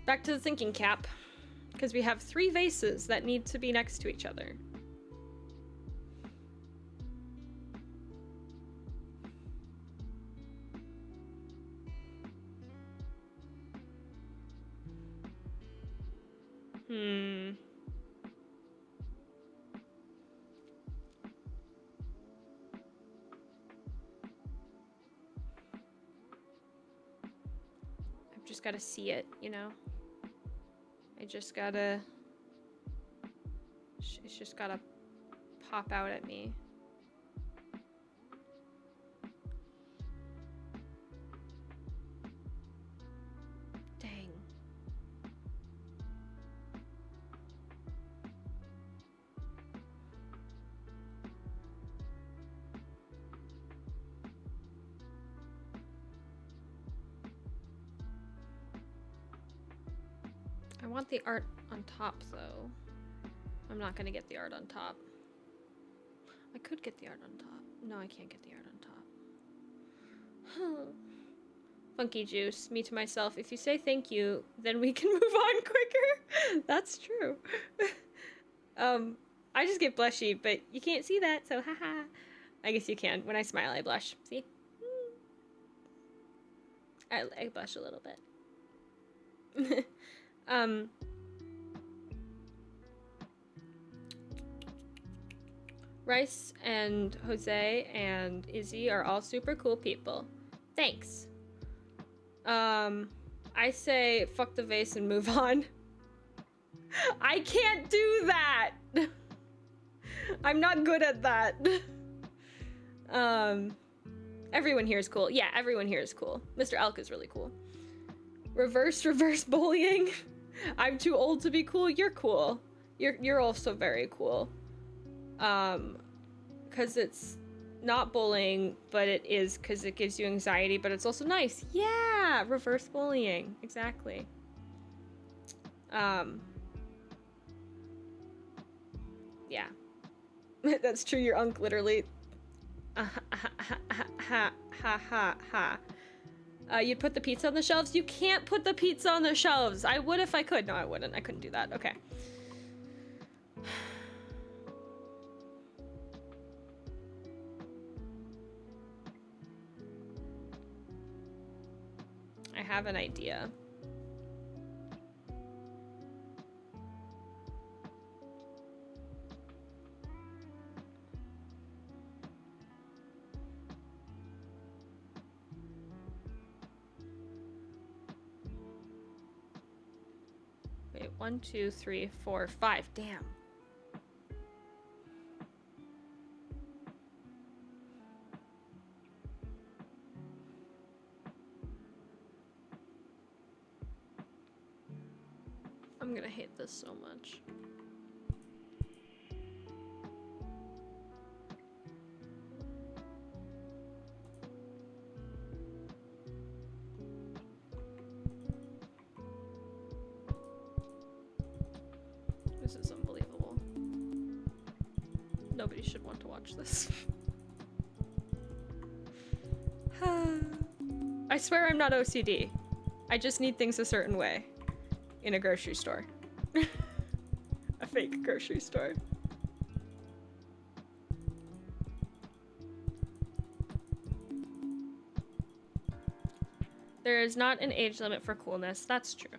Back to the thinking cap. Because we have 3 vases that need to be next to each other. just gotta see it, you know? I just gotta... It's just gotta pop out at me. Dang. I want the art on top, though. I'm not gonna get the art on top. I could get the art on top. No, I can't get the art on top. Funky juice. Me to myself. If you say thank you, then we can move on quicker. That's true. I just get blushy, but you can't see that, so haha. I guess you can. When I smile, I blush. See? I blush a little bit. Rice and Jose and Izzy are all super cool people. Thanks. I say fuck the vase and move on. I can't do that. I'm not good at that. Everyone here is cool. Yeah, everyone here is cool. Mr. Elk is really cool. Reverse bullying. I'm too old to be cool. You're cool. You're also very cool. Because it's not bullying, but it is because it gives you anxiety, but it's also nice. Yeah, reverse bullying. Exactly. Yeah. That's true, your unk literally. You'd put the pizza on the shelves? You can't put the pizza on the shelves. I would if I could. No, I wouldn't. I couldn't do that. Okay. I have an idea. Wait, 1, 2, 3, 4, 5. Damn. I'm gonna hate this so much. This is unbelievable. Nobody should want to watch this. I swear I'm not OCD. I just need things a certain way. In a grocery store. A fake grocery store. There is not an age limit for coolness. That's true.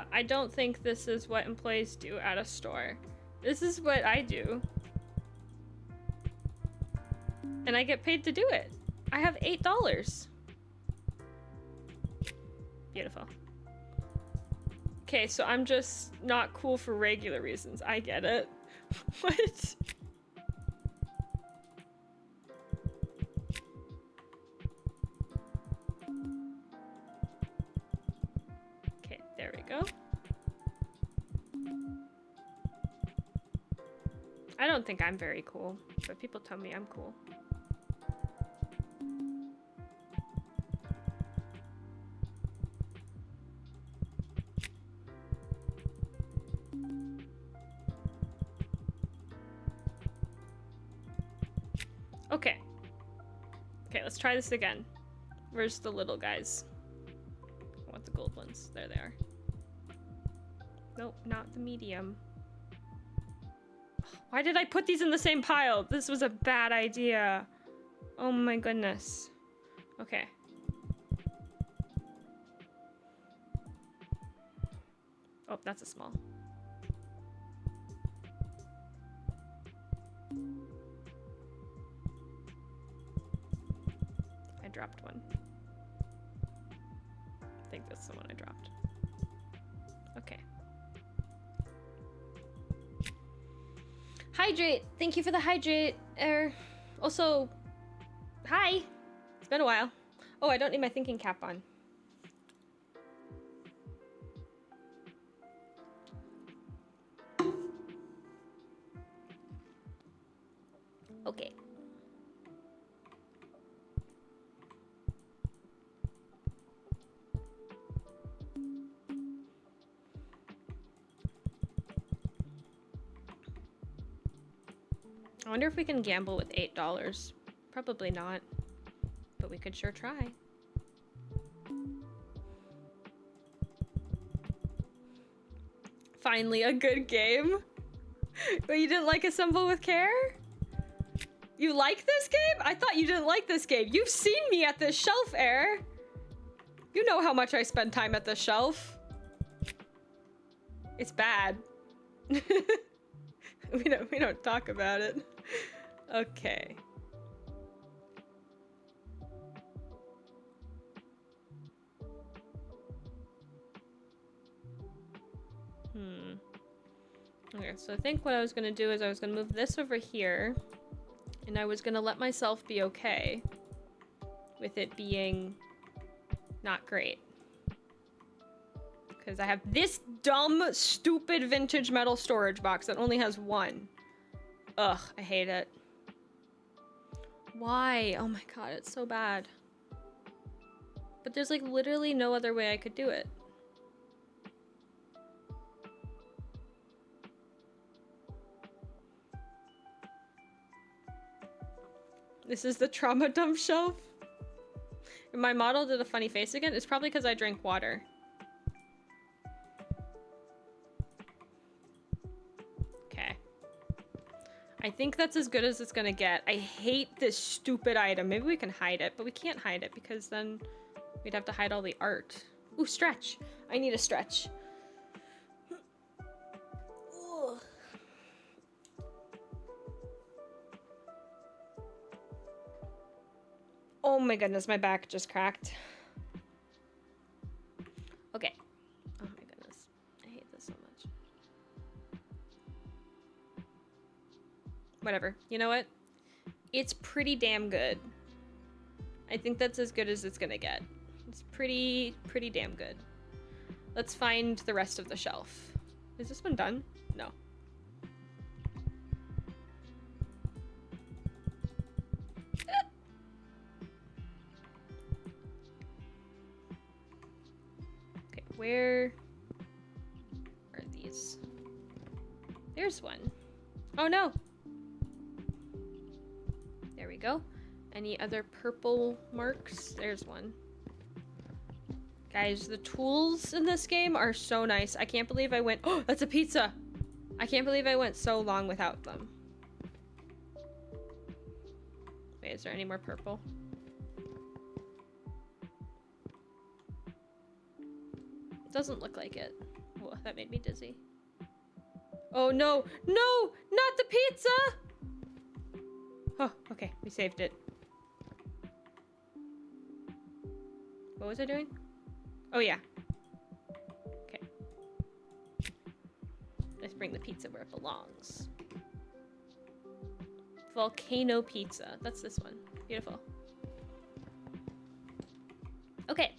I don't think this is what employees do at a store. This is what I do. And I get paid to do it. I have $8. Beautiful. Okay, so I'm just not cool for regular reasons. I get it. What? Okay, there we go. I don't think I'm very cool, but people tell me I'm cool. Okay. Okay, let's try this again. Where's the little guys? I want the gold ones. There they are. Nope, not the medium. Why did I put these in the same pile? This was a bad idea. Oh my goodness. Okay. Oh, that's a small. I dropped one. I think that's the one I dropped. Okay. Hydrate! Thank you for the hydrate. Also, hi! It's been a while. Oh, I don't need my thinking cap on. Okay. I wonder if we can gamble with $8. Probably not, but we could sure try. Finally, a good game. But you didn't like Assemble with Care? You like this game? I thought you didn't like this game. You've seen me at this shelf, Air. You know how much I spend time at this shelf. It's bad. we don't talk about it. Okay. Okay, so I think what I was gonna do is I was gonna move this over here, and I was gonna let myself be okay with it being not great. Because I have this dumb, stupid vintage metal storage box that only has one. Ugh, I hate it. Why? Oh my god, it's so bad. But there's like literally no other way I could do it. This is the trauma dump shelf. And my model did a funny face again. It's probably because I drank water. Okay. I think that's as good as it's gonna get. I hate this stupid item. Maybe we can hide it, but we can't hide it because then we'd have to hide all the art. Ooh, stretch. I need a stretch. Ugh. Oh my goodness, my back just cracked. Okay. Oh my goodness. I hate this so much. Whatever. You know what? It's pretty damn good. I think that's as good as it's gonna get. It's pretty damn good. Let's find the rest of the shelf. Is this one done? No. Okay, where are these? There's one. Oh no! There we go. Any other purple marks? There's one. Guys, the tools in this game are so nice. I can't believe I went... Oh, that's a pizza! I can't believe I went so long without them. Wait, is there any more purple? It doesn't look like it. Whoa, that made me dizzy. Oh no! No! Not the pizza! Oh, okay. We saved it. What was I doing? Oh, yeah. Okay. Let's bring the pizza where it belongs. Volcano pizza. That's this one. Beautiful. Okay.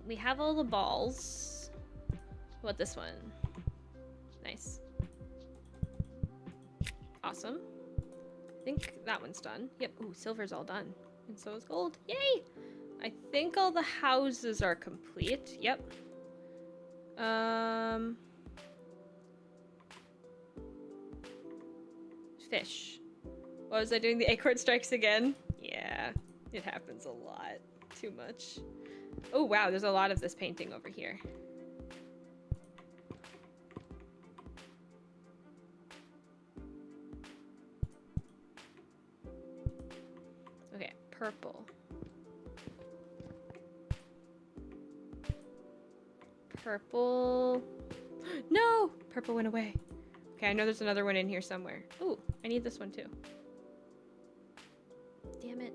We have all the balls. What about this one? Nice. Awesome. I think that one's done. Yep. Ooh, silver's all done. And so is gold. Yay! I think all the houses are complete. Yep. Fish. What was I doing? The acorn strikes again? Yeah, it happens a lot. Too much. Oh, wow. There's a lot of this painting over here. purple. Purple. No! Purple went away. Okay, I know there's another one in here somewhere. Ooh, I need this one too. Damn it.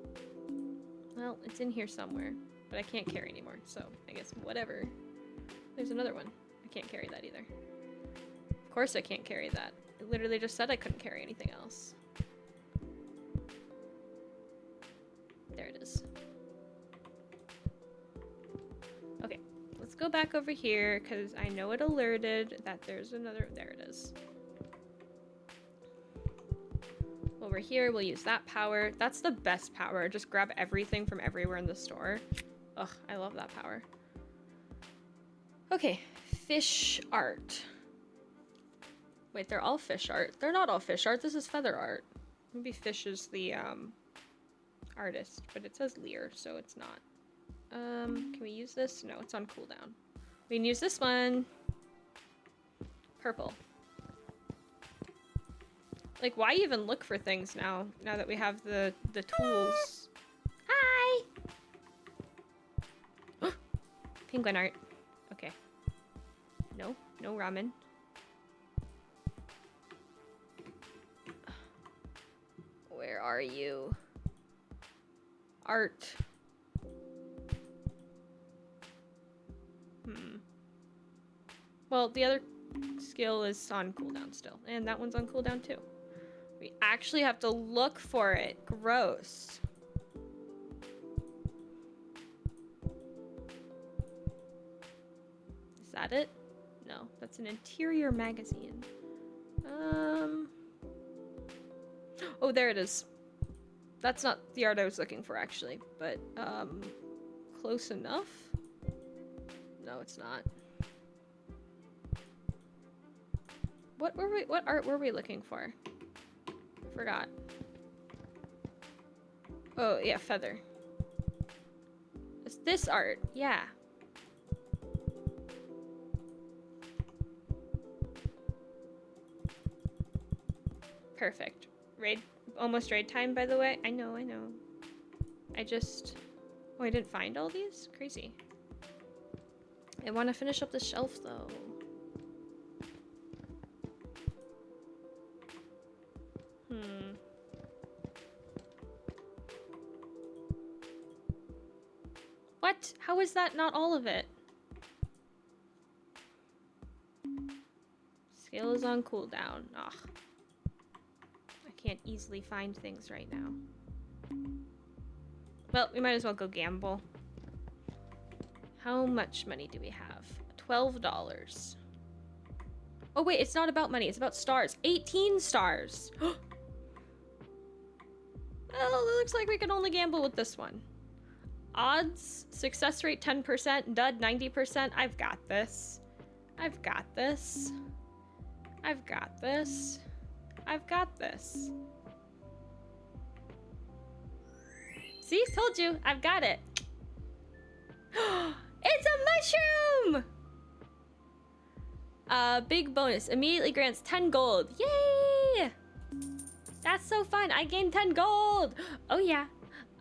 Well, it's in here somewhere, but I can't carry anymore, so I guess whatever. There's another one. I can't carry that either. Of course I can't carry that. It literally just said I couldn't carry anything else. There it is. Okay, let's go back over here because I know it alerted that there's another. There it is. Over here, we'll use that power. That's the best power. Just grab everything from everywhere in the store. Ugh, I love that power. Okay, fish art. Wait, they're all fish art. They're not all fish art. This is feather art. Maybe fish is the artist, but it says Lear, so it's not. Can we use this? No, it's on cooldown. We can use this one. Purple. Like, why even look for things now that we have the tools? Hi! Penguin art. Okay. No ramen. Where are you? Art. Well, the other skill is on cooldown still, and that one's on cooldown too. We actually have to look for it. Gross. Is that it? No, that's an interior magazine. Oh, there it is. That's not the art I was looking for, actually, but, close enough? No, it's not. What art were we looking for? Forgot. Oh, yeah, feather. It's this art, yeah. Perfect. Raid, almost raid time, by the way. I know. I just, oh, I didn't find all these? Crazy. I want to finish up the shelf, though. What? How is that not all of it? Skill is on cooldown. Ugh. I can't easily find things right now. Well, we might as well go gamble. How much money do we have? $12. Oh wait, it's not about money, it's about stars. 18 stars. Well, it looks like we can only gamble with this one. Odds, success rate 10%, dud 90%. I've got this. I've got this. I've got this. I've got this. See, told you, I've got it. It's a mushroom! Big bonus. Immediately grants 10 gold. Yay! That's so fun. I gained 10 gold. Oh yeah.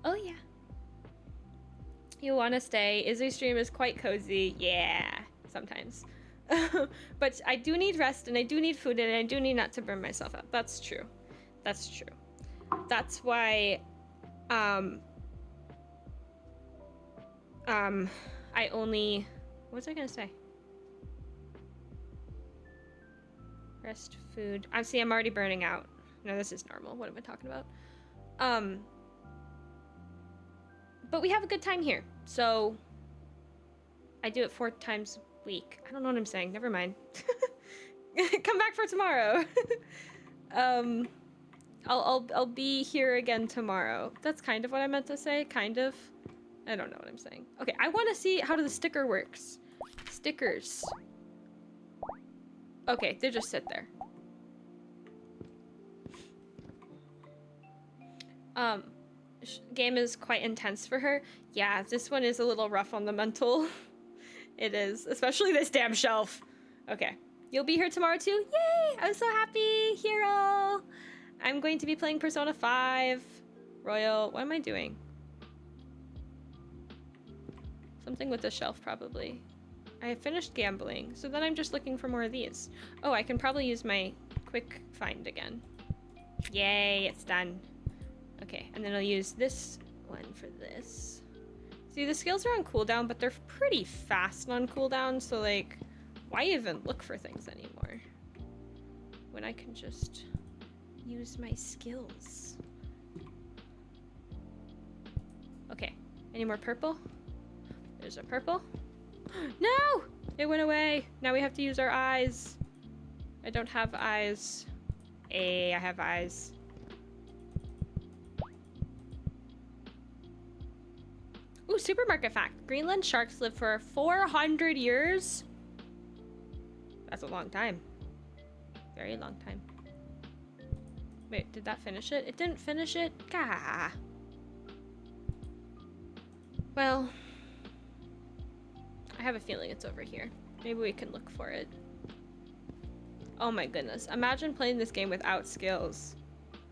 Oh yeah. You want to stay. Izzy's stream is quite cozy. Yeah, sometimes. But I do need rest, and I do need food, and I do need not to burn myself out. That's true. That's true. That's why, I only... What was I gonna say? Rest, food. See, I'm already burning out. No, this is normal. What am I talking about? But we have a good time here, so I do it 4 times a week. I don't know what I'm saying. Never mind. Come back for tomorrow. I'll be here again tomorrow. That's kind of what I meant to say. Kind of. I don't know what I'm saying. Okay, I want to see how the sticker works. Stickers. Okay, they just sit there. Game is quite intense for her. Yeah, this one is a little rough on the mental. It is, especially this damn shelf. Okay, you'll be here tomorrow too? Yay! I'm so happy, hero! I'm going to be playing Persona 5 Royal. What am I doing? Something with a shelf, probably. I have finished gambling, so then I'm just looking for more of these. Oh, I can probably use my quick find again. Yay, it's done. Okay, and then I'll use this one for this. See, the skills are on cooldown, but they're pretty fast on cooldown, so like, why even look for things anymore? When I can just use my skills. Okay, any more purple? There's a purple. No! It went away. Now we have to use our eyes. I don't have eyes. Hey, I have eyes. Ooh, supermarket fact. Greenland sharks live for 400 years. That's a long time. Very long time. Wait, did that finish it? It didn't finish it? Gah. Well, I have a feeling it's over here. Maybe we can look for it. Oh my goodness. Imagine playing this game without skills.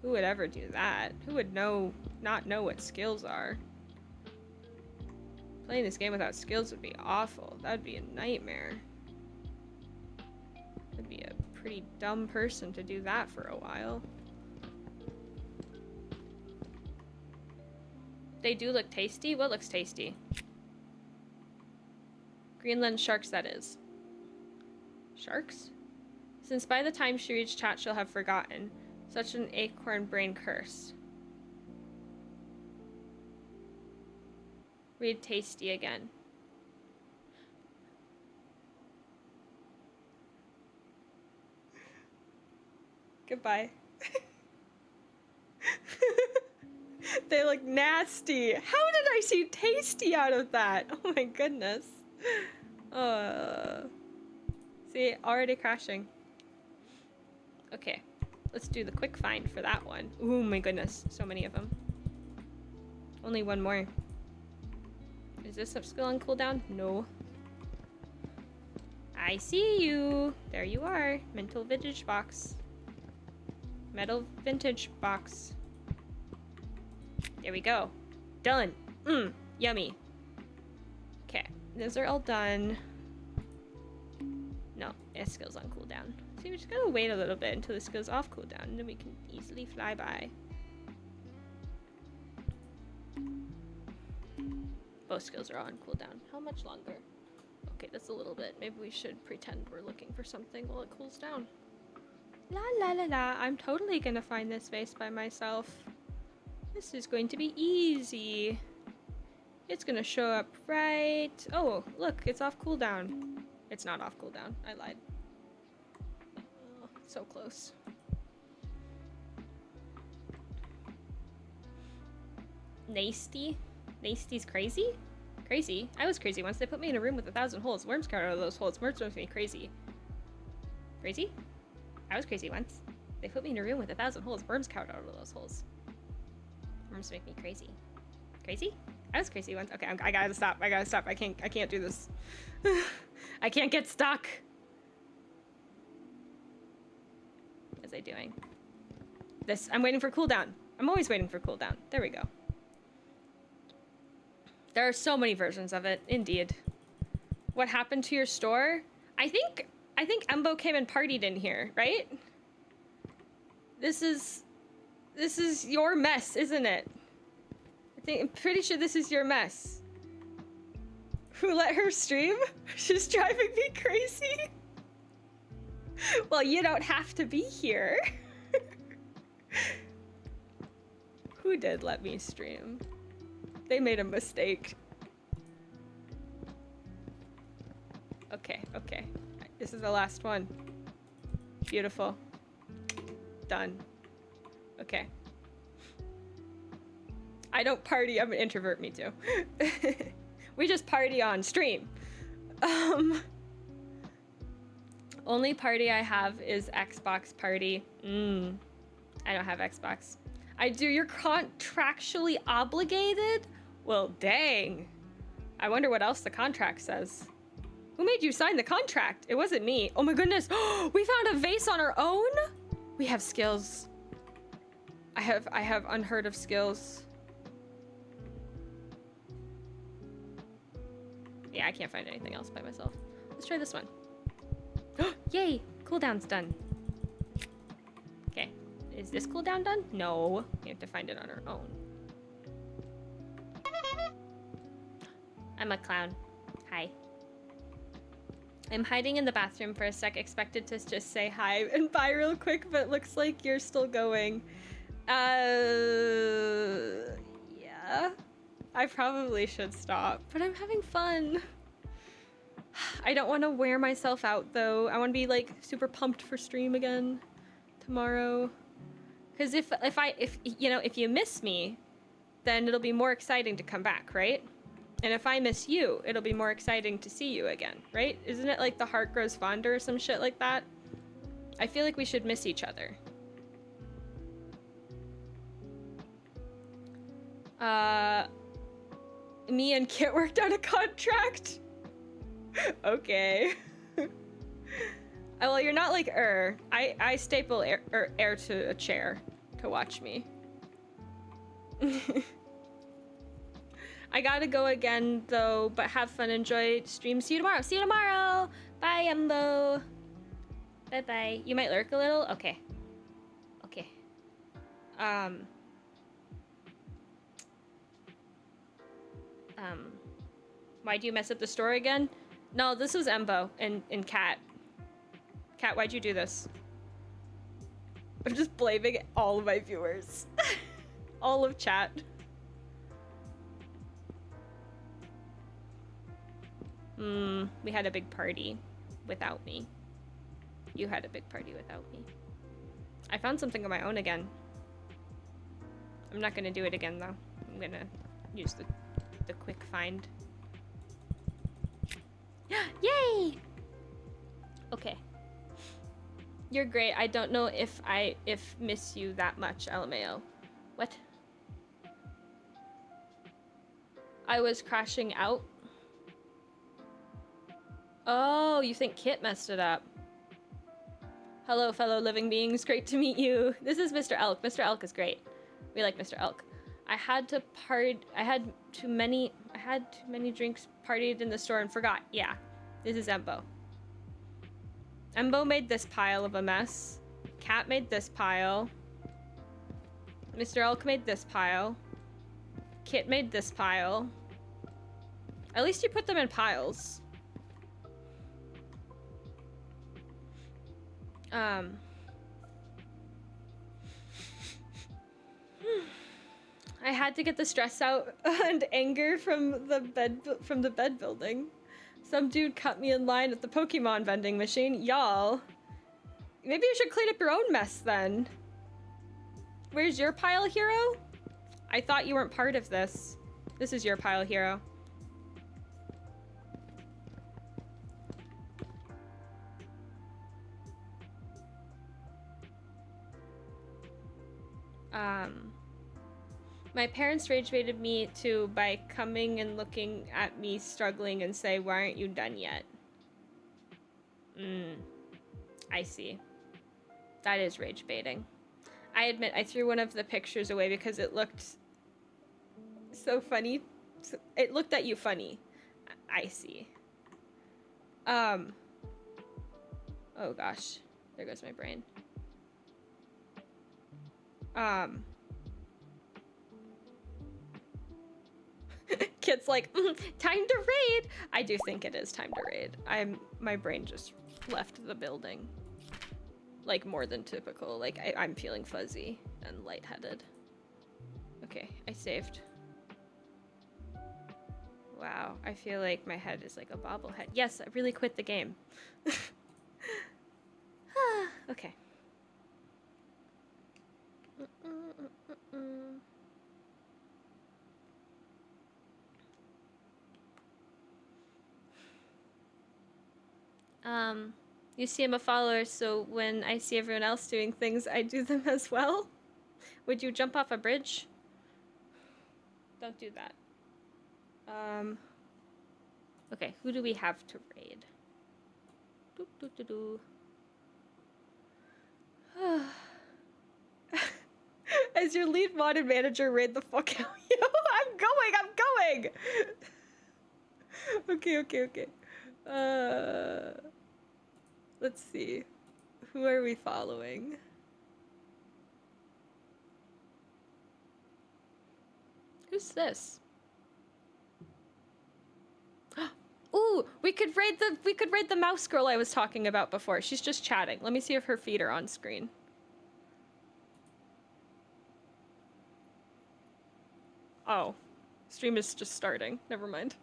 Who would ever do that? Who would not know what skills are? Playing this game without skills would be awful. That would be a nightmare. I'd be a pretty dumb person to do that for a while. They do look tasty? What looks tasty? Greenland sharks, that is. Sharks? Since by the time she reached chat, she'll have forgotten. Such an acorn brain curse. Read tasty again. Goodbye. They look nasty. How did I see tasty out of that? Oh my goodness. See, already crashing. Okay, let's do the quick find for that one. Oh my goodness, so many of them. Only one more. Is this a skill on cooldown? No. I see you. There you are. Mental vintage box. Metal vintage box. There we go. Done. Yummy. Okay, those are all done. No, it skills on cooldown. See, we just gotta wait a little bit until this goes off cooldown, and then we can easily fly by. Both skills are on cooldown. How much longer? Okay, that's a little bit. Maybe we should pretend we're looking for something while it cools down. La la la la, I'm totally gonna find this face by myself. This is going to be easy. It's gonna show up right... Oh, look, it's off cooldown. It's not off cooldown. I lied. Oh, so close. Nasty? Nasty's crazy? Crazy? I was crazy once. They put me in a room with 1,000 holes. Worms come out of those holes. Worms make me crazy. Crazy? I was crazy once. They put me in a room with 1,000 holes. Worms come out of those holes. Worms make me crazy. Crazy? I was crazy once. Okay, I gotta stop. I gotta stop. I can't do this. I can't get stuck. What was I doing? This. I'm waiting for cooldown. I'm always waiting for cooldown. There we go. There are so many versions of it, indeed. What happened to your store? I think Embo came and partied in here, right? This is your mess, isn't it? I'm pretty sure this is your mess. Who let her stream? She's driving me crazy. Well, you don't have to be here. Who did let me stream? They made a mistake. Okay, okay. This is the last one. Beautiful. Done. Okay. I don't party. I'm an introvert, me too. We just party on stream. Only party I have is Xbox party. I don't have Xbox. I do. You're contractually obligated? Well, dang. I wonder what else the contract says. Who made you sign the contract? It wasn't me. Oh my goodness. We found a vase on our own? We have skills. I have unheard of skills. Yeah, I can't find anything else by myself. Let's try this one. Yay! Cooldown's done. Okay. Is this cooldown done? No. We have to find it on our own. I'm a clown. Hi. I'm hiding in the bathroom for a sec, expected to just say hi and bye real quick, but it looks like you're still going. Yeah. I probably should stop, but I'm having fun. I don't want to wear myself out though. I want to be like super pumped for stream again tomorrow. Cause if you know, if you miss me, then it'll be more exciting to come back, right? And if I miss you, it'll be more exciting to see you again, right? Isn't it like the heart grows fonder or some shit like that? I feel like we should miss each other. Me and Kit worked out a contract. Okay. Well, you're not like I staple air to a chair to watch me. I gotta go again though, but have fun, enjoy stream. See you tomorrow. See you tomorrow. Bye, Embo. Bye bye. You might lurk a little. Okay. Okay. Why'd you mess up the store again? No, this was Embo and Cat. Cat, why'd you do this? I'm just blaming all of my viewers. All of chat. We had a big party without me. You had a big party without me. I found something on my own again. I'm not gonna do it again though. I'm gonna use the quick find. Yay! Okay. You're great. I don't know if miss you that much, LMAO. What? I was crashing out. Oh, you think Kit messed it up. Hello, fellow living beings. Great to meet you. This is Mr. Elk. Mr. Elk is great. We like Mr. Elk. I had too many drinks, partied in the store and forgot. Yeah, this is Embo. Embo made this pile of a mess. Cat made this pile. Mr. Elk made this pile. Kit made this pile. At least you put them in piles. I had to get the stress out and anger from the bed building. Some dude cut me in line at the Pokemon vending machine. Y'all, maybe you should clean up your own mess then. Where's your pile, hero? I thought you weren't part of this. This is your pile, hero. My parents rage baited me too by coming and looking at me struggling and say, "Why aren't you done yet?" I see. That is rage baiting. I admit I threw one of the pictures away because it looked so funny. It looked at you funny. I see. Oh gosh. There goes my brain. Kit's like, time to raid. I do think it is time to raid. My brain just left the building. Like more than typical. Like I'm feeling fuzzy and lightheaded. Okay, I saved. Wow, I feel like my head is like a bobblehead. Yes, I really quit the game. Okay. You see I'm a follower, so when I see everyone else doing things, I do them as well. Would you jump off a bridge? Don't do that. Okay, who do we have to raid? Doo, doo, doo, doo. As your lead modded manager, raid the fuck out. Yo, I'm going! Okay. Let's see. Who are we following? Who's this? Ooh, we could raid the mouse girl I was talking about before. She's just chatting. Let me see if her feet are on screen. Oh, stream is just starting. Never mind.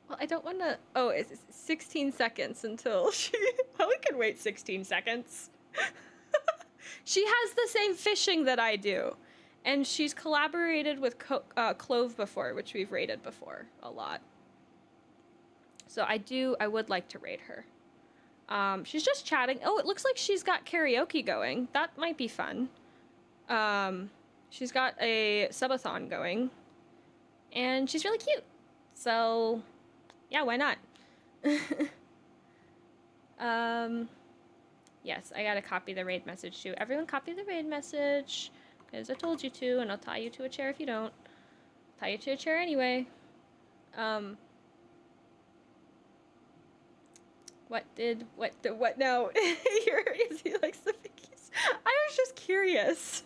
Well, I don't want to. Oh, it's 16 seconds until she. Well, we could wait 16 seconds. She has the same fishing that I do, and she's collaborated with Clove before, which we've raided before a lot. So I would like to raid her. She's just chatting. Oh, it looks like she's got karaoke going. That might be fun. She's got a subathon going, and she's really cute. So, yeah, why not? Yes, I gotta copy the raid message too. Everyone copy the raid message, because I told you to, and I'll tie you to a chair if you don't. Tie you to a chair anyway. What now? He likes the pickies. I was just curious.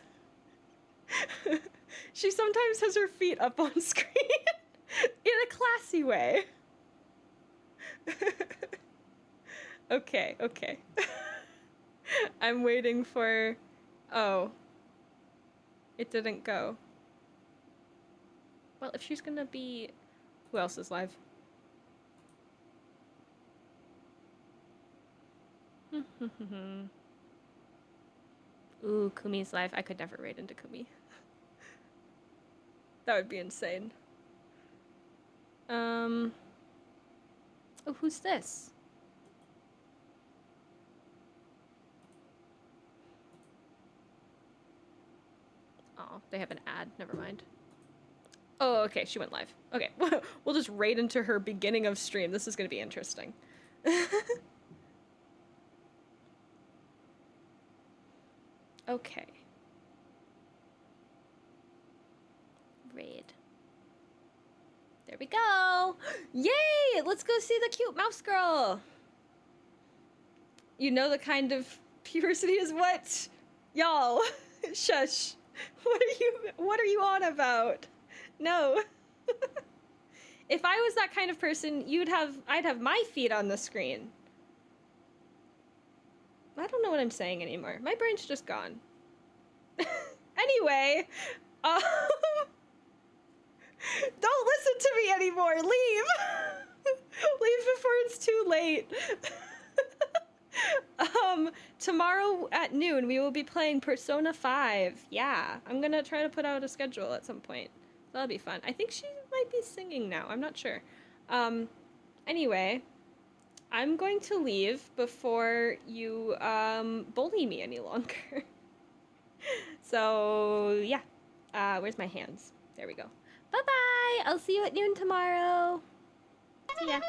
She sometimes has her feet up on screen in a classy way. Okay. I'm waiting for... Oh. It didn't go. Well, if she's gonna be... Who else is live? Ooh, Kumi's live. I could never raid into Kumi. That would be insane. Oh, who's this? Oh, they have an ad. Never mind. Oh, okay. She went live. Okay. We'll just raid into her beginning of stream. This is going to be interesting. Okay. Raid. There we go. Yay! Let's go see the cute mouse girl. You know the kind of puberty is what? Y'all. Shush. What are you on about? No. If I was that kind of person, I'd have my feet on the screen. I don't know what I'm saying anymore. My brain's just gone. Anyway, don't listen to me anymore. Leave. Leave before it's too late. Tomorrow at noon we will be playing Persona 5. Yeah, I'm gonna try to put out a schedule at some point. That'll be fun. I think she might be singing now. I'm not sure. Anyway, I'm going to leave before you bully me any longer. So yeah, where's my hands? There we go. Bye bye. I'll see you at noon tomorrow. See ya.